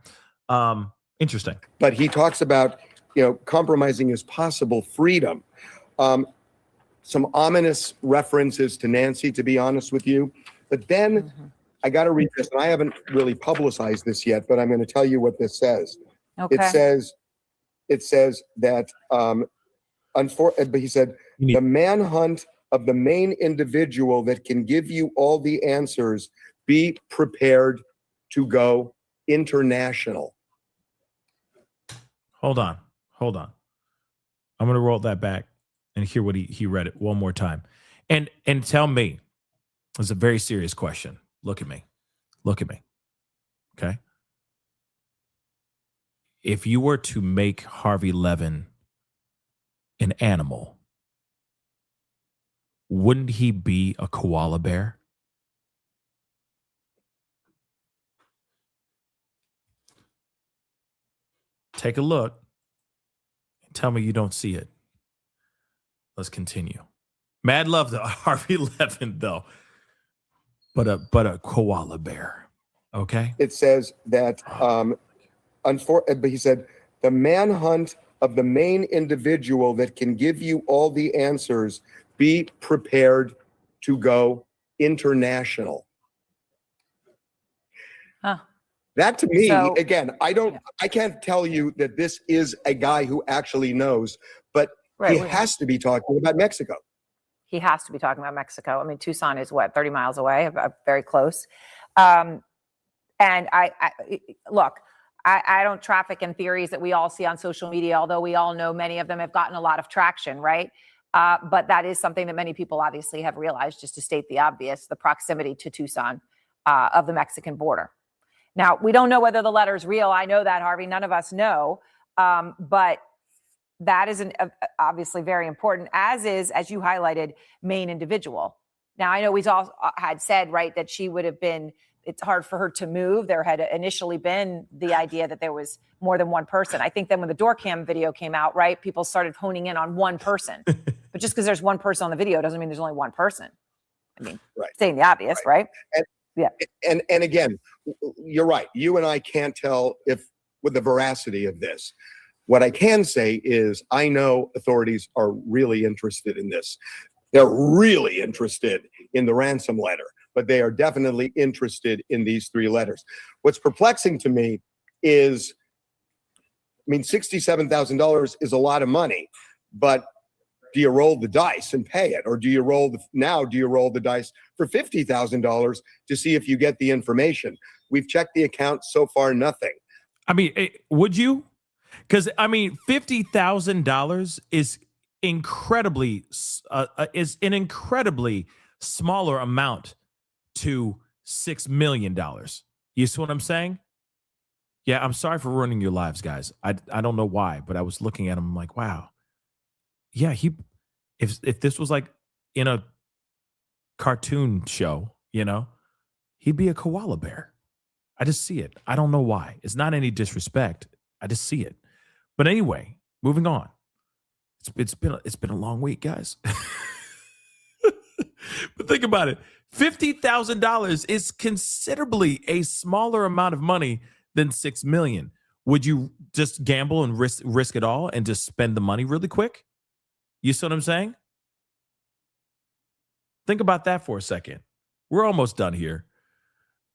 Interesting. But he talks about, compromising his possible freedom. Some ominous references to Nancy, to be honest with you. But then I got to read this, and I haven't really publicized this yet, but I'm going to tell you what this says. Okay. It says that, but he said, the manhunt of the main individual that can give you all the answers, be prepared to go international. Hold on. I'm going to roll that back and hear what he read it one more time. And tell me, it's a very serious question. Look at me. Okay. If you were to make Harvey Levin an animal, wouldn't he be a koala bear? Take a look and tell me you don't see it. Let's continue. Mad love to Harvey Levin, though. But a koala bear. Okay. It says that, but he said, the manhunt of the main individual that can give you all the answers, be prepared to go international. Huh. That to me, So- again, I can't tell you that this is a guy who actually knows, but he has to be talking about Mexico. He has to be talking about Mexico. I mean, Tucson is what, 30 miles away, very close. And look, I don't traffic in theories that we all see on social media, although we all know many of them have gotten a lot of traction, right? But that is something that many people obviously have realized, just to state the obvious, the proximity to Tucson of the Mexican border. Now, we don't know whether the letter is real. I know that, Harvey. None of us know. But that is obviously very important, as is, as you highlighted, main individual. Now, I know we all had said, right, that she would have been, it's hard for her to move. There had initially been the idea that there was more than one person. I think then when the door cam video came out, right, people started honing in on one person. But just because there's one person on the video doesn't mean there's only one person. I mean, saying the obvious, right? And, and again, you're right. You and I can't tell with the veracity of this. What I can say is I know authorities are really interested in this. They're really interested in the ransom letter, but they are definitely interested in these 3 letters. What's perplexing to me is, I mean, $67,000 is a lot of money, but do you roll the dice and pay it? Or do you roll the dice for $50,000 to see if you get the information? We've checked the account, so far, nothing. I mean, would you? Because I mean, $50,000 is an incredibly smaller amount to $6 million. You see what I'm saying? Yeah, I'm sorry for ruining your lives, guys. I don't know why, but I was looking at him, I'm like, wow. Yeah, if this was like in a cartoon show, he'd be a koala bear. I just see it. I don't know why. It's not any disrespect. I just see it. But anyway, moving on. It's been a long week, guys. But think about it. $50,000 is considerably a smaller amount of money than $6 million. Would you just gamble and risk it all and just spend the money really quick? You see what I'm saying? Think about that for a second. We're almost done here.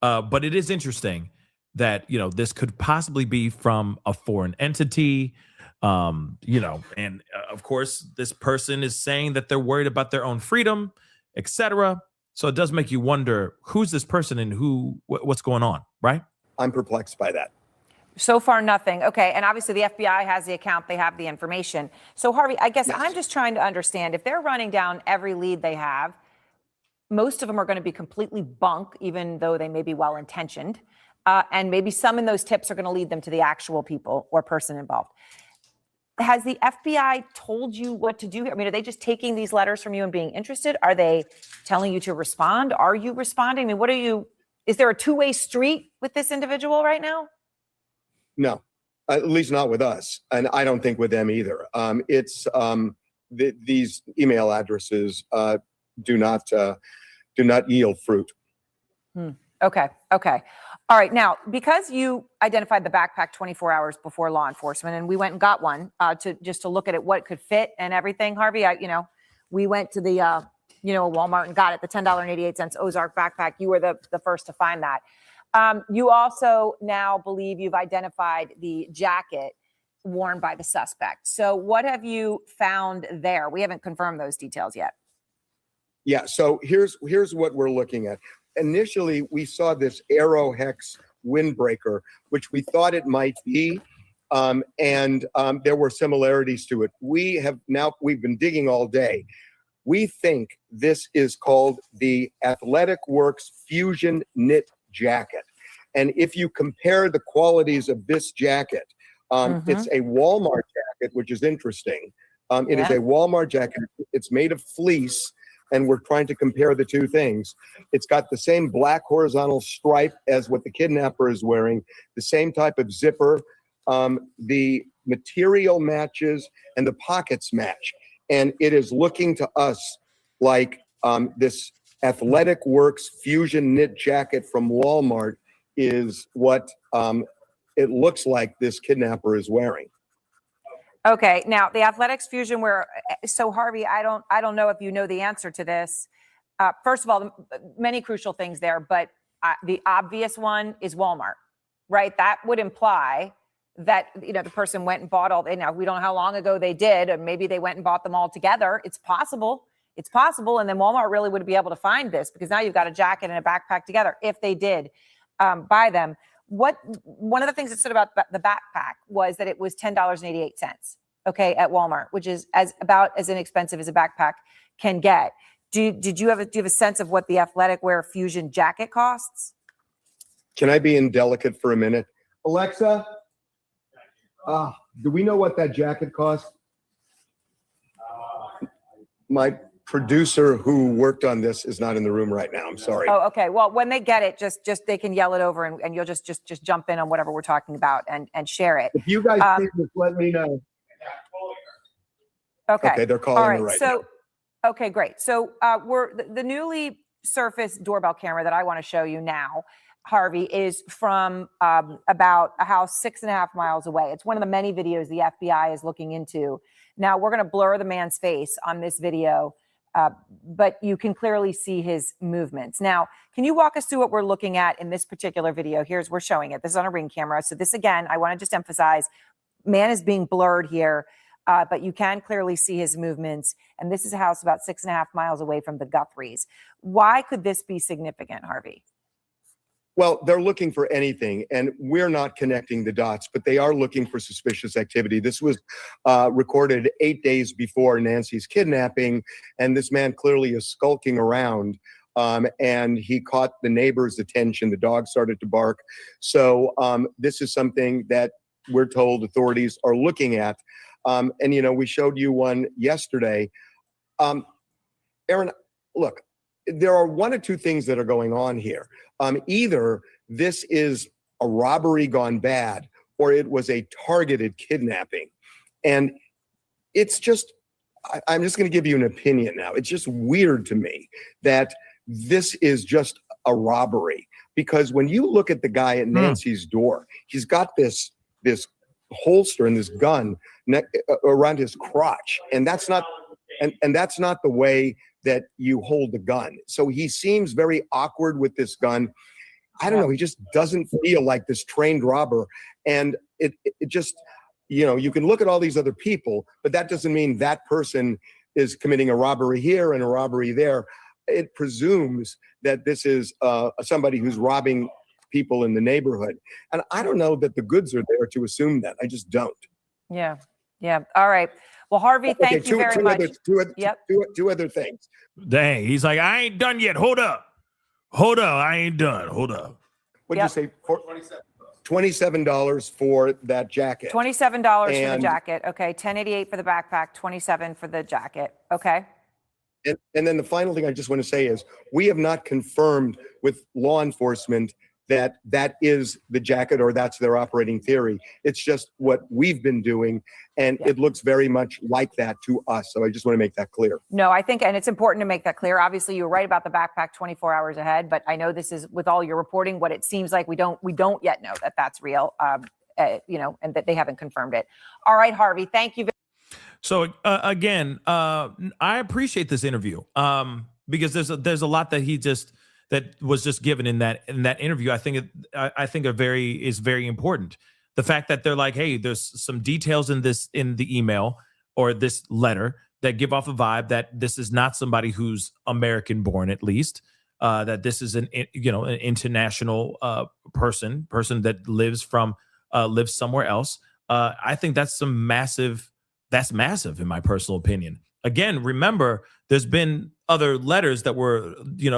But it is interesting that, this could possibly be from a foreign entity, and of course, this person is saying that they're worried about their own freedom, etc. So it does make you wonder, who's this person and what's going on, right? I'm perplexed by that. So far, nothing. Okay. And obviously the FBI has the account. They have the information. So Harvey, I guess I'm just trying to understand, if they're running down every lead they have, most of them are going to be completely bunk, even though they may be well-intentioned. And maybe some in those tips are going to lead them to the actual people or person involved. Has the FBI told you what to do here? I mean, are they just taking these letters from you and being interested? Are they telling you to respond? Are you responding? I mean, is there a two-way street with this individual right now? No, at least not with us. And I don't think with them either. These email addresses do not yield fruit. Okay. All right. Now, because you identified the backpack 24 hours before law enforcement, and we went and got one to look at it, what could fit and everything, Harvey, we went to the, Walmart and got it, the $10.88 Ozark backpack. You were the first to find that. You also now believe you've identified the jacket worn by the suspect. So what have you found there? We haven't confirmed those details yet. Yeah. So here's what we're looking at. Initially, we saw this Aero Hex windbreaker, which we thought it might be, and there were similarities to it. We've been digging all day. We think this is called the Athletic Works Fusion Knit Jacket. And if you compare the qualities of this jacket, it's a Walmart jacket, which is interesting. It is a Walmart jacket. It's made of fleece. And we're trying to compare the two things. It's got the same black horizontal stripe as what the kidnapper is wearing, the same type of zipper. The material matches and the pockets match. And it is looking to us like this Athletic Works Fusion knit jacket from Walmart is what it looks like this kidnapper is wearing. Okay, now the Athletics Fusion wear. So Harvey, I don't know if you know the answer to this. First of all, many crucial things there, but the obvious one is Walmart, right? That would imply that, you know, the person went and bought all, we don't know how long ago they did, or maybe they went and bought them all together. It's possible. It's possible. And then Walmart really would be able to find this, because now you've got a jacket and a backpack together if they did buy them. One of the things that said about the backpack was that it was $10.88, okay, at Walmart, which is about as inexpensive as a backpack can get. Do you have a sense of what the Athletic Wear Fusion jacket costs? Can I be indelicate for a minute? Alexa, do we know what that jacket costs? My producer who worked on this is not in the room right now. I'm sorry. Oh, okay. Well, when they get it, just they can yell it over, and you'll just jump in on whatever we're talking about and share it. If you guys see this, let me know. Okay. Okay, they're calling All right. me right now. Okay, great. So we're the newly surfaced doorbell camera that I want to show you now, Harvey, is from about a house 6.5 miles away. It's one of the many videos the FBI is looking into. Now, we're going to blur the man's face on this video, but you can clearly see his movements. Now, can you walk us through what we're looking at in this particular video? We're showing it. This is on a Ring camera. So this, again, I want to just emphasize, man is being blurred here, but you can clearly see his movements. And this is a house about 6.5 miles away from the Guthries. Why could this be significant, Harvey? Well, they're looking for anything, and we're not connecting the dots, but they are looking for suspicious activity. This was recorded 8 days before Nancy's kidnapping, and this man clearly is skulking around, and he caught the neighbor's attention. The dog started to bark. So this is something that we're told authorities are looking at. And, you know, we showed you one yesterday. Aaron, look, there are one or two things that are going on here. Either this is a robbery gone bad, or it was a targeted kidnapping. And it's just, I'm just going to give you an opinion now. It's just weird to me that this is just a robbery, because when you look at the guy at Nancy's door, he's got this holster and this gun around his crotch, and that's not that's not the way that you hold the gun. So he seems very awkward with this gun. I don't know. He just doesn't feel like this trained robber. And it just, you know, you can look at all these other people, but that doesn't mean that person is committing a robbery here and a robbery there. It presumes that this is somebody who's robbing people in the neighborhood. And I don't know that the goods are there to assume that. I just don't. Yeah. Yeah. All right. Well, Harvey, thank you very much. Two other things. Dang, he's like, I ain't done yet. Hold up. I ain't done. Hold up. What'd you say? $27 for that jacket. $27 for the jacket. Okay. $10.88 for the backpack. $27 for the jacket. Okay. And then the final thing I just want to say is, we have not confirmed with law enforcement that that is the jacket or that's their operating theory. It's just what we've been doing, and it looks very much like that to us. So I just want to make that clear. No, I think, and it's important to make that clear. Obviously, you were right about the backpack 24 hours ahead, but I know this is, with all your reporting, what it seems like we don't yet know that that's real, you know, and that they haven't confirmed it. All right, Harvey, thank you. So again, I appreciate this interview because there's a lot that was just given in that interview. I think is very important. The fact that they're like, hey, there's some details in the email or this letter that give off a vibe that this is not somebody who's American born, at least, that this is an international person that lives somewhere else. I think that's massive in my personal opinion. Again, remember, there's been other letters that were,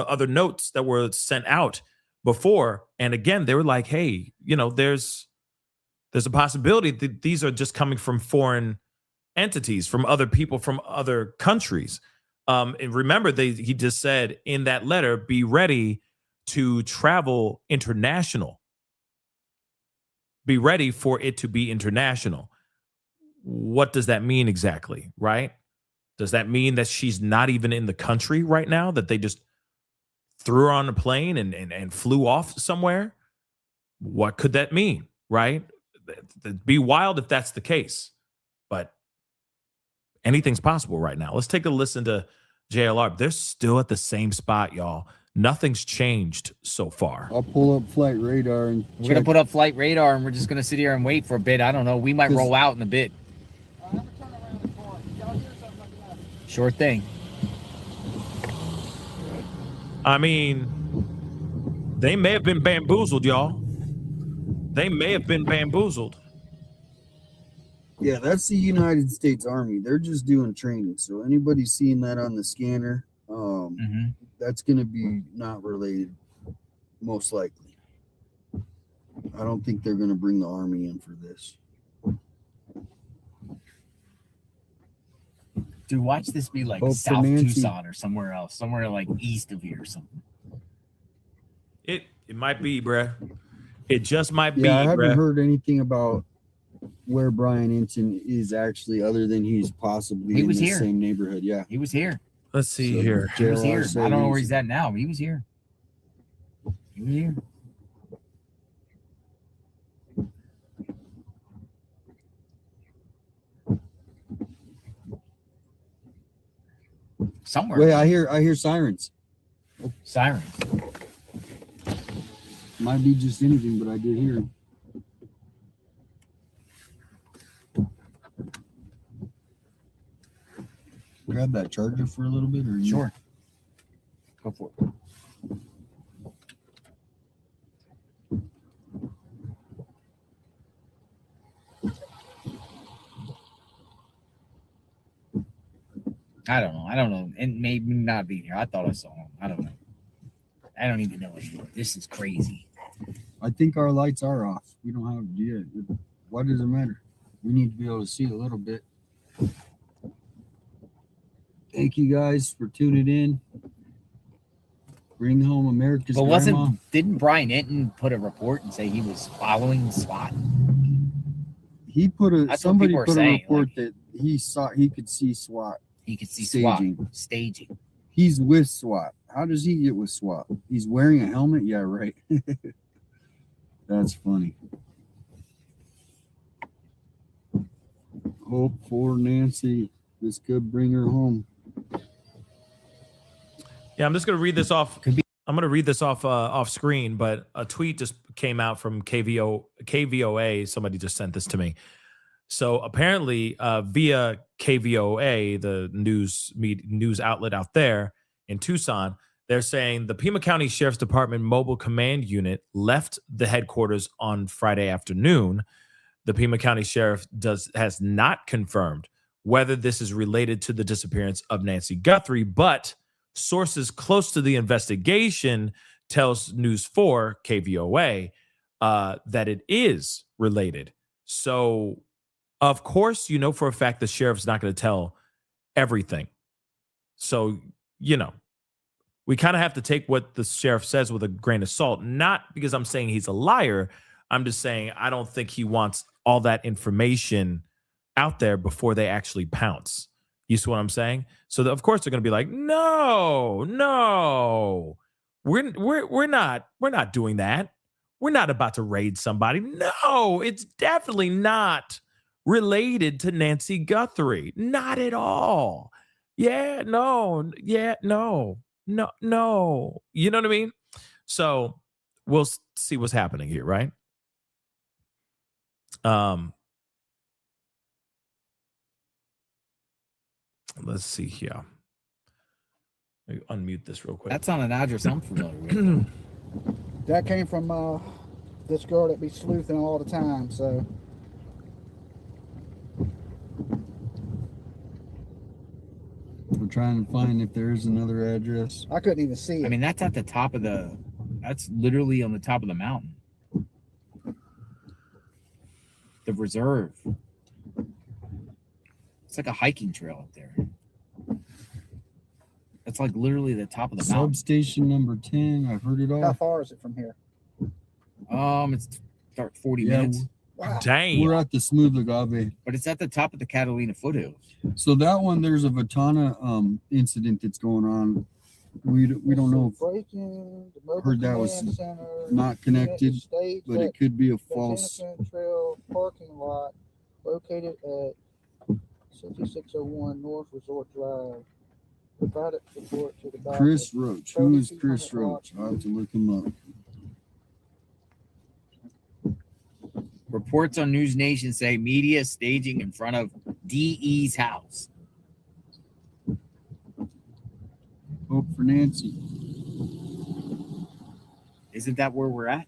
other notes that were sent out before. And again, they were like, hey, there's a possibility that these are just coming from foreign entities, from other people, from other countries. And remember, he just said in that letter, be ready to travel international. Be ready for it to be international. What does that mean exactly, right? Does that mean that she's not even in the country right now, that they just threw her on a plane and flew off somewhere? What could that mean, right? It'd be wild if that's the case, but anything's possible right now. Let's take a listen to JLR. They're still at the same spot, y'all. Nothing's changed so far. I'll pull up flight radar and we're going to put up flight radar and we're just going to sit here and wait for a bit. I don't know. We might roll out in a bit. Sure thing. I mean, they may have been bamboozled, y'all. They may have been bamboozled. Yeah, that's the United States Army. They're just doing training. So anybody seeing that on the scanner, that's going to be not related, most likely. I don't think they're going to bring the Army in for this. Dude, watch this be like Hope South Nancy. Tucson or somewhere else, somewhere like east of here or something. It might be, bruh. It just might be, Yeah, I haven't bruh. heard anything about where Brian Ensign is actually, other than he's possibly in the same neighborhood. Yeah, he was here. Let's see here. He was here. JLR I don't know where he's at now, but he was here. He was here. Somewhere. Wait, I hear sirens. Sirens. Might be just anything, but I did hear them. Grab that charger for a little bit, or sure. Go for it. I don't know. And maybe not be here. I thought I saw him. I don't know. I don't even know anymore. This is crazy. I think our lights are off. We don't have. Yeah. Why does it matter? We need to be able to see a little bit. Thank you guys for tuning in. Bring home America's grandma. Didn't Brian Ensign put a report and say he was following SWAT? He put a That's somebody what put people a are saying, report that he could see SWAT. He could see staging. Staging. He's with SWAT. How does he get with SWAT? He's wearing a helmet? Yeah, right. That's funny. Hope for Nancy. This could bring her home. Yeah, I'm just going to read this off. I'm going to read this off screen, but a tweet just came out from KVOA. Somebody just sent this to me. So apparently, via KVOA, the news outlet out there in Tucson, they're saying the Pima County Sheriff's Department Mobile Command Unit left the headquarters on Friday afternoon. The Pima County Sheriff has not confirmed whether this is related to the disappearance of Nancy Guthrie, but sources close to the investigation tells News 4 KVOA that it is related. So, of course, you know for a fact the sheriff's not going to tell everything. So, we kind of have to take what the sheriff says with a grain of salt, not because I'm saying he's a liar. I'm just saying I don't think he wants all that information out there before they actually pounce. You see what I'm saying? So of course they're going to be like, no, we're not doing that. We're not about to raid somebody. No, it's definitely not related to Nancy Guthrie. Not at all. Yeah, no. You know what I mean? So we'll see what's happening here, right? Let's see here. Let me unmute this real quick. That's on an address I'm familiar with. That came from this girl that be sleuthing all the time, so. We're trying to find if there is another address. I couldn't even see it. I mean, that's at the top of that's literally on the top of the mountain. The reserve. It's like a hiking trail up there. It's like literally the top of the mountain. Substation number 10. I've heard it all. How far is it from here? It's 40 minutes. Dang. We're at the Smooth Agave. But it's at the top of the Catalina foothills. So that one, there's a Vatana incident that's going on. We don't know if Break-in, the mobile heard that command was center, not connected, stage but at it could be a Botanica false. Trail parking lot located at 6601 North Resort Drive. Provided support to the back Chris of Roach. Who is Chris 3200 Roach? I'll have to look him up. Reports on News Nation say media staging in front of DE's house. Hope for Nancy. Isn't that where we're at?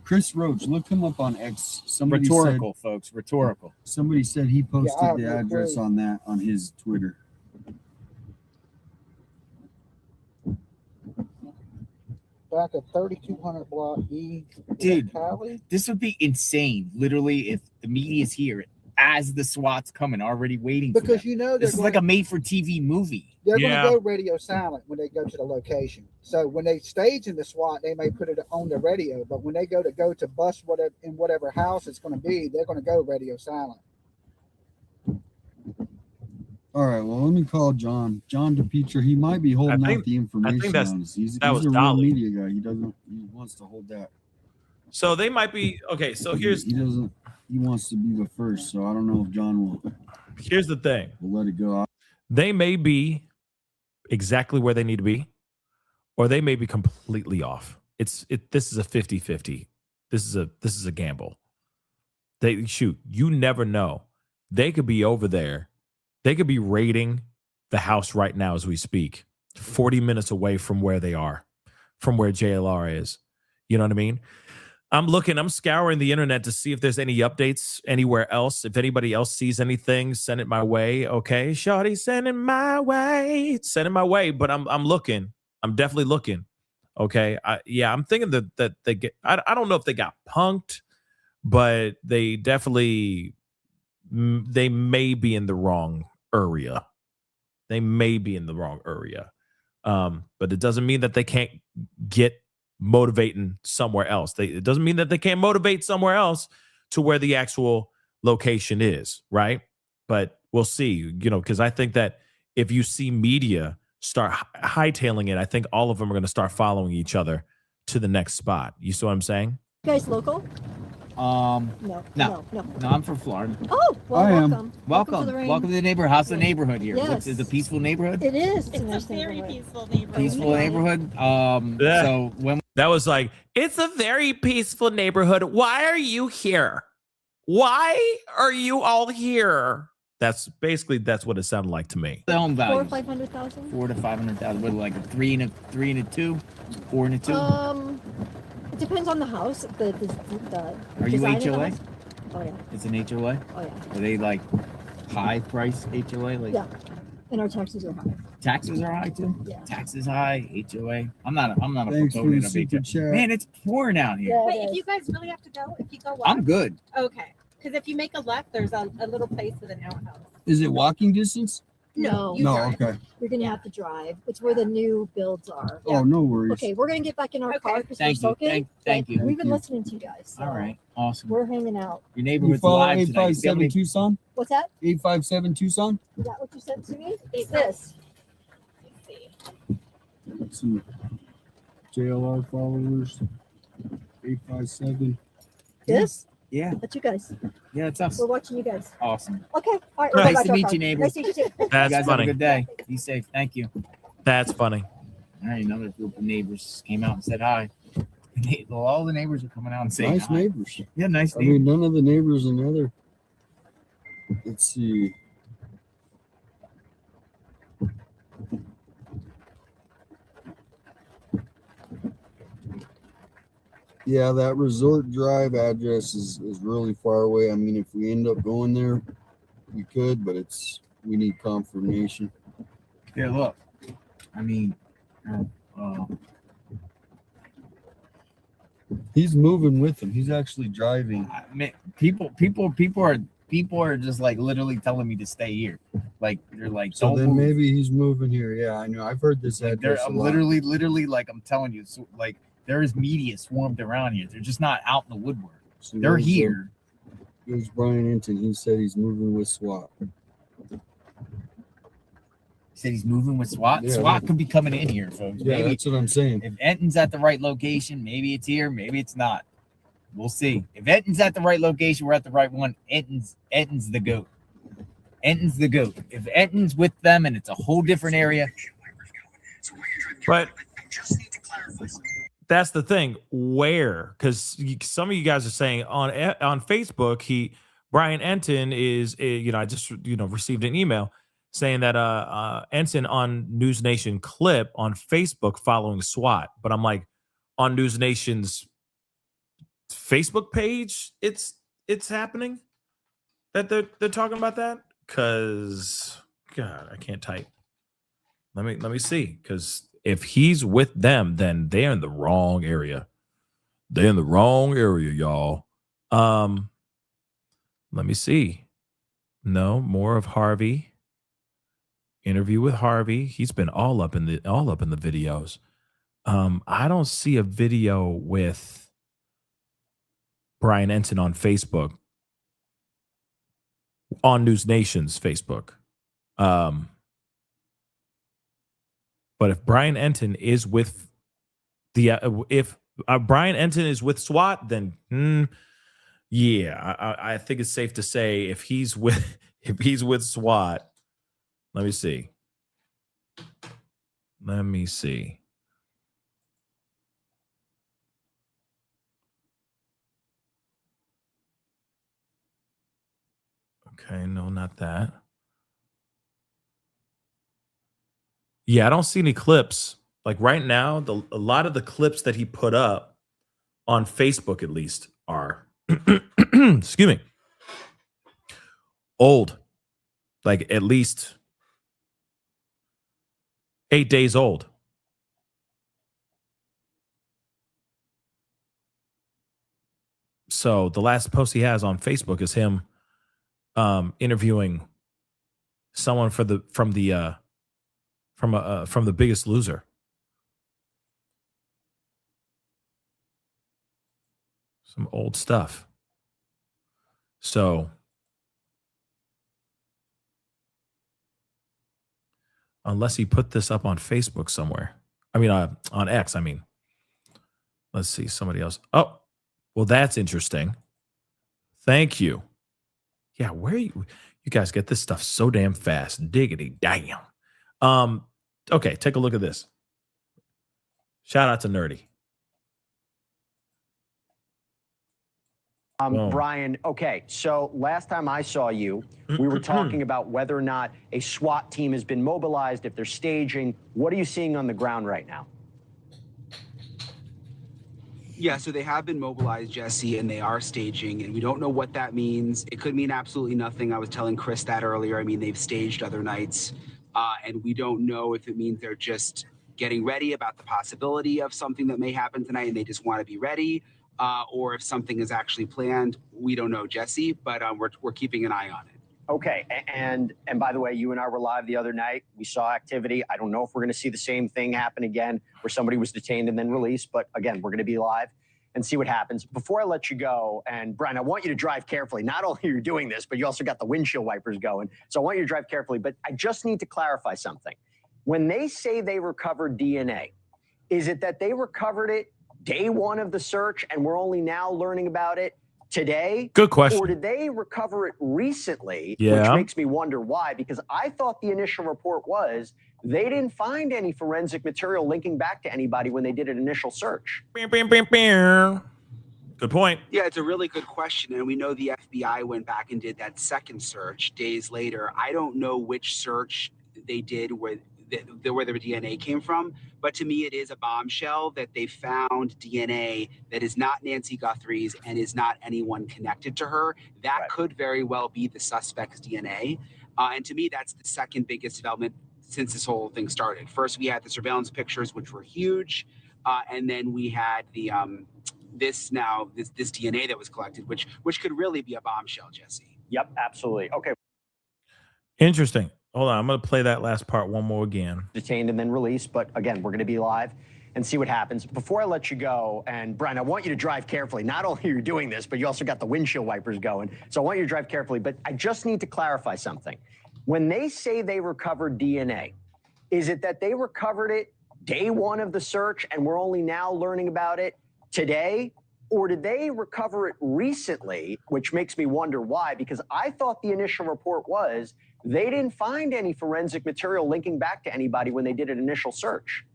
Chris Roach, look him up on X. Somebody Rhetorical, said, folks. Rhetorical. Somebody said he posted I have the no address clue. on that on his Twitter. back at 3200 block E. Dude, Cali. this would be insane, literally, if the media is here as the SWAT's coming, already waiting for Because them. you know This is like a made-for-TV movie. They're Yeah. going to go radio silent when they go to the location. So when they stage in the SWAT, they may put it on the radio, but when they go to bust whatever in whatever house it's going to be, they're going to go radio silent. All right, well, let me call John DePietra. He might be holding out the information that's- on us. He's that was a real Dolly. media guy. He wants to hold that. So they might be okay. So he wants to be the first. So I don't know if John will. Here's the thing. We'll let it go. They may be exactly where they need to be, or they may be completely off. This is a 50-50. This is a gamble. You never know. They could be over there. They could be raiding the house right now as we speak, 40 minutes away from where they are, from where JLR is. You know what I mean? I'm scouring the internet to see if there's any updates anywhere else. If anybody else sees anything, send it my way. Okay, shawty, send it my way. Send it my way. But I'm looking. I'm definitely looking. Okay. I'm thinking that they get. I don't know if they got punked, but they definitely they may be in the wrong area. They may be in the wrong area. But it doesn't mean that they can't get motivating somewhere else. It doesn't mean that they can't motivate somewhere else to where the actual location is, right? But we'll see, because I think that if you see media start hightailing it, I think all of them are going to start following each other to the next spot. You see what I'm saying? You guys local? No, I'm from Florida. Oh, well, I am. welcome. Welcome to the neighborhood. How's the neighborhood here? Yes. Is it a peaceful neighborhood? It is. It's It's a very peaceful neighborhood. Peaceful neighborhood. Yeah. So when That was like, it's a very peaceful neighborhood. Why are you here? Why are you all here? That's what it sounded like to me. the home 400,000 value, or 500,000. 400 to 500,000. What, like a 3 and a 2, 4 and a 2? It depends on the house. The Are you design of the HOA? house. Oh yeah. It's an HOA. Oh yeah. Are they like high price HOA? Like Yeah. And our taxes are high. taxes are high too. Yeah. Taxes high. HOA. I'm not a Thanks for proponent the of super HOA. chat. Man, it's pouring out here. Yeah. Wait, it if is. you guys really have to go, if you go left, I'm good. okay. Because if you make a left, there's a little place with an outhouse. Is it walking distance? No. You No, drive. okay. You're gonna have to drive. It's where the new builds are. Oh, no worries. Okay, we're gonna get back in our car because we're Thank you. soaking. Thank you. We've been you. listening to you guys. so All right. Awesome. We're hanging out. Your You neighborhood's follow live tonight. 857 Tucson? What's that? 857 Tucson? Is that what you sent to me? It's this. Let's see. JLR followers. 857. This? Yeah. That's you guys. Yeah, it's us. We're watching you guys. Awesome. Okay. All right. we'll go Nice back to our meet car. you, neighbor. Nice to meet you too. You That's guys funny. have a good day. Be safe. Thank you. That's funny. All right, another group of neighbors came out and said hi. All the neighbors are coming out and saying Nice hi. neighbors. Yeah, nice I neighbors. mean, none of the neighbors in the other. Let's see. Yeah, that Resort Drive address is really far away. I mean, if we end up going there, we could, but we need confirmation. Yeah, look. I mean, He's moving with him. He's actually driving. people are just like literally telling me to stay here. Like they're like, So don't then move. maybe he's moving here. Yeah, I know. I've heard this Like, address a I'm lot. literally like I'm telling you, so, like there is media swarmed around here. They're just not out in the woodwork. So They're there's, here. It was Brian Enton. He said he's moving with SWAT. He said he's moving with SWAT. Yeah. SWAT could be coming in here, folks. Yeah, Maybe that's what I'm saying. if Enton's at the right location, maybe it's here, maybe it's not. We'll see. If Enton's at the right location, we're at the right one. Enton's the GOAT. Enton's the GOAT. If Enton's with them and it's a whole different area. But that's the thing. Where? Because some of you guys are saying on Facebook, Brian Enton is, I just received an email saying that Enton on News Nation clip on Facebook following SWAT. But I'm like, on News Nation's Facebook page, it's happening that they're talking about that. Because God, I can't type. Let me see. Because if he's with them, then they're in the wrong area. They're in the wrong area, y'all. Let me see. No, more of Harvey. Interview with Harvey. He's been all up in the videos. I don't see a video with Brian Enton on Facebook. On News Nation's Facebook. But if Brian Enton is with if Brian Enton is with SWAT, then yeah, I think it's safe to say if he's with SWAT. Let me see. Okay, no, not that. Yeah, I don't see any clips. Like right now, a lot of the clips that he put up on Facebook, at least, are excuse me, old. Like at least 8 days old. So the last post he has on Facebook is him interviewing someone from The Biggest Loser. Some old stuff. So unless he put this up on Facebook somewhere. I mean, on X, I mean. Let's see, somebody else. Oh, well, that's interesting. Thank you. Yeah, where you guys get this stuff so damn fast. Diggity damn. Okay, take a look at this. Shout out to Nerdy. Brian, okay, so last time I saw you, we were talking about whether or not a SWAT team has been mobilized, if they're staging. What are you seeing on the ground right now? Yeah, so they have been mobilized, Jesse, and they are staging, and we don't know what that means. It could mean absolutely nothing. I was telling Chris that earlier. I mean, they've staged other nights, and we don't know if it means they're just getting ready about the possibility of something that may happen tonight, and they just want to be ready, or if something is actually planned. We don't know, Jesse, but we're keeping an eye on it. Okay, and by the way, you and I were live the other night. We saw activity. I don't know if we're going to see the same thing happen again, where somebody was detained and then released. But again, we're going to be live and see what happens. Before I let you go, and Brian, I want you to drive carefully. Not only are you doing this, but you also got the windshield wipers going. So I want you to drive carefully. But I just need to clarify something. When they say they recovered DNA, is it that they recovered it day one of the search and we're only now learning about it today? Good question. Or did they recover it recently? Yeah. Which makes me wonder why, because I thought the initial report was they didn't find any forensic material linking back to anybody when they did an initial search. Good point. Yeah, it's a really good question. And we know the FBI went back and did that second search days later. I don't know which search they did where the DNA came from, but to me, it is a bombshell that they found DNA that is not Nancy Guthrie's and is not anyone connected to her. That could very well be the suspect's DNA. And to me, that's the second biggest development since this whole thing started. First, we had the surveillance pictures, which were huge. And then we had the this DNA that was collected, which could really be a bombshell, Jesse. Yep, absolutely. Okay. Interesting. Hold on, I'm going to play that last part one more again. Detained and then released, but again, we're going to be live and see what happens. Before I let you go, and Brian, I want you to drive carefully. Not only are you doing this, but you also got the windshield wipers going. So I want you to drive carefully, but I just need to clarify something. When they say they recovered DNA, is it that they recovered it day one of the search and we're only now learning about it today? Or did they recover it recently, which makes me wonder why? Because I thought the initial report was they didn't find any forensic material linking back to anybody when they did an initial search.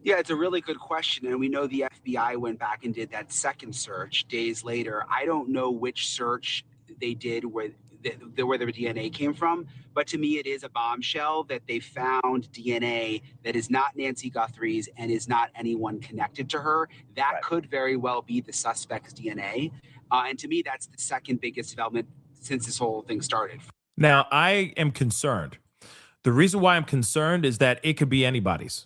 Yeah, it's a really good question. And we know the FBI went back and did that second search days later. I don't know which search they did where the DNA came from, but to me, it is a bombshell that they found DNA that is not Nancy Guthrie's and is not anyone connected to her. That could very well be the suspect's DNA. And to me, that's the second biggest development since this whole thing started. Now, I am concerned. The reason why I'm concerned is that it could be anybody's.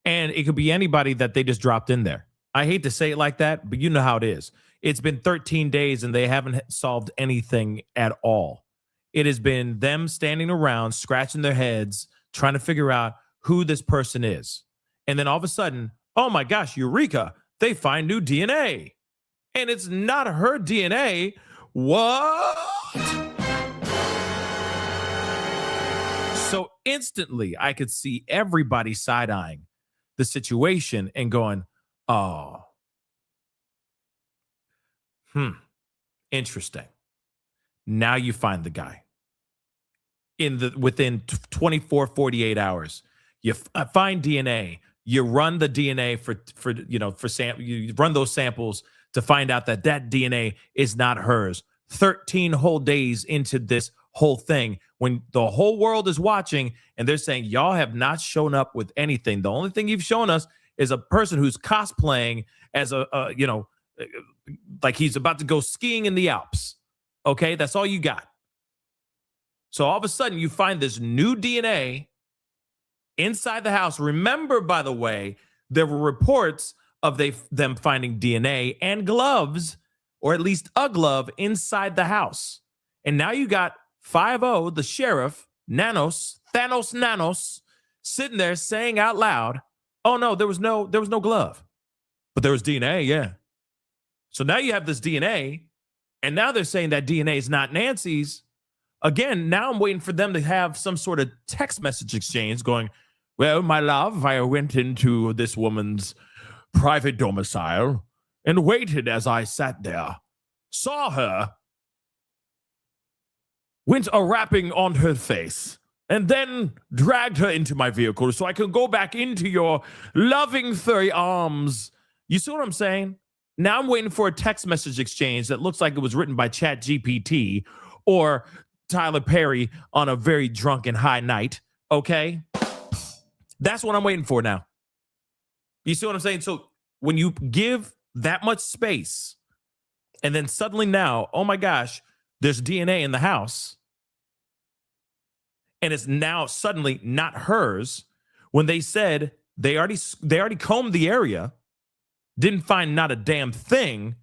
And it could be anybody that they just dropped in there. I hate to say it like that, but you know how it is. It's been 13 days and they haven't solved anything at all. It has been them standing around, scratching their heads, trying to figure out who this person is. And then all of a sudden, oh my gosh, Eureka, they find new DNA. And it's not her DNA. What? So instantly, I could see everybody side-eyeing the situation and going, oh, interesting. Now you find the guy within 24, 48 hours. You find DNA. You run the DNA you run those samples to find out that DNA is not hers. 13 whole days into this whole thing, when the whole world is watching and they're saying, y'all have not shown up with anything. The only thing you've shown us is a person who's cosplaying as like he's about to go skiing in the Alps. Okay, that's all you got. So all of a sudden you find this new DNA inside the house. Remember, by the way, there were reports of them finding DNA and gloves, or at least a glove, inside the house. And now you got 5-0, the sheriff, Thanos, sitting there saying out loud, oh no, there was no glove. But there was DNA, yeah. So now you have this DNA, and now they're saying that DNA is not Nancy's. Again, now I'm waiting for them to have some sort of text message exchange going, well, my love, I went into this woman's private domicile and waited as I sat there, saw her, went a-rapping on her face, and then dragged her into my vehicle so I could go back into your loving furry arms. You see what I'm saying? Now I'm waiting for a text message exchange that looks like it was written by ChatGPT or Tyler Perry on a very drunken high night, okay? That's what I'm waiting for now. You see what I'm saying? So when you give that much space and then suddenly now, oh my gosh, there's DNA in the house and it's now suddenly not hers, when they said they already combed the area, didn't find not a damn thing,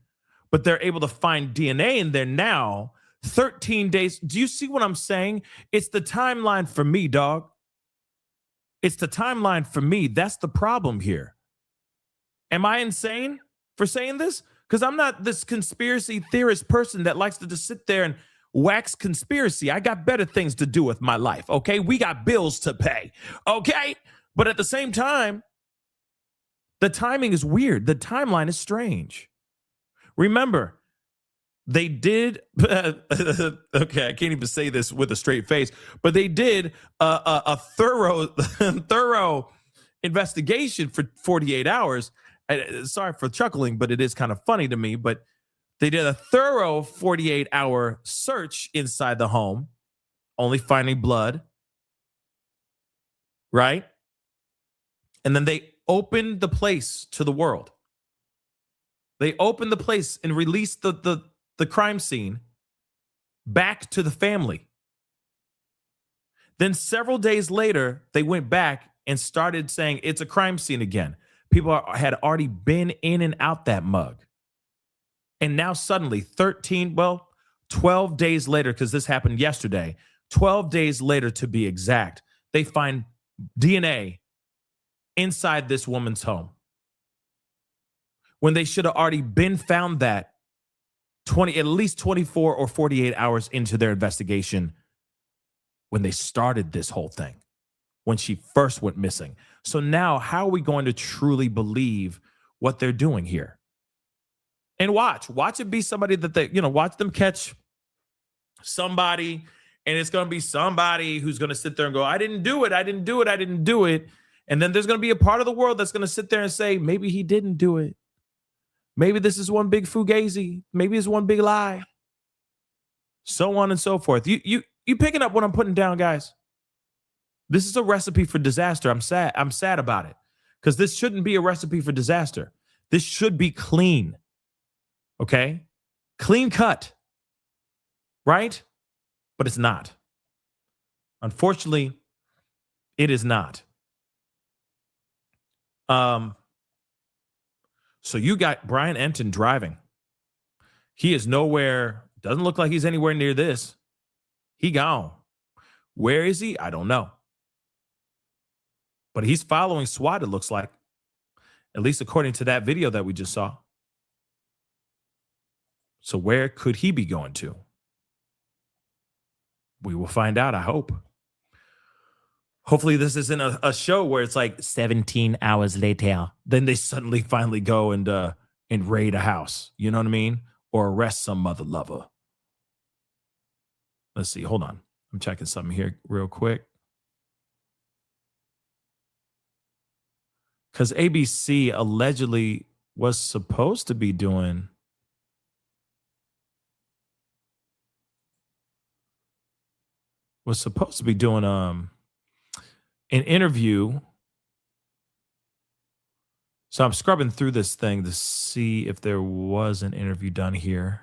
but they're able to find DNA in there now, 13 days. Do you see what I'm saying? It's the timeline for me, dog. It's the timeline for me. That's the problem here. Am I insane for saying this? Because I'm not this conspiracy theorist person that likes to just sit there and wax conspiracy. I got better things to do with my life, okay? We got bills to pay, okay? But at the same time, the timing is weird. The timeline is strange. Remember, they did, okay, I can't even say this with a straight face, but they did a thorough investigation for 48 hours. Sorry for chuckling, but it is kind of funny to me, but they did a thorough 48-hour search inside the home, only finding blood, right? And then they opened the place to the world. They opened the place and released the crime scene back to the family. Then several days later, they went back and started saying it's a crime scene again. People had already been in and out that mug. And now suddenly 12 days later, because this happened yesterday, 12 days later to be exact, they find DNA inside this woman's home when they should have already been found that at least 24 or 48 hours into their investigation when they started this whole thing, when she first went missing. So now how are we going to truly believe what they're doing here? And watch it be somebody that they, watch them catch somebody, and it's going to be somebody who's going to sit there and go, I didn't do it. And then there's going to be a part of the world that's going to sit there and say, maybe he didn't do it. Maybe this is one big fugazi. Maybe it's one big lie. So on and so forth. You picking up what I'm putting down, guys? This is a recipe for disaster. I'm sad about it because this shouldn't be a recipe for disaster. This should be clean. Okay? Clean cut. Right? But it's not. Unfortunately, it is not. So you got Brian Enton driving. He is nowhere, doesn't look like he's anywhere near this. He gone. Where is he? I don't know. But he's following SWAT, it looks like. At least according to that video that we just saw. So where could he be going to? We will find out, I hope. Hopefully this isn't a show where it's like 17 hours later. Then they suddenly finally go and raid a house. You know what I mean? Or arrest some mother lover. Let's see. Hold on. I'm checking something here real quick. Because ABC allegedly was supposed to be doing an interview. So I'm scrubbing through this thing to see if there was an interview done here.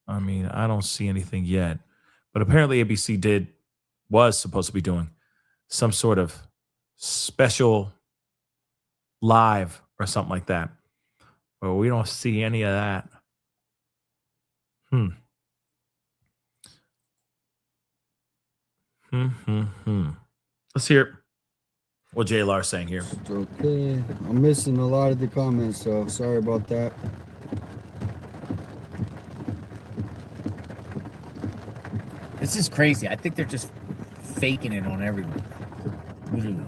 I mean, I don't see anything yet, but apparently ABC was supposed to be doing some sort of special live or something like that. But we don't see any of that. Let's hear what JLR's saying here. Okay. I'm missing a lot of the comments, so sorry about that. This is crazy. I think they're just faking it on everyone. Literally.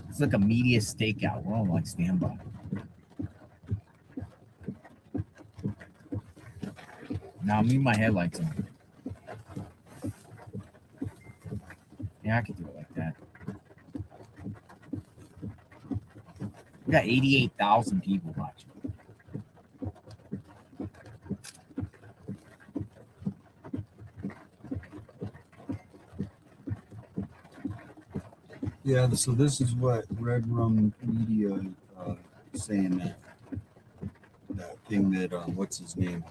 It's like a media stakeout. We're on like standby. Now I'm leaving my headlights on. Yeah, I could do it like that. We got 88,000 people watching. Yeah, so this is what Red Rum Media saying that thing that what's his name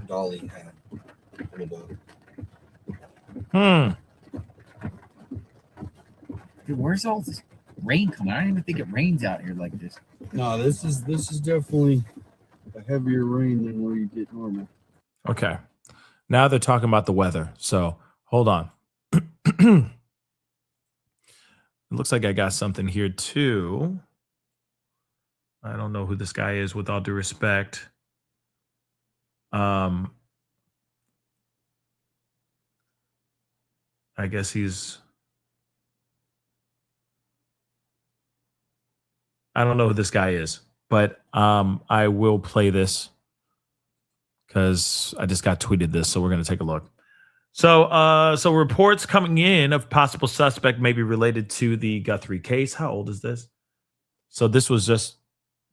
Dolly had. Dude, where's all this rain coming? I don't even think it rains out here like this. No, this is definitely a heavier rain than where you get normal. Okay. Now they're talking about the weather. So hold on. It looks like I got something here too. I don't know who this guy is, with all due respect. I guess I don't know who this guy is, but I will play this because I just got tweeted this, so we're going to take a look. So reports coming in of possible suspect may be related to the Guthrie case. How old is this? So this was just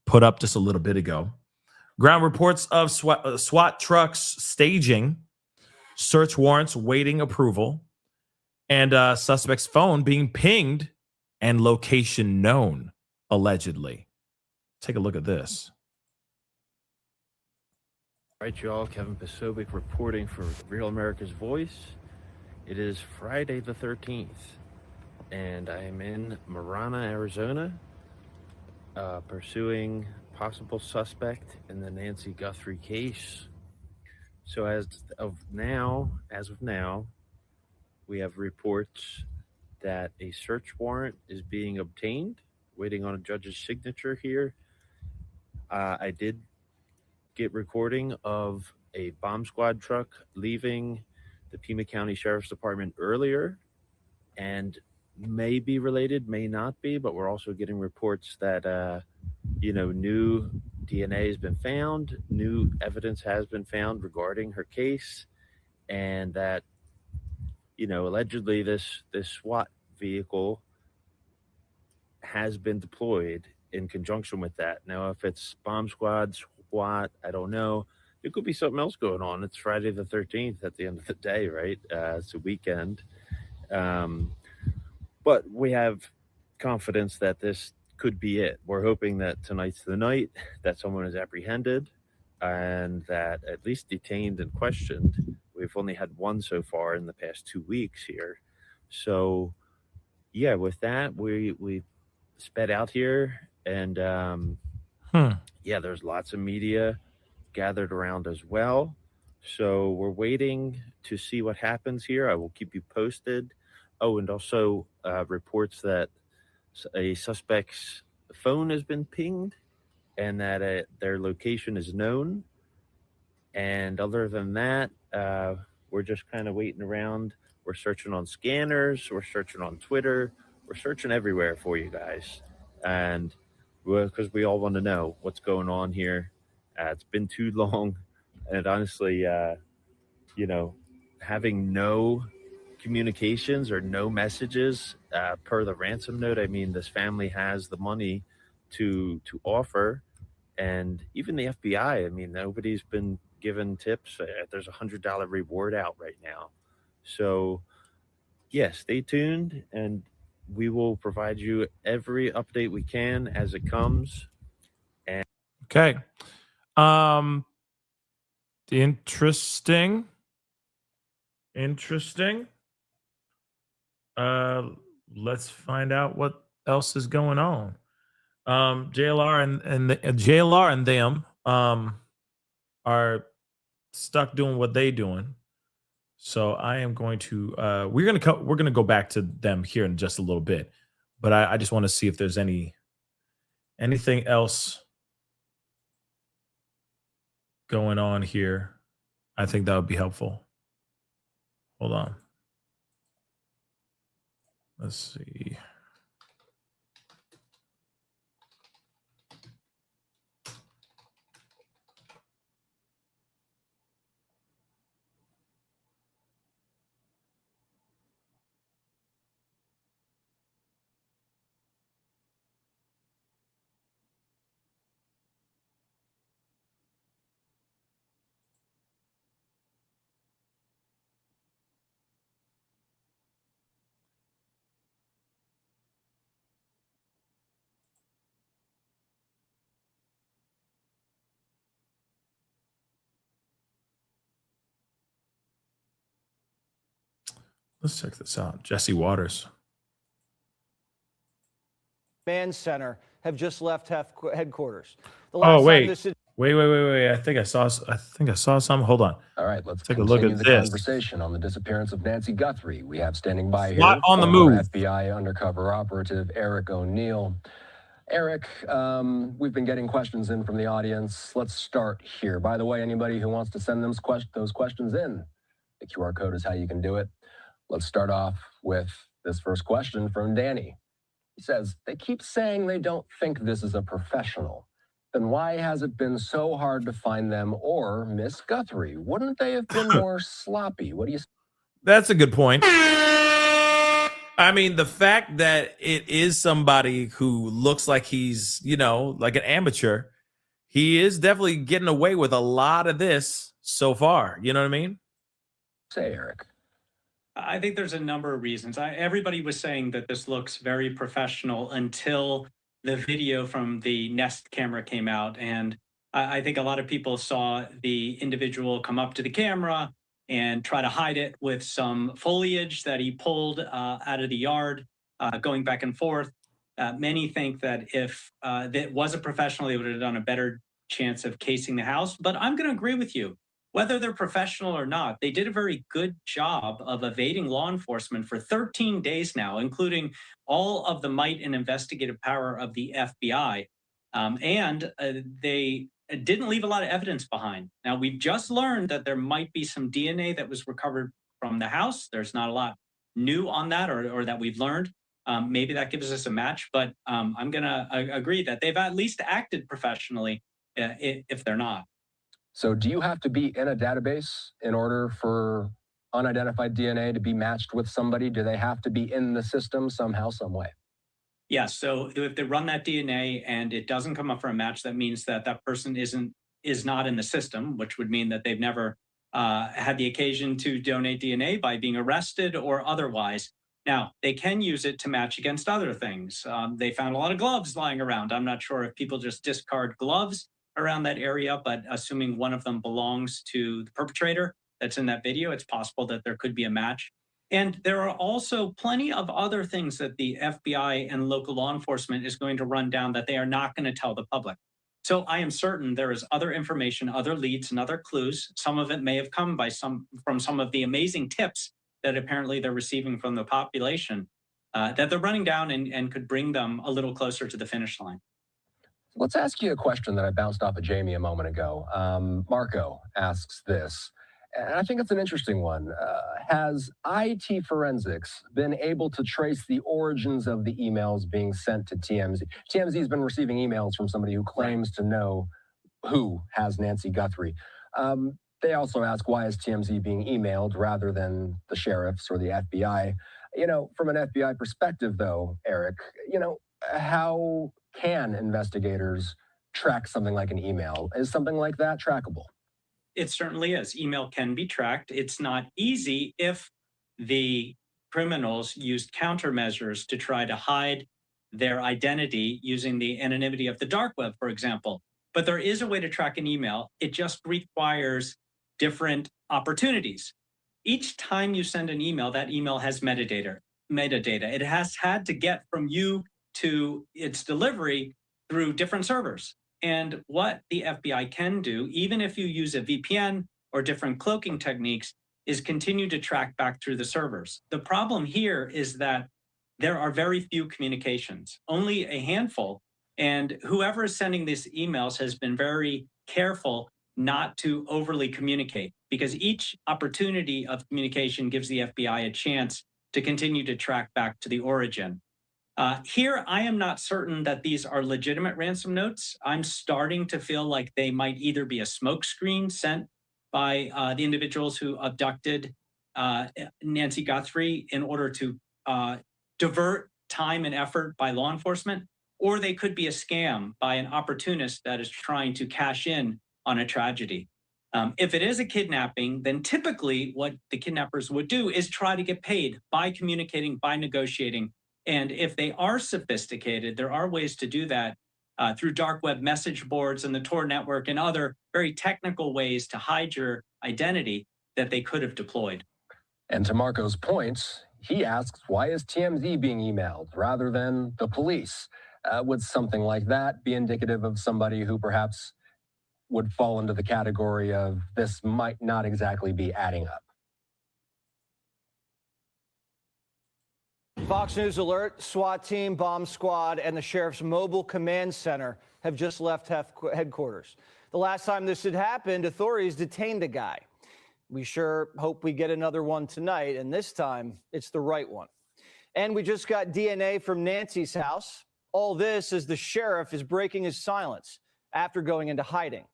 put up just a little bit ago. Ground reports of SWAT trucks staging, search warrants waiting approval, and suspect's phone being pinged and location known, allegedly. Take a look at this. All right, y'all. Kevin Pasovic reporting for Real America's Voice. It is Friday the 13th, and I am in Marana, Arizona, pursuing possible suspect in the Nancy Guthrie case. So as of now, we have reports that a search warrant is being obtained, waiting on a judge's signature here. I did get recording of a bomb squad truck leaving the Pima County Sheriff's Department earlier, and may be related, may not be, but we're also getting reports that new DNA has been found, new evidence has been found regarding her case, and that allegedly this SWAT vehicle has been deployed in conjunction with that. Now, if it's bomb squad, SWAT, I don't know. It could be something else going on. It's Friday the 13th at the end of the day, right? It's a weekend. But we have confidence that this could be it. We're hoping that tonight's the night, that someone is apprehended, and that at least detained and questioned. We've only had one so far in the past 2 weeks here. So, yeah, with that, we sped out here, and yeah, there's lots of media gathered around as well. So we're waiting to see what happens here. I will keep you posted. Oh, and also reports that a suspect's phone has been pinged and that their location is known. And other than that, we're just kind of waiting around. We're searching on scanners. We're searching on Twitter. We're searching everywhere for you guys. And because we all want to know what's going on here. It's been too long. And honestly, having no communications or no messages per the ransom note, I mean, this family has the money to offer. And even the FBI, I mean, nobody's been given tips. There's $100 reward out right now. So, yeah, stay tuned, and we will provide you every update we can as it comes. And Okay. Interesting. Let's find out what else is going on. JLR and them are stuck doing what they doing. So I am going to we're gonna go back to them here in just a little bit, but I just want to see if there's anything else going on here. I think that would be helpful. Hold on. Let's see. Let's check this out. Jesse Waters. Command Center have just left headquarters. The Oh, last wait. time this Wait. I think I saw something. Hold on. All right, let's take a look at the this. conversation on the disappearance of Nancy Guthrie. We have standing by SWAT here on the former move. FBI undercover operative Eric O'Neill. Eric, we've been getting questions in from the audience. Let's start here. By the way, anybody who wants to send those questions in, the QR code is how you can do it. Let's start off with this first question from Danny. He says, they keep saying they don't think this is a professional. Then why has it been so hard to find them or Miss Guthrie? Wouldn't they have been more sloppy? What do you say? That's a good point. I mean, the fact that it is somebody who looks like he's, like an amateur, he is definitely getting away with a lot of this so far. You know what I mean? Say, Eric. I think there's a number of reasons. Everybody was saying that this looks very professional until the video from the Nest camera came out. And I think a lot of people saw the individual come up to the camera and try to hide it with some foliage that he pulled out of the yard, going back and forth. Many think that if that was a professional, they would have done a better chance of casing the house. But I'm going to agree with you. whether they're professional or not, they did a very good job of evading law enforcement for 13 days now, including all of the might and investigative power of the FBI. And they didn't leave a lot of evidence behind. Now, we've just learned that there might be some DNA that was recovered from the house. There's not a lot new on that or that we've learned. Maybe that gives us a match, but I'm going to agree that they've at least acted professionally if they're not. So do you have to be in a database in order for unidentified DNA to be matched with somebody? Do they have to be in the system somehow, some way? Yes. So if they run that DNA and it doesn't come up for a match, that means that that person is not in the system, which would mean that they've never had the occasion to donate DNA by being arrested or otherwise. Now, they can use it to match against other things. They found a lot of gloves lying around. I'm not sure if people just discard gloves around that area, but assuming one of them belongs to the perpetrator that's in that video, it's possible that there could be a match. And there are also plenty of other things that the FBI and local law enforcement is going to run down that they are not going to tell the public. So I am certain there is other information, other leads, and other clues. Some of it may have come from some of the amazing tips that apparently they're receiving from the population that they're running down and could bring them a little closer to the finish line. Let's ask you a question that I bounced off of Jamie a moment ago. Marco asks this, and I think it's an interesting one. Has IT forensics been able to trace the origins of the emails being sent to TMZ? TMZ has been receiving emails from somebody who claims to know who has Nancy Guthrie. They also ask, why is TMZ being emailed rather than the sheriffs or the FBI? You know, from an FBI perspective, though, Eric, you know, how can investigators track something like an email? Is something like that trackable? It certainly is. Email can be tracked. It's not easy if the criminals used countermeasures to try to hide their identity using the anonymity of the dark web, for example. But there is a way to track an email. It just requires different opportunities. Each time you send an email, that email has metadata. It has had to get from you to its delivery through different servers. And what the FBI can do, even if you use a VPN or different cloaking techniques, is continue to track back through the servers. The problem here is that there are very few communications, only a handful. And whoever is sending these emails has been very careful not to overly communicate, because each opportunity of communication gives the FBI a chance to continue to track back to the origin. Here, I am not certain that these are legitimate ransom notes. I'm starting to feel like they might either be a smokescreen sent by the individuals who abducted Nancy Guthrie in order to divert time and effort by law enforcement, or they could be a scam by an opportunist that is trying to cash in on a tragedy. If it is a kidnapping, then typically what the kidnappers would do is try to get paid by communicating, by negotiating. And if they are sophisticated, there are ways to do that through dark web message boards and the Tor network and other very technical ways to hide your identity that they could have deployed. And to Marco's point, he asks, why is TMZ being emailed rather than the police? Would something like that be indicative of somebody who perhaps would fall into the category of this might not exactly be adding up? Fox News alert, SWAT team, bomb squad, and the sheriff's mobile command center have just left headquarters. The last time this had happened, authorities detained a guy. We sure hope we get another one tonight, and this time it's the right one. And we just got DNA from Nancy's house. All this as the sheriff is breaking his silence after going into hiding.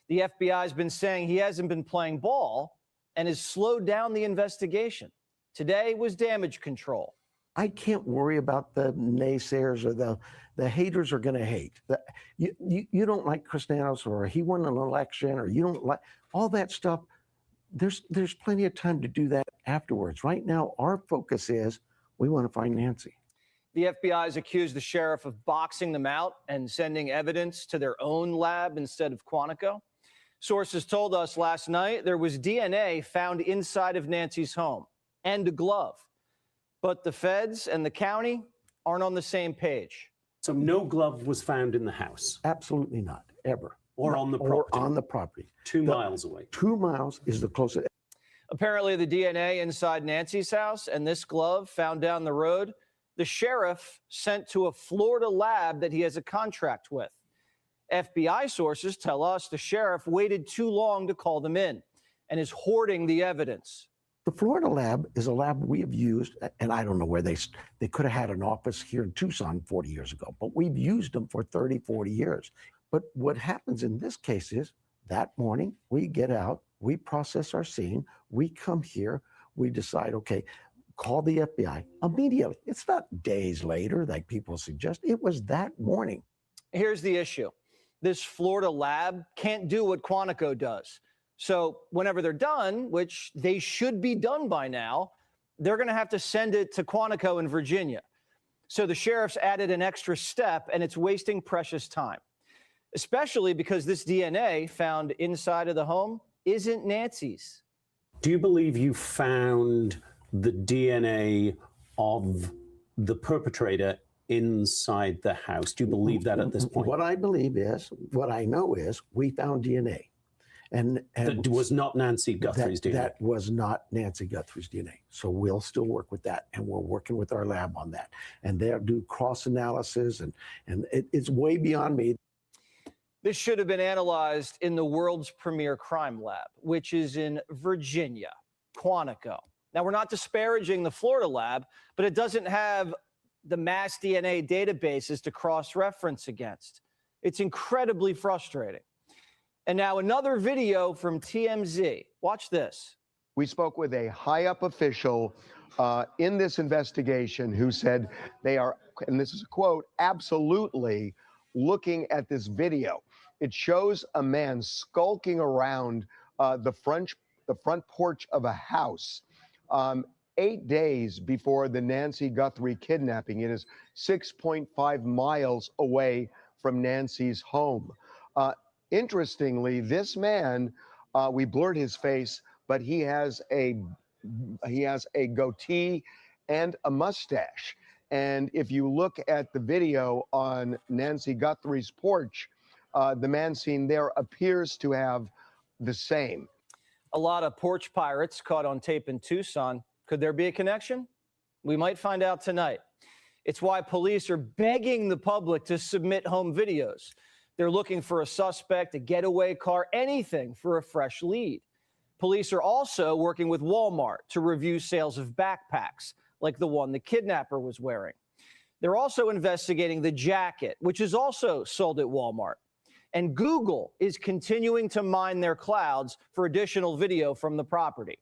The FBI has been saying he hasn't been playing ball and has slowed down the investigation. Today was damage control. I can't worry about the naysayers or the haters are going to hate. You don't like Kristanos, or he won an election, or you don't like all that stuff. There's plenty of time to do that afterwards. Right now, our focus is we want to find Nancy. The FBI has accused the sheriff of boxing them out and sending evidence to their own lab instead of Quantico. Sources told us last night there was DNA found inside of Nancy's home and a glove. But the feds and the county aren't on the same page. So no glove was found in the house? Absolutely not, ever. Or on the property? Or on the property. 2 miles away. 2 miles is the closest. Apparently, the DNA inside Nancy's house and this glove found down the road, the sheriff sent to a Florida lab that he has a contract with. FBI sources tell us the sheriff waited too long to call them in and is hoarding the evidence. The Florida lab is a lab we have used, and I don't know where they could have had an office here in Tucson 40 years ago, but we've used them for 30, 40 years. But what happens in this case is that morning we get out, we process our scene, we come here, we decide, okay, call the FBI immediately. It's not days later like people suggest. It was that morning. Here's the issue. This Florida lab can't do what Quantico does. So whenever they're done, which they should be done by now, they're going to have to send it to Quantico in Virginia. So the sheriff's added an extra step, and it's wasting precious time, especially because this DNA found inside of the home isn't Nancy's. Do you believe you found the DNA of the perpetrator inside the house? Do you believe that at this point? What I believe is, what I know is, we found DNA. And that was not Nancy Guthrie's DNA. That was not Nancy Guthrie's DNA. So we'll still work with that, and we're working with our lab on that. And they'll do cross analysis, and it's way beyond me. This should have been analyzed in the world's premier crime lab, which is in Virginia, Quantico. Now, we're not disparaging the Florida lab, but it doesn't have the mass DNA databases to cross-reference against. It's incredibly frustrating. And now another video from TMZ. Watch this. We spoke with a high-up official in this investigation who said they are, and this is a quote, absolutely looking at this video. It shows a man skulking around the front porch of a house 8 days before the Nancy Guthrie kidnapping. It is 6.5 miles away from Nancy's home. Interestingly, this man, we blurred his face, but he has a goatee and a mustache. And if you look at the video on Nancy Guthrie's porch, the man seen there appears to have the same. A lot of porch pirates caught on tape in Tucson. Could there be a connection? We might find out tonight. It's why police are begging the public to submit home videos. They're looking for a suspect, a getaway car, anything for a fresh lead. Police are also working with Walmart to review sales of backpacks, like the one the kidnapper was wearing. They're also investigating the jacket, which is also sold at Walmart. And Google is continuing to mine their clouds for additional video from the property.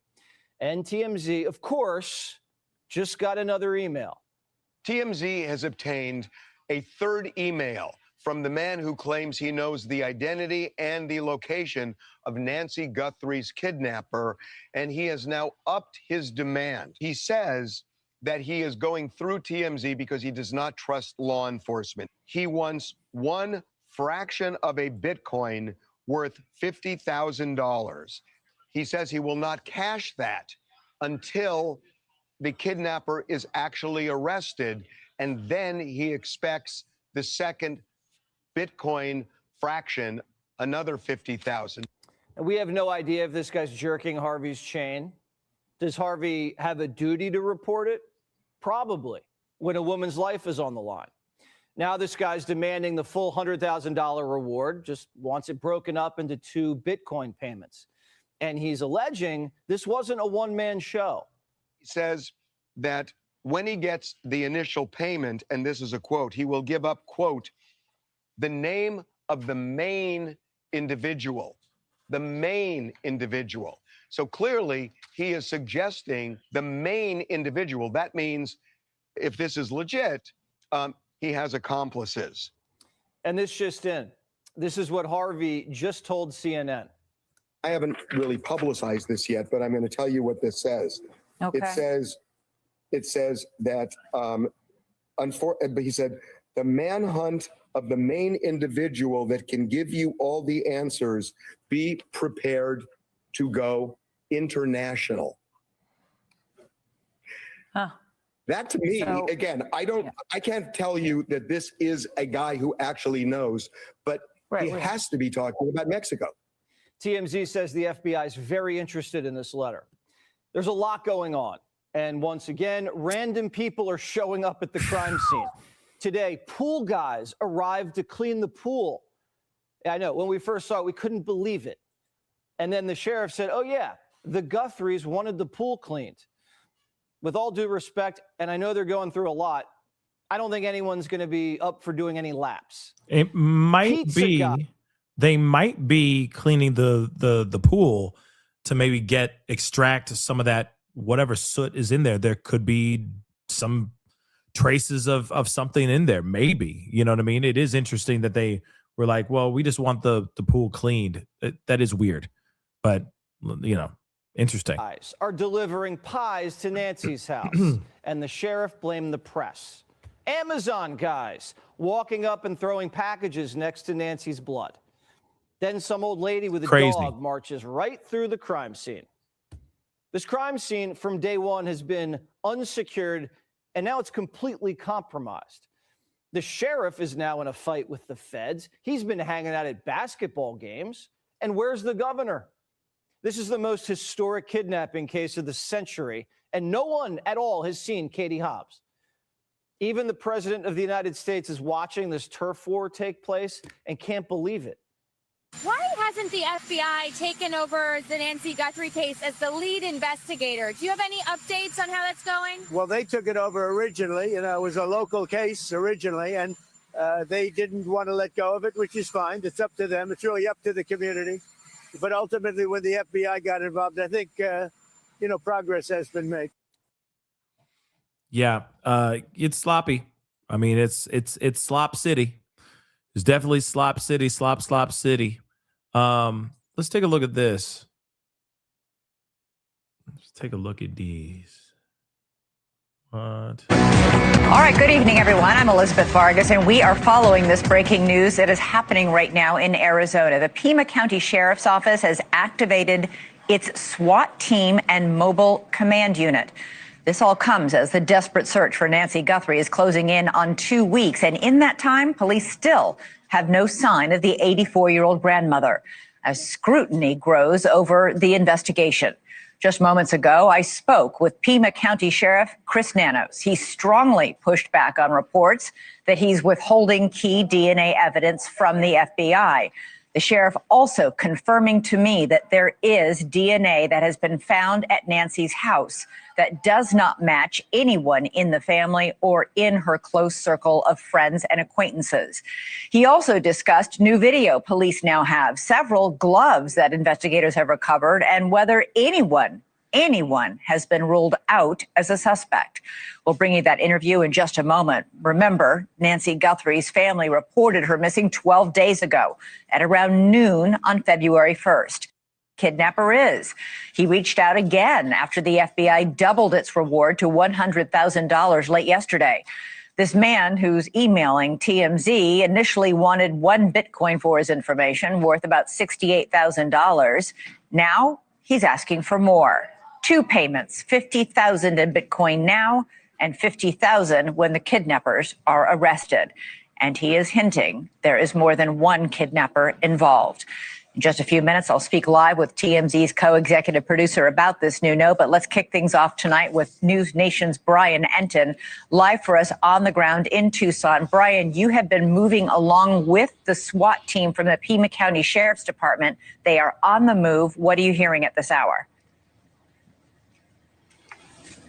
And TMZ, of course, just got another email. TMZ has obtained a third email from the man who claims he knows the identity and the location of Nancy Guthrie's kidnapper, and he has now upped his demand. He says that he is going through TMZ because he does not trust law enforcement. He wants one fraction of a Bitcoin worth $50,000. He says he will not cash that until the kidnapper is actually arrested, and then he expects the second Bitcoin fraction, another 50,000. And we have no idea if this guy's jerking Harvey's chain. Does Harvey have a duty to report it? Probably, when a woman's life is on the line. Now this guy's demanding the full $100,000 reward, just wants it broken up into 2 Bitcoin payments. And he's alleging this wasn't a one-man show. He says that when he gets the initial payment, and this is a quote, he will give up, quote, the name of the main individual, the main individual. So clearly he is suggesting the main individual. That means if this is legit, he has accomplices. And this just in. This is what Harvey just told CNN. I haven't really publicized this yet, but I'm going to tell you what this says. Okay. It says that, but he said, the manhunt of the main individual that can give you all the answers, be prepared to go international. Huh. That to me, again, I can't tell you that this is a guy who actually knows, but He has to be talking about Mexico. TMZ says the FBI is very interested in this letter. There's a lot going on. And once again, random people are showing up at the crime scene. Today, pool guys arrived to clean the pool. I know, when we first saw it, we couldn't believe it. And then the sheriff said, oh, yeah, the Guthries wanted the pool cleaned. With all due respect, and I know they're going through a lot, I don't think anyone's going to be up for doing any laps. It might Pizza be guy. they might be cleaning the pool to maybe extract some of that whatever soot is in there. There could be some traces of something in there, maybe. You know what I mean? It is interesting that they were like, well, we just want the pool cleaned. That is weird, but you know, interesting. Guys are delivering pies to Nancy's house, and the sheriff blamed the press. Amazon guys walking up and throwing packages next to Nancy's blood. Then some old lady with a dog marches right through the crime scene. This crime scene from day one has been unsecured, and now it's completely compromised. The sheriff is now in a fight with the feds. He's been hanging out at basketball games. And where's the governor? This is the most historic kidnapping case of the century, and no one at all has seen Katie Hobbs. Even the president of the United States is watching this turf war take place and can't believe it. Why hasn't the FBI taken over the Nancy Guthrie case as the lead investigator? Do you have any updates on how that's going? Well, they took it over originally. You know, it was a local case originally, and they didn't want to let go of it, which is fine. It's up to them. It's really up to the community. But ultimately, when the FBI got involved, I think, progress has been made. Yeah, it's sloppy. I mean, it's slop city. It's definitely slop city, slop city. Let's take a look at this. Let's take a look at these. What? All right, good evening, everyone. I'm Elizabeth Vargas, and we are following this breaking news that is happening right now in Arizona. The Pima County Sheriff's Office has activated its SWAT team and mobile command unit. This all comes as the desperate search for Nancy Guthrie is closing in on 2 weeks. And in that time, police still have no sign of the 84-year-old grandmother as scrutiny grows over the investigation. Just moments ago, I spoke with Pima County Sheriff Chris Nanos. He strongly pushed back on reports that he's withholding key DNA evidence from the FBI. The sheriff also confirming to me that there is DNA that has been found at Nancy's house that does not match anyone in the family or in her close circle of friends and acquaintances. He also discussed new video police now have, several gloves that investigators have recovered, and whether anyone has been ruled out as a suspect. We'll bring you that interview in just a moment. Remember, Nancy Guthrie's family reported her missing 12 days ago at around noon on February 1st. Kidnapper is. He reached out again after the FBI doubled its reward to $100,000 late yesterday. This man who's emailing TMZ initially wanted 1 Bitcoin for his information, worth about $68,000. Now he's asking for more. 2 payments, $50,000 in Bitcoin now and $50,000 when the kidnappers are arrested. And he is hinting there is more than one kidnapper involved. In just a few minutes, I'll speak live with TMZ's co-executive producer about this new note. But let's kick things off tonight with News Nation's Brian Enton, live for us on the ground in Tucson. Brian, you have been moving along with the SWAT team from the Pima County Sheriff's Department. They are on the move. What are you hearing at this hour?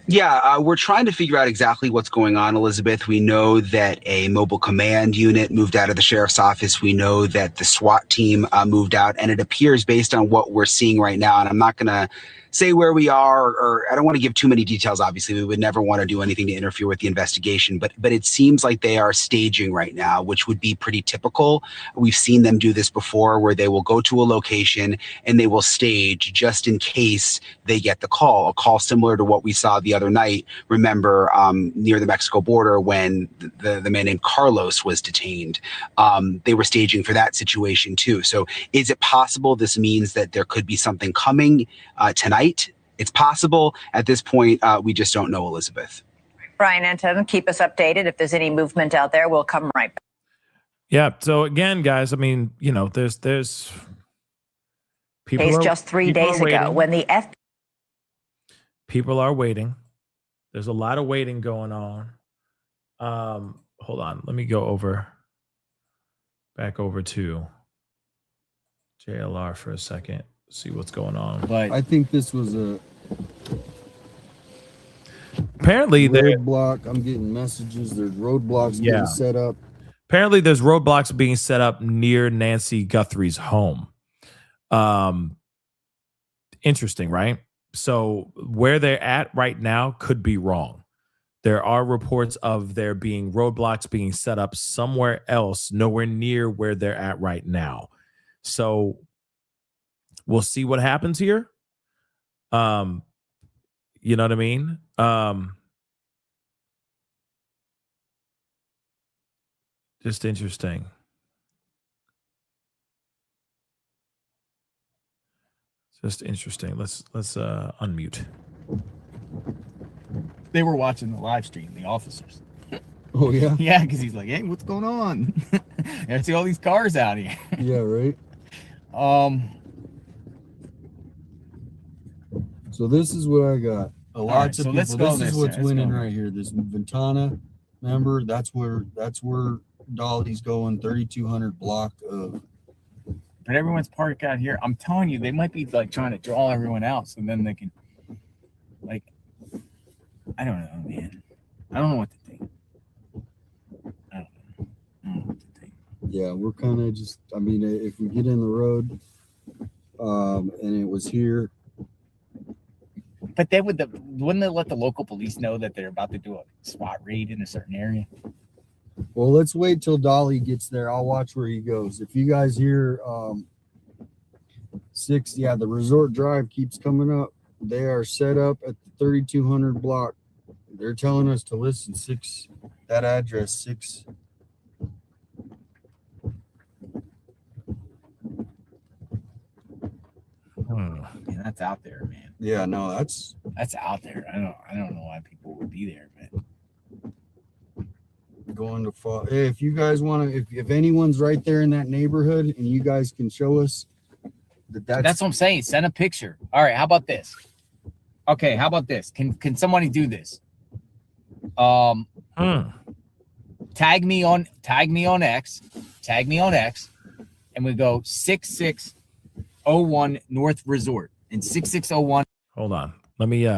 Yeah, we're trying to figure out exactly what's going on, Elizabeth. We know that a mobile command unit moved out of the sheriff's office. We know that the SWAT team moved out, and it appears based on what we're seeing right now, and I'm not going to say where we are, or I don't want to give too many details. Obviously, we would never want to do anything to interfere with the investigation, but it seems like they are staging right now, which would be pretty typical. We've seen them do this before, where they will go to a location and they will stage just in case they get the call, a call similar to what we saw the other night. Remember, near the Mexico border when the man named Carlos was detained, they were staging for that situation too. So is it possible this means that there could be something coming tonight? It's possible. At this point, we just don't know, Elizabeth. Brian Enton, keep us updated. If there's any movement out there, we'll come right back. Yeah. So again, guys, I mean, you know, there's people Case are just 3 people are days ago waiting. when the People are waiting. There's a lot of waiting going on. Hold on. Let me go back over to JLR for a second. See what's going on. But I think this was a apparently roadblock. I'm getting messages. There's roadblocks Yeah. getting set up. Apparently there's roadblocks being set up near Nancy Guthrie's home. Interesting, right? So where they're at right now could be wrong. There are reports of there being roadblocks being set up somewhere else, nowhere near where they're at right now. So we'll see what happens here. You know what I mean? Just interesting. Just interesting. Let's unmute. they were watching the live stream, the officers. Oh yeah. Yeah, because he's like, "Hey, what's going on? I see all these cars out here." Yeah, right. So this is what I got. Lots of so people. let's go This is this what's way. Let's winning go. right here. This Ventana, remember? That's where Dolly's going. 3,200 block of. But everyone's parked out here. I'm telling you, they might be like trying to draw everyone out, so then they can, like, I don't know, man. I don't know what to think. I don't know what to think. Yeah, we're kind of just. I mean, if we get in the road, and it was here. But they wouldn't they let the local police know that they're about to do a SWAT raid in a certain area? Well, let's wait till Dolly gets there. I'll watch where he goes. If you guys hear 6, yeah, the Resort Drive keeps coming up. They are set up at the 3,200 block. They're telling us to listen. 6, that address 6. Yeah, that's out there, man. Yeah, no, that's out there. I don't know why people would be there, but going to fall. Hey, if you guys want to, if anyone's right there in that neighborhood and you guys can show us that's what I'm saying. Send a picture. All right, how about this? Okay, how about this? Can somebody do this? Tag me on X, and we go 6601 North Resort and 6601. Hold on. Let me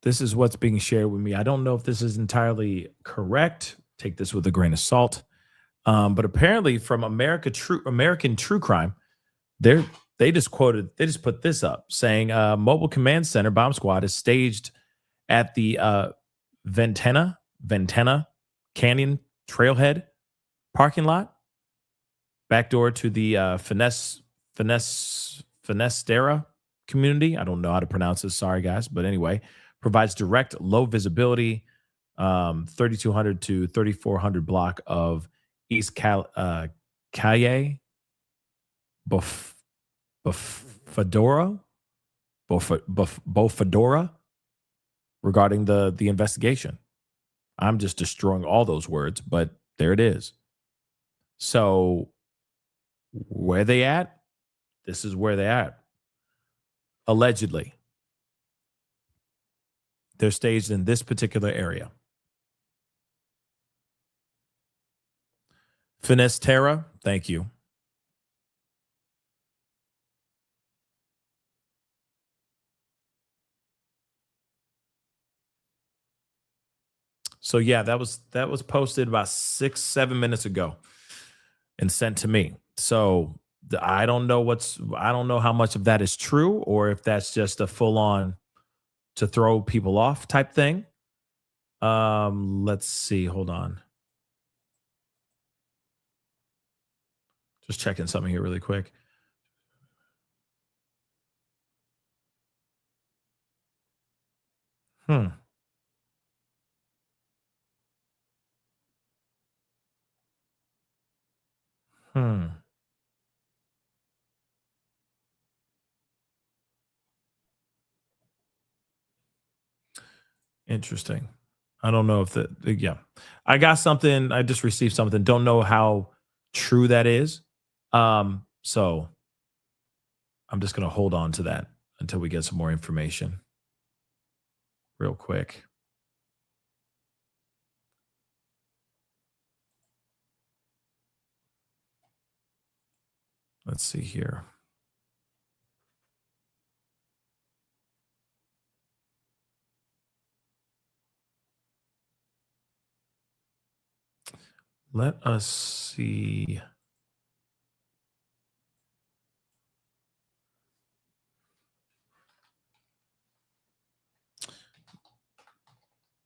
this is what's being shared with me. I don't know if this is entirely correct. Take this with a grain of salt. But apparently from American True Crime, they just put this up saying Mobile Command Center bomb squad is staged at the Ventana Canyon Trailhead parking lot, back door to the Finestera community. I don't know how to pronounce this. Sorry, guys. But anyway, provides direct low visibility 3,200 to 3,400 block of East Calle Bofedora regarding the investigation. I'm just destroying all those words, but there it is. So where they at? This is where they at. Allegedly. They're staged in this particular area. Finestera, thank you. So yeah, that was posted about 6-7 minutes ago and sent to me. So I don't know how much of that is true or if that's just a full on to throw people off type thing. Let's see. Hold on. Just checking something here really quick. Interesting. I don't know if yeah. I got something. I just received something. Don't know how true that is. So I'm just going to hold on to that until we get some more information real quick. Let's see here. Let us see.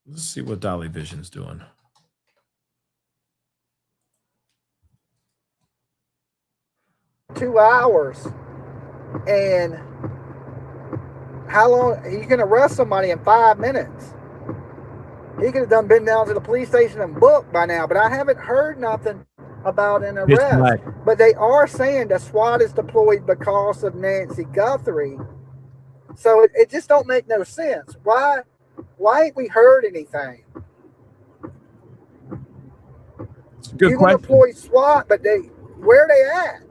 Let's see what Dolly Vision's doing. Two hours, and how long you can arrest somebody in 5 minutes? He could have been down to the police station and booked by now, but I haven't heard nothing about an arrest. But they are saying that SWAT is deployed because of Nancy Guthrie. So it just don't make no sense. Why ain't we heard anything? Good you can deploy SWAT, but where they at?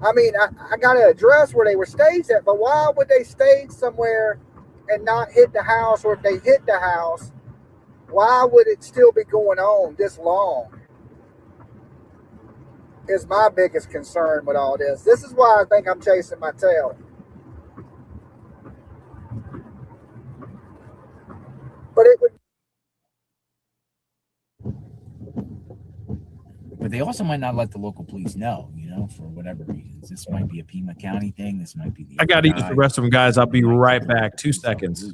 I mean, I got an address where they were staged at, but why would they stage somewhere and not hit the house? Or if they hit the house, why would it still be going on this long? Is my biggest concern with all this. This is why I think I'm chasing my tail. But it would. But they also might not let the local police know, for whatever reasons. This might be a Pima County thing. This might be the I got to use the restroom, guys. I'll be right back. 2 seconds.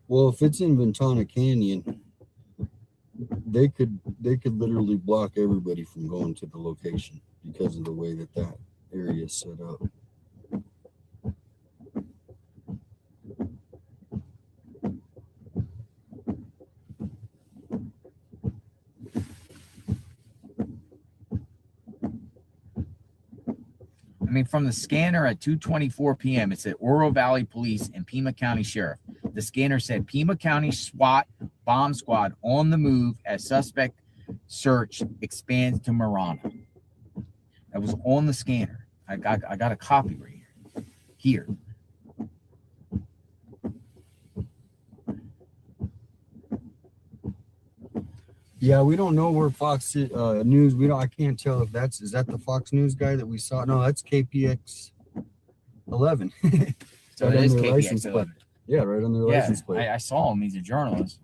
Well, if it's in Ventana Canyon, they could literally block everybody from going to the location because of the way that area is set up. I mean, from the scanner at 2:24 p.m., it said Oro Valley Police and Pima County Sheriff. The scanner said Pima County SWAT bomb squad on the move as suspect search expands to Marana. That was on the scanner. I got a copy right here. Yeah, we don't know where Fox News. I can't tell if is that the Fox News guy that we saw. No, that's KPX 11. So it is KPX 11. Yeah, right on their license plate. I saw him. He's a journalist.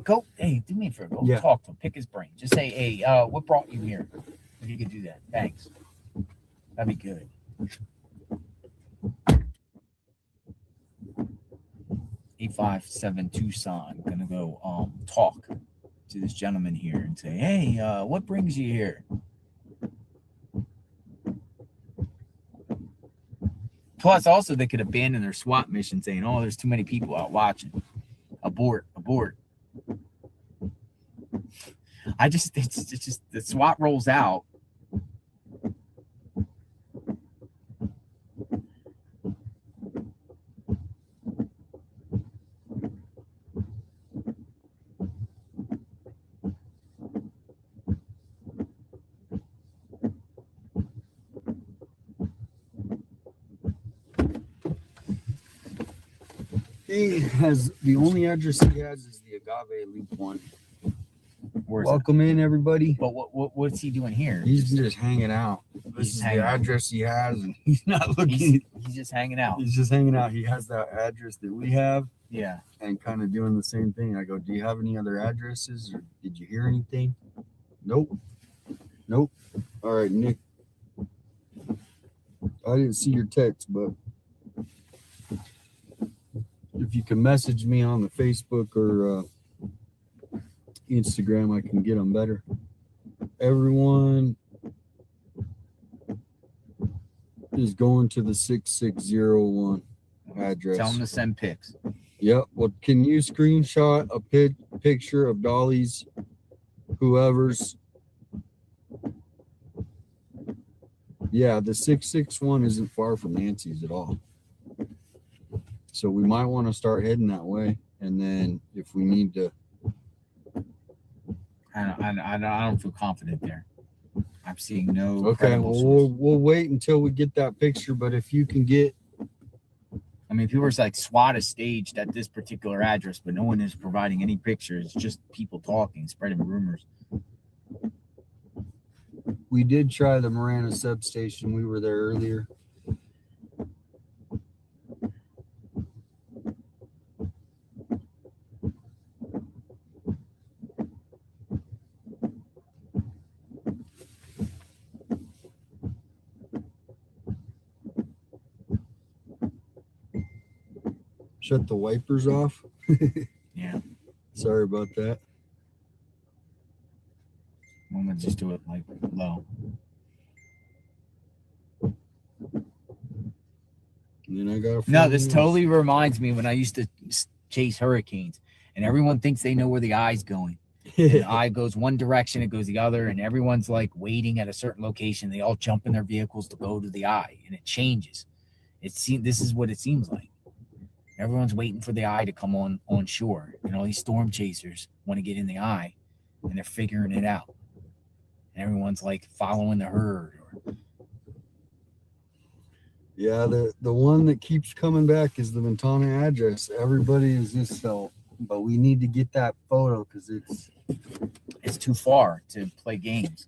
Go. Hey, do me a favor. Go talk to him. Pick his brain. Just say, hey, what brought you here? If you could do that, thanks. That'd be good. $857 Tucson. I'm gonna go talk to this gentleman here and say, hey, what brings you here? Plus, also, they could abandon their SWAT mission saying, oh, there's too many people out watching. Abort. It's just the SWAT rolls out. He has the only address he has is the Agave Loop 1. Welcome in, everybody. But what's he doing here? He's just hanging out. This is the address he has, and he's not looking. He's just hanging out. He's just hanging out. He has that address that we have. Yeah. And kind of doing the same thing. I go, do you have any other addresses, or did you hear anything? Nope. All right, Nick. I didn't see your text, but if you can message me on the Facebook or Instagram, I can get them better. Everyone is going to the 6601 address. Tell them to send pics. Yep. Well, can you screenshot a picture of Dolly's, whoever's? Yeah, the 661 isn't far from Nancy's at all. So we might want to start heading that way. And then if we need to, I don't feel confident there. I'm seeing no. Okay, well, we'll wait until we get that picture. But if you can get, I mean, people are like SWAT is staged at this particular address, but no one is providing any pictures. Just people talking, spreading rumors. we did try the Marana substation. We were there earlier. Shut the wipers off. Yeah. Sorry about that. I'm gonna just do it like low. And then I got No, this totally reminds me when I used to chase hurricanes, and everyone thinks they know where the eye's going. And the eye goes one direction, it goes the other, and everyone's like waiting at a certain location. They all jump in their vehicles to go to the eye, and it changes. This is what it seems like. Everyone's waiting for the eye to come on shore, and all these storm chasers want to get in the eye, and they're figuring it out. And everyone's like following the herd. Yeah, the one that keeps coming back is the Ventana address. Everybody is just so, but we need to get that photo because it's too far to play games.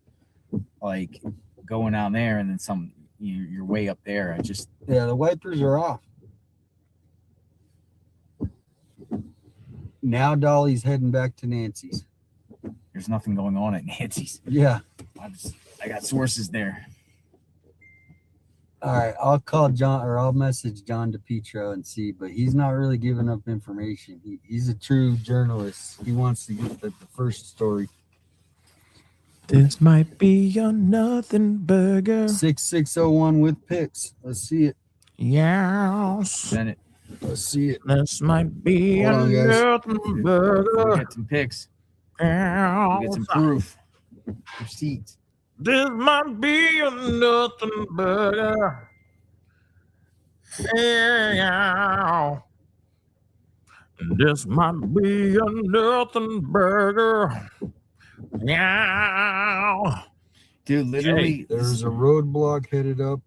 Like going down there and then you're way up there. Yeah, the wipers are off. Now Dolly's heading back to Nancy's. There's nothing going on at Nancy's. Yeah. I got sources there. All right, I'll call John or I'll message John DePietro and see, but he's not really giving up information. He's a true journalist. He wants to get the first story. This might be a nothing burger. 6601 with pics. Let's see it. Yeah. Send it. Let's see it. This might be Hold a on, guys. nothing burger. Get some pics. Get some proof. Receipts. This might be a nothing burger. Yeah. This might be a nothing burger. Yeah. Dude, literally, There's a roadblock headed up.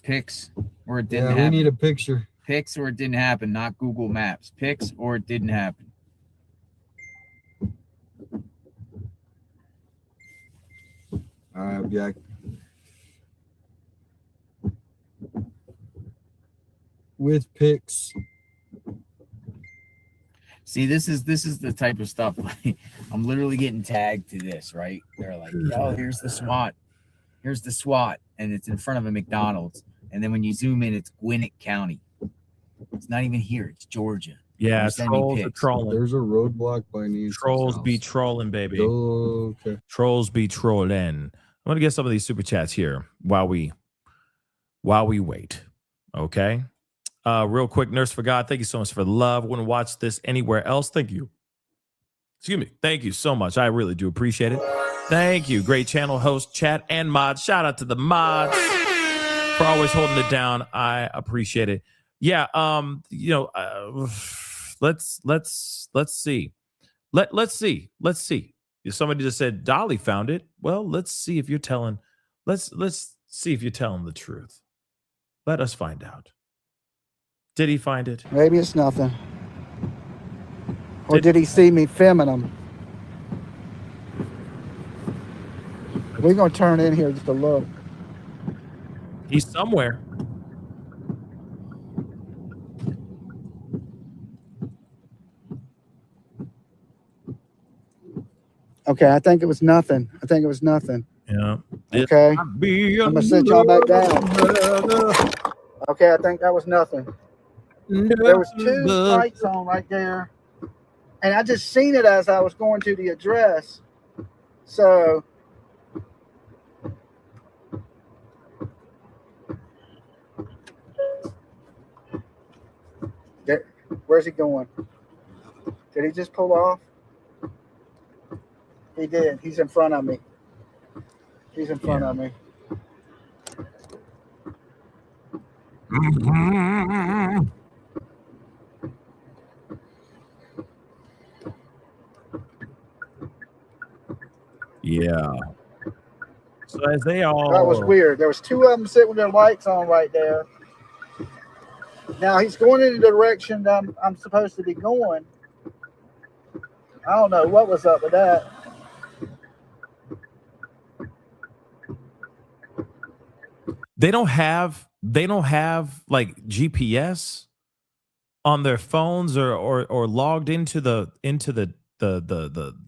Pics or it didn't Yeah, happen. we need a picture. Pics or it didn't happen, not Google Maps. Pics or it didn't happen. All right, Jack. With pics. See, this is the type of stuff. Like, I'm literally getting tagged to this, right? They're like, "Oh, here's the SWAT. Here's the SWAT," and it's in front of a McDonald's. And then when you zoom in, it's Gwinnett County. It's not even here. It's Georgia. Yeah, They're sending trolls are pics. trolling. There's a roadblock by Nancy's Trolls house. be trolling, baby. Oh, okay. Trolls be trolling. I'm gonna get some of these super chats here while we wait. Okay. Real quick, Nurse for God, thank you so much for the love. Wouldn't watch this anywhere else. Thank you. Excuse me. Thank you so much. I really do appreciate it. Thank you. Great channel host, chat, and mods. Shout out to the mods for always holding it down. I appreciate it. Yeah. Let's see. Let's see. If somebody just said Dolly found it, well, let's see if you're telling. Let's see if you're telling the truth. Let us find out. Did he find it? Maybe it's nothing. Or did he see me filming him? We're going to turn in here just to look. He's somewhere. Okay, I think it was nothing. Yeah. Okay. I'm going to sit y'all back down. Okay, I think that was nothing. There was two lights on right there. And I just seen it as I was going to the address. So where's he going? Did he just pull off? He did. He's in front of me. Yeah. So as they all That was weird. There was two of them sitting with their lights on right there. Now he's going in the direction that I'm supposed to be going. I don't know what was up with that. They don't have like GPS on their phones or logged into the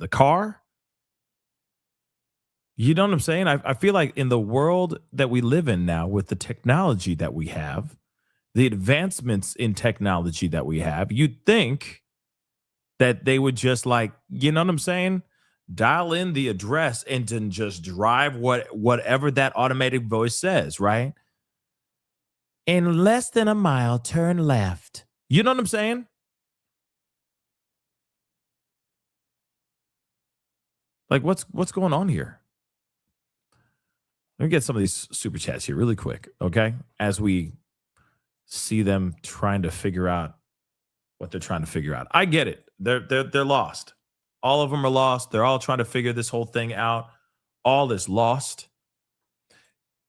car. You know what I'm saying? I feel like in the world that we live in now, with the technology that we have, the advancements in technology that we have, you'd think that they would just, like, you know what I'm saying? Dial in the address and then just drive whatever that automated voice says, right? In less than a mile, turn left. You know what I'm saying? Like, what's going on here? Let me get some of these super chats here really quick, okay? As we see them trying to figure out what they're trying to figure out. I get it. They're lost. All of them are lost. They're all trying to figure this whole thing out. All is lost.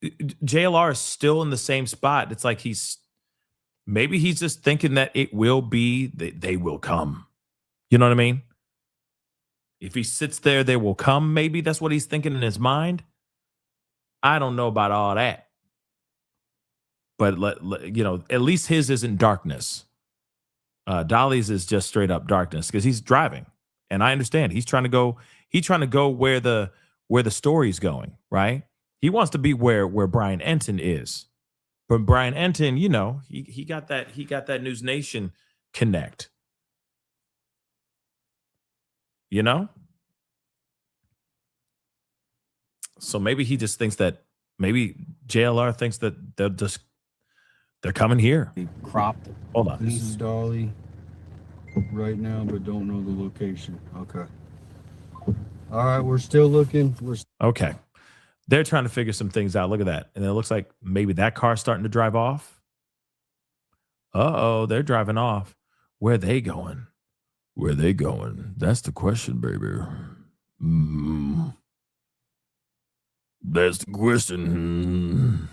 JLR is still in the same spot. It's like maybe he's just thinking that it will be, they will come. You know what I mean? If he sits there, they will come. Maybe that's what he's thinking in his mind. I don't know about all that. But, you know, at least his isn't darkness. Dolly's is just straight up darkness because he's driving. And I understand he's trying to go where the story's going, right? He wants to be where Brian Enton is. But Brian Enton, you know, he got that News Nation connect. You know? So maybe he just thinks that, maybe JLR thinks that they're coming here. Cropped. Hold on. This is Dolly right now, but don't know the location. Okay. All right, we're still looking. Okay. They're trying to figure some things out. Look at that. And it looks like maybe that car's starting to drive off. Uh-oh, they're driving off. Where are they going? Where are they going? That's the question, baby. That's the question.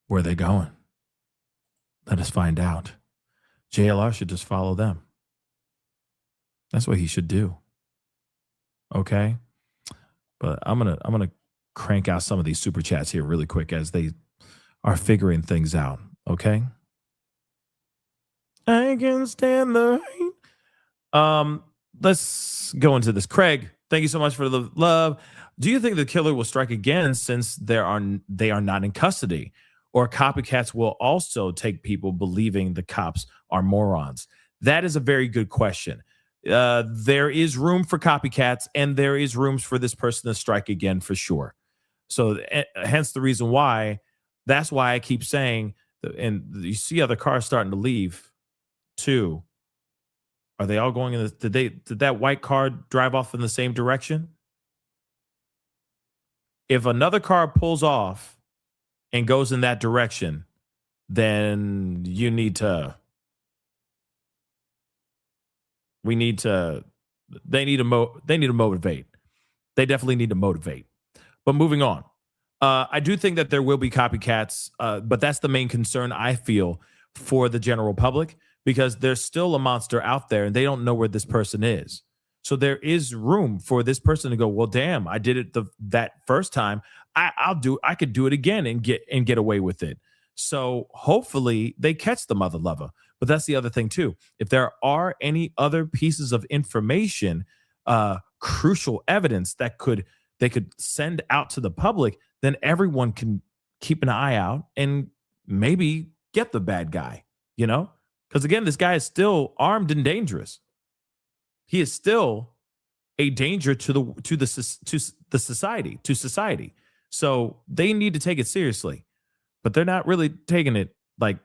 Where are they going? Let us find out. JLR should just follow them. That's what he should do. Okay? But I'm gonna crank out some of these super chats here really quick as they are figuring things out. Okay? I can stand the rain. Let's go into this. Craig, thank you so much for the love. Do you think the killer will strike again since they are not in custody? Or copycats will also take people believing the cops are morons? That is a very good question. There is room for copycats, and there is rooms for this person to strike again for sure. So hence the reason why, that's why I keep saying, and you see other cars starting to leave too. Are they all going in did that white car drive off in the same direction? If another car pulls off and goes in that direction, then they need to motivate. They definitely need to motivate. But moving on. I do think that there will be copycats, but that's the main concern I feel for the general public, because there's still a monster out there and they don't know where this person is. So there is room for this person to go, well, damn, I did it that first time. I could do it again and get away with it. So hopefully they catch the mother lover. But that's the other thing too. If there are any other pieces of information, crucial evidence that they could send out to the public, then everyone can keep an eye out and maybe get the bad guy, you know? Because again, this guy is still armed and dangerous. He is still a danger to society. So they need to take it seriously, but they're not really taking it like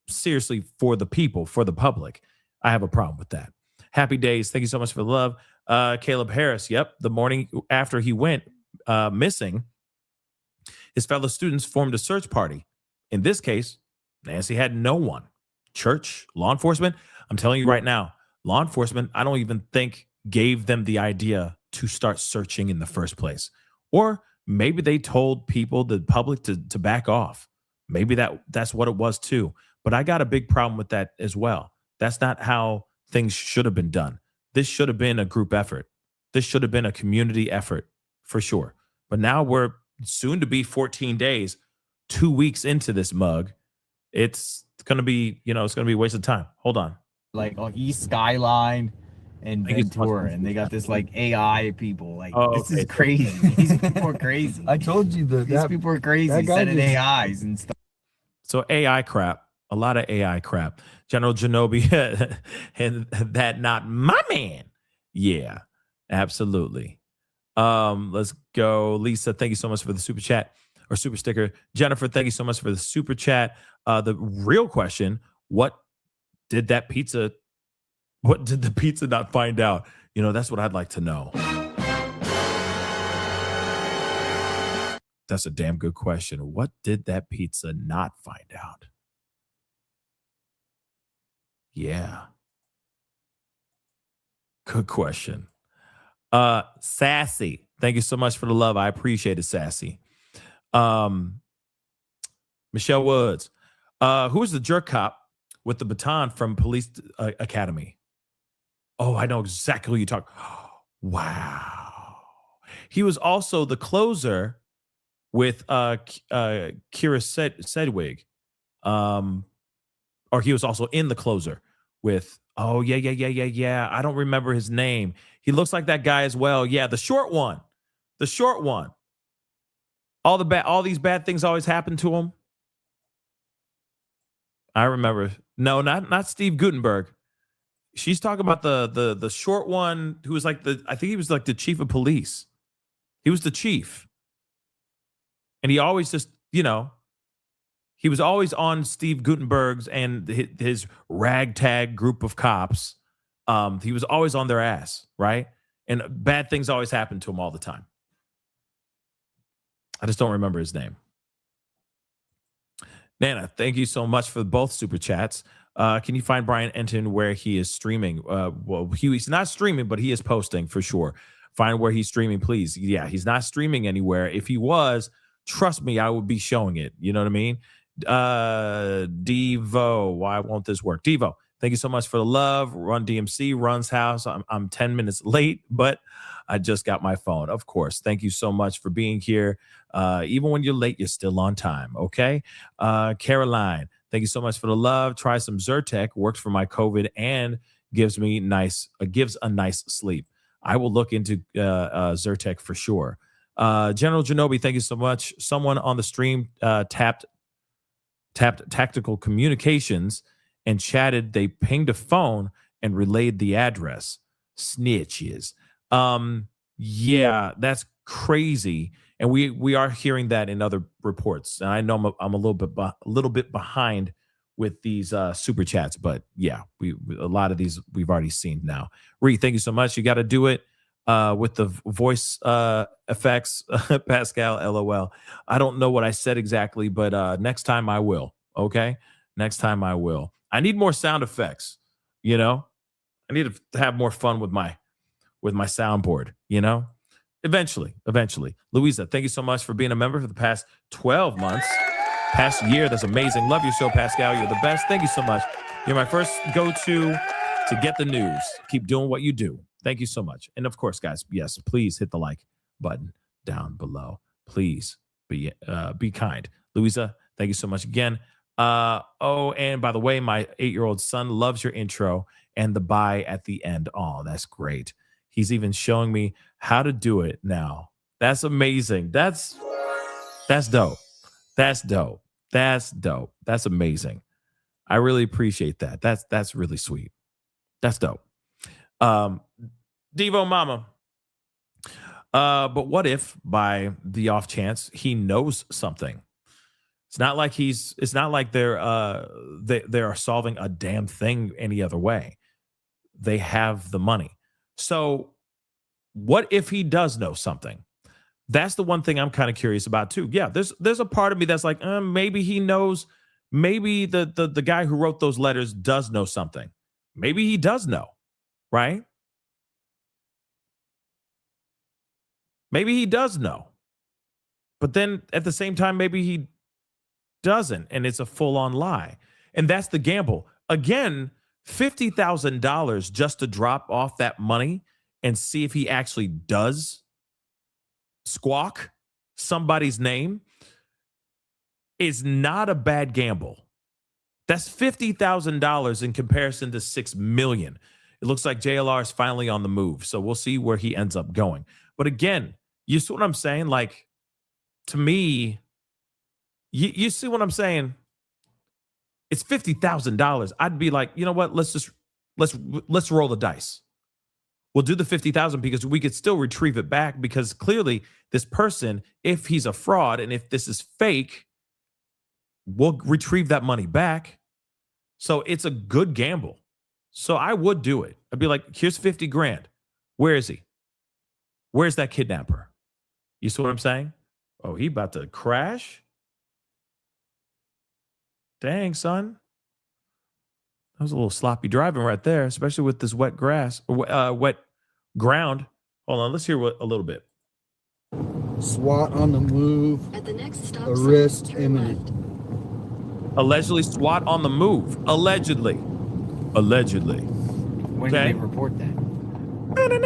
seriously for the people, for the public. I have a problem with that. Happy days. Thank you so much for the love. Caleb Harris. Yep. The morning after he went missing, his fellow students formed a search party. In this case, Nancy had no one. Church, law enforcement. I'm telling you right now, law enforcement, I don't even think gave them the idea to start searching in the first place. Or maybe they told people, the public, to back off. Maybe that's what it was too. But I got a big problem with that as well. That's not how things should have been done. This should have been a group effort. This should have been a community effort for sure. But now we're soon to be 14 days, 2 weeks into this mug. It's going to be, it's going to be a waste of time. Hold on. Like on East Skyline and Ventura, and they got this like AI people. Like, this is crazy. These people are crazy. I told you that These people are crazy sending AIs and stuff. So AI crap, a lot of AI crap. General Genobi and that not my man. Yeah, absolutely. Let's go. Lisa, thank you so much for the super chat or super sticker. Jennifer, thank you so much for the super chat. The real question, what did the pizza not find out? That's what I'd like to know. That's a damn good question. What did that pizza not find out? Yeah. Good question. Sassy, thank you so much for the love. I appreciate it, Sassy. Michelle Woods, who is the jerk cop with the baton from Police Academy? Oh, I know exactly who you talk. Wow. He was also the closer with Kira Sedwig. Or he was also in the closer with, oh, yeah. I don't remember his name. He looks like that guy as well. Yeah, the short one. The short one. All these bad things always happen to him. I remember. No, not Steve Gutenberg. She's talking about the short one who was like I think he was like the chief of police. He was the chief. And he always just, he was always on Steve Gutenberg's and his ragtag group of cops. He was always on their ass, right? And bad things always happen to him all the time. I just don't remember his name. Nana, thank you so much for both super chats. Can you find Brian Enton where he is streaming? Well, he's not streaming, but he is posting for sure. Find where he's streaming, please. Yeah, he's not streaming anywhere. If he was, trust me, I would be showing it. You know what I mean? Devo, why won't this work? Devo, thank you so much for the love. Run DMC, Run's house. I'm 10 minutes late, but I just got my phone. Of course. Thank you so much for being here. Even when you're late, you're still on time. Okay. Caroline, thank you so much for the love. Try some Zyrtec. Works for my COVID and gives a nice sleep. I will look into Zyrtec for sure. General Genobi, thank you so much. Someone on the stream tapped tactical communications and chatted. They pinged a phone and relayed the address. Snitches. Yeah, that's crazy. And we are hearing that in other reports. And I know I'm a little bit behind with these super chats, but yeah, a lot of these we've already seen now. Ree, thank you so much. You got to do it with the voice effects. Pascal, LOL. I don't know what I said exactly, but next time I will. Okay, next time I will. I need more sound effects. I need to have more fun with my soundboard. Eventually. Louisa, thank you so much for being a member for the past 12 months. Past year, that's amazing. Love your show, Pascal. You're the best. Thank you so much. You're my first go-to to get the news. Keep doing what you do. Thank you so much. And of course, guys, yes, please hit the like button down below. Please be kind. Louisa, thank you so much again. And by the way, my 8-year-old son loves your intro and the bye at the end. Oh, that's great. He's even showing me how to do it now. That's amazing. That's dope. That's dope. That's dope. That's amazing. I really appreciate that. That's really sweet. That's dope. Devo Mama. But what if by the off chance he knows something? It's not like they are solving a damn thing any other way. They have the money. So what if he does know something? That's the one thing I'm kind of curious about too. Yeah, there's a part of me that's like, maybe he knows. Maybe the guy who wrote those letters does know something. Maybe he does know, right? Maybe he does know. But then at the same time, maybe he doesn't, and it's a full-on lie. And that's the gamble. Again, $50,000 just to drop off that money and see if he actually does squawk somebody's name is not a bad gamble. That's $50,000 in comparison to $6 million. It looks like JLR is finally on the move, so we'll see where he ends up going. But again, you see what I'm saying? Like, to me, you see what I'm saying? It's $50,000. I'd be like, you know what? Let's roll the dice. We'll do the 50,000 because we could still retrieve it back, because clearly this person, if he's a fraud and if this is fake, we'll retrieve that money back. So it's a good gamble. So I would do it. I'd be like, here's 50 grand. Where is he? Where's that kidnapper? You see what I'm saying? Oh, he about to crash? Dang, son. That was a little sloppy driving right there, especially with this wet grass, wet ground. Hold on, let's hear a little bit. SWAT on the move. At the next stop, Arrest imminent. Allegedly SWAT on the move. Allegedly. Allegedly. When did they report that? I'm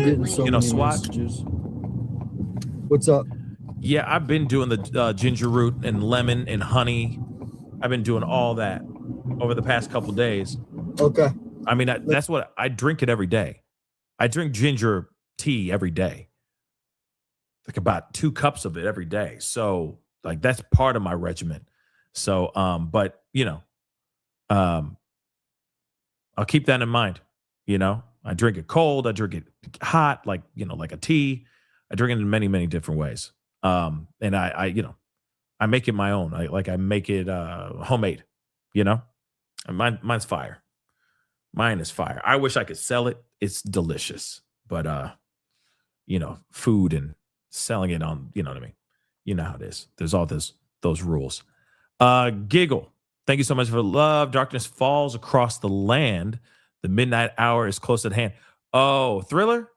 getting so many SWAT. messages. What's up? Yeah, I've been doing the ginger root and lemon and honey. I've been doing all that over the past couple days. Okay. I mean, that's what I drink it every day. I drink ginger tea every day. Like about 2 cups of it every day. So like that's part of my regimen. So, but you know, I'll keep that in mind. You know, I drink it cold. I drink it hot, like, you know, like a tea. I drink it in many, many different ways. And I you know, I make it my own. I make it homemade, you know? And mine's fire. Mine is fire. I wish I could sell it. It's delicious. But you know, food and selling it on, you know what I mean? You know how it is. There's all those rules. Giggle. Thank you so much for the love. Darkness falls across the land. The midnight hour is close at hand. Oh, Thriller?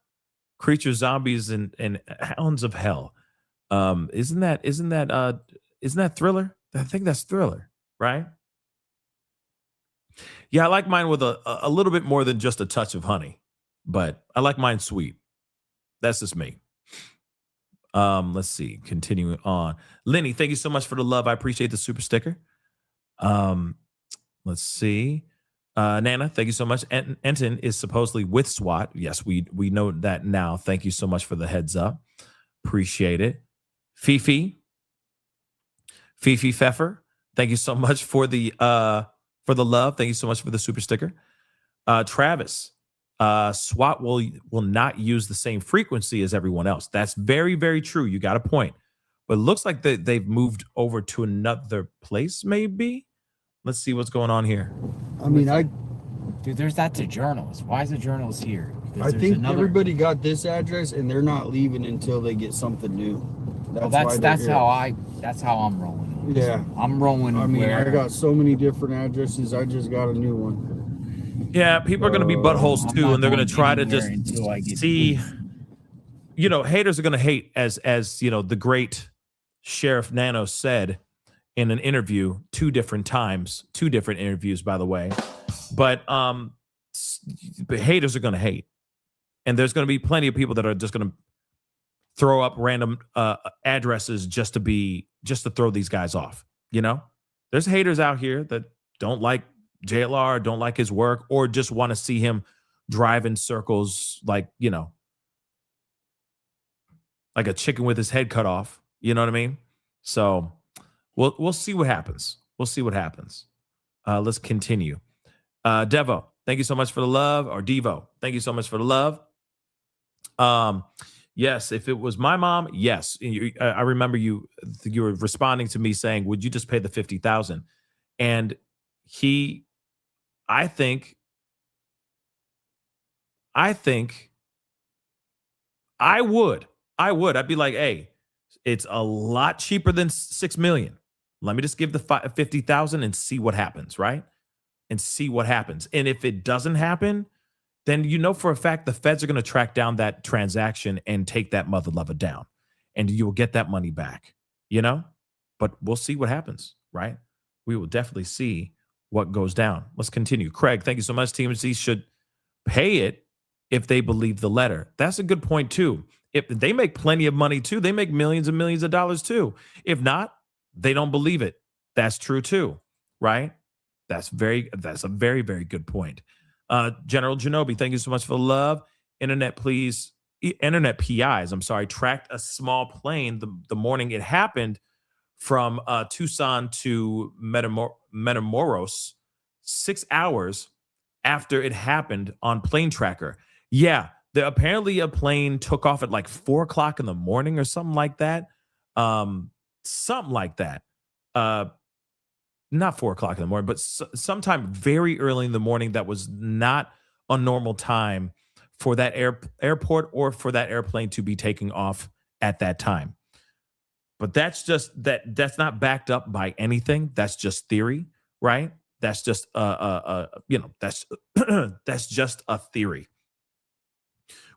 Creatures, zombies, and hounds of hell. Isn't that Thriller? I think that's Thriller, right? Yeah, I like mine with a little bit more than just a touch of honey, but I like mine sweet. That's just me. Let's see. Continuing on. Lenny, thank you so much for the love. I appreciate the super sticker. Let's see. Nana, thank you so much. Enton is supposedly with SWAT. Yes, we know that now. Thank you so much for the heads up. Appreciate it. Fifi Pfeffer, thank you so much for the love. Thank you so much for the super sticker. Travis, SWAT will not use the same frequency as everyone else. That's very, very true. You got a point. But it looks like they've moved over to another place, maybe. Let's see what's going on here. I mean, Dude, that's a journalist. Why is the journalist here? I think everybody got this address and they're not leaving until they get something new. That's how I'm rolling. Yeah. I'm rolling. I mean, I got so many different addresses. I just got a new one. Yeah, people are going to be buttholes too, and they're going to try to just see. You know, haters are going to hate, as you know, the great Sheriff Nano said in an interview 2 different interviews, by the way. But haters are going to hate, and there's going to be plenty of people that are just going to throw up random addresses just to throw these guys off. You know, there's haters out here that don't like JLR, don't like his work, or just want to see him drive in circles like, you know, like a chicken with his head cut off. You know what I mean? So we'll see what happens. We'll see what happens. Let's continue. Devo, thank you so much for the love. Or Devo, thank you so much for the love. Yes, if it was my mom, yes. I remember you were responding to me saying, would you just pay the $50,000? And I think I would. I'd be like, hey, it's a lot cheaper than $6 million. Let me just give the $50,000 and see what happens, right? And see what happens. And if it doesn't happen, then you know for a fact the feds are going to track down that transaction and take that mother lover down, and you will get that money back, you know? But we'll see what happens, right? We will definitely see what goes down. Let's continue. Craig, thank you so much. TMZ should pay it if they believe the letter. That's a good point too. If they make plenty of money too, they make millions and millions of dollars too. If not, they don't believe it. That's true too, right? That's a very, very good point. General Genobi, thank you so much for the love. Internet PIs, tracked a small plane the morning it happened from Tucson to Matamoros 6 hours after it happened on Plane Tracker. Yeah, apparently a plane took off at like 4 o'clock in the morning or something like that. Something like that. Not 4 o'clock in the morning, but sometime very early in the morning that was not a normal time for that airport or for that airplane to be taking off at that time. But that's that's not backed up by anything. That's just theory, right? That's just that's that's just a theory.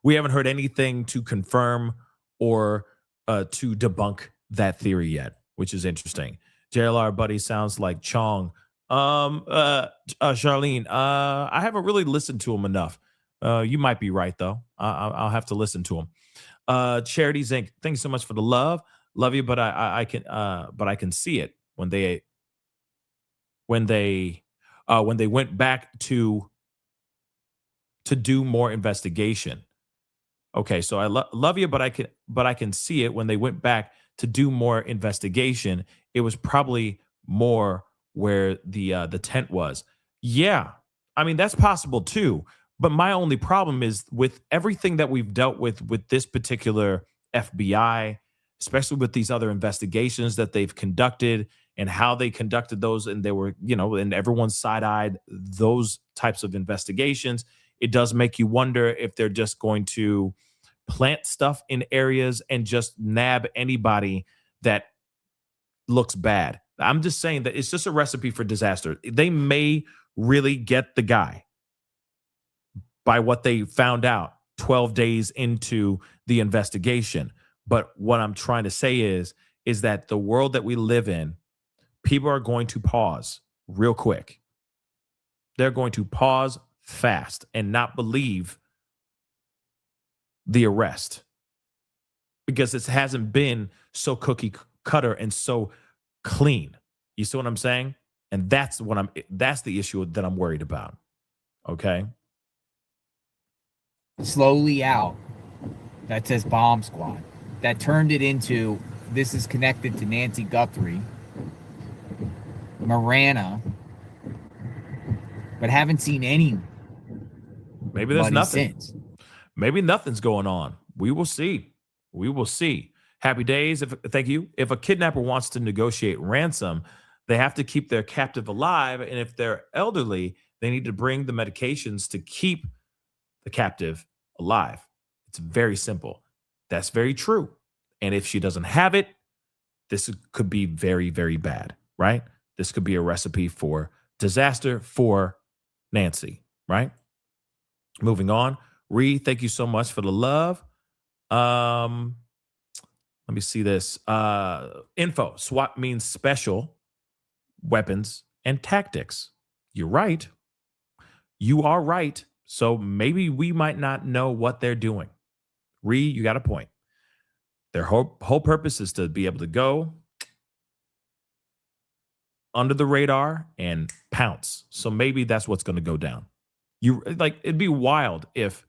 We haven't heard anything to confirm or to debunk that theory yet, which is interesting. JLR buddy sounds like Chong. Charlene, I haven't really listened to him enough. You might be right though. I'll have to listen to him. Charities Inc. Thank you so much for the love. Love you, but I can see it when they went back to do more investigation. Okay, so I love you, but I can see it when they went back to do more investigation. It was probably more where the tent was. Yeah, I mean that's possible too. But my only problem is with everything that we've dealt with this particular FBI, especially with these other investigations that they've conducted and how they conducted those, and they were, and everyone's side-eyed those types of investigations. It does make you wonder if they're just going to plant stuff in areas and just nab anybody that looks bad. I'm just saying that it's just a recipe for disaster. They may really get the guy by what they found out 12 days into the investigation. But what I'm trying to say is that the world that we live in, people are going to pause real quick. They're going to pause fast and not believe the arrest because it hasn't been so cookie cutter and so clean. You see what I'm saying? And that's the issue that I'm worried about. Okay. Slowly out. That says bomb squad. That turned it into, this is connected to Nancy Guthrie, Marana, but haven't seen any. Maybe there's nothing. Since. Maybe nothing's going on. We will see. We will see. Happy days. Thank you. If a kidnapper wants to negotiate ransom, they have to keep their captive alive. And if they're elderly, they need to bring the medications to keep the captive alive. It's very simple. That's very true. And if she doesn't have it, this could be very, very bad, right? This could be a recipe for disaster for Nancy, right? Moving on. Ree, thank you so much for the love. Let me see this. Info. SWAT means special weapons and tactics. You're right. You are right. So maybe we might not know what they're doing. Ree, you got a point. Their whole purpose is to be able to go under the radar and pounce. So maybe that's what's going to go down. It'd be wild if,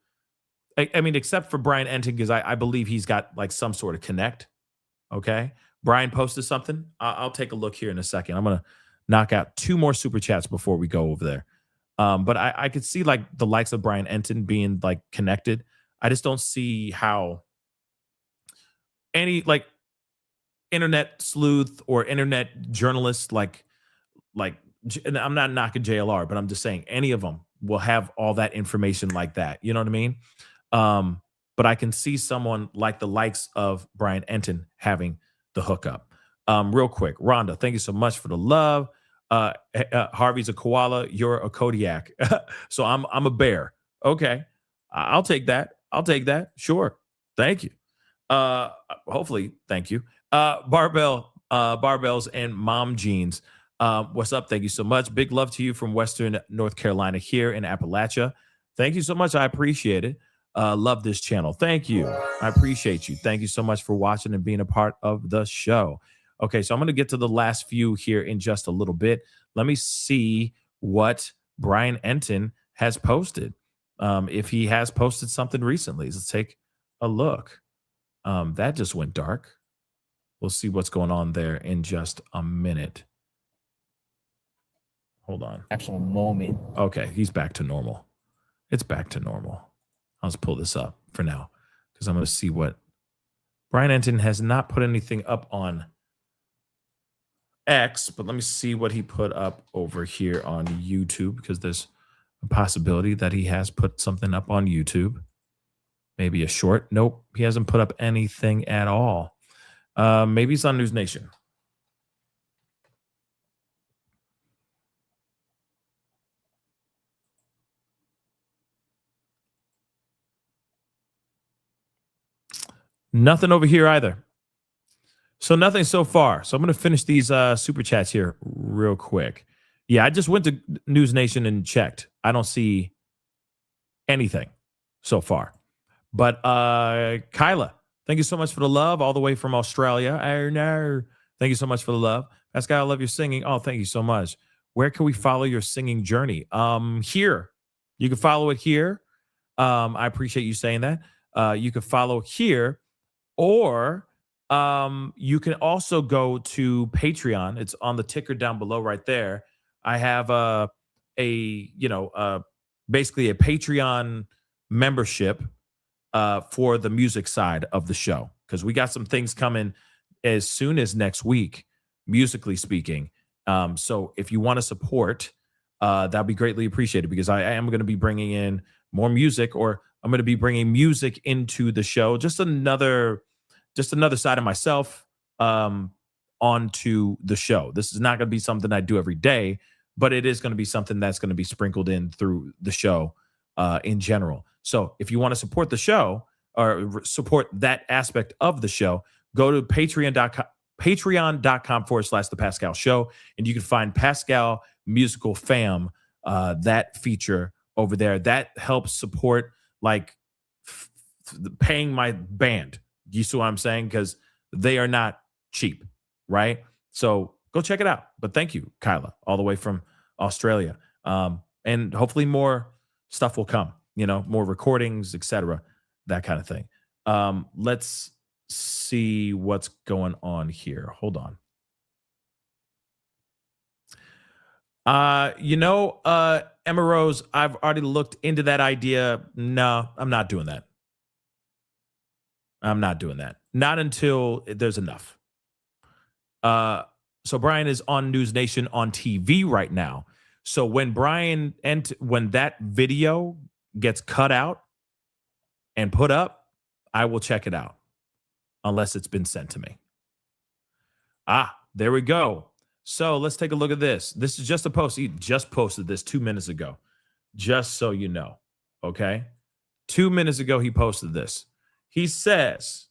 I mean, except for Brian Entin, because I believe he's got like some sort of connect. Okay. Brian posted something. I'll take a look here in a second. I'm going to knock out 2 more super chats before we go over there. But I could see like the likes of Brian Entin being like connected. I just don't see how any like internet sleuth or internet journalist like and I'm not knocking JLR, but I'm just saying any of them will have all that information like that. You know what I mean? But I can see someone like the likes of Brian Entin having the hookup. Real quick, Rhonda, thank you so much for the love. Harvey's a koala, you're a Kodiak. So I'm a bear. Okay. I'll take that. I'll take that. Sure. Thank you. Hopefully, thank you. Barbells and mom jeans. What's up? Thank you so much. Big love to you from Western North Carolina here in Appalachia. Thank you so much. I appreciate it. Love this channel. Thank you. I appreciate you. Thank you so much for watching and being a part of the show. Okay, so I'm going to get to the last few here in just a little bit. Let me see what Brian Enton has posted. If he has posted something recently, let's take a look. That just went dark. We'll see what's going on there in just a minute. Hold on. Actual moment. Okay, he's back to normal. It's back to normal. I'll just pull this up for now because I'm going to see what Brian Enton has not put anything up on X, but let me see what he put up over here on YouTube because there's a possibility that he has put something up on YouTube. Maybe a short. Nope, he hasn't put up anything at all. Maybe it's on News Nation. Nothing over here either. So nothing so far. So I'm going to finish these super chats here real quick. Yeah, I just went to News Nation and checked. I don't see anything so far. But Kyla, thank you so much for the love all the way from Australia. Thank you so much for the love. Pascal, I love your singing. Oh, thank you so much. Where can we follow your singing journey? Here. You can follow it here. I appreciate you saying that. You can follow here, or you can also go to Patreon. It's on the ticker down below right there. I have basically a Patreon membership for the music side of the show, because we got some things coming as soon as next week, musically speaking. So if you want to support, that'd be greatly appreciated, because I am going to be bringing in more music, or I'm going to be bringing music into the show. Just another side of myself onto the show. This is not going to be something I do every day, but it is going to be something that's going to be sprinkled in through the show in general. So if you want to support the show or support that aspect of the show, go to patreon.com/the Pascal Show, and you can find Pascal Musical Fam, that feature over there. That helps support paying my band. You see what I'm saying? Because they are not cheap, right? So go check it out. But thank you, Kyla, all the way from Australia. And hopefully more stuff will come, more recordings, etc., that kind of thing. Let's see what's going on here. Hold on. Emma Rose, I've already looked into that idea. No, I'm not doing that. I'm not doing that. Not until there's enough. So Brian is on News Nation on TV right now. So when when that video gets cut out and put up, I will check it out, unless it's been sent to me. There we go. So let's take a look at this. This is just a post. He just posted this 2 minutes ago, just so you know. Okay. 2 minutes ago, he posted this. He says,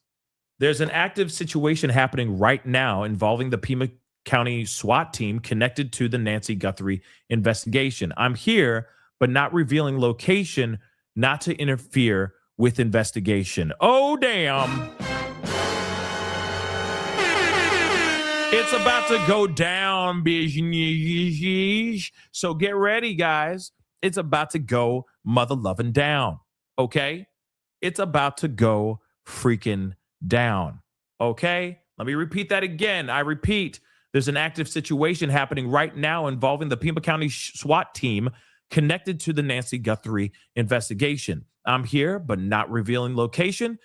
there's an active situation happening right now involving the Pima County SWAT team connected to the Nancy Guthrie investigation. I'm here, but not revealing location, not to interfere with investigation. Oh, damn. It's about to go down, bitch. So get ready, guys. It's about to go mother loving down. Okay? It's about to go freaking down. Okay? Let me repeat that again. I repeat, there's an active situation happening right now involving the Pima County SWAT team connected to the Nancy Guthrie investigation. I'm here, but not revealing location,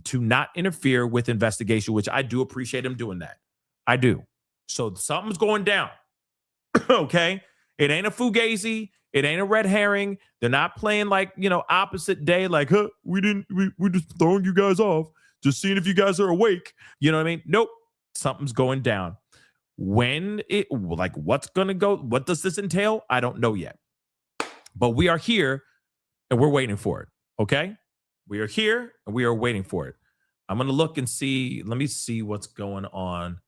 to not interfere with investigation, which I do appreciate him doing that. I do. So something's going down. Okay? It ain't a fugazi. It ain't a red herring. They're not playing opposite day, we're just throwing you guys off, just seeing if you guys are awake. You know what I mean? Nope. Something's going down. What's going to go? What does this entail? I don't know yet. But we are here and we're waiting for it. Okay? We are here and we are waiting for it. I'm going to look and see. Let me see what's going on.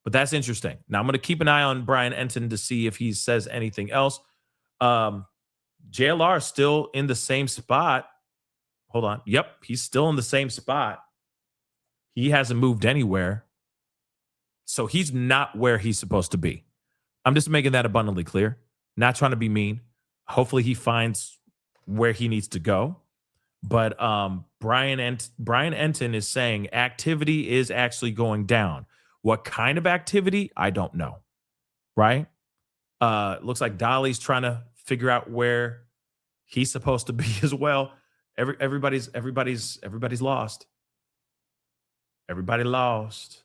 But that's interesting. Now, I'm going to keep an eye on Brian Enton to see if he says anything else. JLR is still in the same spot. Hold on. Yep, he's still in the same spot. He hasn't moved anywhere. So he's not where he's supposed to be. I'm just making that abundantly clear. Not trying to be mean. Hopefully he finds where he needs to go. But Brian Enton is saying activity is actually going down. What kind of activity? I don't know. Right? Looks like Dolly's trying to figure out where he's supposed to be as well. Everybody's lost. Everybody lost.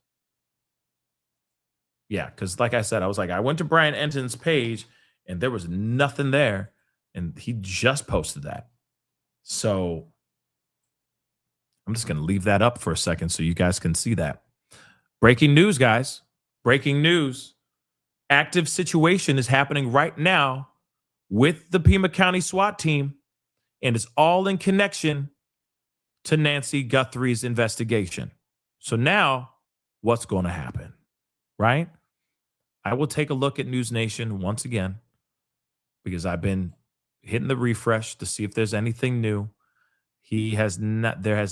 Yeah, because like I said, I went to Brian Enton's page and there was nothing there. And he just posted that. So I'm just going to leave that up for a second so you guys can see that. Breaking news, guys. Breaking news. Active situation is happening right now with the Pima County SWAT team, and it's all in connection to Nancy Guthrie's investigation. So now what's going to happen, right? I will take a look at News Nation once again because I've been hitting the refresh to see if there's anything new. There has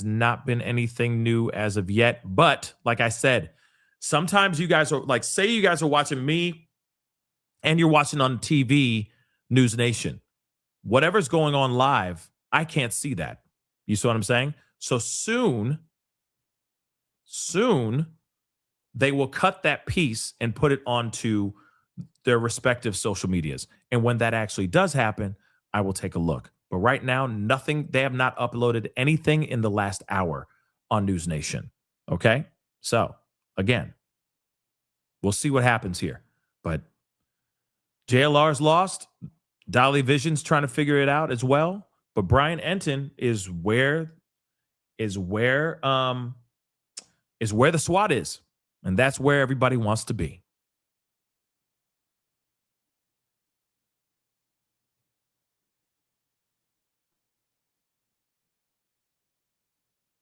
not been anything new as of yet. But like I said, sometimes you guys are like, say you guys are watching me and you're watching on TV, News Nation. Whatever's going on live, I can't see that. You see what I'm saying? So soon, they will cut that piece and put it onto their respective social medias. And when that actually does happen, I will take a look. But right now, nothing. They have not uploaded anything in the last hour on News Nation. Okay? So, again, we'll see what happens here. But JLR's lost. Dolly Vision's trying to figure it out as well. But Brian Enton is where the SWAT is. And that's where everybody wants to be.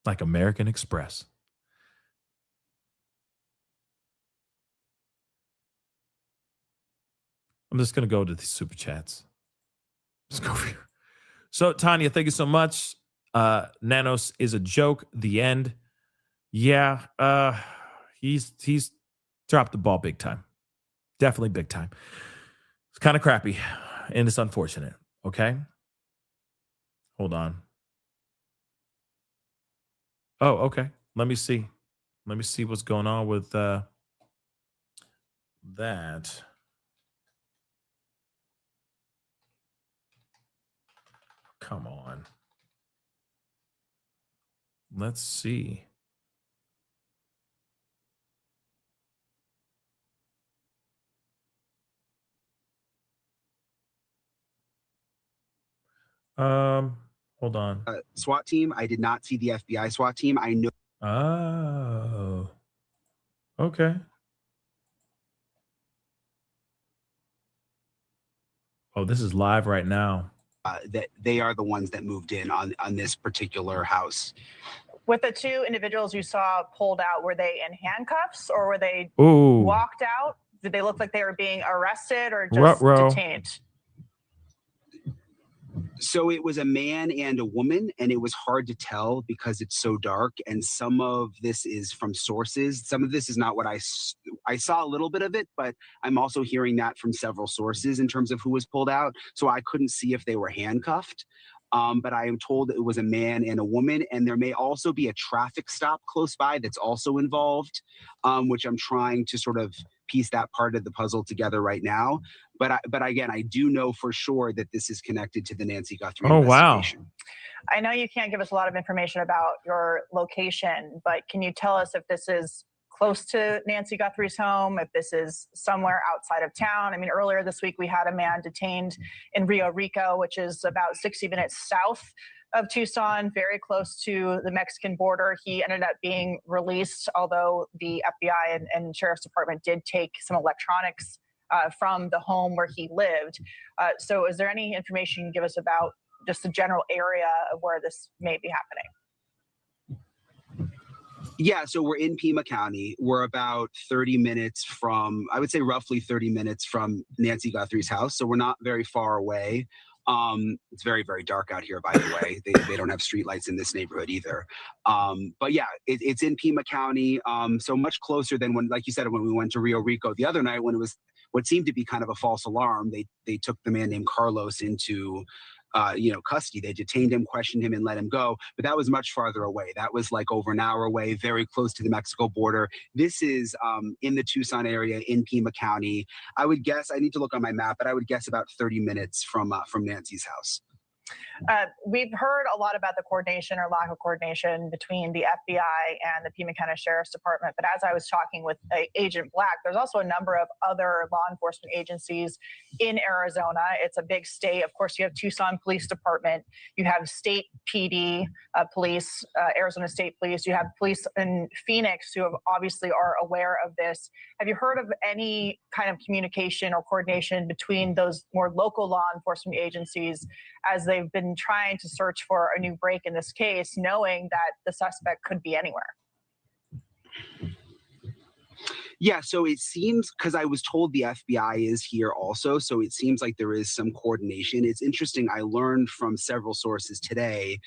Like American Express. I'm just going to go to the super chats. Let's go over here. So, Tanya, thank you so much. Nanos is a joke. The end. Yeah, he's dropped the ball big time. Definitely big time. It's kind of crappy, and it's unfortunate. Okay? Hold on. Oh, okay. Let me see. Let me see what's going on with that. Come on. Let's see. Hold on. SWAT team. I did not see the FBI SWAT team. I know. Oh. Okay. Oh, this is live right now. That they are the ones that moved in on this particular house. With the two individuals you saw pulled out, were they in handcuffs or were they Ooh. walked out? Did they look like they were being arrested or just detained? So it was a man and a woman, and it was hard to tell because it's so dark. And some of this is from sources. Some of this is not what I saw a little bit of it, but I'm also hearing that from several sources in terms of who was pulled out. So I couldn't see if they were handcuffed. But I am told it was a man and a woman, and there may also be a traffic stop close by that's also involved, which I'm trying to sort of piece that part of the puzzle together right now. But again, I do know for sure that this is connected to the Nancy Guthrie investigation. Wow. I know you can't give us a lot of information about your location, but can you tell us if this is close to Nancy Guthrie's home, if this is somewhere outside of town? I mean, earlier this week, we had a man detained in Rio Rico, which is about 60 minutes south of Tucson, very close to the Mexican border. He ended up being released, although the FBI and Sheriff's Department did take some electronics from the home where he lived. So is there any information you can give us about just the general area of where this may be happening? Yeah, so we're in Pima County. We're about 30 minutes from, I would say roughly 30 minutes from Nancy Guthrie's house. So we're not very far away. It's very, very dark out here, by the way. They don't have streetlights in this neighborhood either. But yeah, it's in Pima County. So much closer than when, like you said, when we went to Rio Rico the other night, when it was what seemed to be kind of a false alarm. They took the man named Carlos into custody. They detained him, questioned him, and let him go. But that was much farther away. That was like over an hour away, very close to the Mexico border. This is in the Tucson area in Pima County. I would guess, I need to look on my map, but I would guess about 30 minutes from Nancy's house. We've heard a lot about the coordination or lack of coordination between the FBI and the Pima County Sheriff's Department. But as I was talking with Agent Black, there's also a number of other law enforcement agencies in Arizona. It's a big state. Of course, you have Tucson Police Department. You have state PD police, Arizona State Police. You have police in Phoenix who obviously are aware of this. Have you heard of any kind of communication or coordination between those more local law enforcement agencies as they've been trying to search for a new break in this case, knowing that the suspect could be anywhere? Yeah, so it seems, because I was told the FBI is here also, so it seems like there is some coordination. It's interesting, I learned from several sources today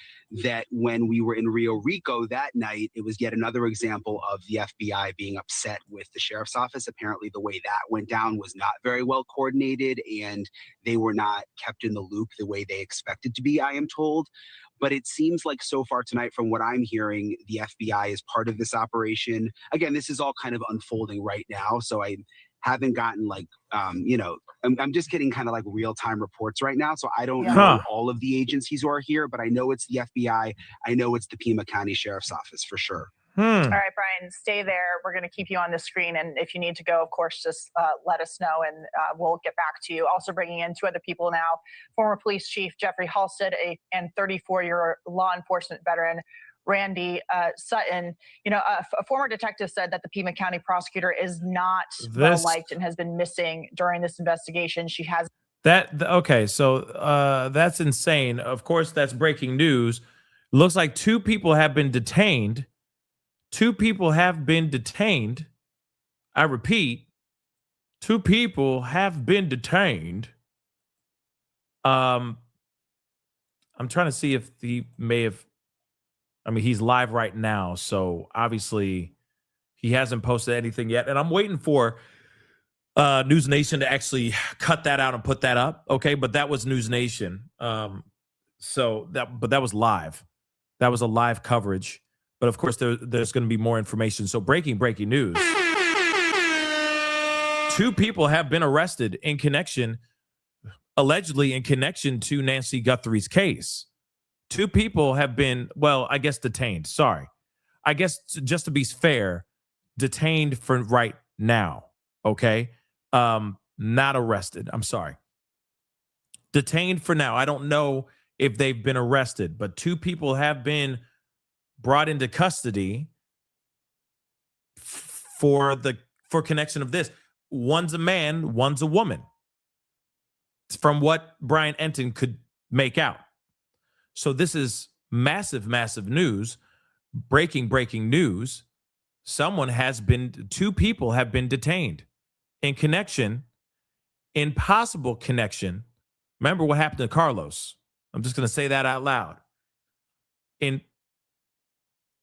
that when we were in Rio Rico that night, it was yet another example of the FBI being upset with the sheriff's office. Apparently the way that went down was not very well coordinated, and they were not kept in the loop the way they expected to be, I am told. But it seems like so far tonight, from what I'm hearing, the FBI is part of this operation. Again, this is all kind of unfolding right now. So I haven't gotten like, I'm just getting kind of like real-time reports right now. So I don't know all of the agencies who are here, but I know it's the FBI. I know it's the Pima County Sheriff's Office for sure. All right, Brian, stay there. We're going to keep you on the screen. And if you need to go, of course, just let us know and we'll get back to you. Also bringing in two other people now, former police chief Jeffrey Halstead and 34-year law enforcement veteran Randy Sutton. A former detective said that the Pima County prosecutor is not well liked and has been missing during this investigation. She has okay, so that's insane. Of course, that's breaking news. Looks like 2 people have been detained. 2 people have been detained. I repeat, 2 people have been detained. I'm trying to see if he may have. I mean, he's live right now, so obviously he hasn't posted anything yet. And I'm waiting for News Nation to actually cut that out and put that up. Okay, but that was News Nation. But that was live. That was a live coverage. But of course, there's going to be more information. So breaking news. 2 people have been arrested allegedly in connection to Nancy Guthrie's case. 2 people have been, I guess detained. Sorry. I guess just to be fair, detained for right now. Okay. Not arrested. I'm sorry. Detained for now. I don't know if they've been arrested, but 2 people have been brought into custody for connection of this. One's a man, one's a woman. It's from what Brian Enton could make out. So this is massive news. Breaking news. 2 people have been detained in possible connection. Remember what happened to Carlos. I'm just going to say that out loud.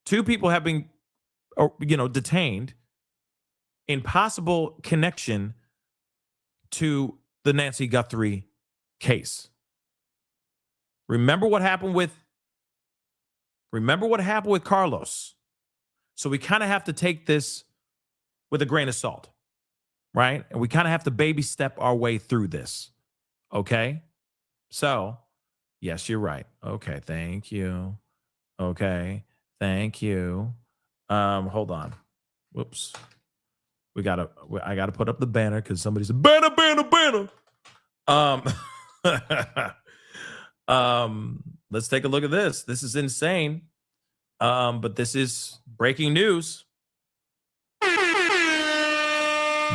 2 people have been, detained in possible connection to the Nancy Guthrie case. Remember what happened with Carlos. So we kind of have to take this with a grain of salt, right? And we kind of have to baby step our way through this. Okay? So, yes, you're right. Okay, thank you. Okay. Thank you. Hold on. Whoops. I gotta put up the banner because somebody said banner. Let's take a look at this. This is insane. But this is breaking news.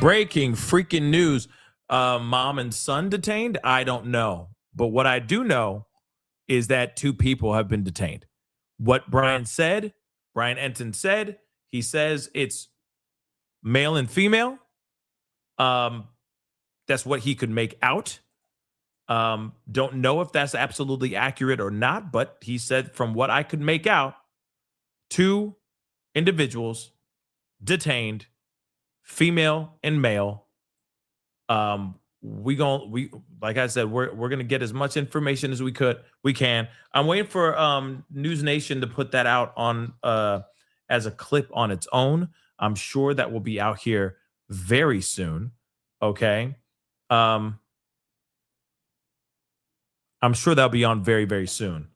Breaking freaking news. Mom and son detained? I don't know. But what I do know is that 2 people have been detained. What Brian Enton said, he says it's male and female. That's what he could make out. Don't know if that's absolutely accurate or not, but he said from what I could make out, 2 individuals detained, female and male. We like I said, we're gonna get as much information as we can. I'm waiting for News Nation to put that out on as a clip on its own. I'm sure that will be out here very soon. Okay. I'm sure that'll be on very, very soon.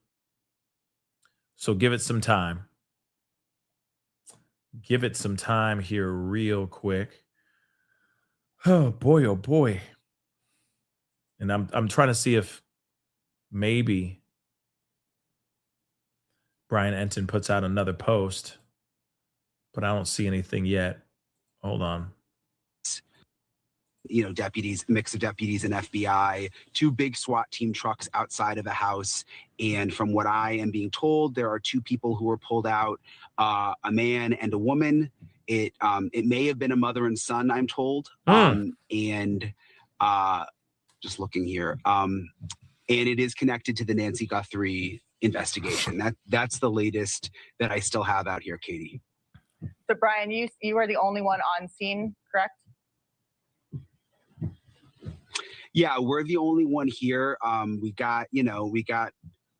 So give it some time. Give it some time here real quick. Oh boy. And I'm trying to see if maybe Brian Enton puts out another post, but I don't see anything yet. Hold on. Deputies, mix of deputies and FBI, 2 big SWAT team trucks outside of a house. And from what I am being told, there are 2 people who were pulled out, a man and a woman. It may have been a mother and son, I'm told. Just looking here. And it is connected to the Nancy Guthrie investigation. That's the latest that I still have out here, Katie. So Brian, you are the only one on scene, correct? Yeah, we're the only one here. We got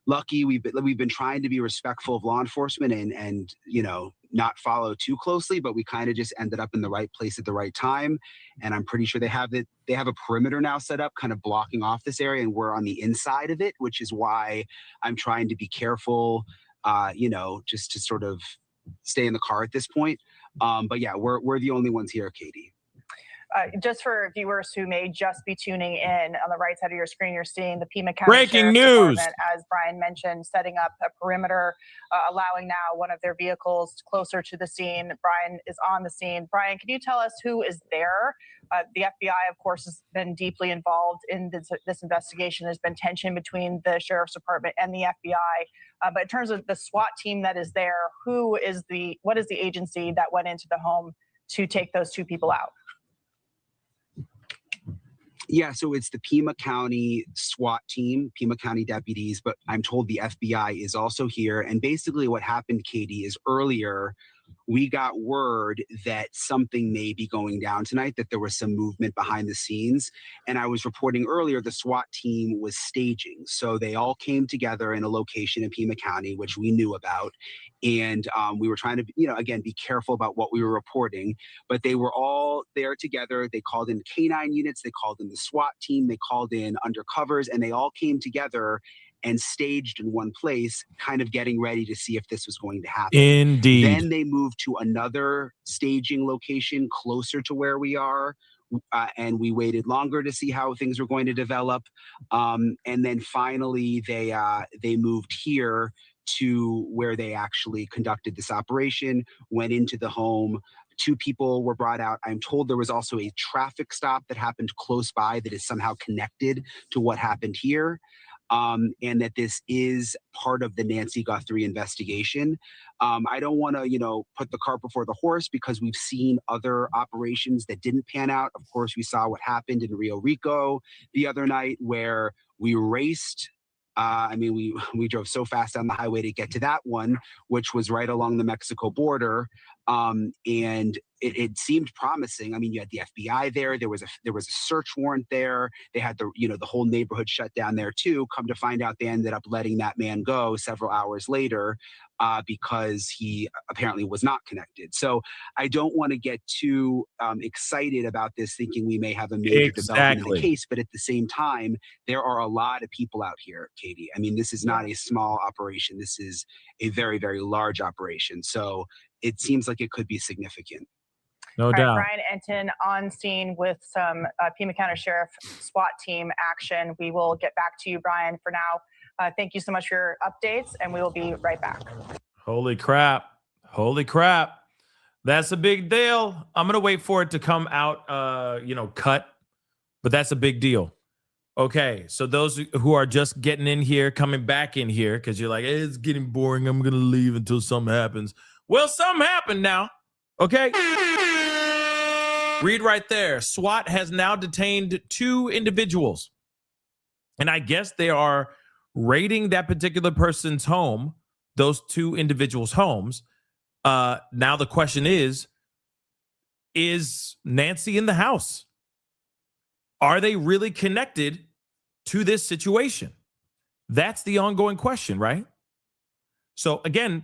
lucky. We've been trying to be respectful of law enforcement and not follow too closely, but we kind of just ended up in the right place at the right time. And I'm pretty sure they have a perimeter now set up, kind of blocking off this area, and we're on the inside of it, which is why I'm trying to be careful, just to sort of stay in the car at this point. But yeah, we're the only ones here, Katie. Just for viewers who may just be tuning in, on the right side of your screen, you're seeing the Pima County Breaking Sheriff's news. Department, as Brian mentioned, setting up a perimeter, allowing now one of their vehicles closer to the scene. Brian is on the scene. Brian, can you tell us who is there? The FBI, of course, has been deeply involved in this investigation. There's been tension between the Sheriff's Department and the FBI. But in terms of the SWAT team that is there, what is the agency that went into the home to take those 2 people out? Yeah, so it's the Pima County SWAT team, Pima County deputies, but I'm told the FBI is also here. And basically what happened, Katie, is earlier we got word that something may be going down tonight, that there was some movement behind the scenes. And I was reporting earlier, the SWAT team was staging. So they all came together in a location in Pima County, which we knew about. And we were trying to, again, be careful about what we were reporting, but they were all there together. They called in canine units, they called in the SWAT team, they called in undercovers, and they all came together and staged in one place, kind of getting ready to see if this was going to happen. Indeed. Then they moved to another staging location closer to where we are. And we waited longer to see how things were going to develop. And then finally, they moved here to where they actually conducted this operation, went into the home. 2 people were brought out. I'm told there was also a traffic stop that happened close by that is somehow connected to what happened here. And that this is part of the Nancy Guthrie investigation. I don't want to, put the cart before the horse, because we've seen other operations that didn't pan out. Of course, we saw what happened in Rio Rico the other night, where we raced. We drove so fast down the highway to get to that one, which was right along the Mexico border. And it seemed promising. I mean, you had the FBI there. There was a search warrant there. They had the whole neighborhood shut down there too. Come to find out, they ended up letting that man go several hours later because he apparently was not connected. So I don't want to get too excited about this, thinking we may have a major development in the case. But at the same time, there are a lot of people out here, Katie. I mean, this is not a small operation. This is a very, very large operation. So it seems like it could be significant. No doubt. Brian Enton on scene with some Pima County Sheriff SWAT team action. We will get back to you, Brian. For now, thank you so much for your updates, and we will be right back. Holy crap. That's a big deal. I'm going to wait for it to come out, cut, but that's a big deal. Okay, so those who are just getting in here, coming back in here, because you're like, it's getting boring. I'm going to leave until something happens. Well, something happened now. Okay. Read right there. SWAT has now detained 2 individuals. And I guess they are raiding that particular person's home, those 2 individuals' homes. Now the question is Nancy in the house? Are they really connected to this situation? That's the ongoing question, right? So again,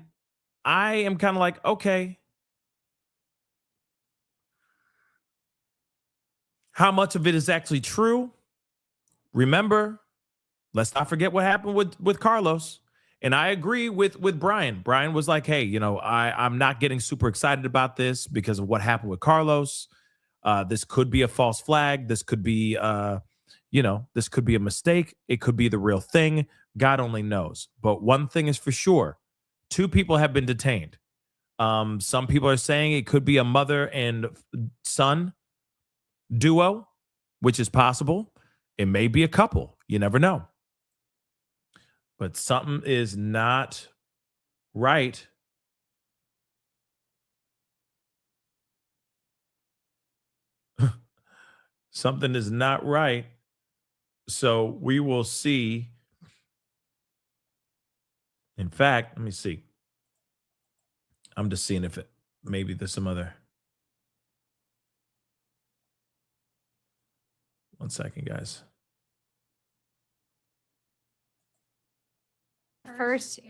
I am kind of like, okay, how much of it is actually true? Remember, let's not forget what happened with Carlos. And I agree with Brian. Brian was like, hey, I'm not getting super excited about this because of what happened with Carlos. This could be a false flag. This could be, this could be a mistake. It could be the real thing. God only knows. But one thing is for sure, 2 people have been detained. Some people are saying it could be a mother and son duo, which is possible. It may be a couple. You never know. But something is not right. Something is not right. So we will see. In fact, let me see. I'm just seeing if maybe there's some other. One second, guys. First,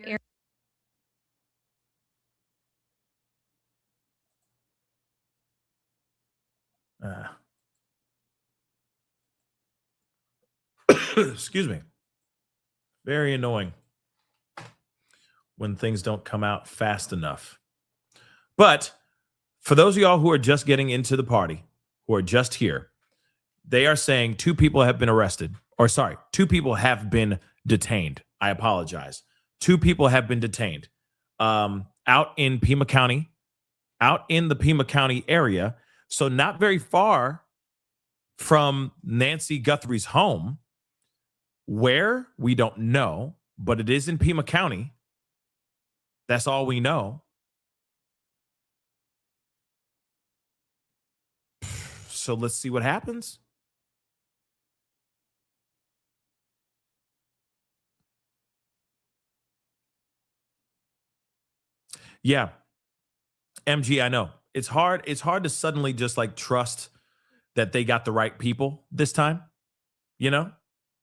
Excuse me. Very annoying when things don't come out fast enough. But for those of y'all who are just getting into the party, who are just here, they are saying 2 people have been arrested. Or sorry, 2 people have been detained. I apologize. 2 people have been detained out in Pima County, out in the Pima County area. So not very far from Nancy Guthrie's home. Where, we don't know, but it is in Pima County. That's all we know. So let's see what happens. Yeah. MG, I know. It's hard to suddenly just like trust that they got the right people this time.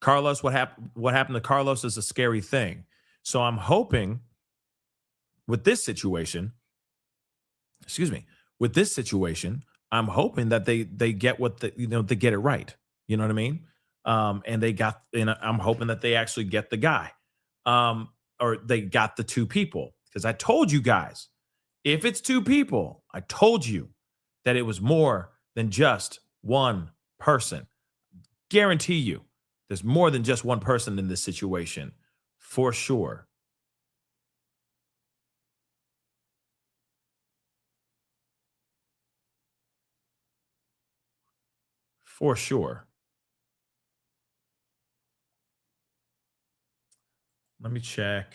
Carlos, what happened to Carlos is a scary thing. So I'm hoping with this situation, I'm hoping that they get they get it right. You know what I mean? And I'm hoping that they actually get the guy, or they got the 2 people. Because I told you guys, if it's 2 people, I told you that it was more than just one person. Guarantee you, there's more than just one person in this situation, for sure. For sure. Let me check.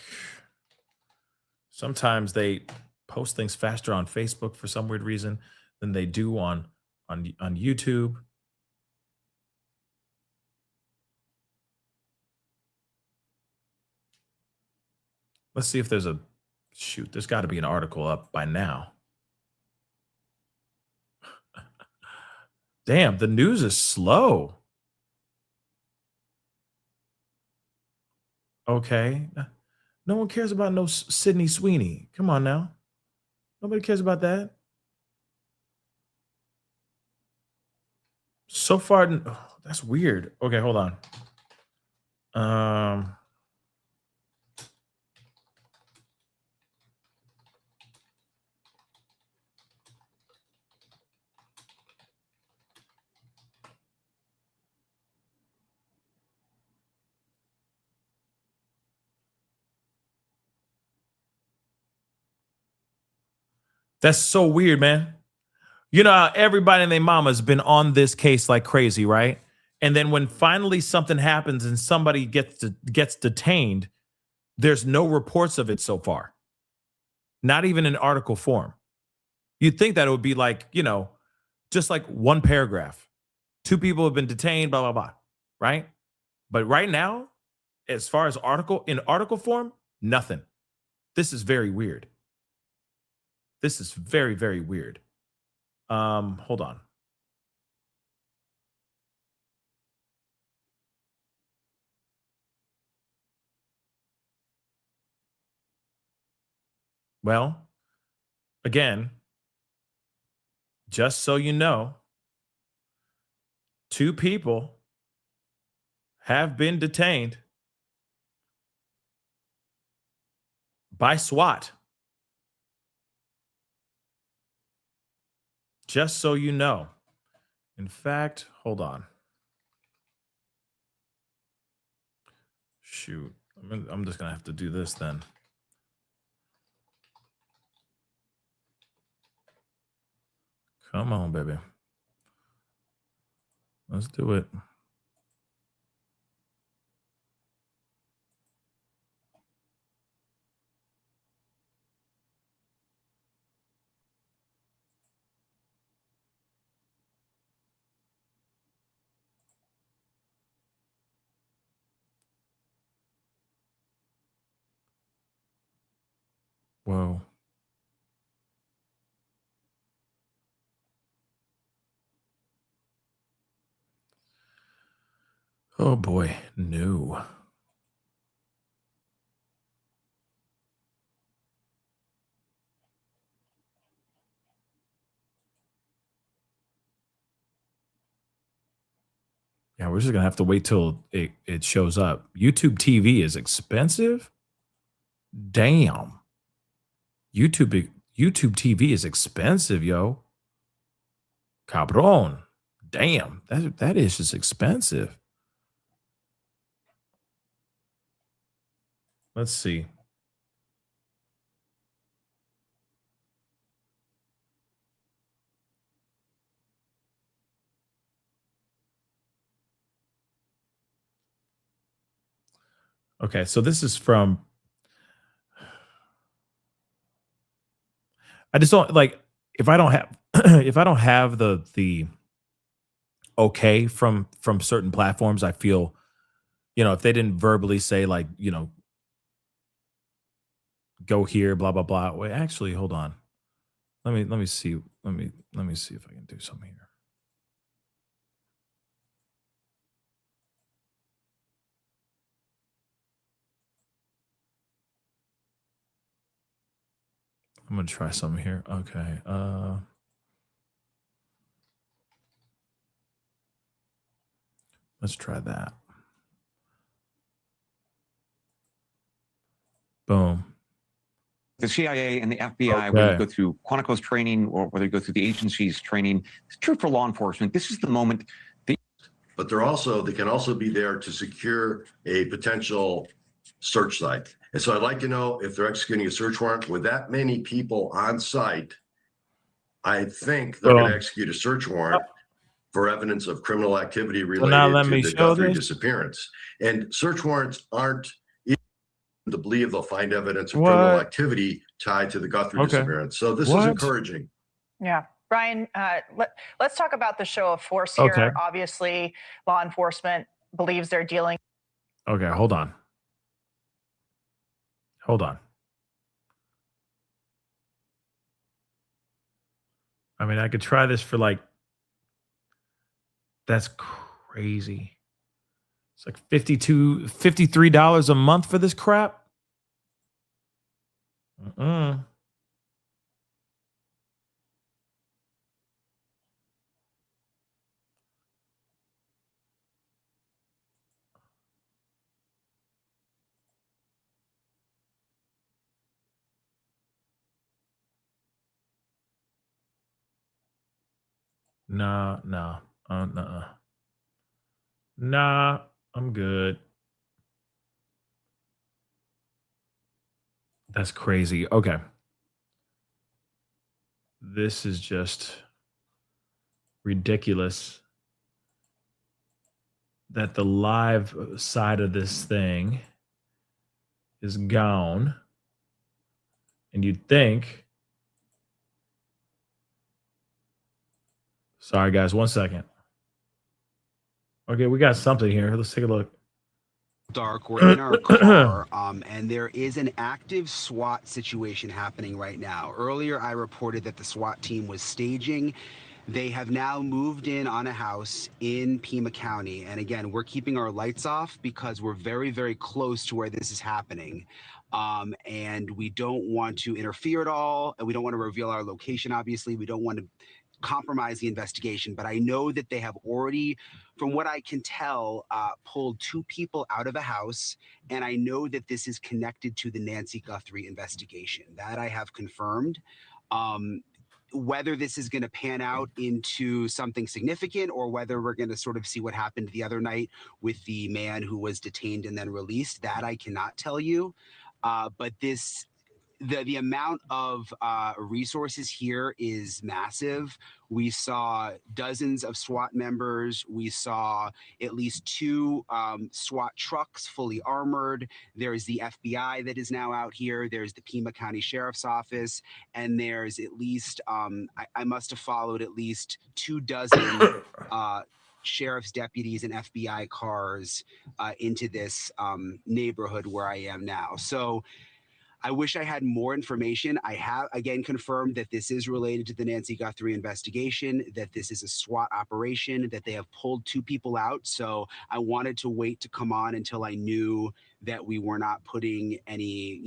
Sometimes they post things faster on Facebook for some weird reason than they do on YouTube. Let's see if there's there's got to be an article up by now. Damn, the news is slow. Okay. No one cares about no Sydney Sweeney. Come on now. Nobody cares about that. So far, that's weird. Okay, hold on. That's so weird, man. Everybody and their mama has been on this case like crazy, right? And then when finally something happens and somebody gets detained, there's no reports of it so far. Not even in article form. You'd think that it would be like, you know, just like one paragraph. 2 people have been detained, blah, blah, blah. Right? But right now, as far as article form, nothing. This is very weird. This is very, very weird. Hold on. Well, again, just so you know, 2 people have been detained by SWAT. Just so you know. In fact, hold on. Shoot. I'm just going to have to do this then. Come on, baby. Let's do it. Whoa. Oh boy, no. Yeah, we're just gonna have to wait till it shows up. YouTube TV is expensive? Damn. YouTube TV is expensive, yo. Cabron. Damn, that is just expensive. Let's see. Okay, so this is from. I just don't like if I don't have if I don't have the okay from certain platforms, I feel, you know, if they didn't verbally say like, you know, go here, blah blah blah. Wait, actually, hold on. Let me see. Let me see if I can do something here. I'm gonna try something here. Okay. Let's try that. Boom. The CIA and the FBI, whether you go through Quantico's training or whether you go through the agency's training, it's true for law enforcement. This is the moment. But they can also be there to secure a potential search site. And so I'd like to know if they're executing a search warrant with that many people on site. I think they're going to execute a search warrant for evidence of criminal activity related to the Guthrie disappearance. And search warrants aren't to believe they'll find evidence of criminal activity tied to the Guthrie disappearance. So this is encouraging. Yeah. Brian, let's talk about the show of force here. Okay. Obviously, law enforcement believes they're dealing. Okay, hold on. Hold on. I mean, I could try this for like, that's crazy. It's like $53 a month for this crap. Nah, I'm good. That's crazy. Okay. This is just ridiculous. that the live side of this thing is gone. And you'd think, sorry guys, 1 second. Okay, we got something here. Let's take a look. Dark, we're in our car, and there is an active SWAT situation happening right now. Earlier, I reported that the SWAT team was staging. They have now moved in on a house in Pima County. And again, we're keeping our lights off because we're very, very close to where this is happening. And we don't want to interfere at all. And we don't want to reveal our location, obviously. We don't want to compromise the investigation. But I know that they have already, from what I can tell, pulled 2 people out of a house. And I know that this is connected to the Nancy Guthrie investigation. That I have confirmed. Whether this is going to pan out into something significant or whether we're going to sort of see what happened the other night with the man who was detained and then released, that I cannot tell you. But the amount of resources here is massive. We saw dozens of SWAT members. We saw at least 2 SWAT trucks fully armored. There's the FBI that is now out here. There's the Pima County Sheriff's Office. And there's at least, I must have followed at least 24 sheriff's deputies and FBI cars into this neighborhood where I am now. So I wish I had more information. I have, again, confirmed that this is related to the Nancy Guthrie investigation, that this is a SWAT operation, that they have pulled 2 people out. So I wanted to wait to come on until I knew that we were not putting any,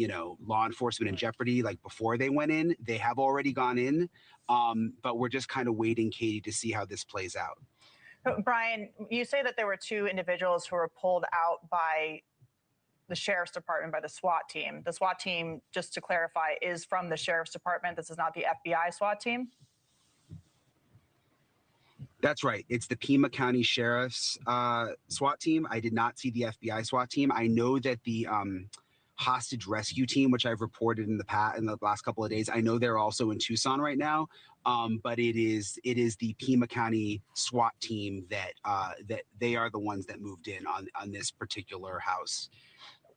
law enforcement in jeopardy like before they went in. They have already gone in, but we're just kind of waiting, Katie, to see how this plays out. Brian, you say that there were 2 individuals who were pulled out by the sheriff's department, by the SWAT team. The SWAT team, just to clarify, is from the sheriff's department. This is not the FBI SWAT team. That's right. It's the Pima County Sheriff's SWAT team. I did not see the FBI SWAT team. I know that the hostage rescue team, which I've reported in the last couple of days, I know they're also in Tucson right now. But it is the Pima County SWAT team that they are the ones that moved in on this particular house.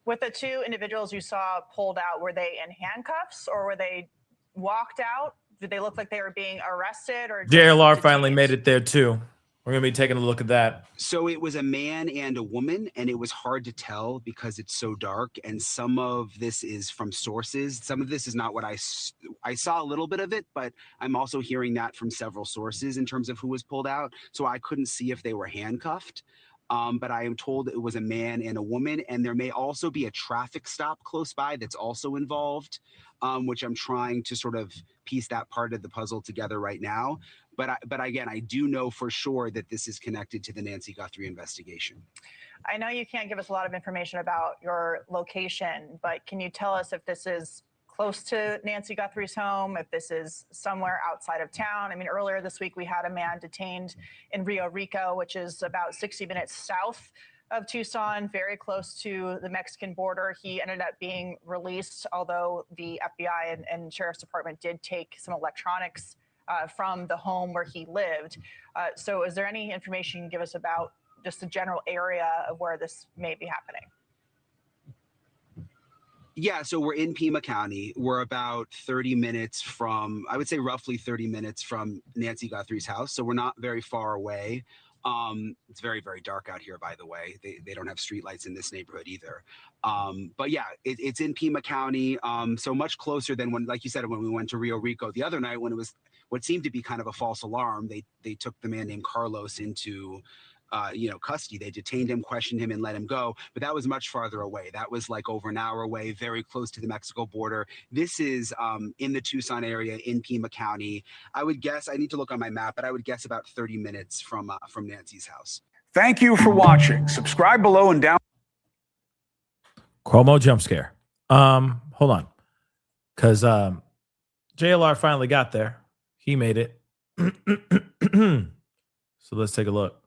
With the 2 individuals you saw pulled out, were they in handcuffs or were they walked out? Did they look like they were being arrested or JLR finally made it there too. We're going to be taking a look at that. So it was a man and a woman, and it was hard to tell because it's so dark. And some of this is from sources. Some of this is not what I saw a little bit of it, but I'm also hearing that from several sources in terms of who was pulled out. So I couldn't see if they were handcuffed. But I am told it was a man and a woman, and there may also be a traffic stop close by that's also involved, which I'm trying to sort of piece that part of the puzzle together right now. But again, I do know for sure that this is connected to the Nancy Guthrie investigation. I know you can't give us a lot of information about your location, but can you tell us if this is close to Nancy Guthrie's home, if this is somewhere outside of town? I mean, earlier this week, we had a man detained in Rio Rico, which is about 60 minutes south of Tucson, very close to the Mexican border. He ended up being released, although the FBI and Sheriff's Department did take some electronics from the home where he lived. So is there any information you can give us about just the general area of where this may be happening? Yeah, so we're in Pima County. We're about 30 minutes from, I would say roughly 30 minutes from Nancy Guthrie's house. So we're not very far away. It's very, very dark out here, by the way. They don't have streetlights in this neighborhood either. But yeah, it's in Pima County. So much closer than when, like you said, when we went to Rio Rico the other night, when it was what seemed to be kind of a false alarm. They took the man named Carlos into custody. They detained him, questioned him, and let him go. But that was much farther away. That was like over an hour away, very close to the Mexico border. This is in the Tucson area in Pima County. I would guess, I need to look on my map, but I would guess about 30 minutes from Nancy's house. Thank you for watching. Subscribe below and down. Cuomo jump scare. Hold on. Because JLR finally got there. He made it. So let's take a look.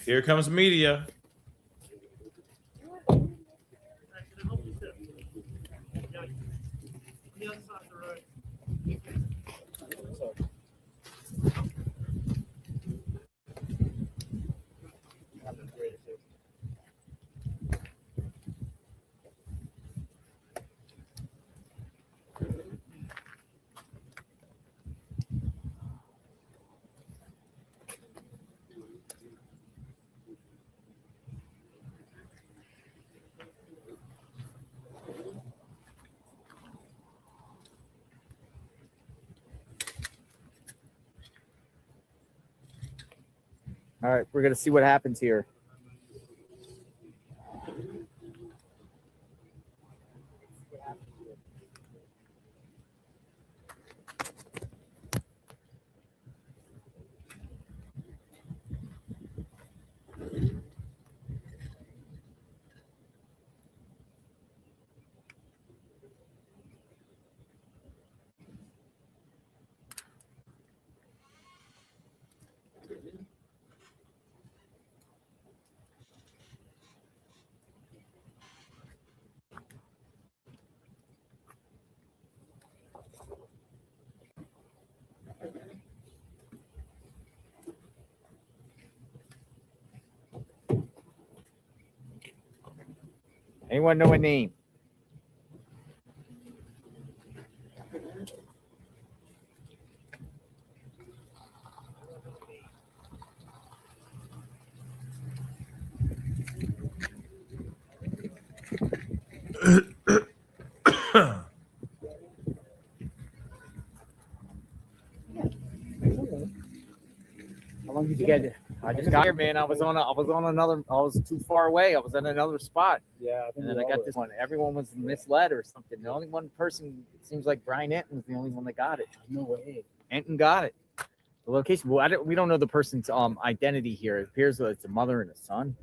Here comes media. All right, we're going to see what happens here. Anyone know a name? How long did you get? I just got here, man. I was too far away. I was in another spot. Yeah. And then I got this one. Everyone was misled or something. The only one person, it seems like Brian Enton was the only one that got it. No way. Enton got it. The location. Well, we don't know the person's identity here. It appears that it's a mother and a son.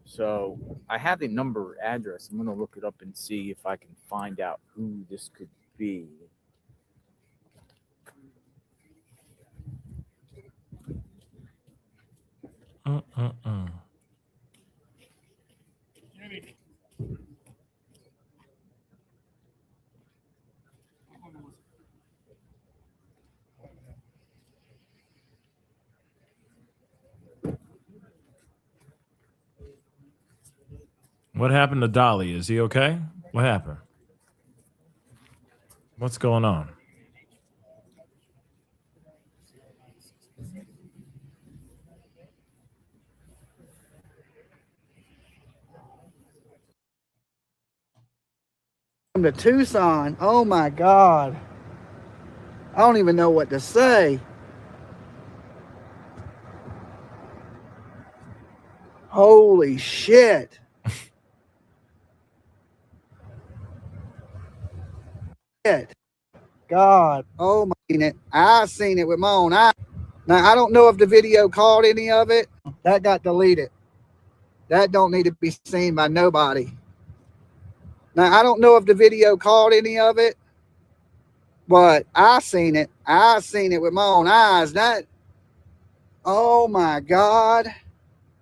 So I have the number address. I'm gonna look it up and see if I can find out who this could be. What happened to Dolly? Is he okay? What happened? What's going on? To Tucson. Oh my God. I don't even know what to say. Holy shit. God. Oh my. I seen it with my own eyes. Now I don't know if the video caught any of it. That got deleted. That don't need to be seen by nobody. Now, I don't know if the video caught any of it, but I seen it. I seen it with my own eyes. That, oh my God.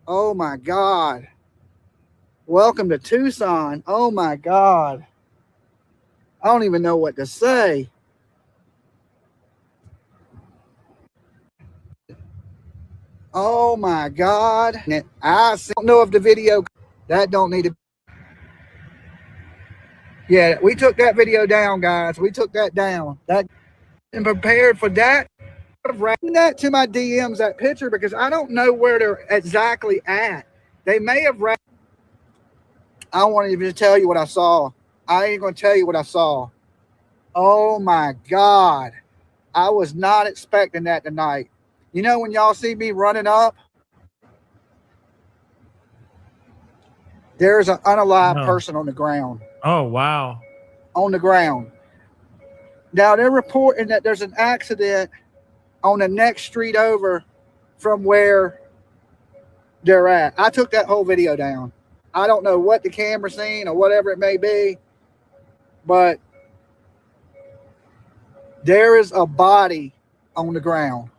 Oh my God. Welcome to Tucson. Oh my God. I don't even know what to say. Oh my God. I don't know if the video, that don't need to. Yeah, we took that video down, guys. We took that down. That and prepared for that. I've written that to my DMs, that picture, because I don't know where they're exactly at. They may have read. I don't want to even tell you what I saw. I ain't going to tell you what I saw. Oh my God. I was not expecting that tonight. You know, when y'all see me running up, there's an unalived person on the ground. Oh, wow. On the ground. Now they're reporting that there's an accident on the next street over from where they're at. I took that whole video down. I don't know what the camera seen or whatever it may be, but there is a body on the ground.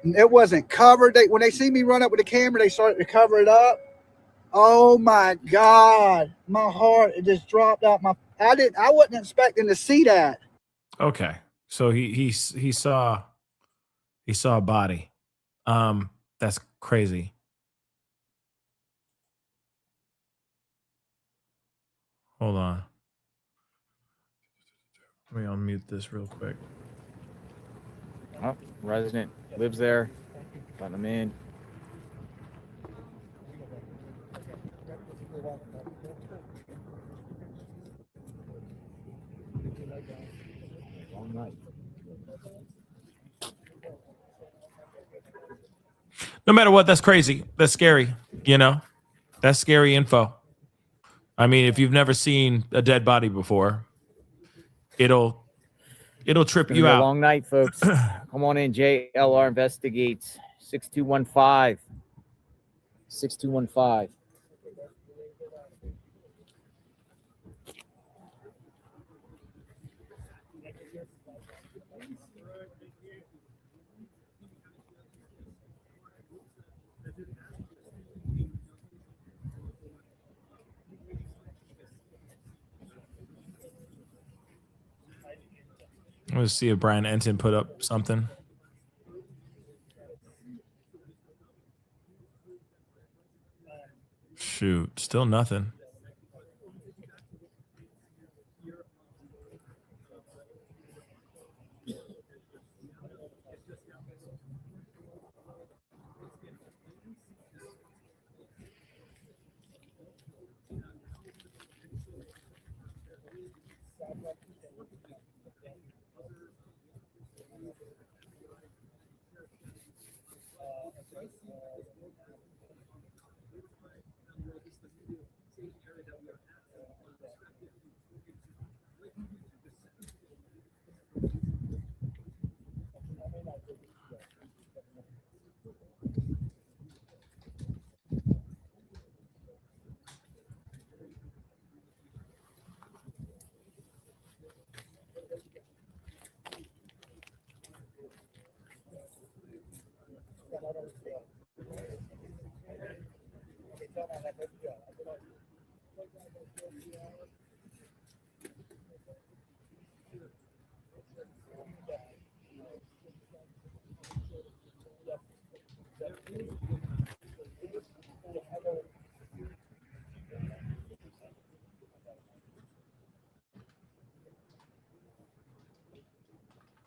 It wasn't covered. When they see me run up with the camera, they started to cover it up. Oh my God, my heart, it just dropped out. I wasn't expecting to see that. Okay, so he saw a body. That's crazy. Hold on. Let me unmute this real quick. Oh, resident lives there. Let him in. Long night. No matter what, that's crazy. That's scary. You know, that's scary info. I mean, if you've never seen a dead body before, it'll trip you A out. long night, folks. Come on in. JLR investigates. 6215. 6215. Let's see if Brian Enton put up something. Shoot, still nothing.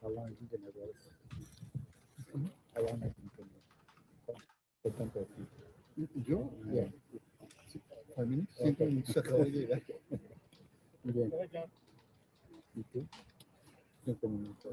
How long have you been at this? How long have you been there? ¿Por cuánto tiempo? Yo, ya. 5 minutos. 5 minutos. Acabo de llegar. Muy bien. ¿Y tú? 5 minutos.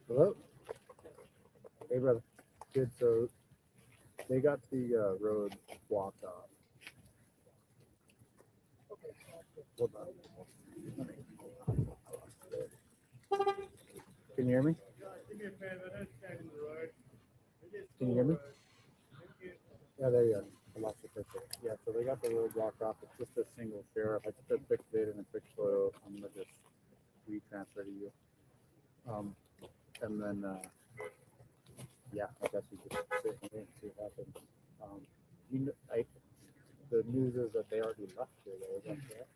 Hello? Hey, brother. Good. So they got the road blocked off. Hold on. Can you hear me? Can you hear me? Yeah, there you are. I lost the picture. Yeah, so they got the road blocked off. It's just a single sheriff. I took a quick vid and a quick photo. I'm gonna just retransfer to you. And then, yeah, I guess we just sit and wait and see what happens. You know, the news is that they already left here, though. Is that correct?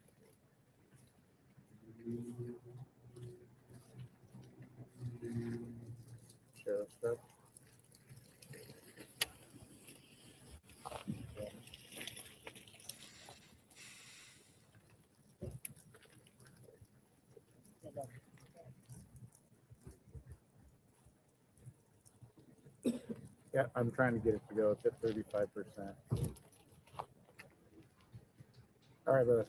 Sheriff's stuff. Yeah, I'm trying to get it to go. It's at 35%. All right, brother.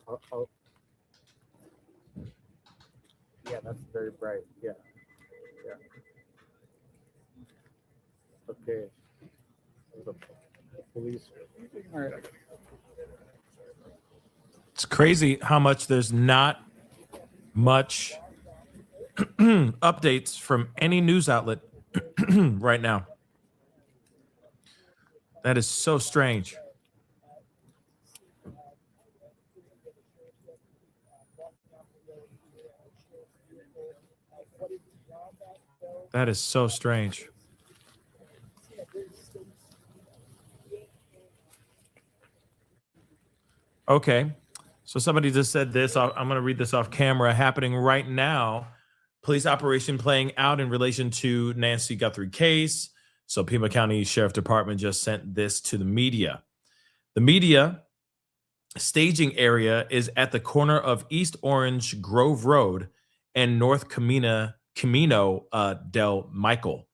Yeah, that's very bright. Yeah. Yeah. Okay. The police. All right. It's crazy how much there's not much updates from any news outlet right now. That is so strange. That is so strange. Okay. So somebody just said this. I'm going to read this off camera. Happening right now. Police operation playing out in relation to Nancy Guthrie case. So Pima County Sheriff Department just sent this to the media. The media staging area is at the corner of East Orange Grove Road and North Camino del Michael.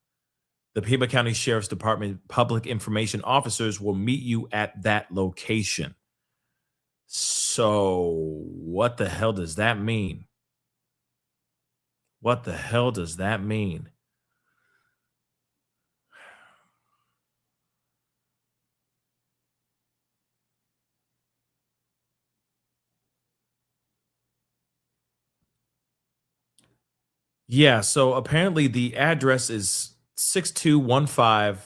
The Pima County Sheriff's Department public information officers will meet you at that location. So what the hell does that mean? What the hell does that mean? Yeah, so apparently the address is 6215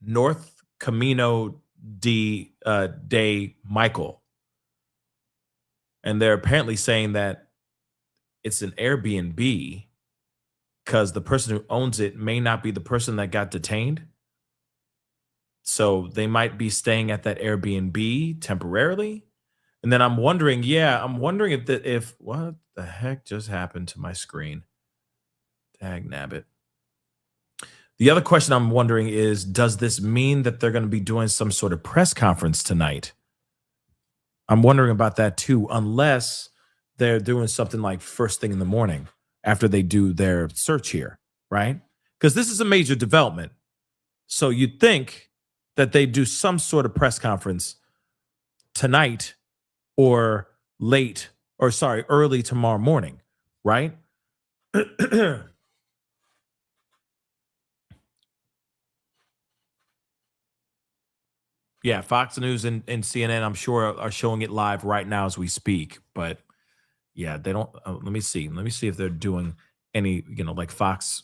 North Camino de Michael. And they're apparently saying that it's an Airbnb because the person who owns it may not be the person that got detained. So they might be staying at that Airbnb temporarily. And then I'm wondering if what the heck just happened to my screen? Dag nabbit. The other question I'm wondering is, does this mean that they're going to be doing some sort of press conference tonight? I'm wondering about that too, unless they're doing something like first thing in the morning after they do their search here, right? Because this is a major development. So you'd think that they do some sort of press conference tonight or early tomorrow morning, right? Yeah, Fox News and CNN, I'm sure, are showing it live right now as we speak. But yeah, they don't. Let me see. Let me see if they're doing any, like Fox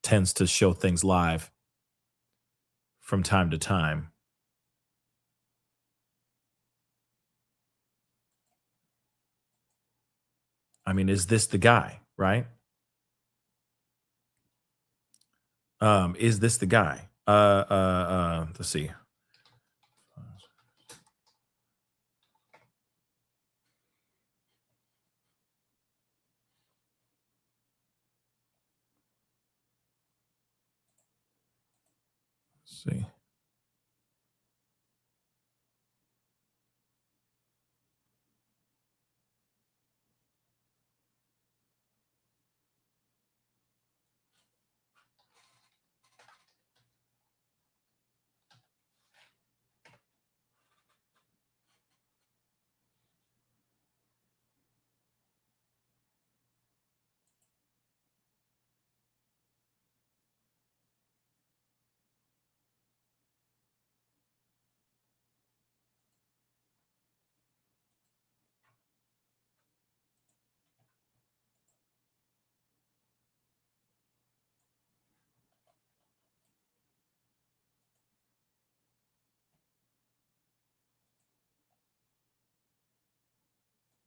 tends to show things live from time to time. I mean, is this the guy, right? Is this the guy? Let's see. See.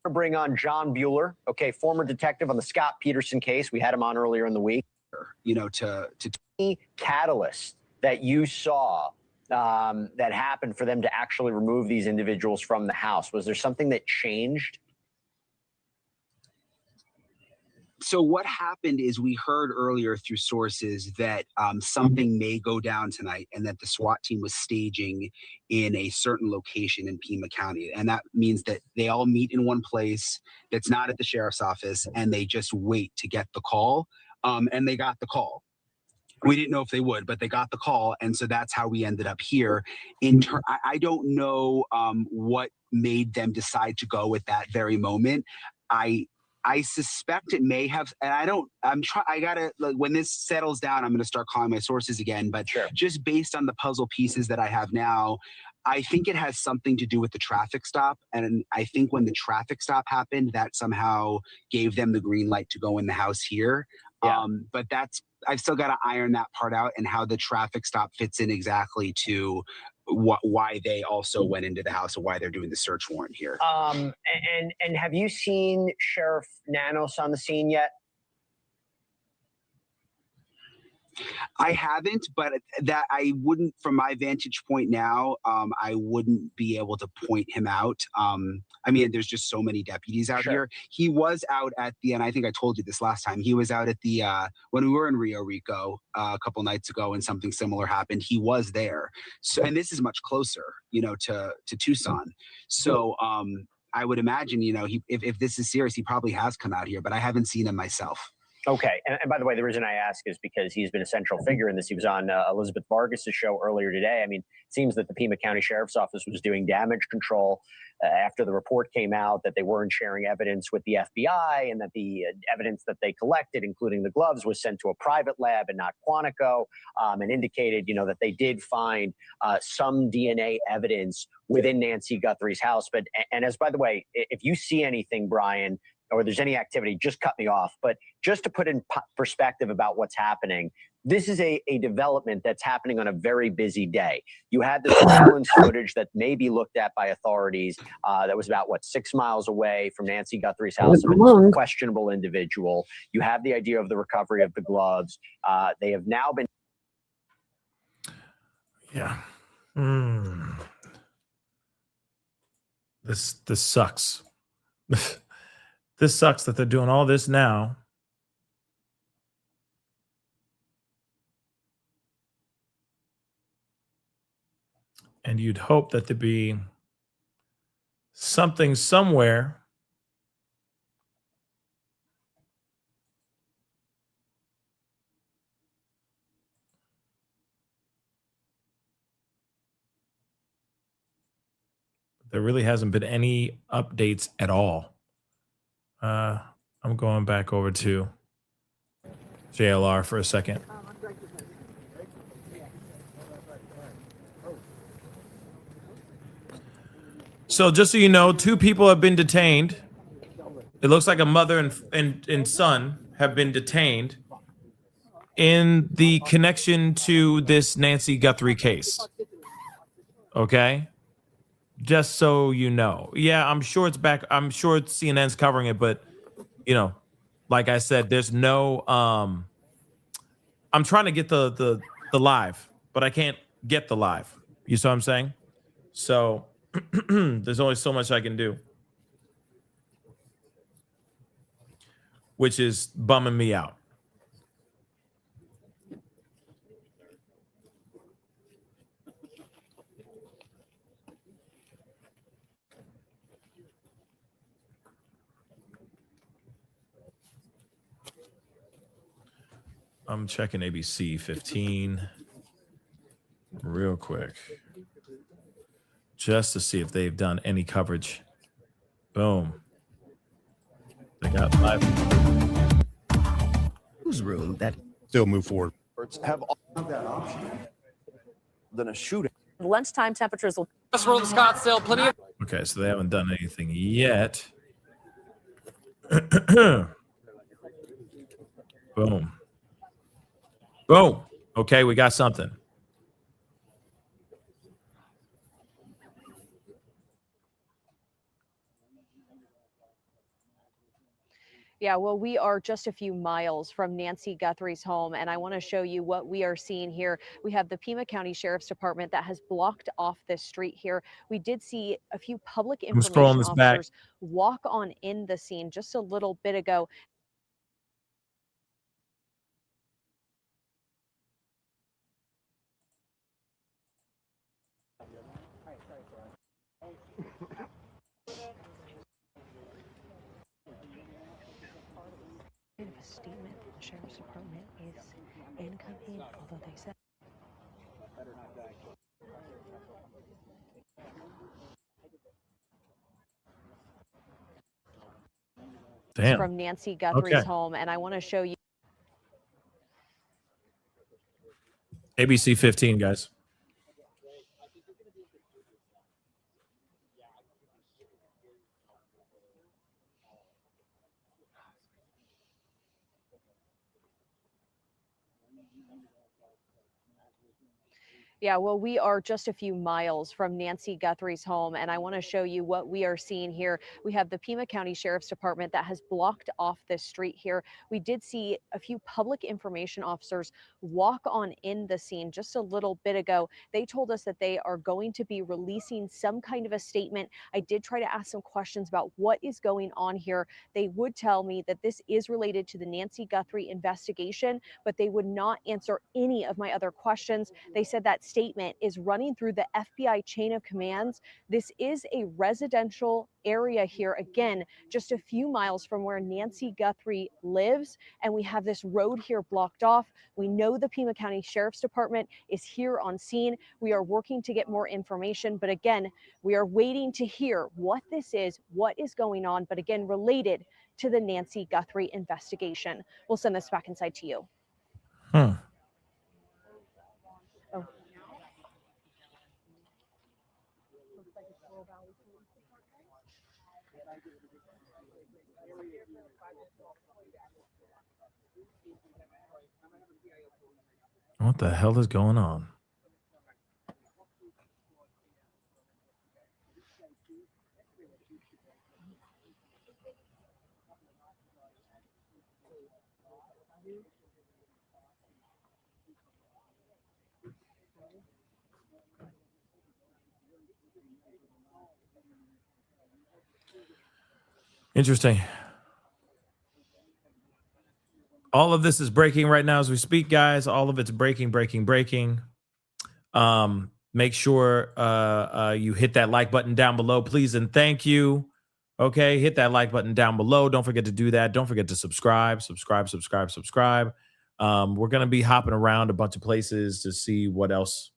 to bring on John Bueller, okay, former detective on the Scott Peterson case. We had him on earlier in the week. You know, to Catalyst that you saw that happened for them to actually remove these individuals from the house. Was there something that changed? So what happened is we heard earlier through sources that something may go down tonight and that the SWAT team was staging in a certain location in Pima County. And that means that they all meet in one place that's not at the sheriff's office and they just wait to get the call. And they got the call. We didn't know if they would, but they got the call. And so that's how we ended up here. I don't know what made them decide to go at that very moment. I suspect it may have, and I gotta, like, when this settles down, I'm going to start calling my sources again, but just based on the puzzle pieces that I have now, I think it has something to do with the traffic stop. And I think when the traffic stop happened, that somehow gave them the green light to go in the house here. Yeah. But I've still got to iron that part out and how the traffic stop fits in exactly to why they also went into the house and why they're doing the search warrant here. And have you seen Sheriff Nanos on the scene yet? I haven't, but that I wouldn't, from my vantage point now, I wouldn't be able to point him out. I mean, there's just so many deputies out here. He was out at the, and I think I told you this last time, he was out at the, when we were in Rio Rico a couple nights ago and something similar happened, he was there. So, and this is much closer, you know, to Tucson. So I would imagine, you know, if this is serious, he probably has come out here, but I haven't seen him myself. Okay. And by the way, the reason I ask is because he's been a central figure in this. He was on Elizabeth Vargas's show earlier today. I mean, it seems that the Pima County Sheriff's Office was doing damage control after the report came out that they weren't sharing evidence with the FBI and that the evidence that they collected, including the gloves, was sent to a private lab and not Quantico, and indicated, you know, that they did find some DNA evidence within Nancy Guthrie's house. But, and as by the way, if you see anything, Brian, or there's any activity, just cut me off. But just to put in perspective about what's happening, this is a development that's happening on a very busy day. You had the surveillance footage that may be looked at by authorities that was about, 6 miles away from Nancy Guthrie's house, of a questionable individual. You have the idea of the recovery of the gloves. They have now been... Yeah. This sucks. This sucks that they're doing all this now. And you'd hope that there'd be something somewhere there really hasn't been any updates at all. I'm going back over to JLR for a second. So just so you know, 2 people have been detained. It looks like a mother and son have been detained in the connection to this Nancy Guthrie case. Okay? Just so you know. Yeah, I'm sure it's back. I'm sure CNN's covering it, but you know, like I said, there's no I'm trying to get the live, but I can't get the live. You see what I'm saying? So there's only so much I can do, which is bumming me out. I'm checking ABC 15 real quick just to see if they've done any coverage. Boom. They got 5. Whose room that still move forward? Have all of that option than a shooting. Lunchtime temperatures will. Scottsdale, plenty of. Okay, so they haven't done anything yet. Boom. Boom. Okay, we got something. Yeah, well, we are just a few miles from Nancy Guthrie's home, and I want to show you what we are seeing here. We have the Pima County Sheriff's Department that has blocked off this street here. We did see a few public I'm scrolling information this back. officers walk on in the scene just a little bit ago. A statement that the Sheriff's Department is incoming, although they said Damn. from Nancy Guthrie's Okay. home, and I want to show you. ABC 15, guys. Yeah, well, we are just a few miles from Nancy Guthrie's home, and I want to show you what we are seeing here. We have the Pima County Sheriff's Department that has blocked off this street here. We did see a few public information officers walk on in the scene just a little bit ago. They told us that they are going to be releasing some kind of a statement. I did try to ask some questions about what is going on here. They would tell me that this is related to the Nancy Guthrie investigation, but they would not answer any of my other questions. They said that statement is running through the FBI chain of commands. This is a residential area here, again, just a few miles from where Nancy Guthrie lives, and we have this road here blocked off. We know the Pima County Sheriff's Department is here on scene. We are working to get more information, but again, we are waiting to hear what this is, what is going on, but again, related to the Nancy Guthrie investigation. We'll send this back inside to you. Hmm. Oh. What the hell is going on? Interesting. All of this is breaking right now as we speak, guys. All of it's breaking. Make sure you hit that like button down below, please, and thank you. Okay, hit that like button down below. Don't forget to do that. Don't forget to subscribe. We're gonna be hopping around a bunch of places to see what else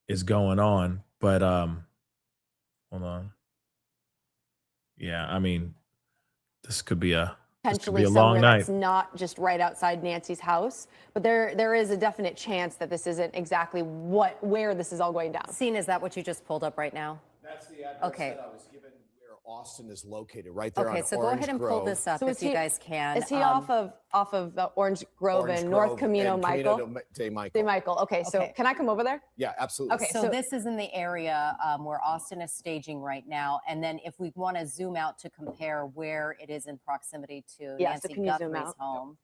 is going on. But hold on. Yeah, I mean, this could be a potentially long somewhere night. that's not just right outside Nancy's house, but there is a definite chance that this isn't exactly where this is all going down. Scene, is that what you just pulled up right now? That's the address Okay. that I was given where Austin is located, right there Okay, on so go Orange ahead and Grove. pull this up So if you guys can. Is he off of Orange Grove Orange and North Grove Camino and Michael? DeMichael. Michael. Okay, so Okay. can I come over there? Yeah, absolutely. Okay, So so this is in the area where Austin is staging right now. And then if we want to zoom out to compare where it is in proximity to Yeah, so Nancy can you zoom Guthrie's out? home,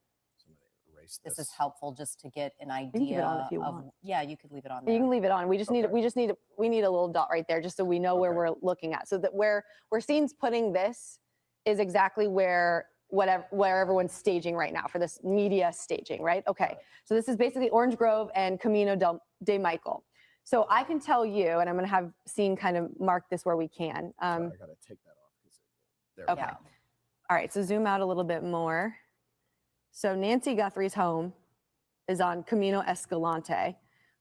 Erase this is helpful just to get an can leave it on idea if you of, want. yeah, you could leave it on You there. can leave it on. We just need a little dot right there just so we know where we're looking at. So that where Scene's putting this is exactly where everyone's staging right now for this media staging, right? Okay. So this is basically Orange Grove and Camino de Michael. So I can tell you, and I'm going to have Scene kind of mark this where we can. I got to take that off. There we Okay. go. All right. So zoom out a little bit more. So Nancy Guthrie's home is on Camino Escalante,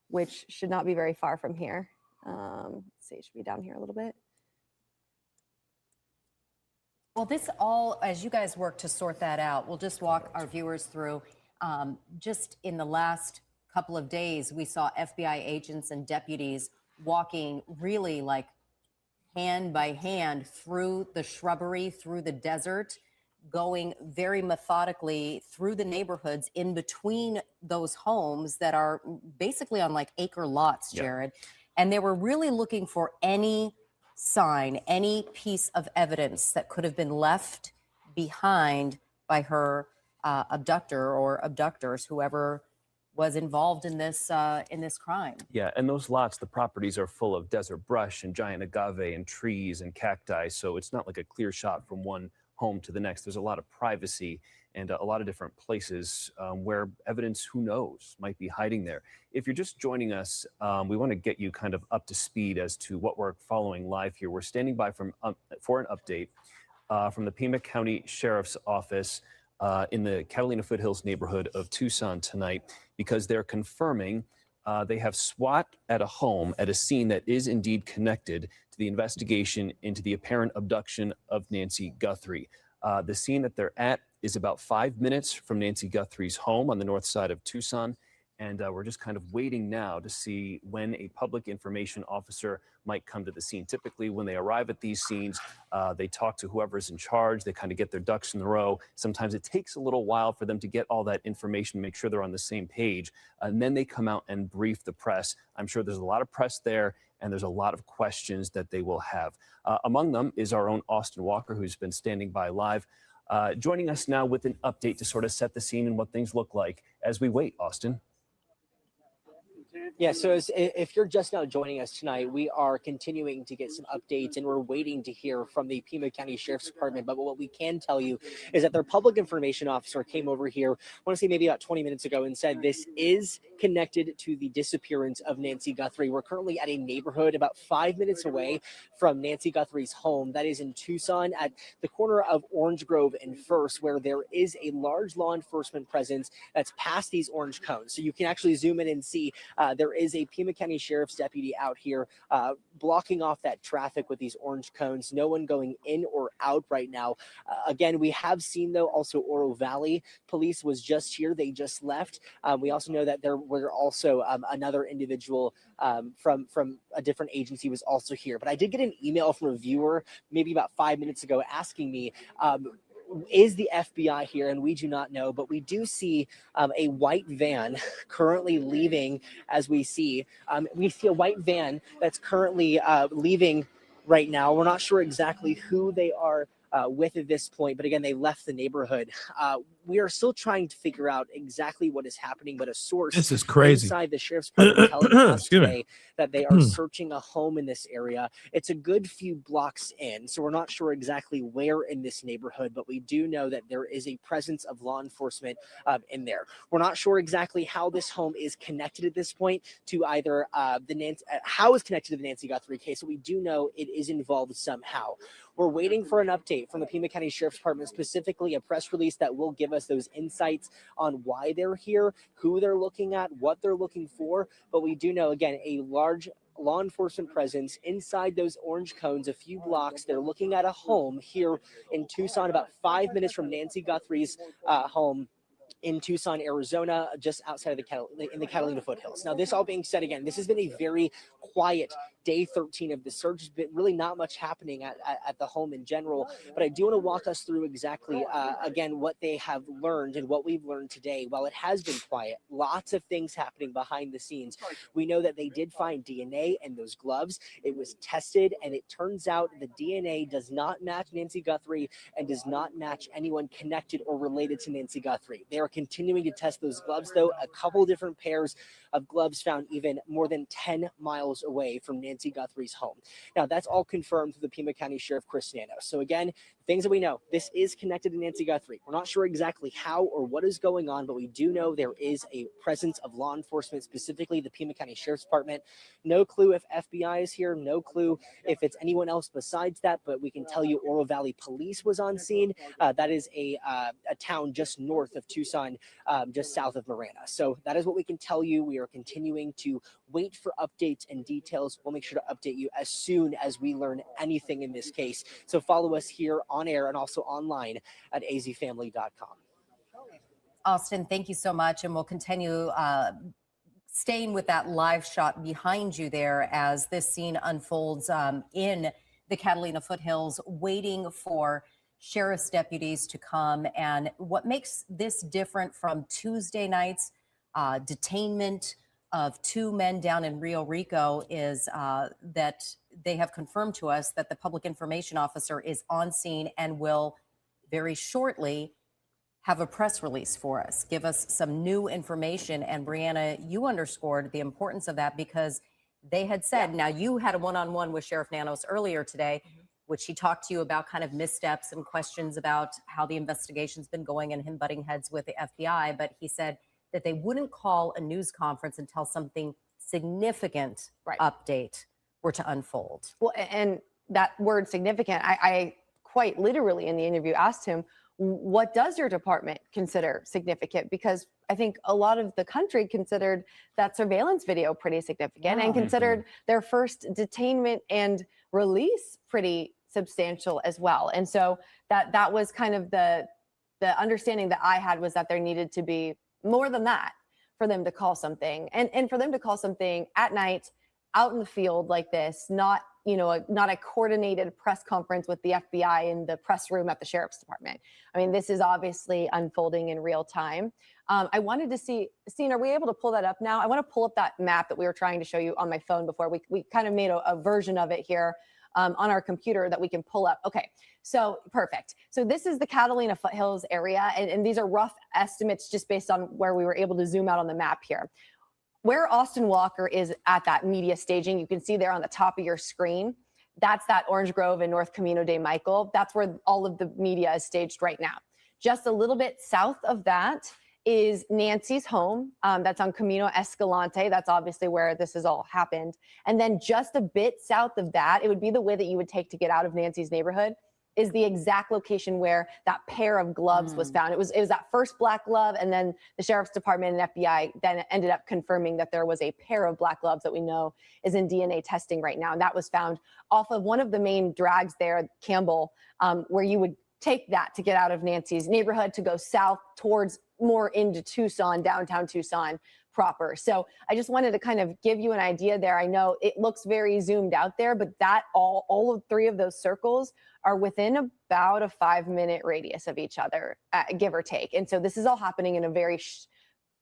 which should not be very far from here. Let's see, it should be down here a little bit. Well, this all, as you guys work to sort that out, we'll just walk our viewers through. Just in the last couple of days, we saw FBI agents and deputies walking really like hand by hand through the shrubbery, through the desert, going very methodically through the neighborhoods in between those homes that are basically on like acre lots, Jared. And they were really looking for any sign, any piece of evidence that could have been left behind by her abductor or abductors, whoever was involved in this crime. Yeah, and those lots, the properties are full of desert brush and giant agave and trees and cacti, so it's not like a clear shot from one home to the next. There's a lot of privacy and a lot of different places where evidence, who knows, might be hiding there. If you're just joining us, we want to get you kind of up to speed as to what we're following live here. We're standing by for an update from the Pima County Sheriff's Office in the Catalina Foothills neighborhood of Tucson tonight, because they're confirming they have SWAT at a home at a scene that is indeed connected to the investigation into the apparent abduction of Nancy Guthrie. The scene that they're at is about 5 minutes from Nancy Guthrie's home on the north side of Tucson. And we're just kind of waiting now to see when a public information officer might come to the scene. Typically, when they arrive at these scenes, they talk to whoever's in charge. They kind of get their ducks in a row. Sometimes it takes a little while for them to get all that information, make sure they're on the same page. And then they come out and brief the press. I'm sure there's a lot of press there, and there's a lot of questions that they will have. Among them is our own Austin Walker, who's been standing by live. Joining us now with an update to sort of set the scene and what things look like as we wait, Austin. Yeah, so if you're just now joining us tonight, we are continuing to get some updates, and we're waiting to hear from the Pima County Sheriff's Department. But what we can tell you is that their public information officer came over here, I want to say maybe about 20 minutes ago, and said this is connected to the disappearance of Nancy Guthrie. We're currently at a neighborhood about 5 minutes away from Nancy Guthrie's home. That is in Tucson at the corner of Orange Grove and First, where there is a large law enforcement presence that's past these orange cones. So you can actually zoom in and see there is a Pima County Sheriff's deputy out here blocking off that traffic with these orange cones. No one going in or out right now. Again, we have seen, though, also Oro Valley Police was just here. They just left. We also know that there were also another individual from a different agency was also here. But I did get an email from a viewer maybe about 5 minutes ago asking me, is the FBI here? And we do not know, but we do see a white van currently leaving as we see. We see a white van that's currently leaving right now. We're not sure exactly who they are with at this point, but again, they left the neighborhood. We are still trying to figure out exactly what is happening, but a source This is crazy. inside the sheriff's department telling us Excuse me. today that they are searching a home in this area. It's a good few blocks in, so we're not sure exactly where in this neighborhood, but we do know that there is a presence of law enforcement in there. We're not sure exactly how this home is connected at this point to either how it's connected to the Nancy Guthrie case, but we do know it is involved somehow. We're waiting for an update from the Pima County Sheriff's Department, specifically a press release that will give us those insights on why they're here, who they're looking at, what they're looking for. But we do know, again, a large law enforcement presence inside those orange cones, a few blocks. They're looking at a home here in Tucson, about 5 minutes from Nancy Guthrie's home in Tucson, Arizona, just outside of the Catalina Foothills. Now, this all being said, again, this has been a very quiet day 13 of the search. Has been really not much happening at the home in general, but I do want to walk us through exactly, again, what they have learned and what we've learned today. While it has been quiet, lots of things happening behind the scenes. We know that they did find DNA in those gloves. It was tested, and it turns out the DNA does not match Nancy Guthrie and does not match anyone connected or related to Nancy Guthrie. They are continuing to test those gloves, though. A couple different pairs of gloves found even more than 10 miles away from Nancy Guthrie's home. Now, that's all confirmed through the Pima County Sheriff, Chris Nanos. So again, things that we know, this is connected to Nancy Guthrie. We're not sure exactly how or what is going on, but we do know there is a presence of law enforcement, specifically the Pima County Sheriff's Department. No clue if FBI is here, no clue if it's anyone else besides that, but we can tell you Oro Valley Police was on scene. That is a town just north of Tucson, just south of Marana. So that is what we can tell you. We are continuing to wait for updates and details. We'll make sure to update you as soon as we learn anything in this case. So follow us here on air and also online at azfamily.com. Austin, thank you so much. And we'll continue staying with that live shot behind you there as this scene unfolds in the Catalina Foothills, waiting for sheriff's deputies to come. And what makes this different from Tuesday night's detainment of 2 men down in Rio Rico is that they have confirmed to us that the public information officer is on scene and will very shortly have a press release for us, give us some new information. And Brianna, you underscored the importance of that because they had said, now you had a one-on-one with Sheriff Nanos earlier today, which he talked to you about kind of missteps and questions about how the investigation's been going and him butting heads with the FBI. But he said that they wouldn't call a news conference until something significant update were to unfold. Well, and that word significant, I quite literally in the interview asked him, what does your department consider significant? Because I think a lot of the country considered that surveillance video pretty significant and considered their first detainment and release pretty substantial as well. And so that was kind of the understanding that I had, was that there needed to be more than that for them to call something, and for them to call something at night out in the field like this, not a coordinated press conference with the FBI in the press room at the sheriff's department. I mean, this is obviously unfolding in real time. I wanted to see, are we able to pull that up now? I want to pull up that map that we were trying to show you on my phone before. We kind of made a version of it here on our computer that we can pull up. Okay, so perfect. So this is the Catalina Foothills area, and these are rough estimates just based on where we were able to zoom out on the map here. Where Austin Walker is at that media staging, you can see there on the top of your screen, that's that Orange Grove and North Camino de Michael. That's where all of the media is staged right now. Just a little bit south of that is Nancy's home. That's on Camino Escalante. That's obviously where this has all happened. And then just a bit south of that, it would be the way that you would take to get out of Nancy's neighborhood, is the exact location where that pair of gloves was found. It was that first black glove, and then the sheriff's department and FBI then ended up confirming that there was a pair of black gloves that we know is in DNA testing right now. And that was found off of one of the main drags there, Campbell, where you would take that to get out of Nancy's neighborhood to go south towards more into Tucson, downtown Tucson proper. So I just wanted to kind of give you an idea there. I know it looks very zoomed out there, but that all of 3 of those circles are within about a 5-minute radius of each other, give or take. And so this is all happening in a very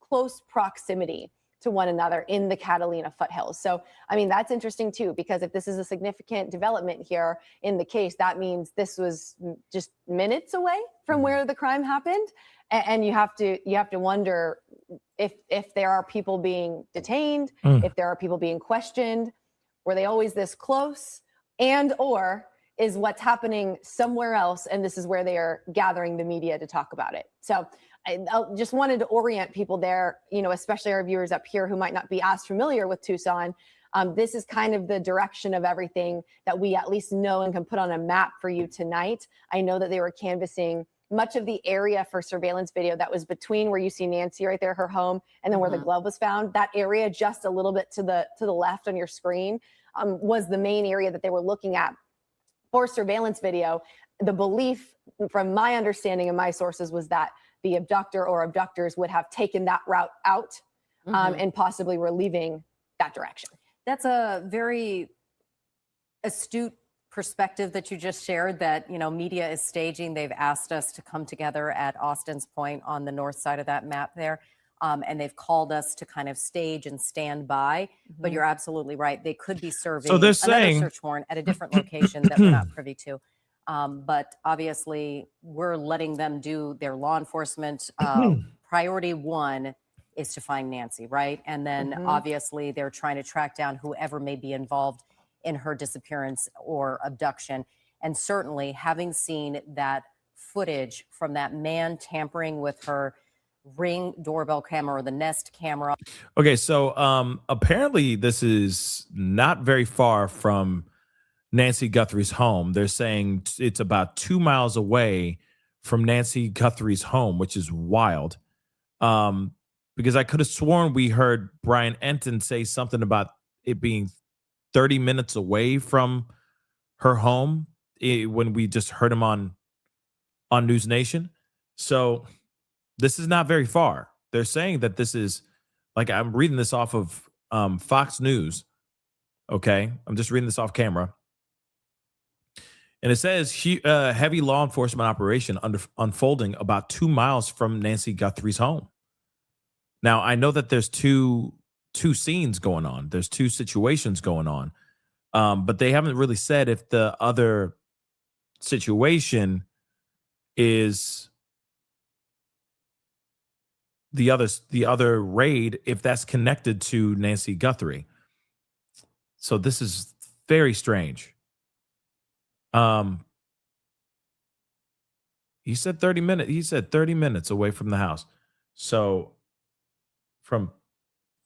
close proximity to one another in the Catalina foothills. So, I mean, that's interesting too, because if this is a significant development here in the case, that means this was just minutes away from where the crime happened. And you have to wonder if there are people being detained, if there are people being questioned, were they always this close, and or is what's happening somewhere else, and this is where they are gathering the media to talk about it. So I just wanted to orient people there, especially our viewers up here who might not be as familiar with Tucson. This is kind of the direction of everything that we at least know and can put on a map for you tonight. I know that they were canvassing much of the area for surveillance video that was between where you see Nancy right there, her home, and then where the glove was found. That area just a little bit to the left on your screen was the main area that they were looking at for surveillance video. The belief, from my understanding and my sources, was that the abductor or abductors would have taken that route out and possibly were leaving that direction. That's a very astute perspective that you just shared, that media is staging. They've asked us to come together at Austin's Point on the north side of that map there, and they've called us to kind of stage and stand by. But you're absolutely right, they could be serving another search warrant at a different location that we're not privy to. But obviously we're letting them do their law enforcement. Priority 1 is to find Nancy, right? And then obviously they're trying to track down whoever may be involved in her disappearance or abduction. And certainly having seen that footage from that man tampering with her Ring doorbell camera, or the Nest camera. Okay, so apparently this is not very far from Nancy Guthrie's home. They're saying it's about 2 miles away from Nancy Guthrie's home, which is wild. Because I could have sworn we heard Brian Enton say something about it being 30 minutes away from her home when we just heard him on News Nation. So this is not very far. They're saying that this is, like, I'm reading this off of Fox News. Okay, I'm just reading this off camera. And it says heavy law enforcement operation unfolding about 2 miles from Nancy Guthrie's home. Now, I know that there's 2 two scenes going on. There's two situations going on. But they haven't really said if the other situation is the other raid, if that's connected to Nancy Guthrie. So this is very strange. He said 30 minutes. He said 30 minutes away from the house. So from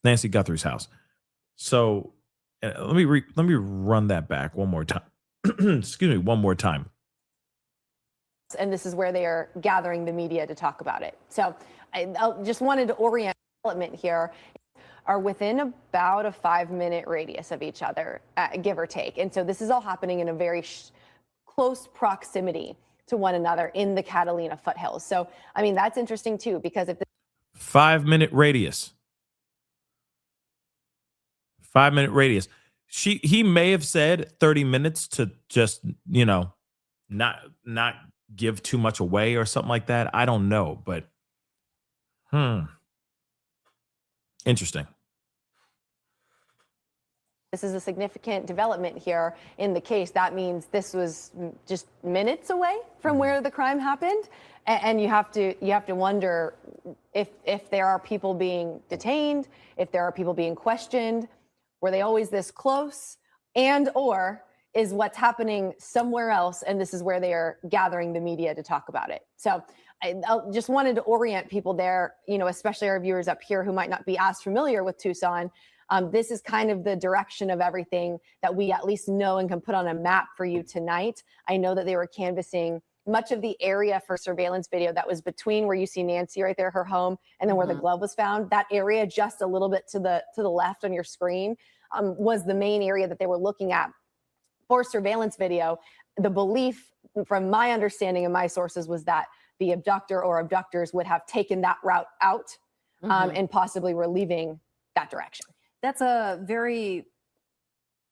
Nancy Guthrie's house. So let me run that back one more time. Excuse me, one more time. And this is where they are gathering the media to talk about it. So I just wanted to orient development here. Are within about a 5-minute radius of each other, give or take. And so this is all happening in a very close proximity to one another in the Catalina foothills. So, I mean, that's interesting too, because if 5-minute radius. 5-minute radius. He may have said 30 minutes to just, not give too much away or something like that. I don't know, but interesting. this is a significant development here in the case, that means this was just minutes away from where the crime happened. And you have to wonder if there are people being detained, if there are people being questioned, were they always this close, and or is what's happening somewhere else, and this is where they are gathering the media to talk about it. So I just wanted to orient people there, especially our viewers up here who might not be as familiar with Tucson. This is kind of the direction of everything that we at least know and can put on a map for you tonight. I know that they were canvassing much of the area for surveillance video that was between where you see Nancy right there, her home, and then where the glove was found. That area just a little bit to the left on your screen was the main area that they were looking at for surveillance video. The belief, from my understanding and my sources, was that the abductor or abductors would have taken that route out and possibly were leaving that direction. That's a very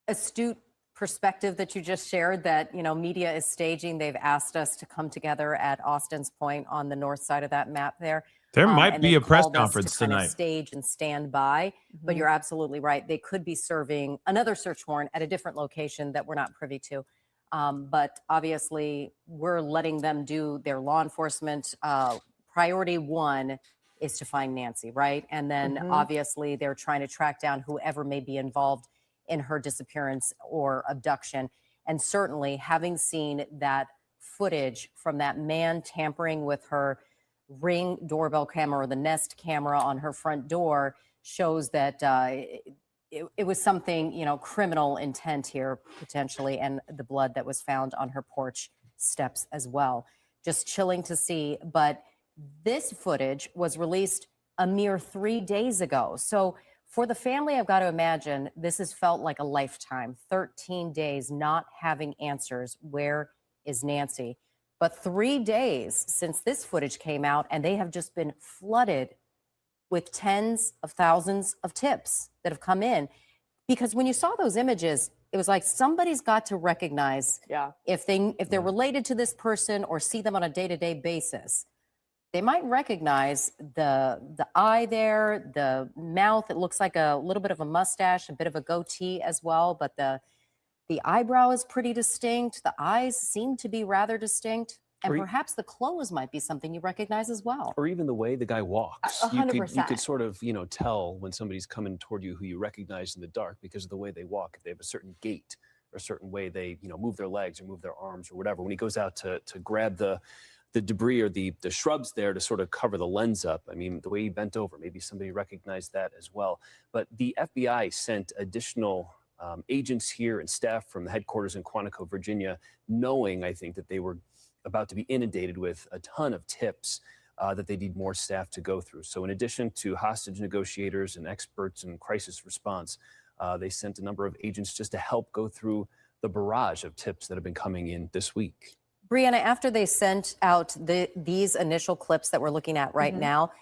astute perspective that you just shared, that, media is staging. They've asked us to come together at Austin's Point on the north side of that map there. There might and be they've a press called us conference to kind of tonight. stage and stand by, but you're absolutely right. They could be serving another search warrant at a different location that we're not privy to. But obviously, we're letting them do their law enforcement. Priority one is to find Nancy, right? And then obviously they're trying to track down whoever may be involved in her disappearance or abduction. And certainly having seen that footage from that man tampering with her Ring doorbell camera or the Nest camera on her front door shows that it was something, criminal intent here potentially, and the blood that was found on her porch steps as well. Just chilling to see. But this footage was released a mere 3 days ago. So for the family, I've got to imagine this has felt like a lifetime. 13 days not having answers. Where is Nancy? But 3 days since this footage came out, and they have just been flooded with tens of thousands of tips that have come in. Because when you saw those images, it was like somebody's got to recognize if they're related to this person or see them on a day-to-day basis. They might recognize the eye there, the mouth. It looks like a little bit of a mustache, a bit of a goatee as well, but the eyebrow is pretty distinct. The eyes seem to be rather distinct. And perhaps the clothes might be something you recognize as well. Or even the way the guy walks. 100%. You could sort of, tell when somebody's coming toward you who you recognize in the dark because of the way they walk. If they have a certain gait or a certain way they, move their legs or move their arms or whatever. When he goes out to grab the debris or the shrubs there to sort of cover the lens up. I mean, the way he bent over, maybe somebody recognized that as well. But the FBI sent additional agents here and staff from the headquarters in Quantico, Virginia, knowing, I think, that they were about to be inundated with a ton of tips that they need more staff to go through. So in addition to hostage negotiators and experts in crisis response, they sent a number of agents just to help go through the barrage of tips that have been coming in this week. Brianna, after they sent out these initial clips that we're looking at right now,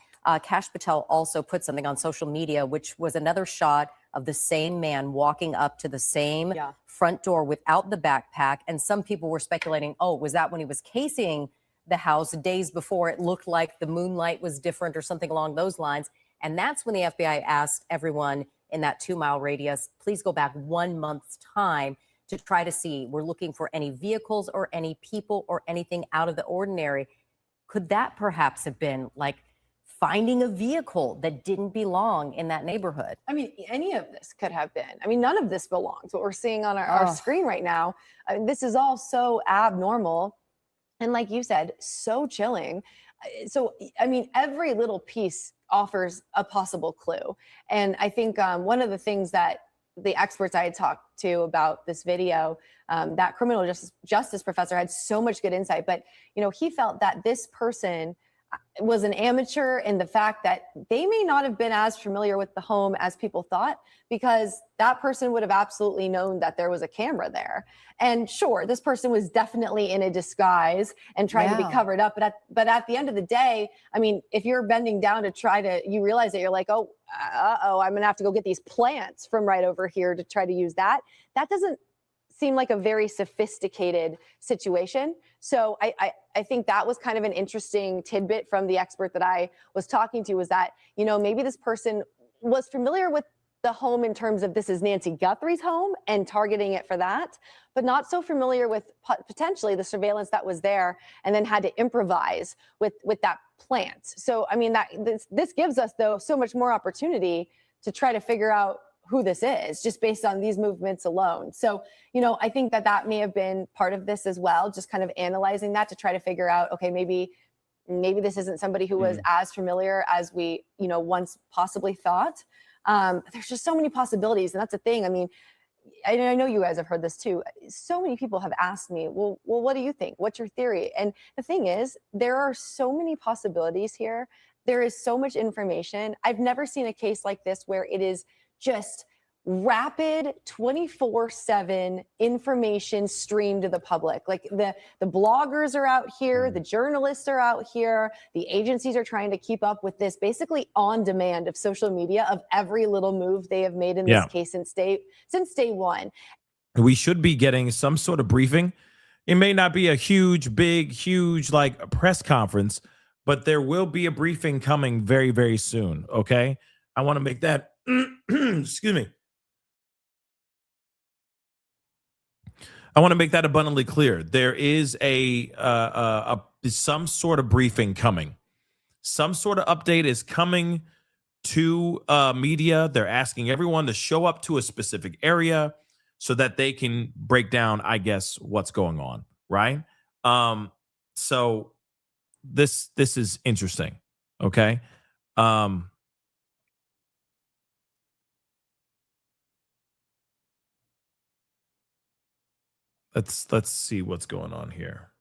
Kash Patel also put something on social media, which was another shot of the same man walking up to the same front door without the backpack. And some people were speculating, oh, was that when he was casing the house days before? It looked like the moonlight was different or something along those lines. And that's when the FBI asked everyone in that 2-mile radius. Please go back 1 month's time to try to see. We're looking for any vehicles or any people or anything out of the ordinary. Could that perhaps have been like finding a vehicle that didn't belong in that neighborhood? I mean, any of this could have been. I mean, none of this belongs. What we're seeing on our screen right now, I mean, this is all so abnormal. And like you said, so chilling. So, I mean, every little piece offers a possible clue. And I think one of the things that the experts I had talked to about this video, that criminal justice professor had so much good insight. But, you know, he felt that this person was an amateur in the fact that they may not have been as familiar with the home as people thought, because that person would have absolutely known that there was a camera there. And sure, this person was definitely in a disguise and trying to be covered up. But at the end of the day, I mean, if you're bending down to try to, you realize that you're like, oh, I'm going to have to go get these plants from right over here to try to use that. That doesn't seem like a very sophisticated situation. So I think that was kind of an interesting tidbit from the expert that I was talking to, was that, you know, maybe this person was familiar with the home in terms of this is Nancy Guthrie's home and targeting it for that, but not so familiar with potentially the surveillance that was there, and then had to improvise with that plant. So, I mean, this gives us, though, so much more opportunity to try to figure out who this is just based on these movements alone. So, you know, I think that may have been part of this as well, just kind of analyzing that to try to figure out, okay, maybe this isn't somebody who was as familiar as we, you know, once possibly thought. There's just so many possibilities. And that's the thing. I mean, I know you guys have heard this too. So many people have asked me, well, what do you think? What's your theory? And the thing is, there are so many possibilities here. There is so much information. I've never seen a case like this where it is just rapid 24/7 information streamed to the public. Like the bloggers are out here, the journalists are out here, the agencies are trying to keep up with this basically on demand of social media, of every little move they have made in this case since day one. We should be getting some sort of briefing. It may not be a huge like a press conference, but there will be a briefing coming very, very soon. Okay. I want to make that, excuse me. I want to make that abundantly clear. There is some sort of briefing coming. Some sort of update is coming to media. They're asking everyone to show up to a specific area so that they can break down, I guess, what's going on, right? So this is interesting, okay? Let's see what's going on here.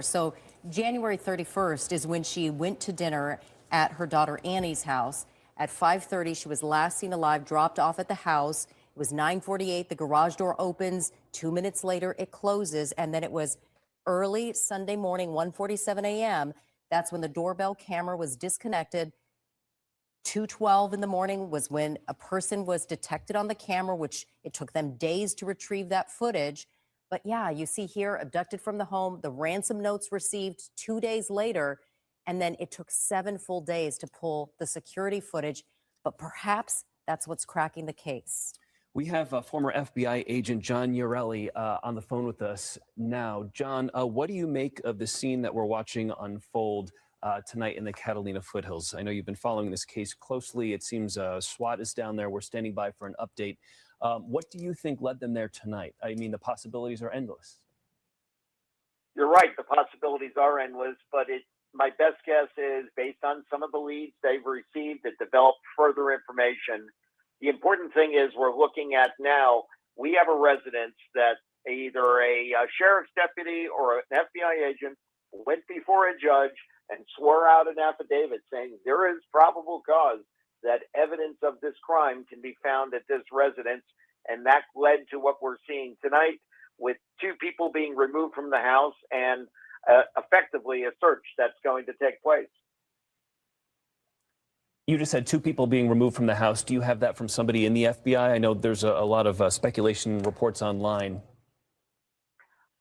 So January 31st is when she went to dinner at her daughter Annie's house. At 5:30, she was last seen alive, dropped off at the house. It was 9:48. The garage door opens. 2 minutes later, it closes. And then it was early Sunday morning, 1:47 a.m. That's when the doorbell camera was disconnected. 2:12 in the morning was when a person was detected on the camera, which it took them days to retrieve that footage. But yeah, you see here, abducted from the home, the ransom notes received 2 days later, and then it took 7 full days to pull the security footage. But perhaps that's what's cracking the case. We have former FBI agent John Urelli on the phone with us now. John, what do you make of the scene that we're watching unfold tonight in the Catalina foothills? I know you've been following this case closely. It seems SWAT is down there. We're standing by for an update. What do you think led them there tonight? I mean, the possibilities are endless. You're right. The possibilities are endless, but my best guess is based on some of the leads they've received that develop further information. The important thing is we're looking at now, we have a residence that either a sheriff's deputy or an FBI agent went before a judge and swore out an affidavit saying there is probable cause that evidence of this crime can be found at this residence. And that led to what we're seeing tonight with 2 people being removed from the house and effectively a search that's going to take place. You just had 2 people being removed from the house. Do you have that from somebody in the FBI? I know there's a lot of speculation reports online.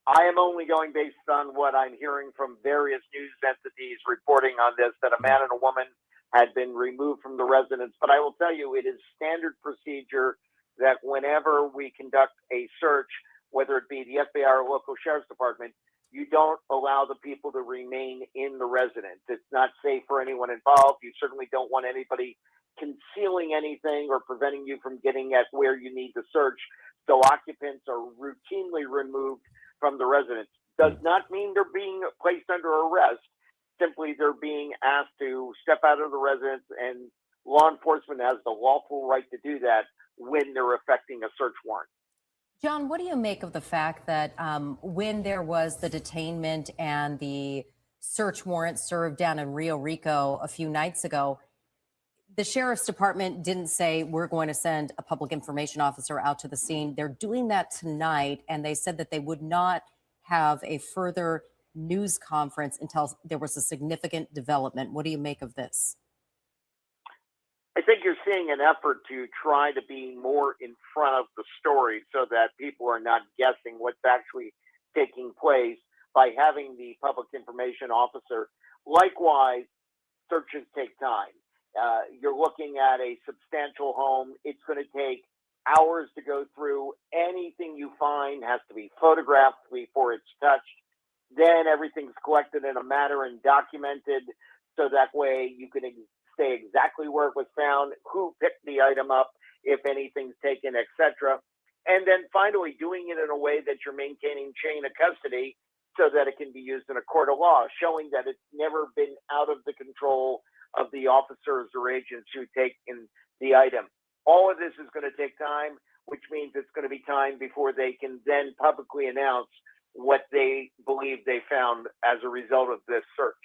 I am only going based on what I'm hearing from various news entities reporting on this, that a man and a woman had been removed from the residence. But I will tell you, it is standard procedure that whenever we conduct a search, whether it be the FBI or local sheriff's department, you don't allow the people to remain in the residence. It's not safe for anyone involved. You certainly don't want anybody concealing anything or preventing you from getting at where you need to search. So occupants are routinely removed from the residence. Does not mean they're being placed under arrest. Simply they're being asked to step out of the residence, and law enforcement has the lawful right to do that when they're effecting a search warrant. John, what do you make of the fact that when there was the detainment and the search warrant served down in Rio Rico a few nights ago, the sheriff's department didn't say we're going to send a public information officer out to the scene? They're doing that tonight, and they said that they would not have a further news conference until there was a significant development. What do you make of this? I think you're seeing an effort to try to be more in front of the story so that people are not guessing what's actually taking place by having the public information officer. Likewise, searches take time. You're looking at a substantial home. It's going to take hours to go through. Anything you find has to be photographed before it's touched. Then everything's collected in a manner and documented so that way you can say exactly where it was found, who picked the item up, if anything's taken, etc. And then finally doing it in a way that you're maintaining chain of custody so that it can be used in a court of law, showing that it's never been out of the control of the officers or agents who take in the item. All of this is going to take time, which means it's going to be time before they can then publicly announce what they believe they found as a result of this search.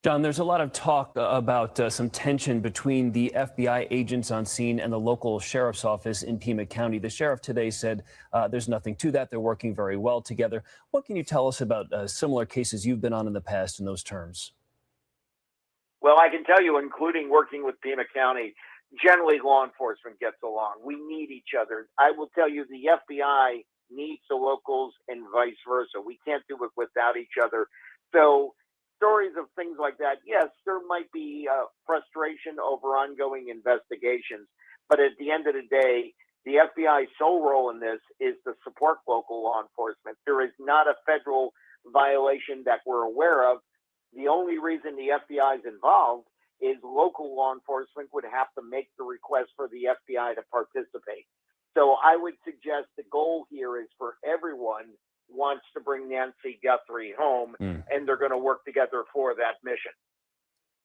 John, there's a lot of talk about some tension between the FBI agents on scene and the local sheriff's office in Pima County. The sheriff today said there's nothing to that. They're working very well together. What can you tell us about similar cases you've been on in the past in those terms? Well, I can tell you, including working with Pima County, generally law enforcement gets along. We need each other. I will tell you, the FBI needs the locals and vice versa. We can't do it without each other. So stories of things like that, yes, there might be frustration over ongoing investigations, but at the end of the day, the FBI's sole role in this is to support local law enforcement. There is not a federal violation that we're aware of. The only reason the FBI is involved is local law enforcement would have to make the request for the FBI to participate. So I would suggest the goal here is for everyone wants to bring Nancy Guthrie home, and they're going to work together for that mission.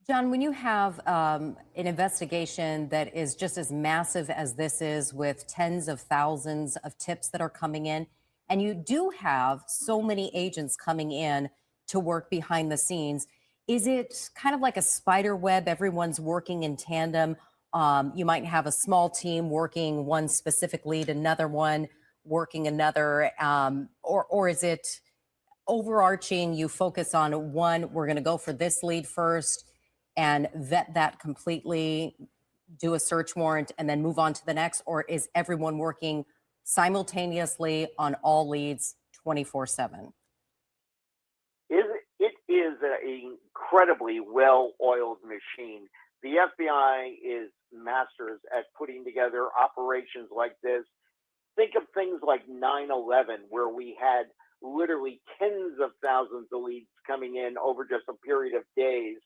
John, when you have an investigation that is just as massive as this is, with tens of thousands of tips that are coming in, and you do have so many agents coming in to work behind the scenes, is it kind of like a spider web? Everyone's working in tandem. You might have a small team working one specific lead, another one working another, or is it overarching? You focus on one, we're going to go for this lead first and vet that completely, do a search warrant, and then move on to the next? Or is everyone working simultaneously on all leads 24/7? It is an incredibly well-oiled machine. The FBI is masters at putting together operations like this. Think of things like 9/11, where we had literally tens of thousands of leads coming in over just a period of days.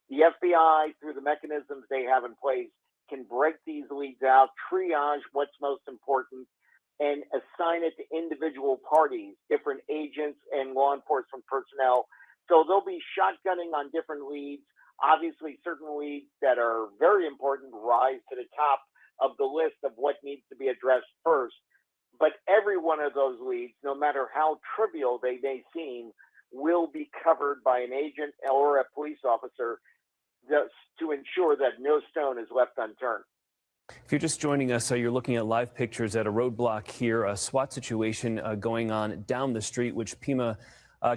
The FBI, through the mechanisms they have in place, can break these leads out, triage what's most important, and assign it to individual parties, different agents and law enforcement personnel. So they'll be shotgunning on different leads. Obviously, certain leads that are very important rise to the top of the list of what needs to be addressed first. But every one of those leads, no matter how trivial they may seem, will be covered by an agent or a police officer to ensure that no stone is left unturned. If you're just joining us, you're looking at live pictures at a roadblock here, a SWAT situation going on down the street, which Pima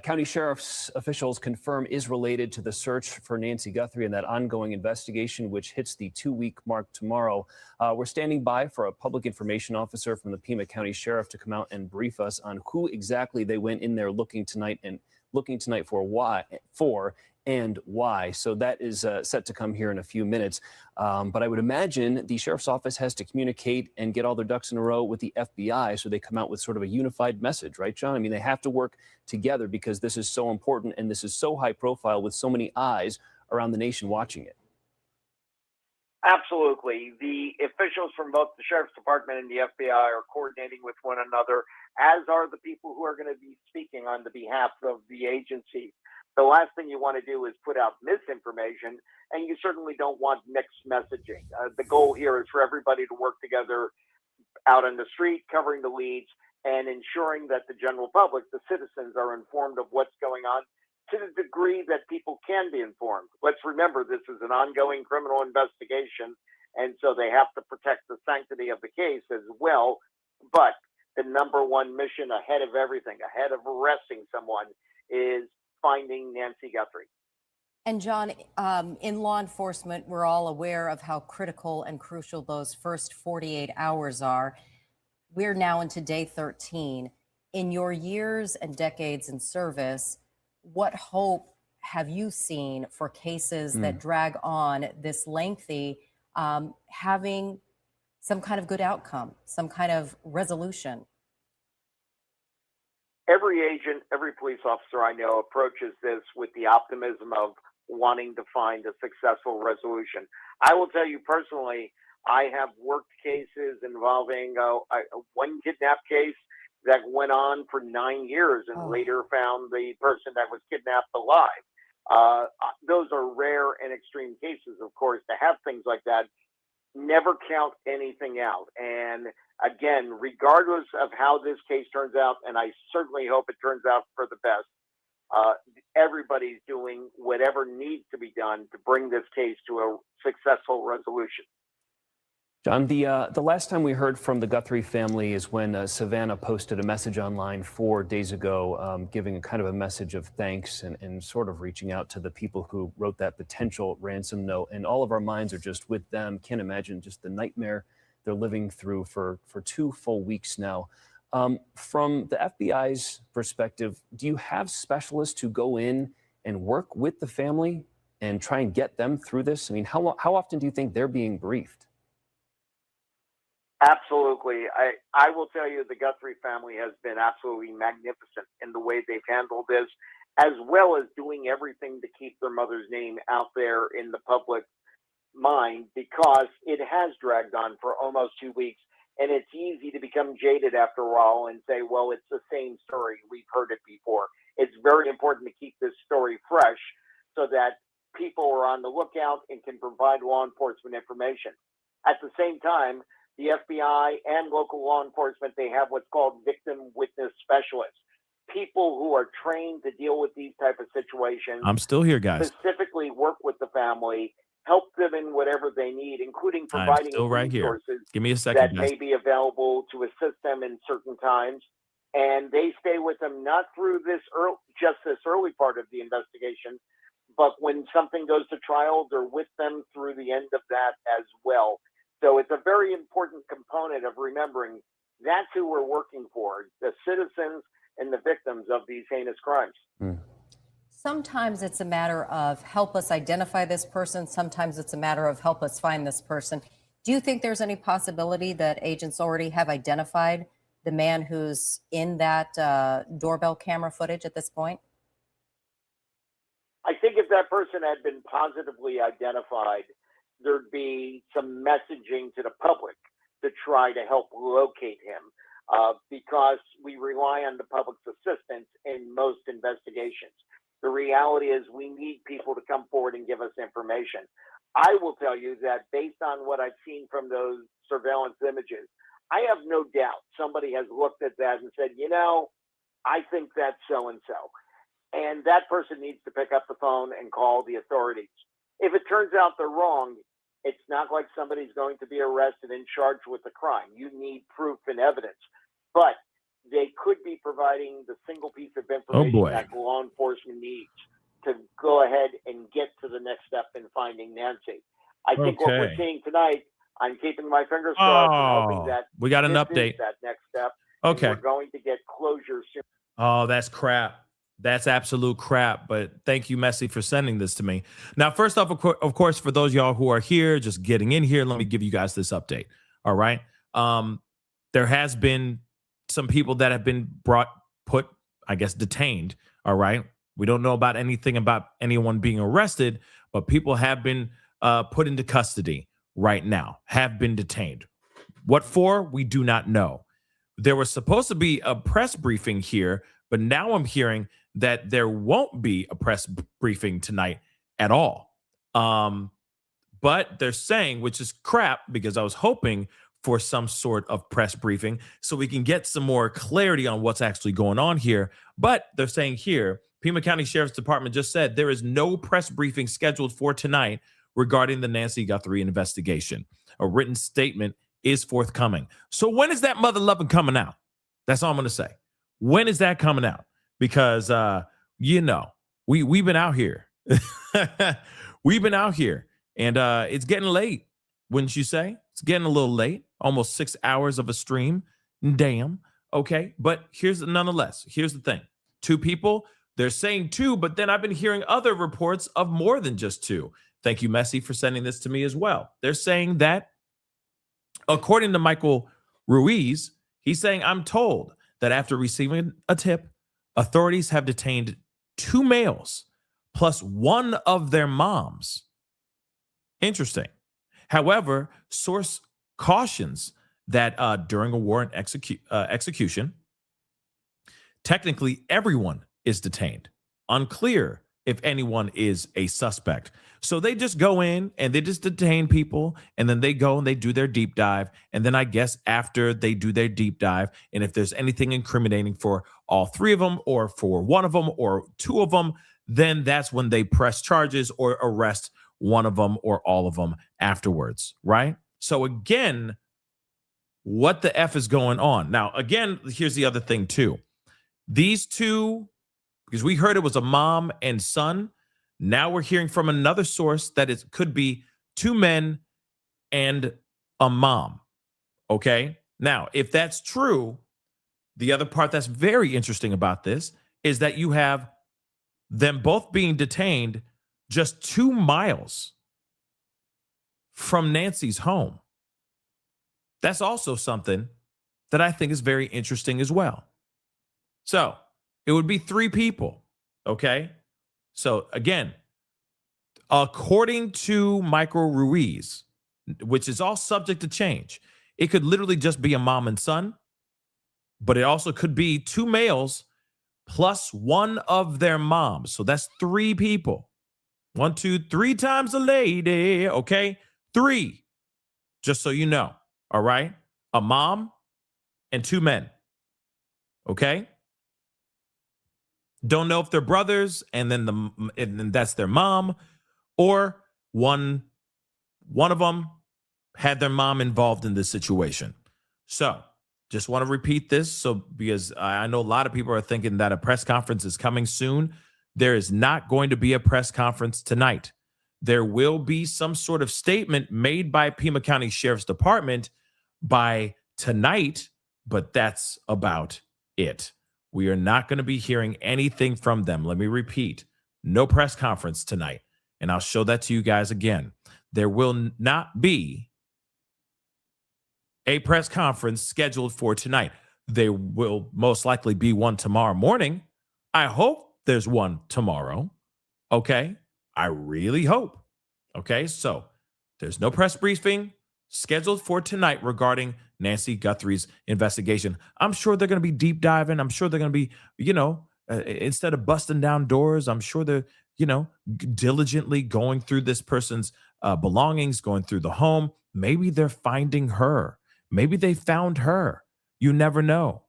County Sheriff's officials confirm is related to the search for Nancy Guthrie and that ongoing investigation, which hits the 2-week mark tomorrow. We're standing by for a public information officer from the Pima County Sheriff to come out and brief us on who exactly they went in there looking tonight for, and why. So that is set to come here in a few minutes. But I would imagine the sheriff's office has to communicate and get all their ducks in a row with the FBI so they come out with sort of a unified message, right, John? I mean, they have to work together because this is so important and this is so high profile with so many eyes around the nation watching it. Absolutely. The officials from both the Sheriff's Department and the FBI are coordinating with one another, as are the people who are going to be speaking on the behalf of the agency. The last thing you want to do is put out misinformation, and you certainly don't want mixed messaging. The goal here is for everybody to work together out on the street, covering the leads, and ensuring that the general public, the citizens, are informed of what's going on to the degree that people can be informed. Let's remember, this is an ongoing criminal investigation, and so they have to protect the sanctity of the case as well. But the number one mission ahead of everything, ahead of arresting someone, is finding Nancy Guthrie. And John, in law enforcement, we're all aware of how critical and crucial those first 48 hours are. We're now into day 13. In your years and decades in service, what hope have you seen for cases that drag on this lengthy, having some kind of good outcome, some kind of resolution? Every agent, every police officer I know approaches this with the optimism of wanting to find a successful resolution. I will tell you personally, I have worked cases involving one kidnap case that went on for 9 years and later found the person that was kidnapped alive. Those are rare and extreme cases, of course. To have things like that, never count anything out. And again, regardless of how this case turns out, and I certainly hope it turns out for the best, everybody's doing whatever needs to be done to bring this case to a successful resolution. John, the last time we heard from the Guthrie family is when Savannah posted a message online 4 days ago, giving kind of a message of thanks and sort of reaching out to the people who wrote that potential ransom note. And all of our minds are just with them. Can't imagine just the nightmare they're living through for 2 full weeks now. From the FBI's perspective, do you have specialists who go in and work with the family and try and get them through this? I mean, how often do you think they're being briefed? Absolutely. I will tell you the Guthrie family has been absolutely magnificent in the way they've handled this, as well as doing everything to keep their mother's name out there in the public mind, because it has dragged on for almost 2 weeks. And it's easy to become jaded after a while and say, well, it's the same story. We've heard it before. It's very important to keep this story fresh so that people are on the lookout and can provide law enforcement information. At the same time, the FBI and local law enforcement, they have what's called victim witness specialists, people who are trained to deal with these type of situations. I'm still here, guys. Specifically work with the family, help them in whatever they need, including providing resources Give me a second, that guys. may be available to assist them in certain times. And they stay with them not through this just this early part of the investigation, but when something goes to trial, they're with them through the end of that as well. So it's a very important component of remembering that's who we're working for, the citizens and the victims of these heinous crimes. Sometimes it's a matter of help us identify this person. Sometimes it's a matter of help us find this person. Do you think there's any possibility that agents already have identified the man who's in that doorbell camera footage at this point? I think if that person had been positively identified, there'd be some messaging to the public to try to help locate him, because we rely on the public's assistance in most investigations. The reality is we need people to come forward and give us information. I will tell you that based on what I've seen from those surveillance images, I have no doubt somebody has looked at that and said, you know, I think that's so-and-so. And that person needs to pick up the phone and call the authorities. If it turns out they're wrong, it's not like somebody's going to be arrested and charged with a crime. You need proof and evidence. But they could be providing the single piece of information that law enforcement needs to go ahead and get to the next step in finding Nancy. I think what we're seeing tonight, I'm keeping my fingers crossed and hoping that we got an this update. is that next step. Okay. And we're going to get closure soon. Oh, that's crap. That's absolute crap. But thank you, Messi, for sending this to me. Now, first off, of course, for those y'all who are here, just getting in here, let me give you guys this update. All right. There has been some people that have been detained. All right. We don't know about anything about anyone being arrested, but people have been put into custody right now, have been detained. What for? We do not know. There was supposed to be a press briefing here, but now I'm hearing that there won't be a press briefing tonight at all. But they're saying, which is crap, because I was hoping for some sort of press briefing so we can get some more clarity on what's actually going on here. But they're saying here, Pima County Sheriff's Department just said there is no press briefing scheduled for tonight regarding the Nancy Guthrie investigation. A written statement is forthcoming. So when is that mother loving coming out? That's all I'm going to say. When is that coming out? Because, we've been out here. We've been out here. And it's getting late, wouldn't you say? It's getting a little late. Almost 6 hours of a stream. Damn. Okay. But nonetheless, here's the thing. 2 people, they're saying 2, but then I've been hearing other reports of more than just 2. Thank you, Messi, for sending this to me as well. They're saying that, according to Michael Ruiz, he's saying, I'm told that after receiving a tip, authorities have detained 2 males plus one of their moms. Interesting. However, source cautions that during a warrant execution, technically everyone is detained. Unclear if anyone is a suspect. So they just go in and they just detain people, and then they go and they do their deep dive. And then I guess after they do their deep dive, and if there's anything incriminating for all 3 of them or for one of them or 2 of them, then that's when they press charges or arrest one of them or all of them afterwards, right? So again, what the F is going on? Now, again, here's the other thing too. These 2, because we heard it was a mom and son. Now we're hearing from another source that it could be 2 men and a mom. Okay. Now, if that's true, the other part that's very interesting about this is that you have them both being detained just 2 miles from Nancy's home. That's also something that I think is very interesting as well. So it would be 3 people. Okay. So again, according to Michael Ruiz, which is all subject to change, it could literally just be a mom and son, but it also could be 2 males plus one of their moms. So that's 3 people. 1, 2, 3 times a lady. Okay. 3. Just so you know. All right. A mom and 2 men. Okay. Don't know if they're brothers and then that's their mom, or one of them had their mom involved in this situation. So just want to repeat this. So because I know a lot of people are thinking that a press conference is coming soon. There is not going to be a press conference tonight. There will be some sort of statement made by Pima County Sheriff's Department by tonight, but that's about it. We are not going to be hearing anything from them. Let me repeat, no press conference tonight. And I'll show that to you guys again. There will not be a press conference scheduled for tonight. There will most likely be one tomorrow morning. I hope there's one tomorrow. Okay. I really hope. Okay. So there's no press briefing scheduled for tonight regarding Nancy Guthrie's investigation. I'm sure they're going to be deep diving. I'm sure they're going to be, instead of busting down doors, I'm sure they're, diligently going through this person's belongings, going through the home. Maybe they're finding her. Maybe they found her. You never know.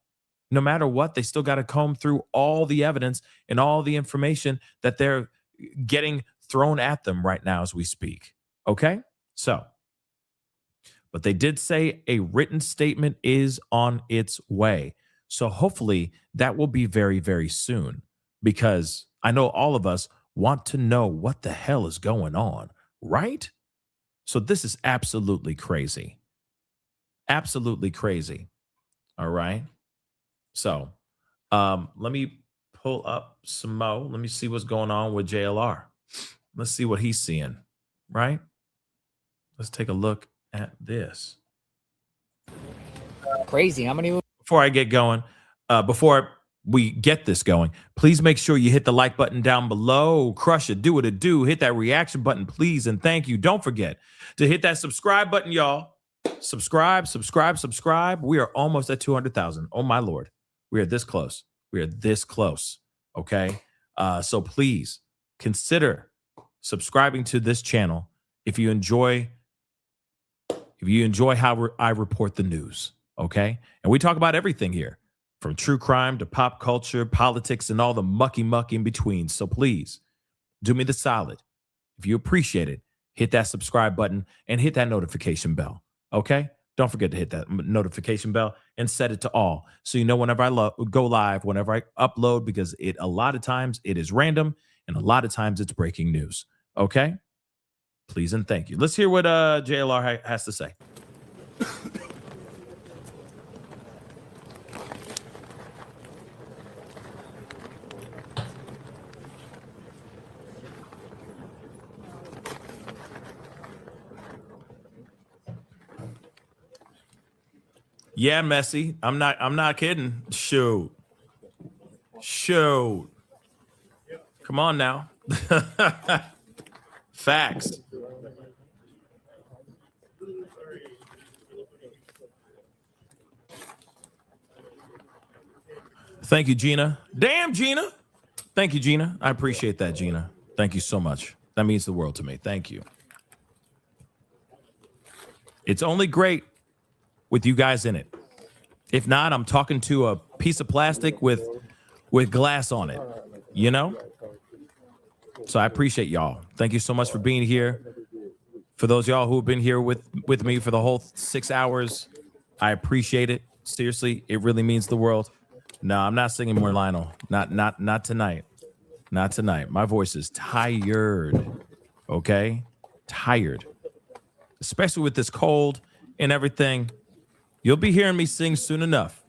No matter what, they still got to comb through all the evidence and all the information that they're getting thrown at them right now as we speak. Okay? So, but they did say a written statement is on its way. So hopefully that will be very, very soon, because I know all of us want to know what the hell is going on, right? So this is absolutely crazy. Absolutely crazy. All right. So let me pull up some mo. Let me see what's going on with JLR. Let's see what he's seeing, right? Let's take a look at this. Crazy. How many? Before I get going, before we get this going, please make sure you hit the like button down below. Crush it. Do what it do. Hit that reaction button, please. And thank you. Don't forget to hit that subscribe button, y'all. Subscribe. We are almost at 200,000. Oh, my Lord. We are this close. Okay. So please consider subscribing to this channel if you enjoy how I report the news. Okay. And we talk about everything here, from true crime to pop culture, politics, and all the mucky in between. So please do me the solid. If you appreciate it, hit that subscribe button and hit that notification bell. Okay? Don't forget to hit that notification bell and set it to all, so you know whenever I go live, whenever I upload, because a lot of times it is random and a lot of times it's breaking news. Okay? Please and thank you. Let's hear what JLR has to say. Yeah, Messi. I'm not kidding. Shoot. Come on now. Facts. Thank you, Gina. Damn, Gina. Thank you, Gina. I appreciate that, Gina. Thank you so much. That means the world to me. Thank you. It's only great with you guys in it. If not, I'm talking to a piece of plastic with glass on it, you know? So I appreciate y'all. Thank you so much for being here. For those of y'all who have been here with me for the whole 6 hours, I appreciate it. Seriously, it really means the world. No, I'm not singing more Lionel. Not tonight. Not tonight. My voice is tired. Okay? Tired. Especially with this cold and everything. You'll be hearing me sing soon enough.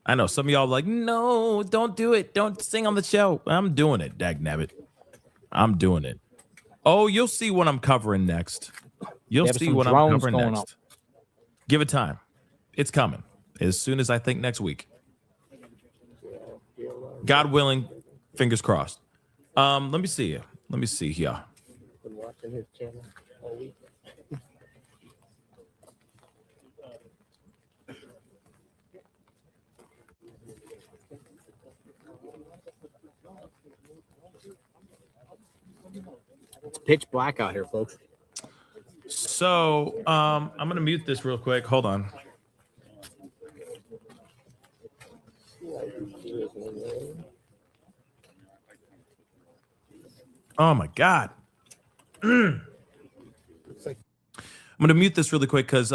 I know some of y'all are like, no, don't do it. Don't sing on the show. I'm doing it, dagnabbit. I'm doing it. Oh, you'll see what I'm covering next. You'll see what I'm covering next. Give it time. It's coming. As soon as I think next week. God willing, fingers crossed. Let me see here. Been watching his channel all week. It's pitch black out here, folks. So I'm going to mute this real quick. Hold on. Oh, my God. I'm going to mute this really quick because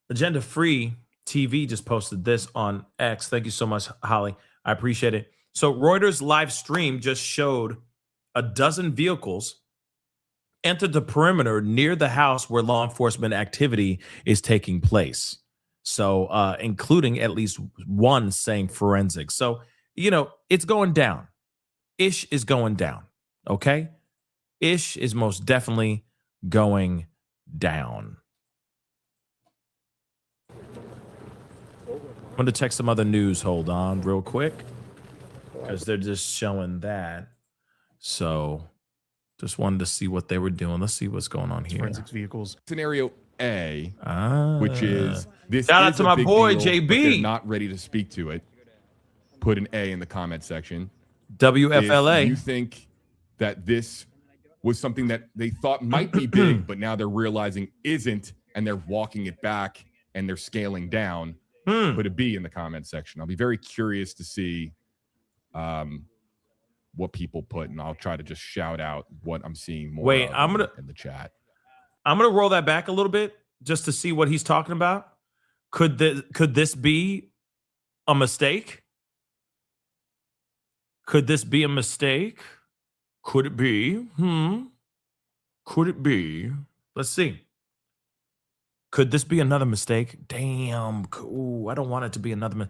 Agenda Free TV just posted this on X. Thank you so much, Holly. I appreciate it. So Reuters live stream just showed a dozen vehicles entered the perimeter near the house where law enforcement activity is taking place. So including at least one saying forensics. So, it's going down. Ish is going down. Okay? Ish is most definitely going down. I'm going to check some other news. Hold on real quick. Because they're just showing that. So just wanted to see what they were doing. Let's see what's going on here. Forensics vehicles. Scenario A, which is this. Shout out is to a my big boy, deal, JB. but they're not ready to speak to it. Put an A in the comment section. WFLA. If you think that this was something that they thought might be big, but now they're realizing isn't, and they're walking it back and they're scaling down, put a B in the comment section. I'll be very curious to see what people put, and I'll try to just shout out what I'm seeing more Wait, of in the chat. I'm gonna roll that back a little bit just to see what he's talking about. Could this be a mistake? Could this be a mistake? Could it be? Could it be? Let's see. Could this be another mistake? Damn. Ooh, I don't want it to be another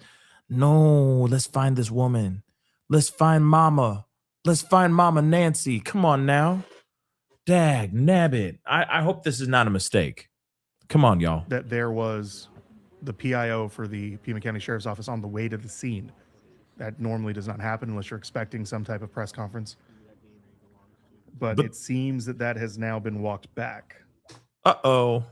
No, let's find this woman. Let's find Mama. Let's find Mama Nancy. Come on now. Dag, nabbit. I hope this is not a mistake. Come on, y'all. That there was the PIO for the Pima County Sheriff's Office on the way to the scene. That normally does not happen unless you're expecting some type of press conference. But it seems that has now been walked back. Uh-oh.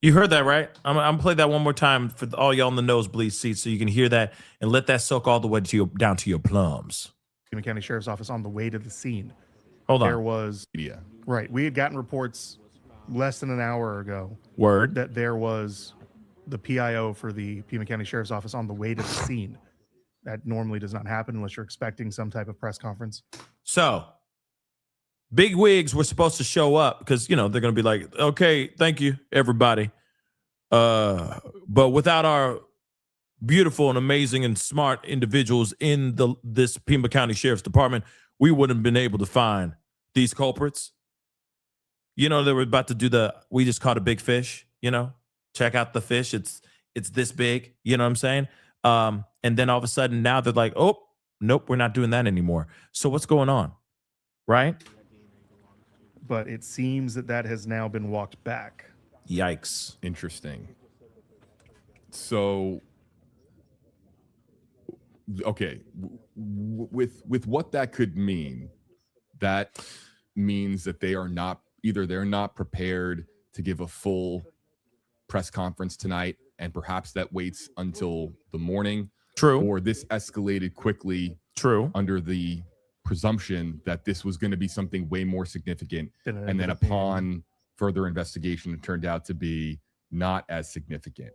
You heard that, right? I'm gonna play that one more time for all y'all in the nosebleed seats so you can hear that and let that soak all the way to down to your plums. Pima County Sheriff's Office on the way to the scene. Hold on. There was right. We had gotten reports less than an hour ago. Word. That there was the PIO for the Pima County Sheriff's Office on the way to the scene. That normally does not happen unless you're expecting some type of press conference. So, big wigs were supposed to show up because, they're going to be like, okay, thank you, everybody. But without our beautiful and amazing and smart individuals in this Pima County Sheriff's Department, we wouldn't have been able to find these culprits. They were about to do we just caught a big fish, check out the fish. It's this big, you know what I'm saying? And then all of a sudden now they're like, oh, nope, we're not doing that anymore. So what's going on? Right? But it seems that has now been walked back. Yikes. Interesting. So, okay, with what that could mean, that means that they're not prepared to give a full press conference tonight, and perhaps that waits until the morning. True. Or this escalated quickly. True. Under the presumption that this was going to be something way more significant, and then upon further investigation, it turned out to be not as significant.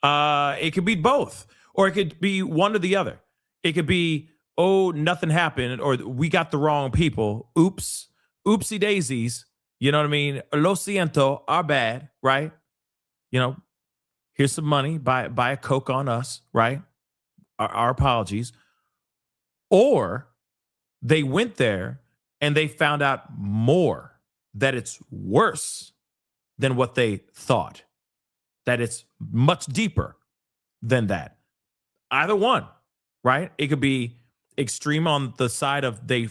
It could be both, or it could be one or the other. It could be, oh, nothing happened, or we got the wrong people. Oops, oopsie daisies. You know what I mean? Lo siento, our bad, right? Here's some money, buy a Coke on us, right? Our apologies. Or they went there and they found out more, that it's worse than what they thought, that it's much deeper than that. Either one, right? It could be extreme on the side of they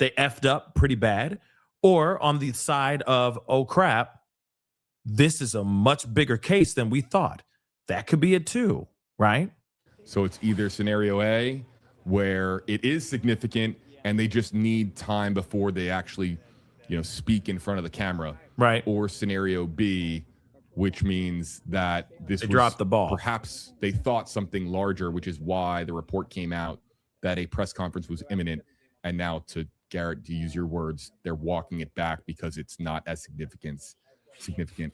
effed up pretty bad, or on the side of, oh crap, this is a much bigger case than we thought. That could be it too, right? So it's either scenario A, where it is significant and they just need time before they actually, speak in front of the camera. Right. Or scenario B, which means that they dropped the ball. Perhaps they thought something larger, which is why the report came out that a press conference was imminent. And now, to Garrett, to use your words, they're walking it back because it's not as significant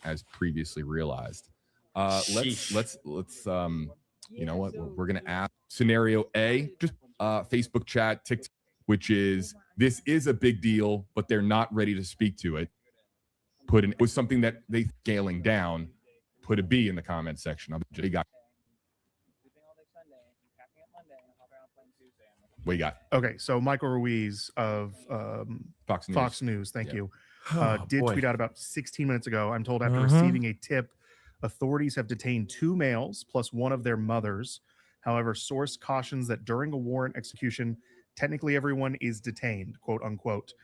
as previously realized. Let's you know what, we're gonna ask scenario A, just Facebook chat, TikTok, which is, this is a big deal, but they're not ready to speak to it. It was something that they scaling down. Put a B in the comment section. What do you got? Okay, so Michael Ruiz of Fox News, thank you, did tweet out about 16 minutes ago. I'm told after receiving a tip, authorities have detained 2 males plus one of their mothers. However, source cautions that during a warrant execution, technically everyone is detained, quote unquote.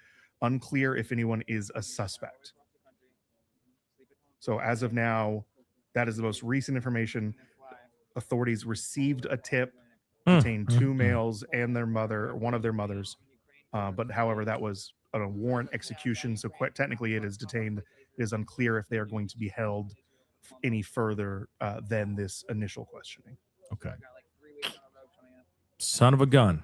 Unclear if anyone is a suspect. So as of now, that is the most recent information. Authorities received a tip, detained 2 males and their mother, one of their mothers. But however, that was a warrant execution. So quite technically it is detained. It is unclear if they are going to be held any further than this initial questioning. Okay. Son of a gun.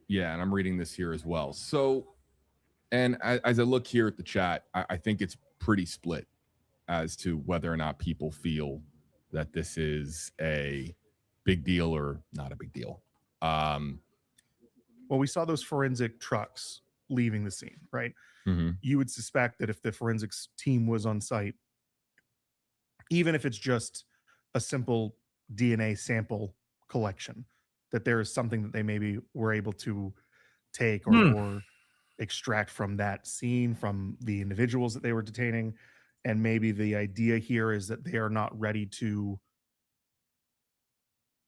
Yeah, and I'm reading this here as well. So, and as I look here at the chat, I think it's pretty split as to whether or not people feel that this is a big deal or not a big deal. Well, we saw those forensic trucks leaving the scene, right? You would suspect that if the forensics team was on site, even if it's just a simple DNA sample collection, that there is something that they maybe were able to take or extract from that scene, from the individuals that they were detaining, And maybe the idea here is that they are not ready to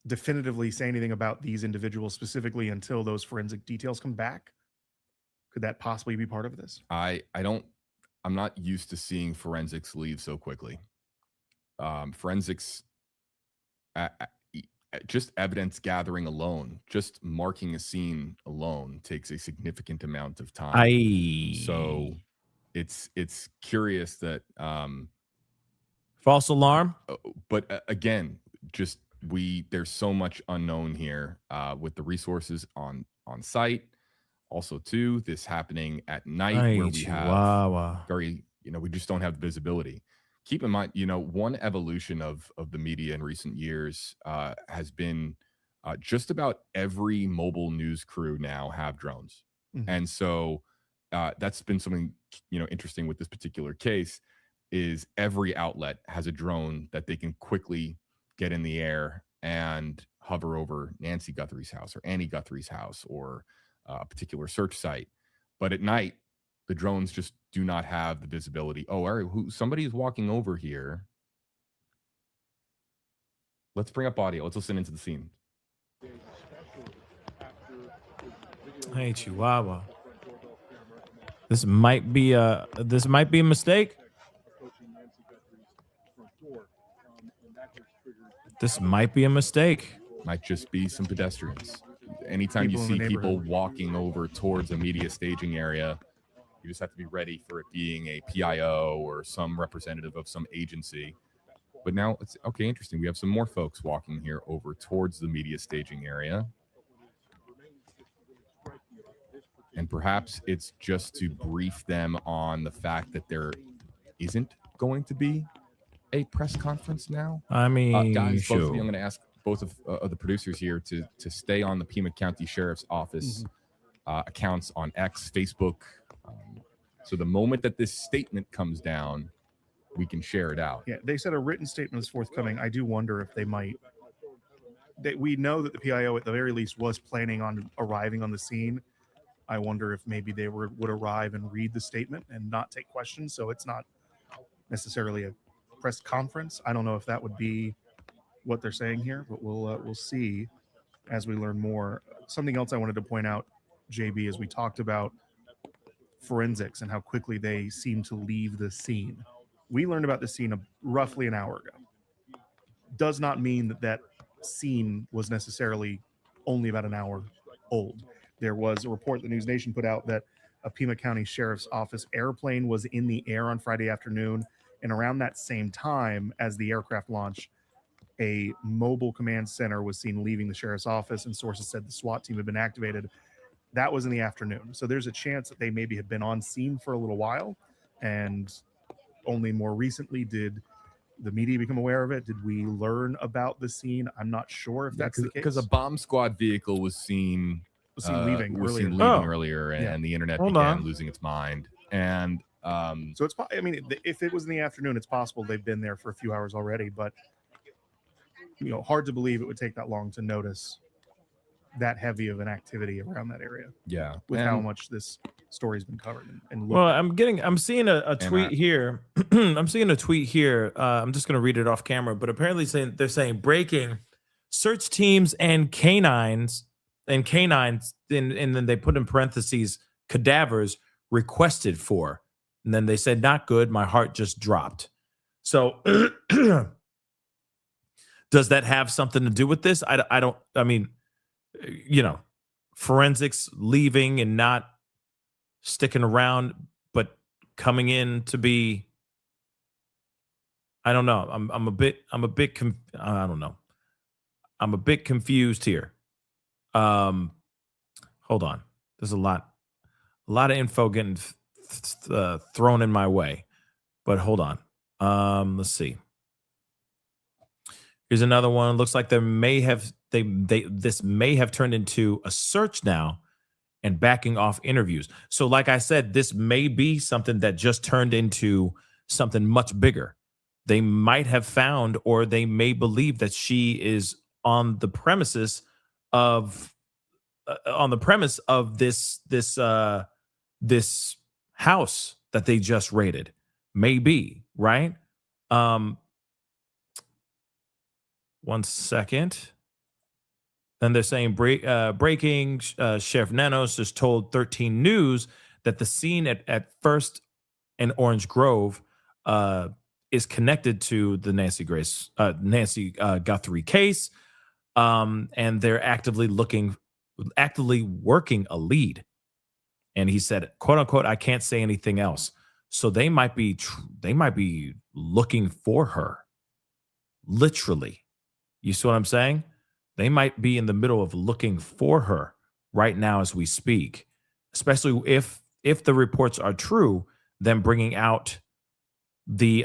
definitively say anything about these individuals specifically until those forensic details come back. Could that possibly be part of this? I'm not used to seeing forensics leave so quickly. Forensics, just evidence gathering alone, just marking a scene alone takes a significant amount of time. So it's curious that false alarm. But again, just there's so much unknown here with the resources on site. Also, too, this happening at night where we have very, we just don't have the visibility. Keep in mind, one evolution of the media in recent years has been just about every mobile news crew now have drones. Mhm. And so that's been something, interesting with this particular case is every outlet has a drone that they can quickly get in the air and hover over Nancy Guthrie's house or Annie Guthrie's house or a particular search site. But at night, the drones just do not have the visibility. Oh, all right, somebody is walking over here. Let's bring up audio. Let's listen into the scene. Hey, Chihuahua. This might be a mistake. This might be a mistake. Might just be some pedestrians. Anytime you see people walking over towards a media staging area, you just have to be ready for it being a PIO or some representative of some agency. But now it's okay. Interesting. We have some more folks walking here over towards the media staging area. And perhaps it's just to brief them on the fact that there isn't going to be a press conference now. I mean, guys, both of sure. you, I'm going to ask both of the producers here to stay on the Pima County Sheriff's Office accounts on X, Facebook. So the moment that this statement comes down, we can share it out. Yeah, they said a written statement is forthcoming. I do wonder if they might. We know that the PIO, at the very least, was planning on arriving on the scene. I wonder if maybe they would arrive and read the statement and not take questions. So it's not necessarily a press conference. I don't know if that would be what they're saying here, but we'll see as we learn more. Something else I wanted to point out, JB, as we talked about forensics and how quickly they seem to leave the scene. We learned about the scene roughly an hour ago. Does not mean that that scene was necessarily only about an hour old. There was a report the News Nation put out that a Pima County Sheriff's Office airplane was in the air on Friday afternoon, and around that same time as the aircraft launch, a mobile command center was seen leaving the sheriff's office, and sources said the SWAT team had been activated. That was in the afternoon. So there's a chance that they maybe had been on scene for a little while, and only more recently did the media become aware of it. Did we learn about the scene? I'm not sure if that's the case. Because a bomb squad vehicle was seen leaving earlier, and the internet began losing its mind. And so it's, I mean, if it was in the afternoon, it's possible they've been there for a few hours already, but hard to believe it would take that long to notice that heavy of an activity around that area. Yeah, with how much this story's been covered and well, I'm seeing a tweet here. I'm seeing a tweet here. I'm just going to read it off camera, but apparently they're saying breaking: search teams and canines, and then they put in parentheses cadavers requested for, and then they said not good. My heart just dropped. So does that have something to do with this? I mean, forensics leaving and not sticking around, but coming in to be, I don't know. I'm a bit I don't know. I'm a bit confused here. Hold on. There's a lot of info getting thrown in my way, but hold on. Let's see. Here's another one. Looks like this may have turned into a search now and backing off interviews. So like I said, this may be something that just turned into something much bigger. They might have found, or they may believe that she is on the premises of this house that they just raided. Maybe, right? 1 second. Then they're saying breaking. Sheriff Nanos just told 13 News that the scene at First and Orange Grove is connected to the Nancy Guthrie case, and they're actively working a lead. And he said, "quote unquote," I can't say anything else. So they might be looking for her, literally. You see what I'm saying? They might be in the middle of looking for her right now as we speak, especially if the reports are true. Them bringing out the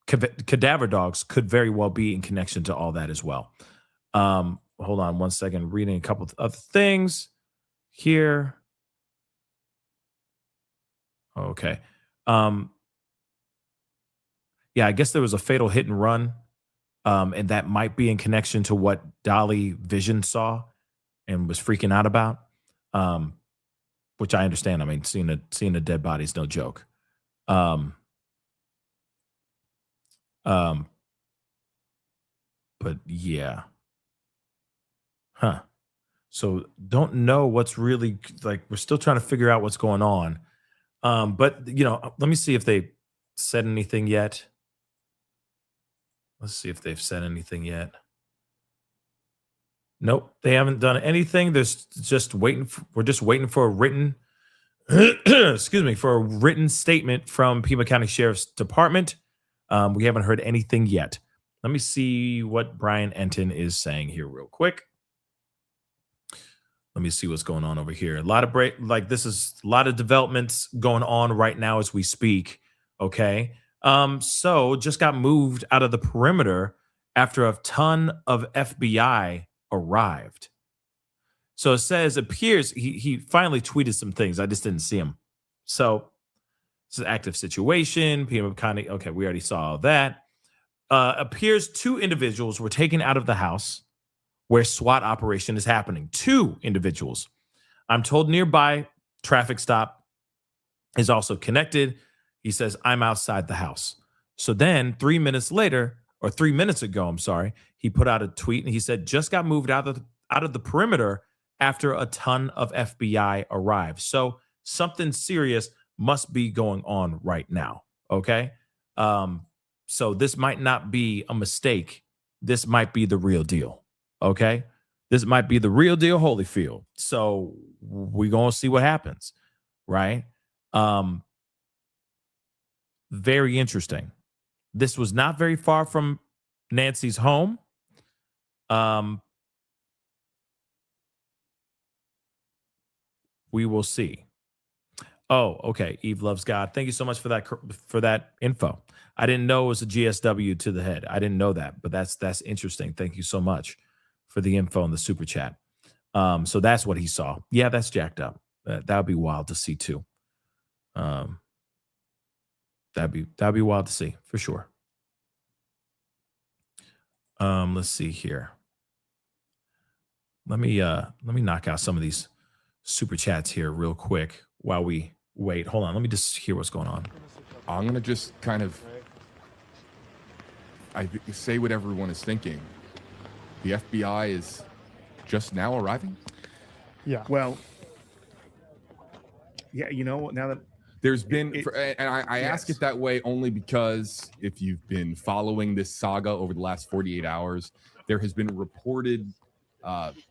cadaver dogs could very well be in connection to all that as well. Hold on 1 second. Reading a couple of other things here. Okay. Yeah, I guess there was a fatal hit and run. And that might be in connection to what Dolly Vision saw and was freaking out about, which I understand. I mean, seeing a dead body is no joke. But yeah. So don't know what's really, like, we're still trying to figure out what's going on. But let me see if they said anything yet. Let's see if they've said anything yet. Nope, they haven't done anything. There's just waiting. We're just waiting for a written, for a written statement from Pima County Sheriff's Department. We haven't heard anything yet. Let me see what Brian Enton is saying here real quick. Let me see what's going on over here. A lot of this is a lot of developments going on right now as we speak. Okay. So just got moved out of the perimeter after a ton of FBI arrived. So it appears he finally tweeted some things. I just didn't see him. So it's an active situation. Pima County. Okay. We already saw all that. Appears 2 individuals were taken out of the house where SWAT operation is happening. 2 individuals. I'm told nearby traffic stop is also connected. He says, I'm outside the house. So then 3 minutes later, or 3 minutes ago, I'm sorry, he put out a tweet and he said, just got moved out of the perimeter after a ton of FBI arrived. So something serious must be going on right now. Okay. So this might not be a mistake. This might be the real deal. Okay. This might be the real deal, Holyfield. So we're going to see what happens. Right. Very interesting. This was not very far from Nancy's home. We will see. Oh, okay. Eve loves God. Thank you so much for that info. I didn't know it was a GSW to the head. I didn't know that, but that's interesting. Thank you so much for the info in the super chat. So that's what he saw. Yeah, that's jacked up. That would be wild to see too. That'd be wild to see for sure. Let's see here. Let me knock out some of these super chats here real quick while we wait. Hold on. Let me just hear what's going on. I'm going to just kind of say what everyone is thinking. The FBI is just now arriving? Yeah. Well, yeah, now that there's been, and I ask it that way only because if you've been following this saga over the last 48 hours, there has been reported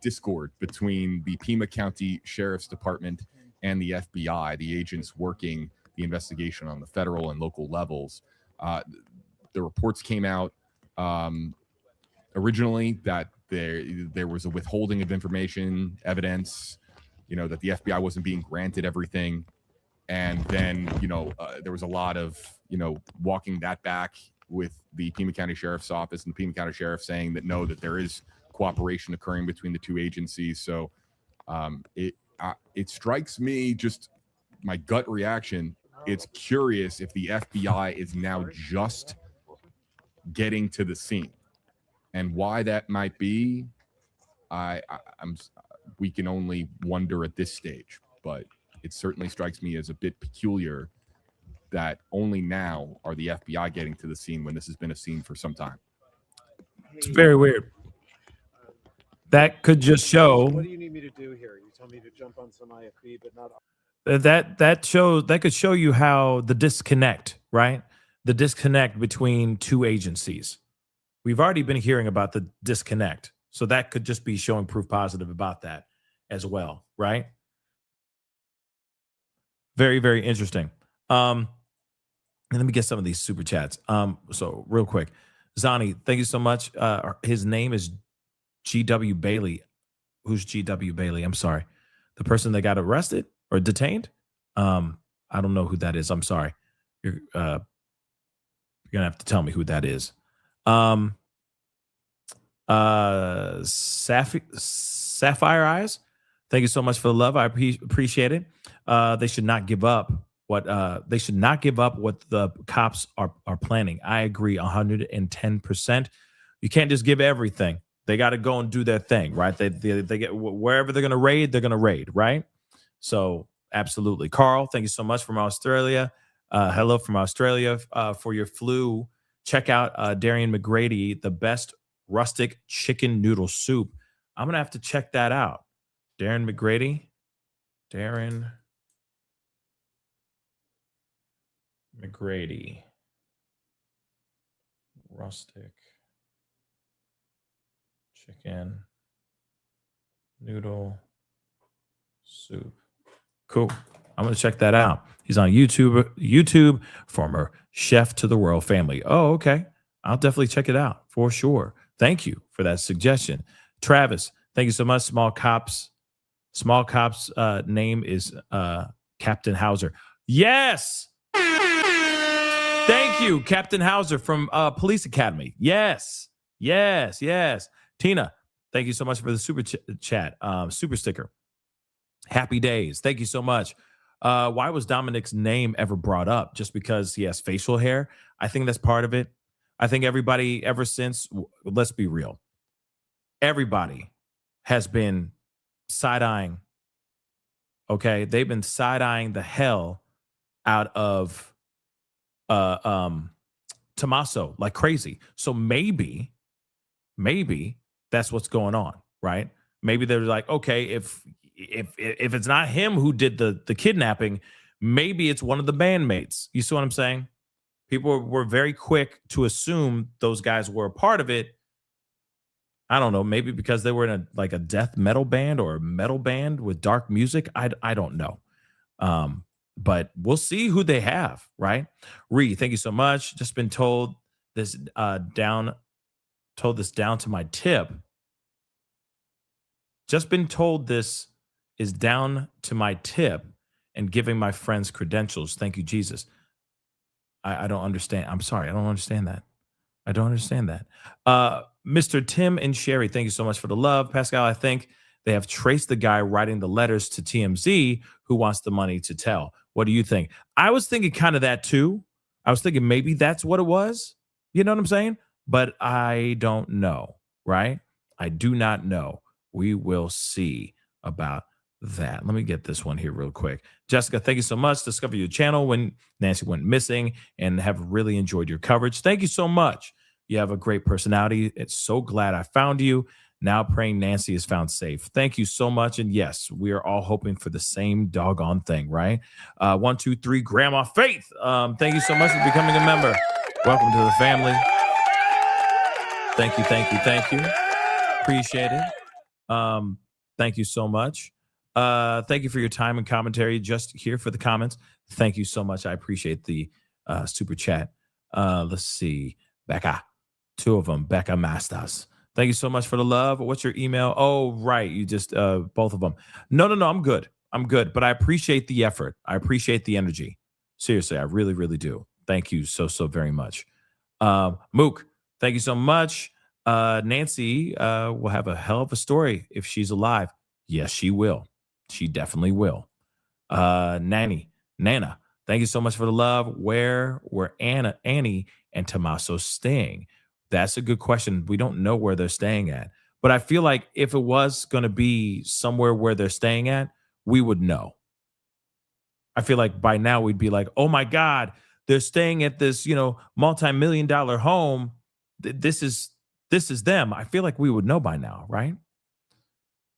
discord between the Pima County Sheriff's Department and the FBI, the agents working the investigation on the federal and local levels. The reports came out originally that there was a withholding of information, evidence, that the FBI wasn't being granted everything. And then, there was a lot of, walking that back with the Pima County Sheriff's Office and the Pima County Sheriff saying that no, that there is cooperation occurring between the 2 agencies. So it strikes me, just my gut reaction, it's curious if the FBI is now just getting to the scene. And why that might be, we can only wonder at this stage. But it certainly strikes me as a bit peculiar that only now are the FBI getting to the scene when this has been a scene for some time. It's very weird. That could just show. What do you need me to do here? You tell me to jump on some IFB, but not. That could show you how the disconnect, right? The disconnect between two agencies. We've already been hearing about the disconnect, so that could just be showing proof positive about that as well, right? Very, very interesting. And let me get some of these super chats. So real quick, Zani, thank you so much. His name is G.W. Bailey. Who's G.W. Bailey? I'm sorry. The person that got arrested or detained? I don't know who that is. I'm sorry. You're gonna have to tell me who that is. Sapphire Eyes, thank you so much for the love. I appreciate it. They should not give up what the cops are planning. I agree 110%. You can't just give everything. They got to go and do their thing, right? They get wherever they're going to raid, right? So absolutely. Carl, thank you so much from Australia. Hello from Australia. For your flu, check out Darian McGrady, the best rustic chicken noodle soup. I'm going to have to check that out. Darren McGrady. Darren McGrady. Rustic chicken noodle soup. Cool. I'm going to check that out. He's on YouTube, former chef to the royal family. Oh, okay. I'll definitely check it out for sure. Thank you for that suggestion. Travis, thank you so much. Small Cop's name is Captain Hauser. Yes. Thank you, Captain Hauser from Police Academy. Yes. Tina, thank you so much for the super chat, super sticker. Happy days. Thank you so much. Why was Dominic's name ever brought up? Just because he has facial hair? I think that's part of it. I think everybody ever since, let's be real, everybody has been side-eyeing. Okay, they've been side-eyeing the hell out of Tommaso like crazy. So maybe that's what's going on, right? Maybe they're like, okay, if it's not him who did the kidnapping, maybe it's one of the bandmates. You see what I'm saying? People were very quick to assume those guys were a part of it. I don't know, maybe because they were in a death metal band or a metal band with dark music. I don't know. But we'll see who they have, right? Ree, thank you so much. Just been told this down to my tip. Just been told this is down to my tip and giving my friends credentials. Thank you, Jesus. I don't understand. I'm sorry. I don't understand that. Mr. Tim and Sherry, thank you so much for the love. Pascal, I think they have traced the guy writing the letters to TMZ who wants the money to tell. What do you think? I was thinking kind of that too. I was thinking maybe that's what it was. You know what I'm saying? But I don't know, right? I do not know. We will see about that. Let me get this one here real quick. Jessica, thank you so much. Discover your channel when Nancy went missing and have really enjoyed your coverage. Thank you so much. You have a great personality. It's so glad I found you. Now praying Nancy is found safe. Thank you so much. And yes, we are all hoping for the same doggone thing, right? 1, 2, 3, Grandma Faith. Thank you so much for becoming a member. Welcome to the family. Thank you. Appreciate it. Thank you so much. Thank you for your time and commentary just here for the comments. Thank you so much. I appreciate the super chat. Let's see. Becca. 2 of them. Becca Mastas. Thank you so much for the love. What's your email? Oh, right. You just both of them. No. I'm good. But I appreciate the effort. I appreciate the energy. Seriously, I really, really do. Thank you so very much. Mook, thank you so much. Nancy will have a hell of a story if she's alive. Yes, she will. She definitely will. Nana, thank you so much for the love. Where were Annie and Tommaso staying? That's a good question. We don't know where they're staying at. But I feel like if it was going to be somewhere where they're staying at, we would know. I feel like by now we'd be like, oh my God, they're staying at this, multi-million-dollar home. This is them. I feel like we would know by now, right?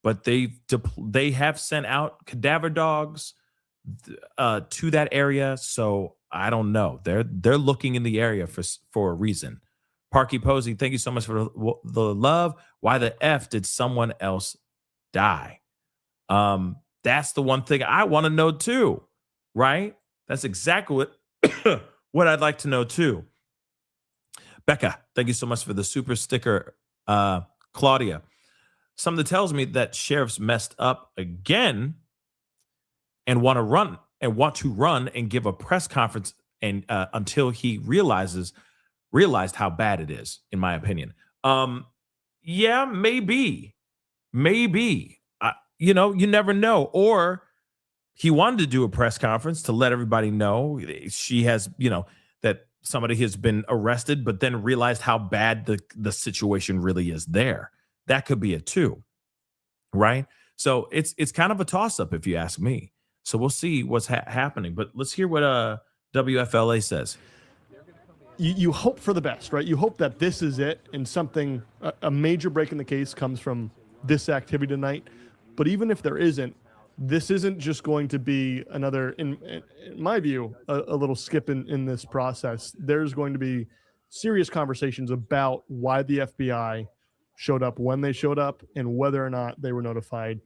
But they have sent out cadaver dogs to that area, so I don't know. They're looking in the area for a reason. Parky Posey, thank you so much for the love. Why the F did someone else die? That's the one thing I want to know too, right? That's exactly what I'd like to know too. Becca, thank you so much for the super sticker. Claudia, something tells me that sheriff's messed up again and want to run and give a press conference and until he realized how bad it is, in my opinion. Yeah, maybe. You never know. Or he wanted to do a press conference to let everybody know she has, that somebody has been arrested, but then realized how bad the situation really is there. That could be it too, right? So it's kind of a toss-up if you ask me. So we'll see what's happening. But let's hear what WFLA says. You hope for the best, right? You hope that this is it and something, a major break in the case comes from this activity tonight. But even if there isn't, this isn't just going to be another, in my view, a little skip in this process. There's going to be serious conversations about why the FBI showed up when they showed up and whether or not they were notified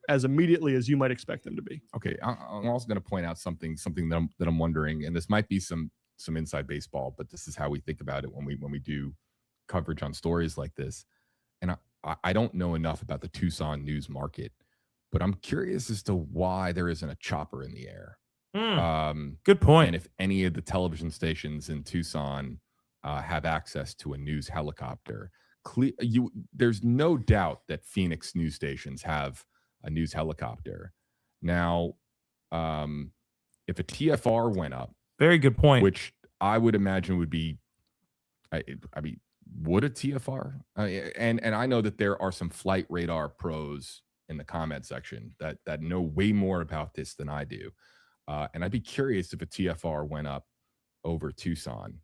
as immediately as you might expect them to be. Okay, I'm also going to point out something that I'm wondering, and this might be some inside baseball, but this is how we think about it when we do coverage on stories like this. And I don't know enough about the Tucson news market, but I'm curious as to why there isn't a chopper in the air. Good point. And if any of the television stations in Tucson have access to a news helicopter, there's no doubt that Phoenix news stations have a news helicopter. Now, if a TFR went up, very good point, which I would imagine would be, I mean, would a TFR? And I know that there are some flight radar pros in the comment section that know way more about this than I do. And I'd be curious if a TFR went up over Tucson,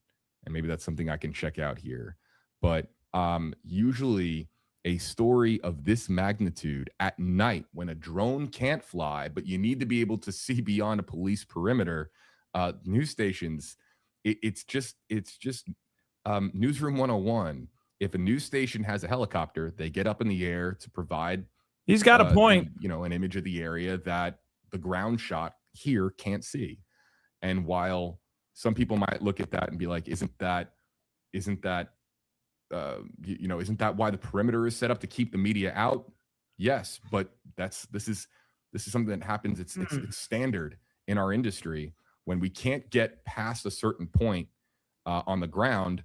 and maybe that's something I can check out here. But usually a story of this magnitude at night when a drone can't fly, but you need to be able to see beyond a police perimeter, news stations, it's just Newsroom 101. If a news station has a helicopter, they get up in the air to provide. He's got a point. An image of the area that the ground shot here can't see. And while some people might look at that and be like, isn't that why the perimeter is set up to keep the media out? Yes, but this is something that happens. It's standard in our industry. When we can't get past a certain point on the ground,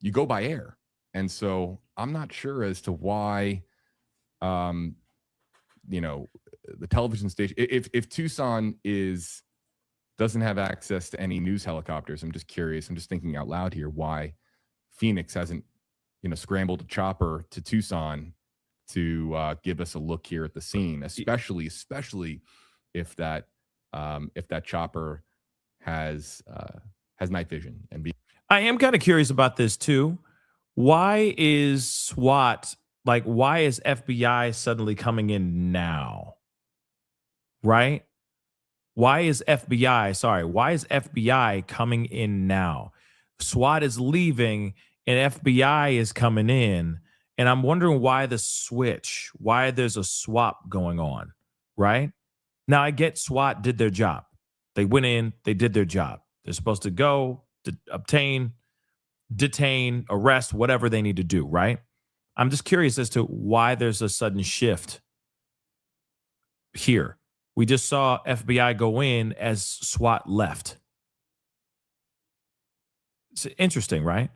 you go by air. And so I'm not sure as to why, the television station, if Tucson doesn't have access to any news helicopters, I'm just curious. I'm just thinking out loud here why Phoenix hasn't, scrambled a chopper to Tucson to give us a look here at the scene, especially if that chopper has night vision and I am kind of curious about this too. Why is SWAT, why is FBI suddenly coming in now? Right? Why is FBI coming in now? SWAT is leaving and FBI is coming in. And I'm wondering why the switch, why there's a swap going on, right? Now, I get SWAT did their job. They went in, they did their job. They're supposed to go, to obtain, detain, arrest, whatever they need to do, right? I'm just curious as to why there's a sudden shift here. We just saw FBI go in as SWAT left. It's interesting, right?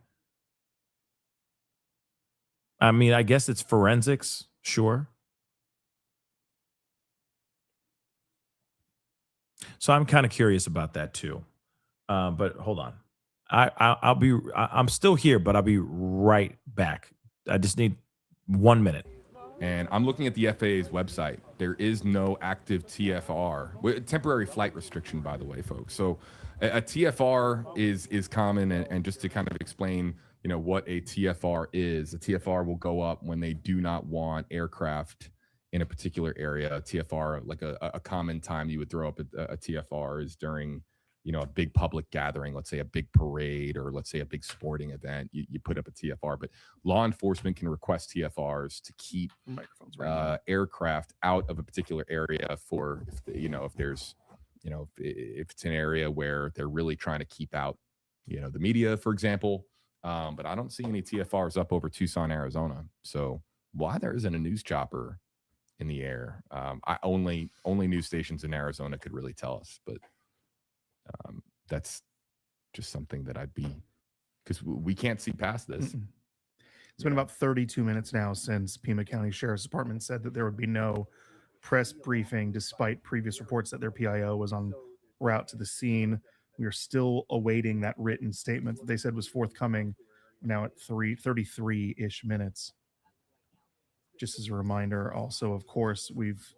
I mean, I guess it's forensics, sure. So I'm kind of curious about that too. But hold on. I'm still here, but I'll be right back. I just need 1 minute. And I'm looking at the FAA's website. There is no active TFR, temporary flight restriction, by the way, folks. So A TFR is common, and just to kind of explain, what a TFR is. A TFR will go up when they do not want aircraft in a particular area. A TFR, like a common time you would throw up a TFR is during, a big public gathering, let's say a big parade, or let's say a big sporting event. You put up a TFR, but law enforcement can request TFRs to keep aircraft out of a particular area for, if there's, if it's an area where they're really trying to keep out, the media, for example. But I don't see any TFRs up over Tucson, Arizona. So why there isn't a news chopper in the air? Only news stations in Arizona could really tell us. But that's just something that because we can't see past this. It's been about 32 minutes now since Pima County Sheriff's Department said that there would be no press briefing, despite previous reports that their PIO was en route to the scene. We are still awaiting that written statement that they said was forthcoming. Now at 33-ish minutes. Just as a reminder, also, of course, we've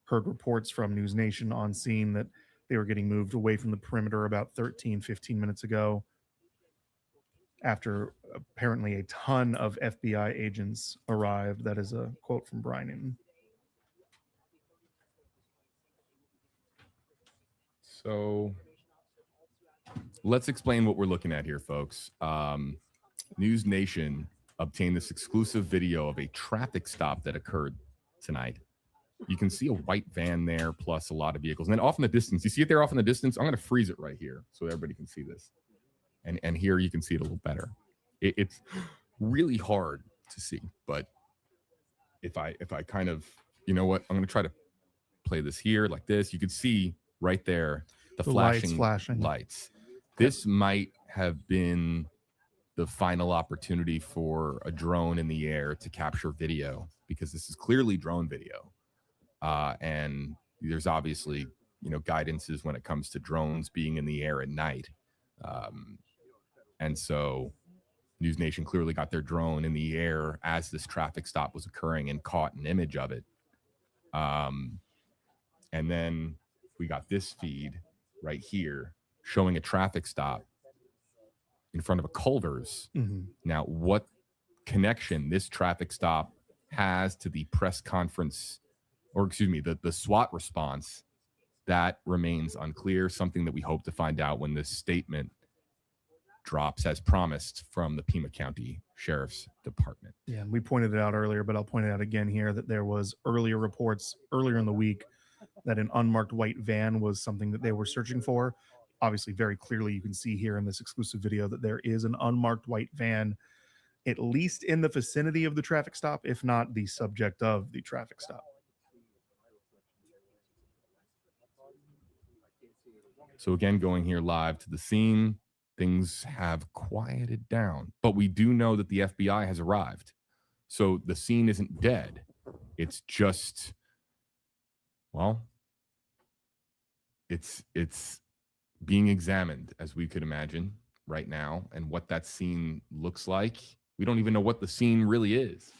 heard reports from News Nation on scene that they were getting moved away from the perimeter about 15 minutes ago, after apparently a ton of FBI agents arrived. That is a quote from Brian. So let's explain what we're looking at here, folks. News Nation obtained this exclusive video of a traffic stop that occurred tonight. You can see a white van there, plus a lot of vehicles. And then off in the distance, you see it there off in the distance? I'm going to freeze it right here so everybody can see this. And here you can see it a little better. It's really hard to see, but if I kind of, I'm going to try to play this here like this. You can see right there the flashing lights. This might have been the final opportunity for a drone in the air to capture video, because this is clearly drone video. And there's obviously, guidances when it comes to drones being in the air at night. And so News Nation clearly got their drone in the air as this traffic stop was occurring and caught an image of it. And then we got this feed right here showing a traffic stop in front of a Culver's. Now, what connection this traffic stop has to the press conference, or excuse me, the SWAT response, that remains unclear. Something that we hope to find out when this statement drops, as promised, from the Pima County Sheriff's Department. Yeah, we pointed it out earlier, but I'll point it out again here that there was earlier reports earlier in the week that an unmarked white van was something that they were searching for. Obviously, very clearly, you can see here in this exclusive video that there is an unmarked white van, at least in the vicinity of the traffic stop, if not the subject of the traffic stop. So again, going here live to the scene, things have quieted down, but we do know that the FBI has arrived. So the scene isn't dead. It's just, well, it's being examined, as we could imagine right now. And what that scene looks like, we don't even know what the scene really is.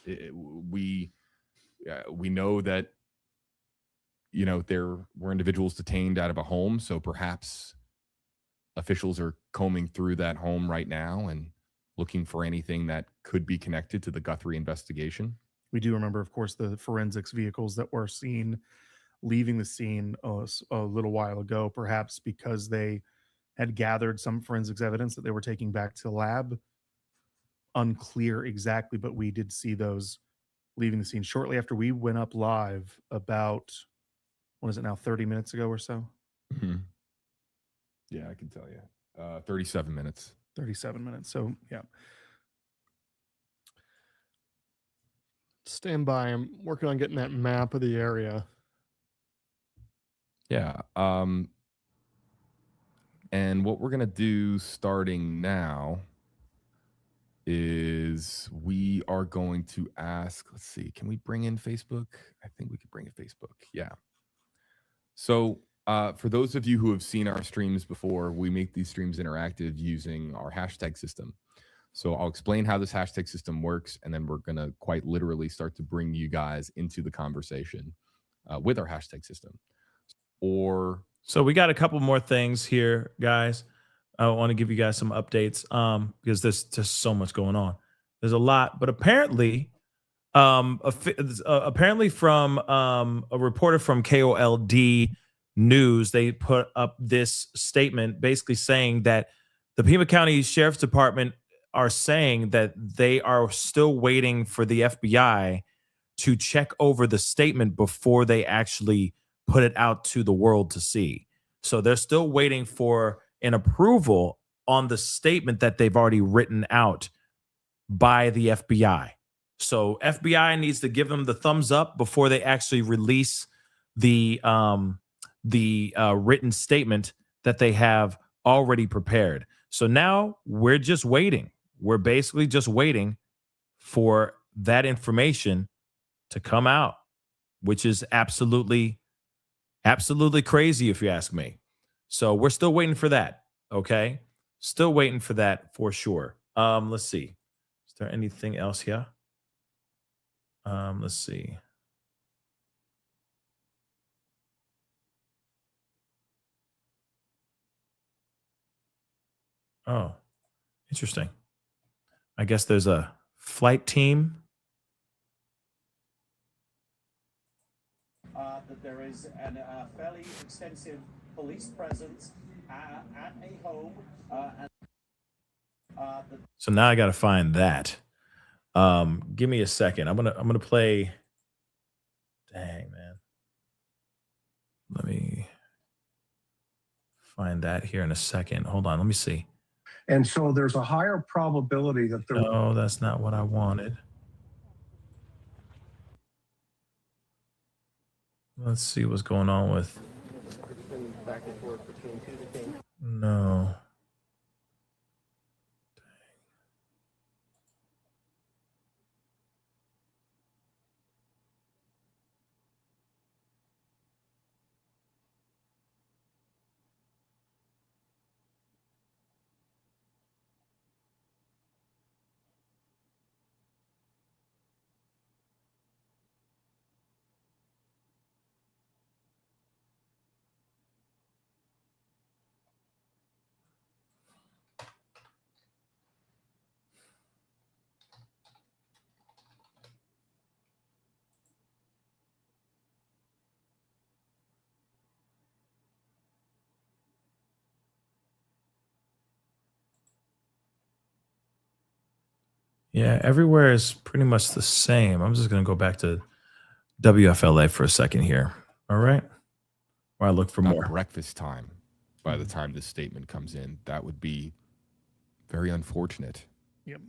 We know that, there were individuals detained out of a home. So perhaps officials are combing through that home right now and looking for anything that could be connected to the Guthrie investigation. We do remember, of course, the forensics vehicles that were seen leaving the scene a little while ago, perhaps because they had gathered some forensics evidence that they were taking back to the lab. Unclear exactly, but we did see those leaving the scene shortly after we went up live about, what is it now, 30 minutes ago or so? Yeah, I can tell you. 37 minutes. 37 minutes. So, yeah. Stand by. I'm working on getting that map of the area. Yeah. And what we're going to do starting now is we are going to ask, let's see, can we bring in Facebook? I think we could bring in Facebook. Yeah. So for those of you who have seen our streams before, we make these streams interactive using our hashtag system. So I'll explain how this hashtag system works, and then we're going to quite literally start to bring you guys into the conversation with our hashtag system. Or So we got a couple more things here, guys. I want to give you guys some updates because there's just so much going on. There's a lot, but apparently from a reporter from KOLD News, they put up this statement basically saying that the Pima County Sheriff's Department are saying that they are still waiting for the FBI to check over the statement before they actually put it out to the world to see. So they're still waiting for an approval on the statement that they've already written out by the FBI. So FBI needs to give them the thumbs up before they actually release the written statement that they have already prepared. So now we're just waiting. We're basically just waiting for that information to come out, which is absolutely crazy if you ask me. So we're still waiting for that. Okay. Still waiting for that for sure. Let's see. Is there anything else here? Let's see. Oh, interesting. I guess there's a flight team. That there is a fairly extensive police presence at a home. So now I got to find that. Give me a second. I'm gonna play. Dang, man. Let me find that here in a second. Hold on. Let me see. And so there's a higher probability that there. No, that's not what I wanted. Let's see what's going on with. No. Yeah, everywhere is pretty much the same. I'm just going to go back to WFLA for a second here. All right. Where I look for more. Breakfast time by the time this statement comes in. That would be very unfortunate. Yep.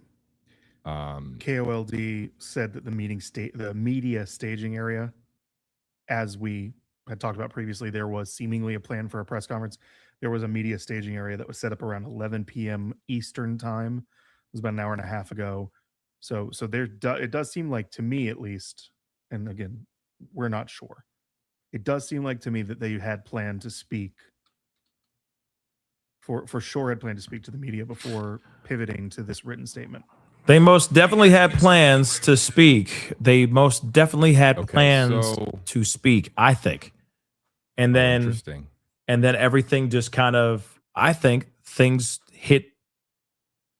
KOLD said that the media staging area, as we had talked about previously, there was seemingly a plan for a press conference. There was a media staging area that was set up around 11 p.m. Eastern time. It was about an hour and a half ago. So it does seem like, to me at least, and again, we're not sure. It does seem like to me that they had planned to speak, for sure had planned to speak to the media before pivoting to this written statement. They most definitely had plans to speak. They most definitely had plans to speak, I think. And then, interesting. And then everything just kind of, I think things hit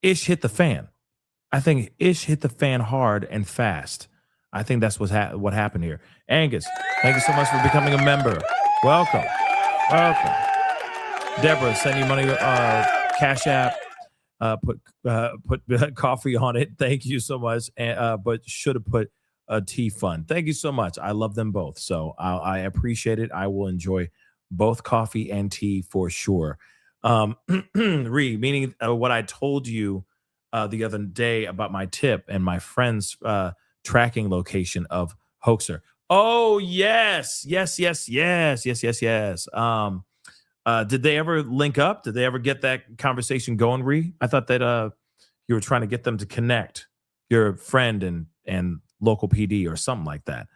the fan. I think ish hit the fan hard and fast. I think that's what happened here. Angus, thank you so much for becoming a member. Welcome. Welcome. Deborah, send you money, Cash App. Put coffee on it. Thank you so much. But should have put a tea fund. Thank you so much. I love them both. So I appreciate it. I will enjoy both coffee and tea for sure. Meaning what I told you the other day about my tip and my friend's tracking location of Hoaxer. Oh, yes. Yes. Did they ever link up? Did they ever get that conversation going, Ree? I thought that you were trying to get them to connect, your friend and local PD or something like that.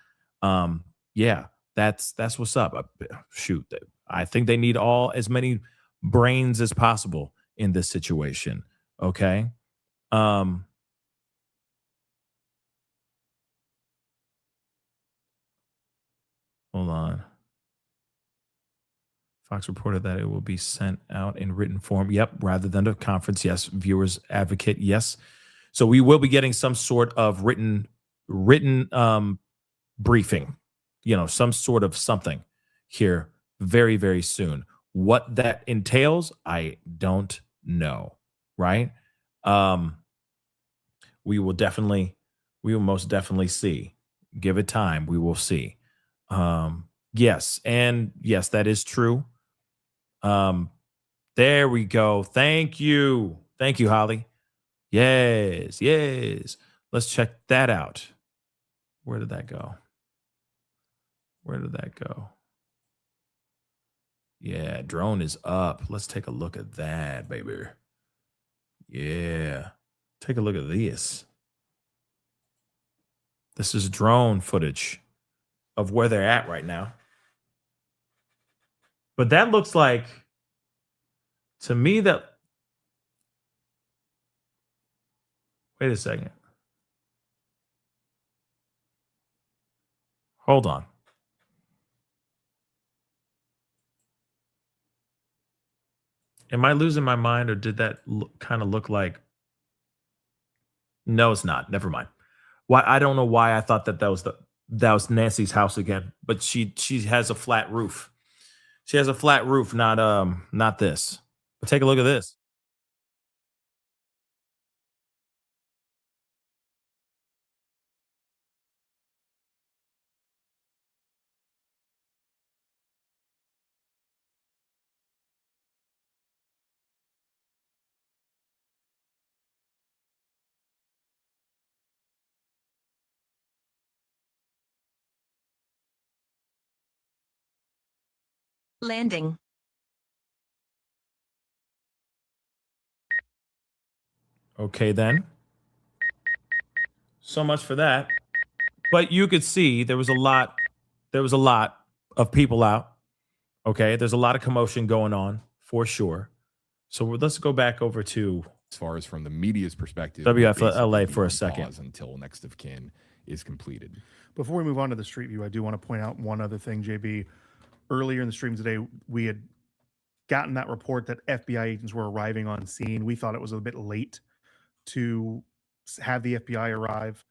Yeah, that's what's up. Shoot, I think they need as many brains as possible in this situation. Okay. Hold on. Fox reported that it will be sent out in written form. Yep, rather than a conference. Yes, viewers advocate. Yes, so we will be getting some sort of written briefing. Some sort of something here very, very soon. What that entails, I don't know. Right? We will most definitely see. Give it time. We will see. Yes, and yes, that is true. There we go. Thank you, Holly. Yes. Let's check that out. Where did that go? Yeah, drone is up. Let's take a look at that, baby. Yeah, take a look at this. This is drone footage of where they're at right now. But that looks like, to me, that... Wait a second. Hold on. Am I losing my mind, or did that kind of look like... No, it's not. Never mind. Why? I don't know why I thought that was Nancy's house again, but she has a flat roof. She has a flat roof, not this. But take a look at this. Landing. Okay, then. So much for that. But you could see there was a lot of people out. Okay, there's a lot of commotion going on for sure. So let's go back over to, as far as from the media's perspective, WFLA for a second until next of kin is completed. Before we move on to the street view, I do want to point out one other thing, JB. Earlier in the stream today, we had gotten that report that FBI agents were arriving on scene. We thought it was a bit late to have the FBI arrive.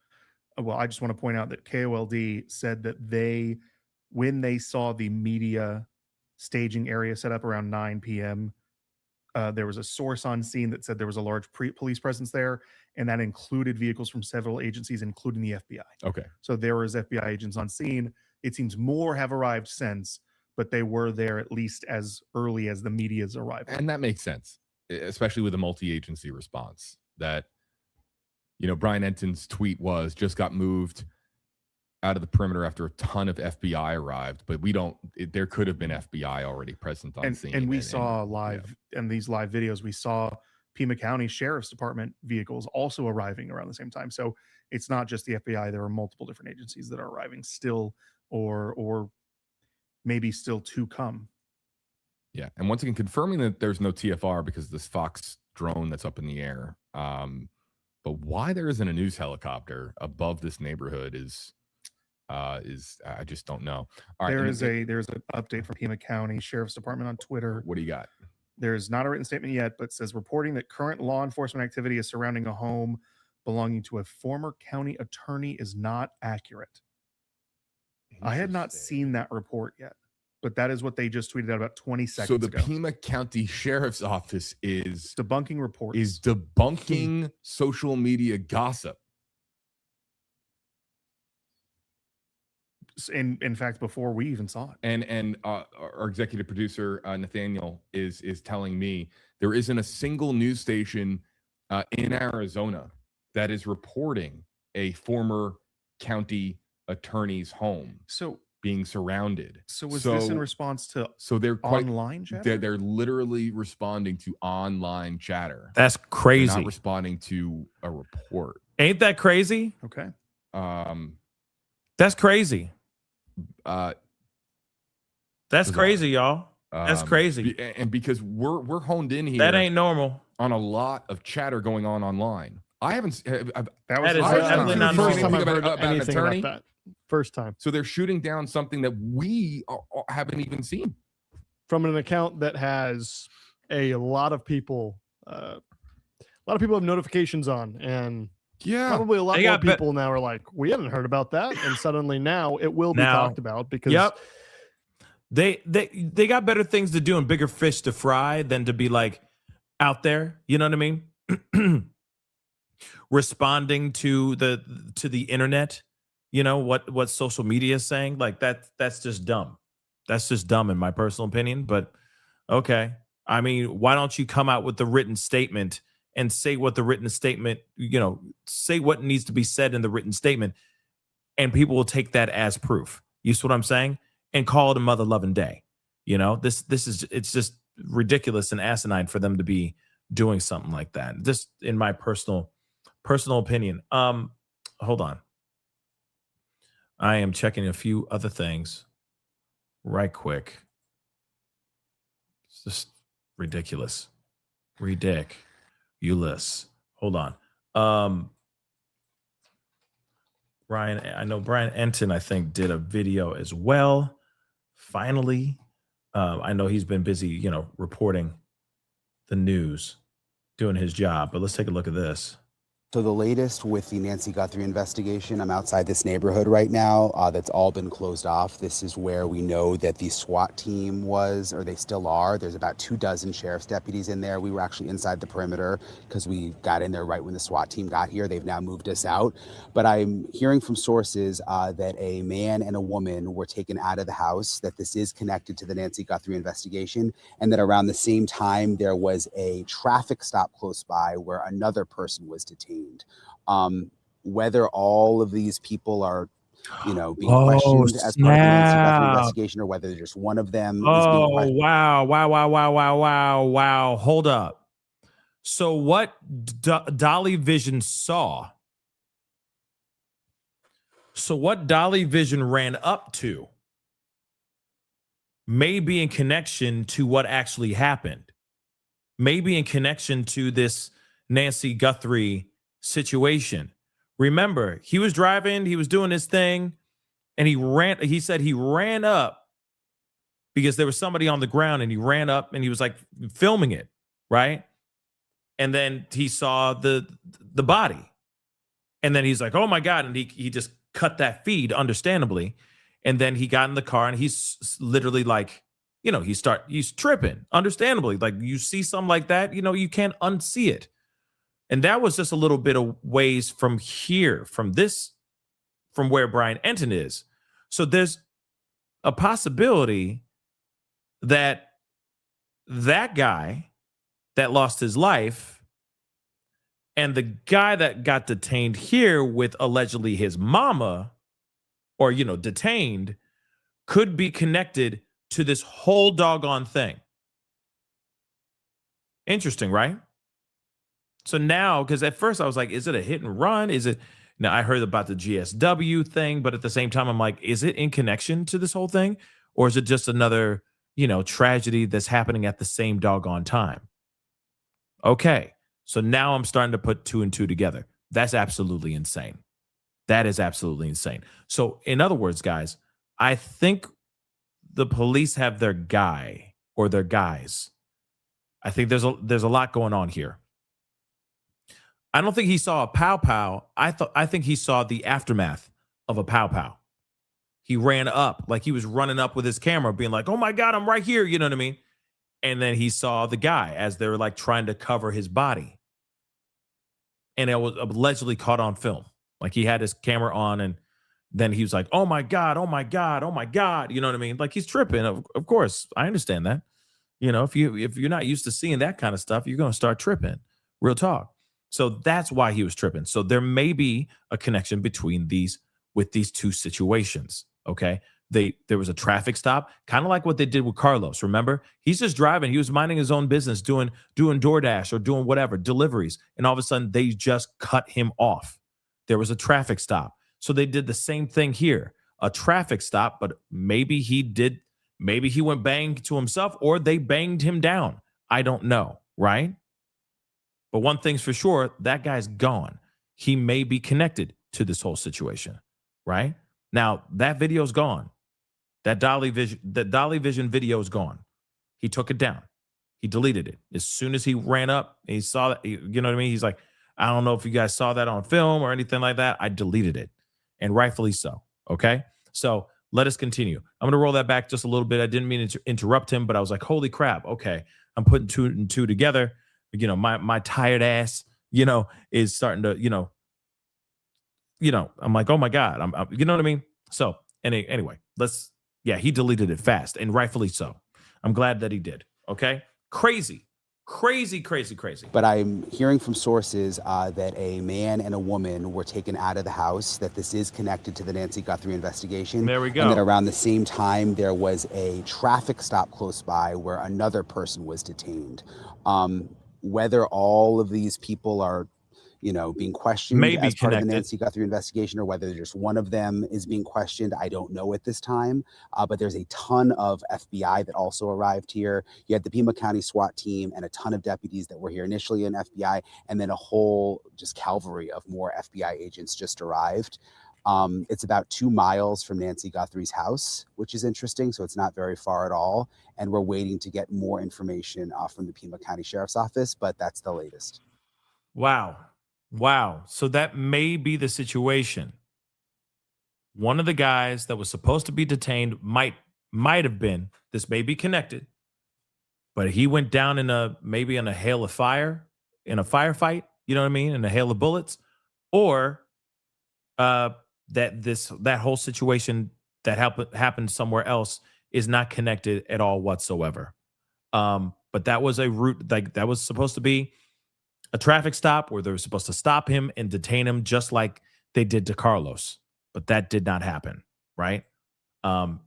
Well, I just want to point out that KOLD said that when they saw the media staging area set up around 9 p.m., there was a source on scene that said there was a large police presence there, and that included vehicles from several agencies, including the FBI. Okay. So there was FBI agents on scene. It seems more have arrived since, but they were there at least as early as the media's arrival. And that makes sense, especially with a multi-agency response. That, Brian Enton's tweet was, just got moved out of the perimeter after a ton of FBI arrived, but there could have been FBI already present on scene. And we saw live, in these live videos, we saw Pima County Sheriff's Department vehicles also arriving around the same time. So it's not just the FBI. There are multiple different agencies that are arriving still, or maybe still to come. Yeah. And once again, confirming that there's no TFR because of this Fox drone that's up in the air. But why there isn't a news helicopter above this neighborhood is I just don't know. All right. There's an update from Pima County Sheriff's Department on Twitter. What do you got? There's not a written statement yet, but says reporting that current law enforcement activity is surrounding a home belonging to a former county attorney is not accurate. I had not seen that report yet, but that is what they just tweeted out about 20 seconds ago. So the Pima County Sheriff's Office is debunking reports. Is debunking social media gossip. In fact, before we even saw it. And our executive producer, Nathaniel, is telling me there isn't a single news station in Arizona that is reporting a former county attorney's home being surrounded. So was this in response to they're online chatter? They're literally responding to online chatter. That's crazy. They're not responding to a report. Ain't that crazy? Okay. That's crazy. That's crazy, y'all. That's crazy. And because we're honed in here. That ain't normal. On a lot of chatter going on online. I haven't. That is definitely not the first time normal. I've heard about anything attorney. about that. First time. So they're shooting down something that we haven't even seen. from an account that has a lot of people have notifications on, and probably a lot more people now are like, we hadn't heard about that, and suddenly now it will be talked about because they got better things to do and bigger fish to fry than to be like out there. You know what I mean? Responding to the internet. You know what social media is saying, like that's just dumb. That's just dumb in my personal opinion. But okay, I mean, why don't you come out with the written statement and say what the written statement, say what needs to be said in the written statement, and people will take that as proof. You see what I'm saying? And call it a mother loving day. It's just ridiculous and asinine for them to be doing something like that. Just in my personal opinion. Hold on. I am checking a few other things right quick. It's just ridiculous. Ridiculous. Hold on. Brian, I know Brian Enton, I think, did a video as well. Finally. I know he's been busy, reporting the news, doing his job, but let's take a look at this. So the latest with the Nancy Guthrie investigation, I'm outside this neighborhood right now. That's all been closed off. This is where we know that the SWAT team was, or they still are. There's about 24 sheriff's deputies in there. We were actually inside the perimeter because we got in there right when the SWAT team got here. They've now moved us out. But I'm hearing from sources that a man and a woman were taken out of the house, that this is connected to the Nancy Guthrie investigation, and that around the same time there was a traffic stop close by where another person was detained. Whether all of these people are, being questioned as part of the Nancy Guthrie investigation, or whether just one of them is being questioned. Wow. Hold up. So what Dolly Vision saw, what Dolly Vision ran up to may be in connection to what actually happened, maybe in connection to this Nancy Guthrie situation. Remember, he was driving, he was doing his thing, and he said he ran up because there was somebody on the ground, and he ran up and he was like filming it, right? And then he saw the body. And then he's like, oh my God. And he just cut that feed, understandably. And then he got in the car and he's literally like, he's tripping, understandably. Like you see something like that, you can't unsee it. And that was just a little bit of ways from here, from where Brian Enton is. So there's a possibility that guy that lost his life and the guy that got detained here with allegedly his mama, or, detained, could be connected to this whole doggone thing. Interesting, right? So now, because at first I was like, is it a hit and run? Now I heard about the GSW thing, but at the same time, I'm like, is it in connection to this whole thing? Or is it just another, tragedy that's happening at the same doggone time? Okay. So now I'm starting to put 2 and 2 together. That's absolutely insane. That is absolutely insane. So in other words, guys, I think the police have their guy or their guys. I think there's a lot going on here. I don't think he saw a pow pow. I think he saw the aftermath of a pow pow. He ran up, like he was running up with his camera, being like, oh my God, I'm right here. You know what I mean? And then he saw the guy as they were like trying to cover his body. And it was allegedly caught on film. Like he had his camera on, and then he was like, oh my God, oh my God, oh my God. You know what I mean? Like he's tripping. Of course, I understand that. If you're not used to seeing that kind of stuff, you're going to start tripping. Real talk. So that's why he was tripping. So there may be a connection between these 2 situations. Okay. There was a traffic stop, kind of like what they did with Carlos. Remember, he's just driving. He was minding his own business, doing DoorDash or doing whatever, deliveries. And all of a sudden they just cut him off. There was a traffic stop. So they did the same thing here, a traffic stop, but maybe he went bang to himself or they banged him down. I don't know. Right. But one thing's for sure, that guy's gone. He may be connected to this whole situation, right? Now, that video's gone. That Dolly Vision video is gone. He took it down. He deleted it. As soon as he ran up, he saw that, you know what I mean? He's like, I don't know if you guys saw that on film or anything like that. I deleted it, and rightfully so. Okay. So let us continue. I'm going to roll that back just a little bit. I didn't mean to interrupt him, but I was like, holy crap. Okay. I'm putting two and two together. You know, my tired ass, you know, is starting to, you know, I'm like, oh my God. I'm you know what I mean? So anyway, he deleted it fast, and rightfully so. I'm glad that he did. Okay. Crazy. But I'm hearing from sources that a man and a woman were taken out of the house, that this is connected to the Nancy Guthrie investigation. There we go. And that around the same time, there was a traffic stop close by where another person was detained. Whether all of these people are, being questioned Maybe as part of the connected. Nancy Guthrie investigation, or whether just one of them is being questioned, I don't know at this time. But there's a ton of FBI that also arrived here. You had the Pima County SWAT team and a ton of deputies that were here initially in FBI, and then a whole just cavalry of more FBI agents just arrived. It's about 2 miles from Nancy Guthrie's house, which is interesting. So it's not very far at all. And we're waiting to get more information from the Pima County Sheriff's Office, but that's the latest. Wow. So that may be the situation. One of the guys that was supposed to be detained might have been, this may be connected, but he went down in a hail of fire, in a firefight, you know what I mean? In a hail of bullets, or that whole situation that happened somewhere else is not connected at all whatsoever. But that was a route, like that was supposed to be a traffic stop where they were supposed to stop him and detain him just like they did to Carlos, but that did not happen, right?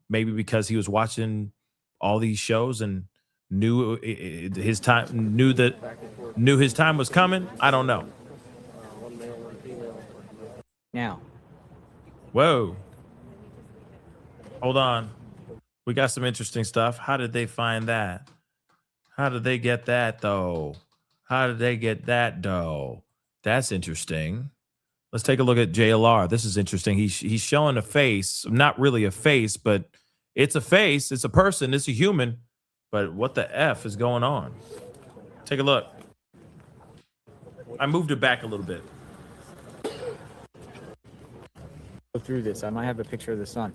Maybe because he was watching all these shows and knew his time was coming. I don't know. Now. Whoa. Hold on. We got some interesting stuff. How did they find that? How did they get that, though? That's interesting. Let's take a look at JLR. This is interesting. He's showing a face. Not really a face, but it's a face. It's a person. It's a human. But what the F is going on? Take a look. I moved it back a little bit. Go through this. I might have a picture of the sun.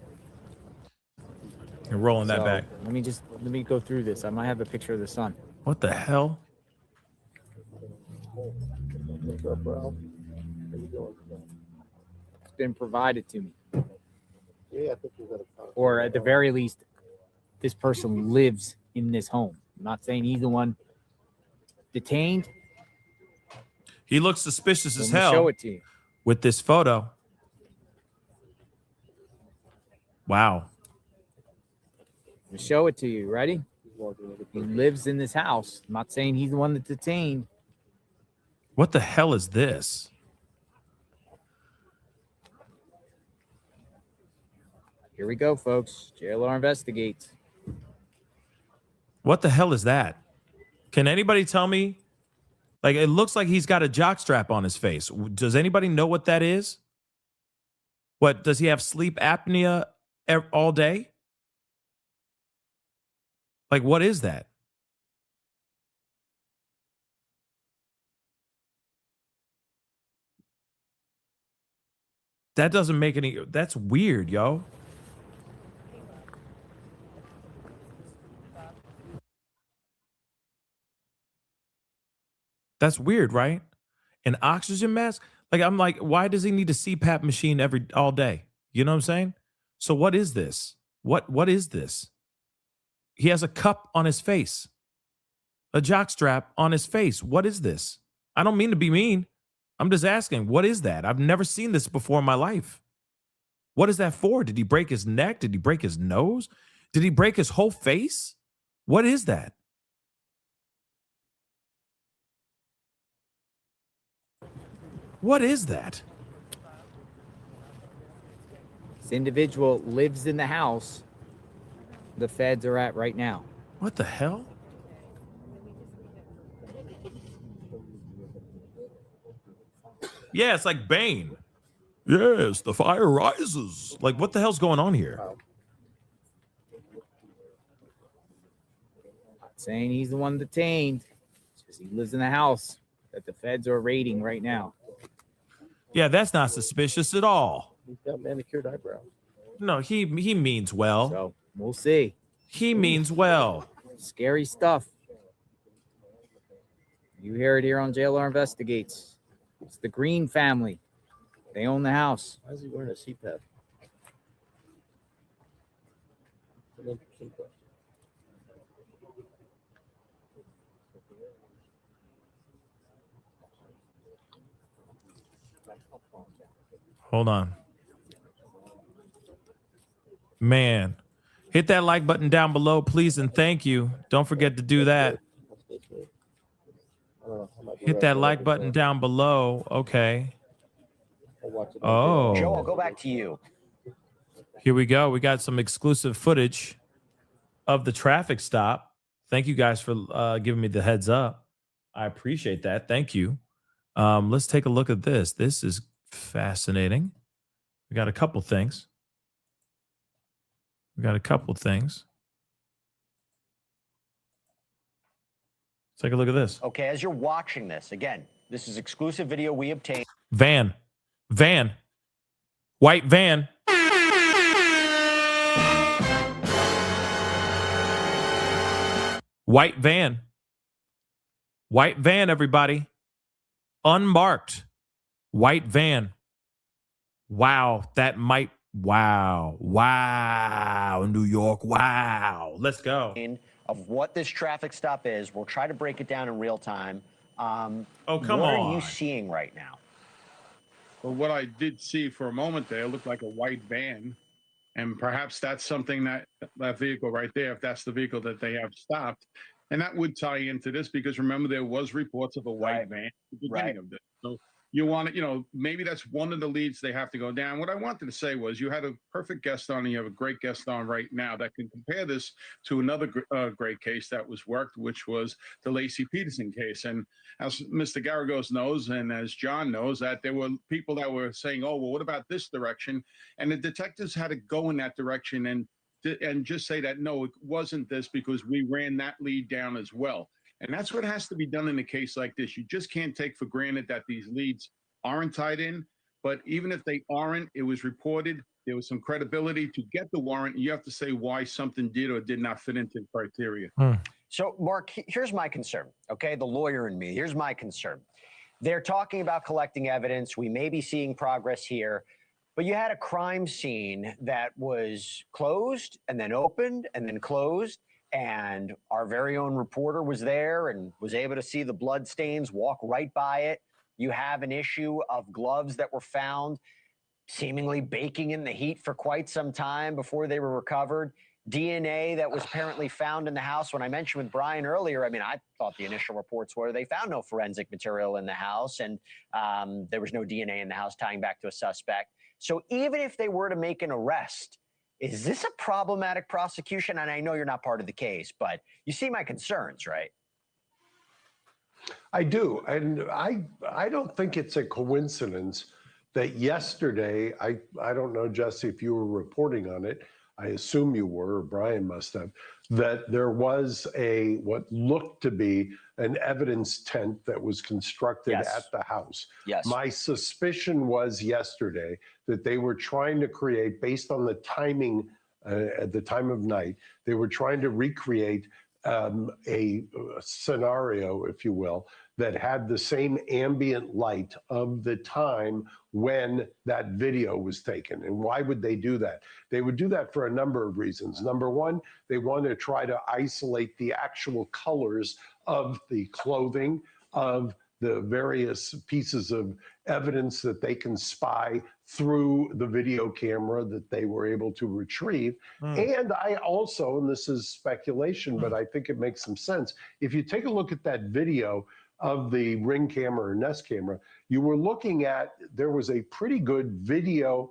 You're rolling that back. Let me go through this. I might have a picture of the sun. What the hell? What's up, bro? How you doing? It's been provided to me. Yeah, I think you got a Or at the very least, this person lives in this home. I'm not saying he's the one detained. He looks suspicious as Let me hell show it to you. with this photo. Wow. Let me show it to you. Ready? He lives in this house. I'm not saying he's the one that's detained. What the hell is this? Here we go, folks. JLR investigates. What the hell is that? Can anybody tell me? Like, it looks like he's got a jockstrap on his face. Does anybody know what that is? What, does he have sleep apnea all day? Like, what is that? That doesn't make any, that's weird, yo. That's weird, right? An oxygen mask? Like, I'm like, why does he need a CPAP machine all day? You know what I'm saying? So what is this? What is this? He has a cup on his face, a jockstrap on his face. What is this? I don't mean to be mean. I'm just asking, what is that? I've never seen this before in my life. What is that for? Did he break his neck? Did he break his nose? Did he break his whole face? What is that? What is that? This individual lives in the house the feds are at right now. What the hell? Yeah, it's like Bane. Yes, the fire rises. Like, what the hell's going on here? saying he's the one detained because he lives in the house that the feds are raiding right now. Yeah, that's not suspicious at all. He's got manicured eyebrows. No, he means well. So we'll see. He means well. Scary stuff. You hear it here on JLR Investigates. It's the Green family. They own the house. Why is he wearing a CPAP? An interesting question. Hold on. Man, hit that like button down below, please, and thank you. Don't forget to do that. Hit that like button down below. Okay. Oh. Joe, I'll go back to you. Here we go. We got some exclusive footage of the traffic stop. Thank you guys for giving me the heads up. I appreciate that. Thank you. Let's take a look at this. This is fascinating. We got a couple things. Let's take a look at this. Okay, as you're watching this, again, this is exclusive video we obtained. Van. White van. White van, everybody. Unmarked. White van. Wow, that might. Wow, New York. Wow. Let's go. Of what this traffic stop is. We'll try to break it down in real time. Come What on. are you seeing right now? Well, what I did see for a moment there looked like a white van. And perhaps that's something that vehicle right there, if that's the vehicle that they have stopped. And that would tie into this because remember, there was reports of a white van at the beginning of this. So you want to, maybe that's one of the leads they have to go down. What I wanted to say was you had a perfect guest on and you have a great guest on right now that can compare this to another great case that was worked, which was the Lacey Peterson case. And as Mr. Garagos knows, and as John knows, that there were people that were saying, oh, well, what about this direction? And the detectives had to go in that direction and just say that, no, it wasn't this because we ran that lead down as well. And that's what has to be done in a case like this. You just can't take for granted that these leads aren't tied in. But even if they aren't, it was reported. There was some credibility to get the warrant. You have to say why something did or did not fit into the criteria. So, Mark, here's my concern, okay? The lawyer in me, here's my concern. They're talking about collecting evidence. We may be seeing progress here. But you had a crime scene that was closed and then opened and then closed. And our very own reporter was there and was able to see the blood stains, walk right by it. You have an issue of gloves that were found seemingly baking in the heat for quite some time before they were recovered. DNA that was apparently found in the house. When I mentioned with Brian earlier, I mean, I thought the initial reports were they found no forensic material in the house and there was no DNA in the house tying back to a suspect. So even if they were to make an arrest, is this a problematic prosecution? And I know you're not part of the case, but you see my concerns, right? I do. And I don't think it's a coincidence that yesterday, I don't know, Jesse, if you were reporting on it, I assume you were, or Brian must have, that there was what looked to be an evidence tent that was constructed at the house. Yes. My suspicion was yesterday that they were trying to create, based on the timing at the time of night, they were trying to recreate a scenario, if you will, that had the same ambient light of the time when that video was taken. And why would they do that? They would do that for a number of reasons. Number one, they want to try to isolate the actual colors of the clothing, of the various pieces of evidence that they can spy through the video camera that they were able to retrieve. And I also, and this is speculation, but I think it makes some sense. If you take a look at that video of the Ring camera or Nest camera, you were looking at, there was a pretty good video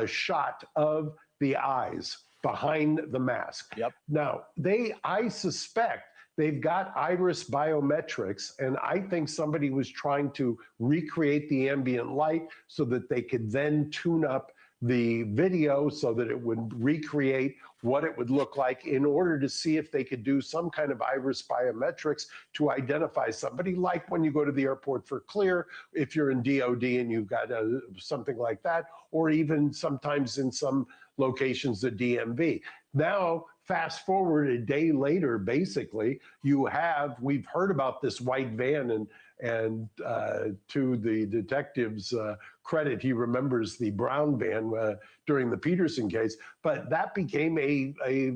shot of the eyes behind the mask. Yep. Now, I suspect they've got iris biometrics, and I think somebody was trying to recreate the ambient light so that they could then tune up the video so that it would recreate what it would look like in order to see if they could do some kind of iris biometrics to identify somebody, like when you go to the airport for clear, if you're in DOD and you've got something like that, or even sometimes in some locations, the DMV. Now, fast forward a day later, basically, we've heard about this white van, and to the detective's credit, he remembers the brown van during the Peterson case, but that became a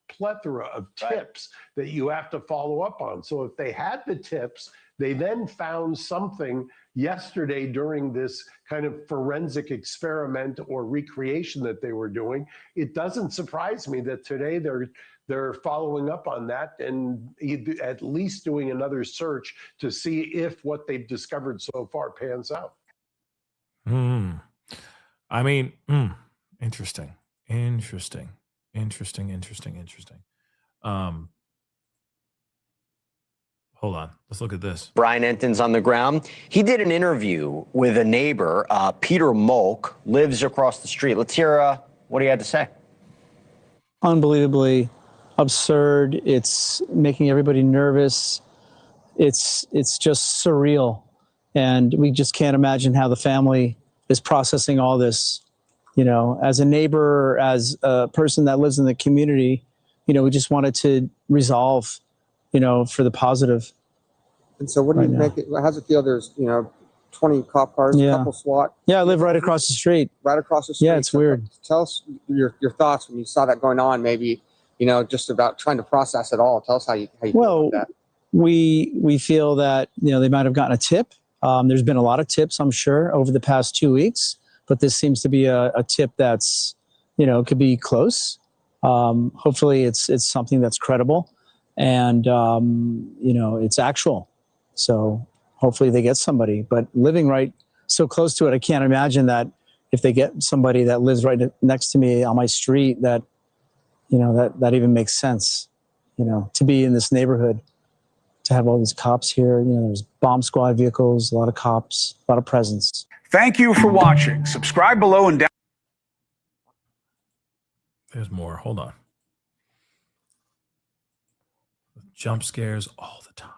plethora of tips that you have to follow up on. So if they had the tips, they then found something yesterday during this kind of forensic experiment or recreation that they were doing. It doesn't surprise me that today they're following up on that and at least doing another search to see if what they've discovered so far pans out. I mean, interesting. Hold on. Let's look at this. Brian Enton's on the ground. He did an interview with a neighbor. Peter Molk lives across the street. Let's hear what he had to say. Unbelievably absurd. It's making everybody nervous. It's just surreal. And we just can't imagine how the family is processing all this. You know, as a neighbor, as a person that lives in the community, you know, we just wanted to resolve, you know, for the positive. And so what do you make it, how's it feel? There's, 20 cop cars, a couple SWAT. Yeah, I live right across the street. Right across the street. Yeah, it's weird. Tell us your thoughts when you saw that going on, maybe, just about trying to process it all. Tell us how you feel about that. We feel that, they might have gotten a tip. There's been a lot of tips, I'm sure, over the past 2 weeks, but this seems to be a tip that's, could be close. Hopefully it's something that's credible and, it's actual. So hopefully they get somebody, but living right so close to it, I can't imagine that if they get somebody that lives right next to me on my street, that, that even makes sense, to be in this neighborhood, to have all these cops here. There's bomb squad vehicles, a lot of cops, a lot of presence. Thank you for watching. Subscribe below and down. There's more. Hold on. Jump scares all the time.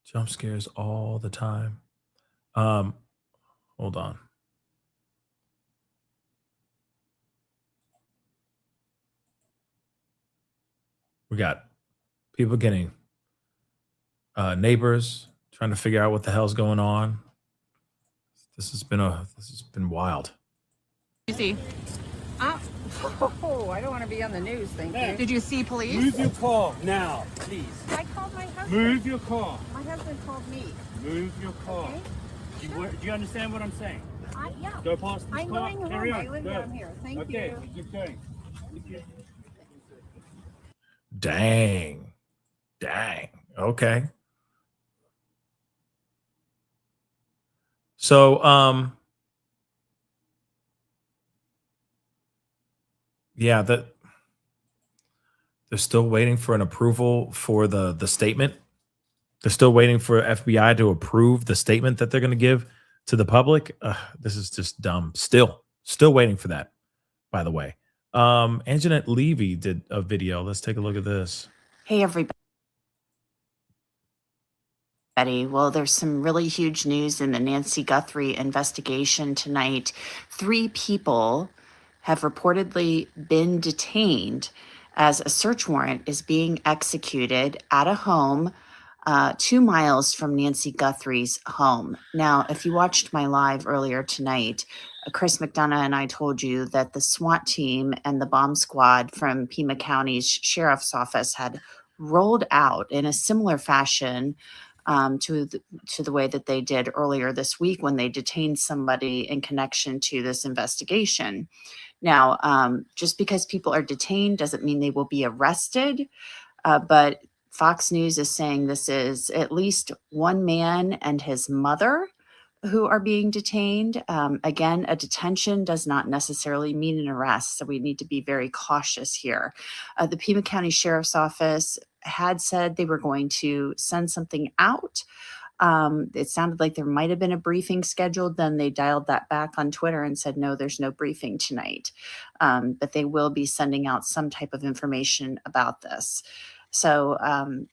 Jump scares all the time. Hold on. We got people getting neighbors trying to figure out what the hell's going on. This has been wild. You see? Oh, I don't want to be on the news, thank you. Did you see police? Move your car now, please. I called my husband. Move your car. My husband called me. Move your car. Okay. Do you understand what I'm saying? Yeah. Go past this I'm car. going Carry home. on. I live Go. down here. Thank Okay, you. keep going. Okay. Dang. Okay. So, yeah, they're still waiting for an approval for the statement. They're still waiting for FBI to approve the statement that they're going to give to the public. This is just dumb. Still waiting for that, by the way. Anjanette Levy did a video. Let's take a look at this. Hey, everybody. Well, there's some really huge news in the Nancy Guthrie investigation tonight. 3 people have reportedly been detained as a search warrant is being executed at a home 2 miles from Nancy Guthrie's home. Now, if you watched my live earlier tonight, Chris McDonough and I told you that the SWAT team and the bomb squad from Pima County's Sheriff's Office had rolled out in a similar fashion to the way that they did earlier this week when they detained somebody in connection to this investigation. Now, just because people are detained doesn't mean they will be arrested, but Fox News is saying this is at least one man and his mother who are being detained. Again, a detention does not necessarily mean an arrest, so we need to be very cautious here. The Pima County Sheriff's Office had said they were going to send something out It sounded like there might have been a briefing scheduled. Then they dialed that back on Twitter and said, no, there's no briefing tonight. But they will be sending out some type of information about this. So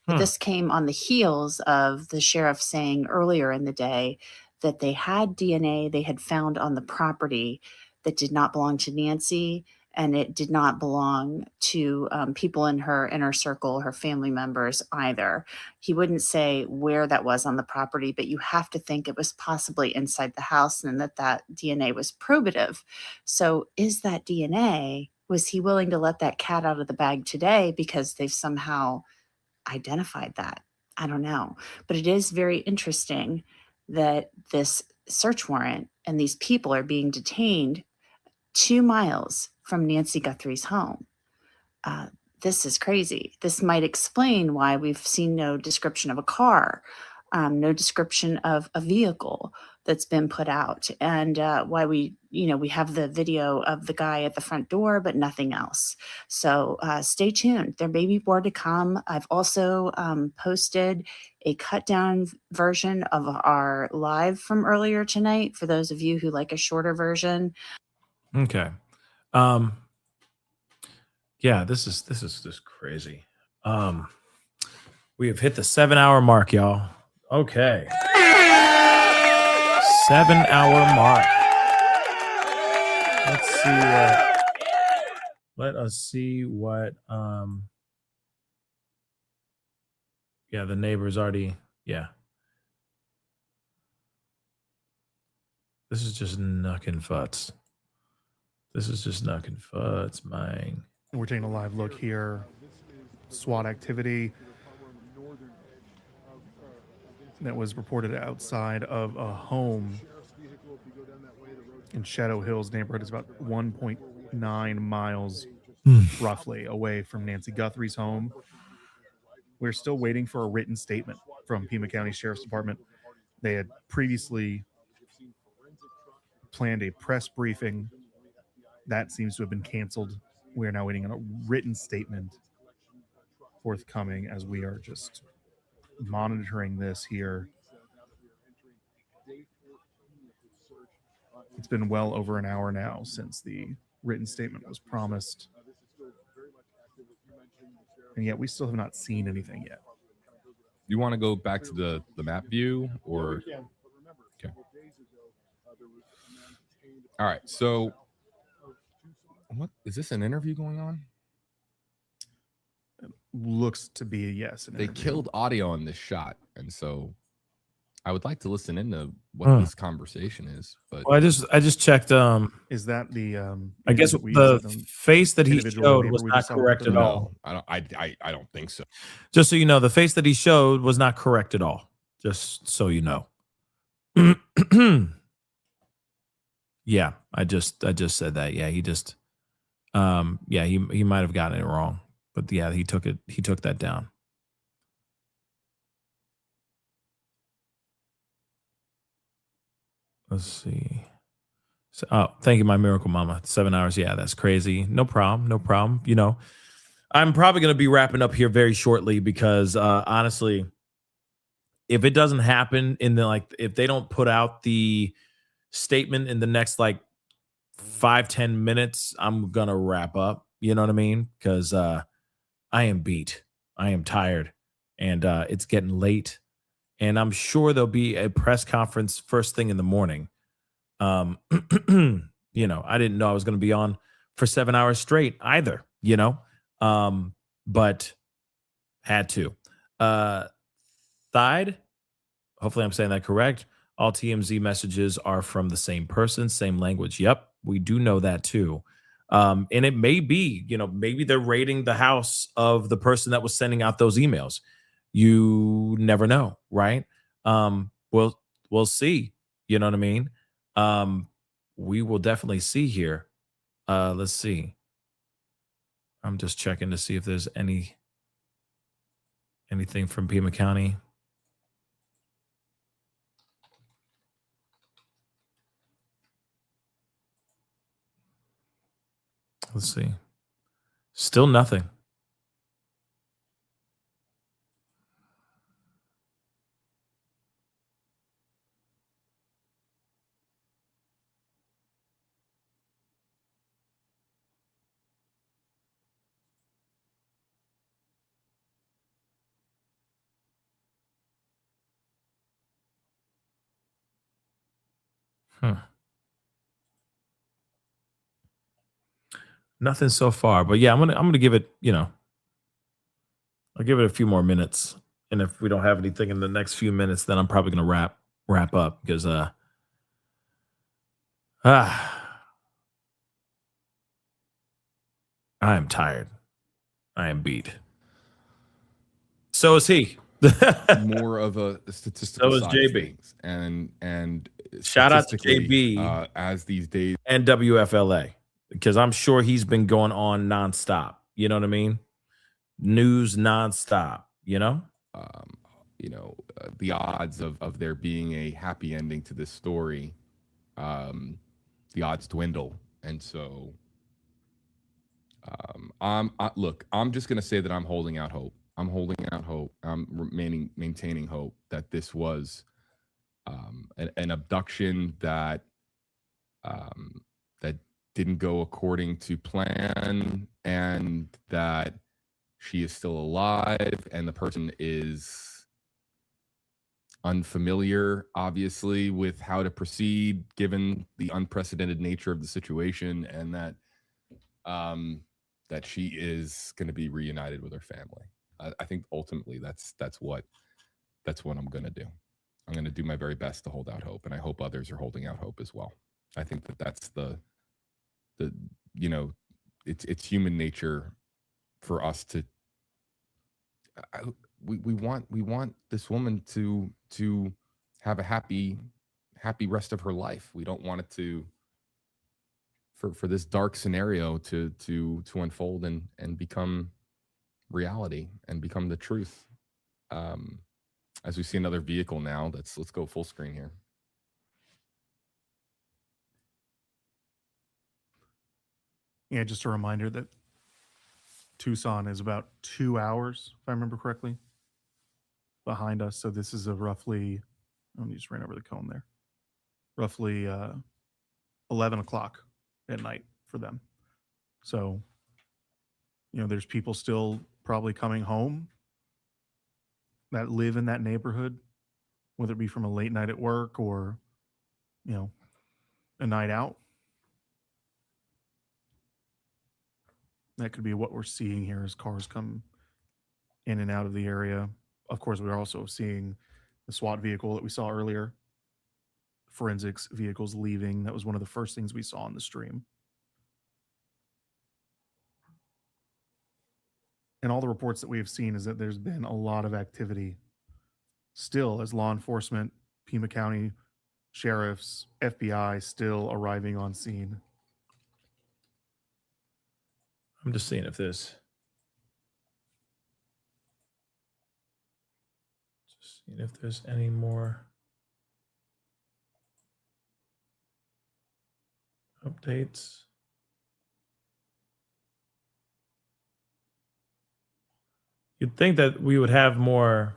this came on the heels of the sheriff saying earlier in the day that they had DNA they had found on the property that did not belong to Nancy, and it did not belong to people in her inner circle, her family members either. He wouldn't say where that was on the property, but you have to think it was possibly inside the house and that DNA was probative. So is that DNA, was he willing to let that cat out of the bag today because they've somehow identified that? I don't know. But it is very interesting that this search warrant and these people are being detained 2 miles from Nancy Guthrie's home. This is crazy. This might explain why we've seen no description of a car, no description of a vehicle that's been put out, and why we have the video of the guy at the front door, but nothing else. So stay tuned. There may be more to come. I've also posted a cut down version of our live from earlier tonight for those of you who like a shorter version. Okay. Yeah, this is just crazy. We have hit the 7-hour mark, y'all. Okay. 7-hour mark. Let us see what yeah, the neighbors already, yeah. This is just knuckin' futs. This is just knuckin' futs, man. We're taking a live look here. SWAT activity that was reported outside of a home in Shadow Hills neighborhood. Is about 1.9 miles roughly away from Nancy Guthrie's home. We're still waiting for a written statement from Pima County Sheriff's Department. They had previously planned a press briefing. That seems to have been canceled. We are now waiting on a written statement forthcoming as we are just monitoring this here. It's been well over an hour now since the written statement was promised. And yet we still have not seen anything yet. You want to go back to the map view or? Okay. All right. So what is this, an interview going on? Looks to be a yes. They killed audio on this shot, and so I would like to listen into what this conversation is. But well, I just checked. Is that the? I guess the face that he showed was not correct at all. No, I don't think so. Just so you know, the face that he showed was not correct at all. Just so you know. Yeah, I just said that. Yeah, he just, yeah, he might have gotten it wrong. But yeah, he took that down. Let's see. So, oh, thank you, my miracle mama. 7 hours. Yeah, that's crazy. No problem. No problem. You know, I'm probably going to be wrapping up here very shortly because honestly, if it doesn't happen in the, if they don't put out the statement in the next 5-10 minutes, I'm going to wrap up. You know what I mean? Because I am beat. I am tired. And it's getting late. And I'm sure there'll be a press conference first thing in the morning. You know, I didn't know I was going to be on for 7 hours straight either, you know, but had to. Thied, hopefully I'm saying that correct. All TMZ messages are from the same person, same language. Yep, we do know that too. And it may be, you know, maybe they're raiding the house of the person that was sending out those emails. You never know, right? We'll see. You know what I mean? We will definitely see here. Let's see. I'm just checking to see if there's anything from Pima County. Let's see. Still nothing. Nothing so far, but yeah, I'm gonna give it, I'll give it a few more minutes, and if we don't have anything in the next few minutes, then I'm probably gonna wrap up because I am tired. I am beat. So is he. More of a statistical So is side of JB. things. And Shout out to statistically, JB as these days and WFLA, because I'm sure he's been going on nonstop. You know what I mean? News nonstop. The odds of there being a happy ending to this story, the odds dwindle. And so look, I'm just gonna say that I'm holding out hope. I'm holding out hope. I'm maintaining hope that this was an abduction that that didn't go according to plan, and that she is still alive, and the person is unfamiliar, obviously, with how to proceed given the unprecedented nature of the situation, and that that she is going to be reunited with her family. I think ultimately that's what I'm going to do. I'm going to do my very best to hold out hope, and I hope others are holding out hope as well. I think that's the it's human nature for us to we want this woman to have a happy rest of her life. We don't want it to for this dark scenario to unfold and become reality and become the truth. As we see another vehicle now, let's go full screen here. Yeah, just a reminder that Tucson is about 2 hours, if I remember correctly, behind us. So this is a roughly, let me just ran over the cone there, roughly 11 o'clock at night for them. So, there's people still probably coming home that live in that neighborhood, whether it be from a late night at work or, a night out. That could be what we're seeing here as cars come in and out of the area. Of course, we're also seeing the SWAT vehicle that we saw earlier, forensics vehicles leaving. That was one of the first things we saw on the stream. And all the reports that we have seen is that there's been a lot of activity still as law enforcement, Pima County sheriffs, FBI still arriving on scene. I'm just seeing if there's any more updates. You'd think that we would have more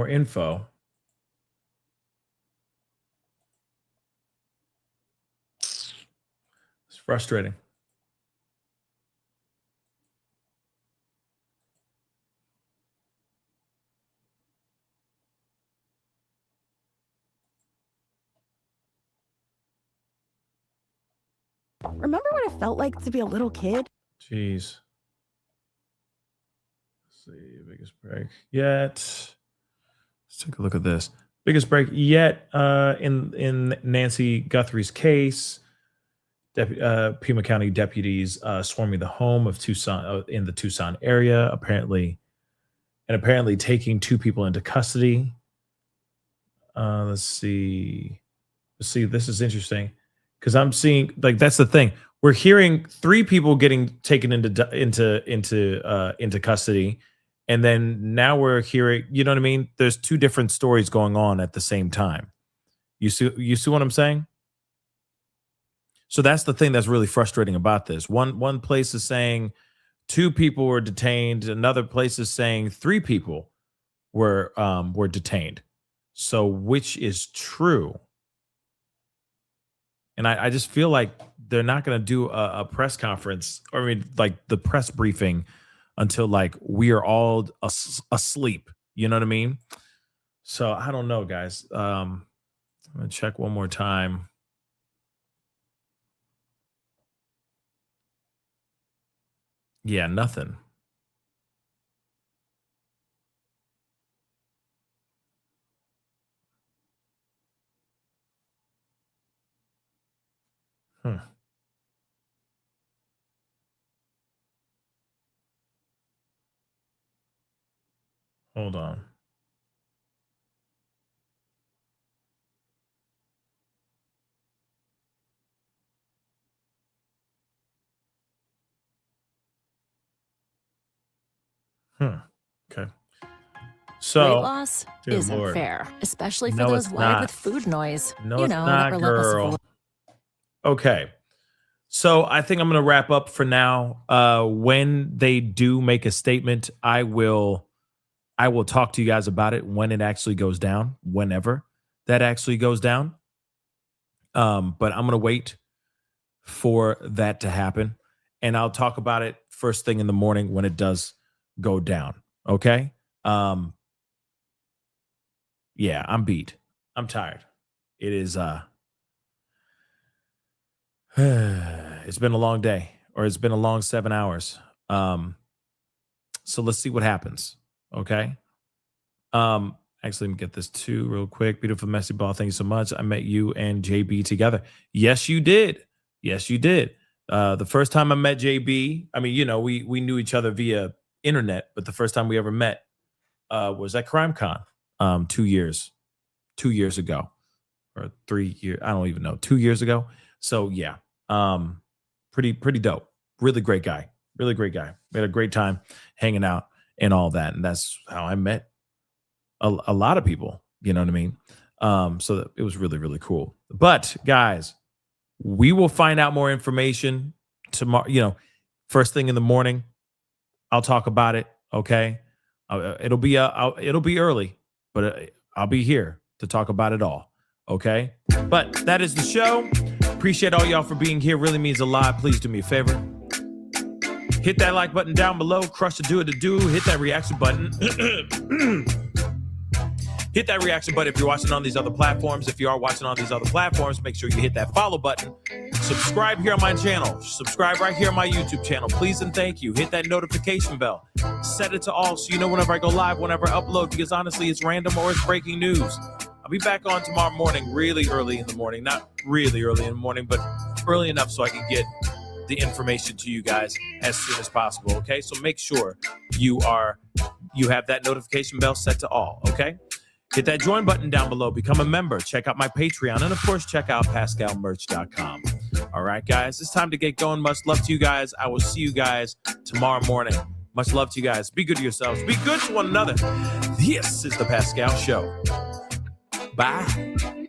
info. It's frustrating. Remember what it felt like to be a little kid? Jeez. Let's see, biggest break yet. Let's take a look at this. Biggest break yet in Nancy Guthrie's case. Pima County deputies swarming the home of Tucson in the Tucson area, apparently taking 2 people into custody. Let's see. This is interesting because I'm seeing, like, that's the thing. We're hearing 3 people getting taken into custody, and then now we're hearing, you know what I mean? There's 2 different stories going on at the same time. You see what I'm saying? So that's the thing that's really frustrating about this. One place is saying 2 people were detained. Another place is saying 3 people were detained. So which is true? And I just feel like they're not going to do a press conference, or I mean, like the press briefing, until like we are all asleep. You know what I mean? So I don't know, guys. I'm going to check one more time. Yeah, nothing. Hold on. Okay. So weight loss dear isn't Lord. fair, especially for No, those it's wired not. with food noise. No, you it's know, not, that relentless girl. Okay. So I think I'm going to wrap up for now. When they do make a statement, I will talk to you guys about it when it actually goes down, whenever that actually goes down. But I'm going to wait for that to happen, and I'll talk about it first thing in the morning when it does go down. Okay. Yeah, I'm beat. I'm tired. It is, it's been a long day, or it's been a long 7 hours. So let's see what happens. Okay. Actually, let me get this too real quick. Beautiful messy ball. Thank you so much. I met you and JB together. Yes, you did. Yes, you did. The first time I met JB, I mean, you know, we knew each other via internet, but the first time we ever met was at CrimeCon 2 years ago, or 3 years. I don't even know. 2 years ago. So yeah, pretty dope. Really great guy. Really great guy. We had a great time hanging out and all that. And that's how I met a lot of people, you know what I mean? So it was really, really cool. But guys, we will find out more information tomorrow, you know, first thing in the morning. I'll talk about it. Okay. It'll be early, but I'll be here to talk about it all. Okay. But that is the show. Appreciate all y'all for being here. Really means a lot. Please do me a favor. Hit that like button down below. Crush the do it to do. Hit that reaction button. Hit that reaction button if you're watching on these other platforms. If you are watching on these other platforms, make sure you hit that follow button. Subscribe here on my channel. Subscribe right here on my YouTube channel. Please and thank you. Hit that notification bell. Set it to all so you know whenever I go live, whenever I upload, because honestly, it's random or it's breaking news. I'll be back on tomorrow morning, really early in the morning. Not really early in the morning, but early enough so I can get the information to you guys as soon as possible, okay? So make sure you have that notification bell set to all, okay? Hit that join button down below. Become a member. Check out my Patreon. And, of course, check out PascalMerch.com. All right, guys. It's time to get going. Much love to you guys. I will see you guys tomorrow morning. Much love to you guys. Be good to yourselves. Be good to one another. This is The Pascal Show. Bye.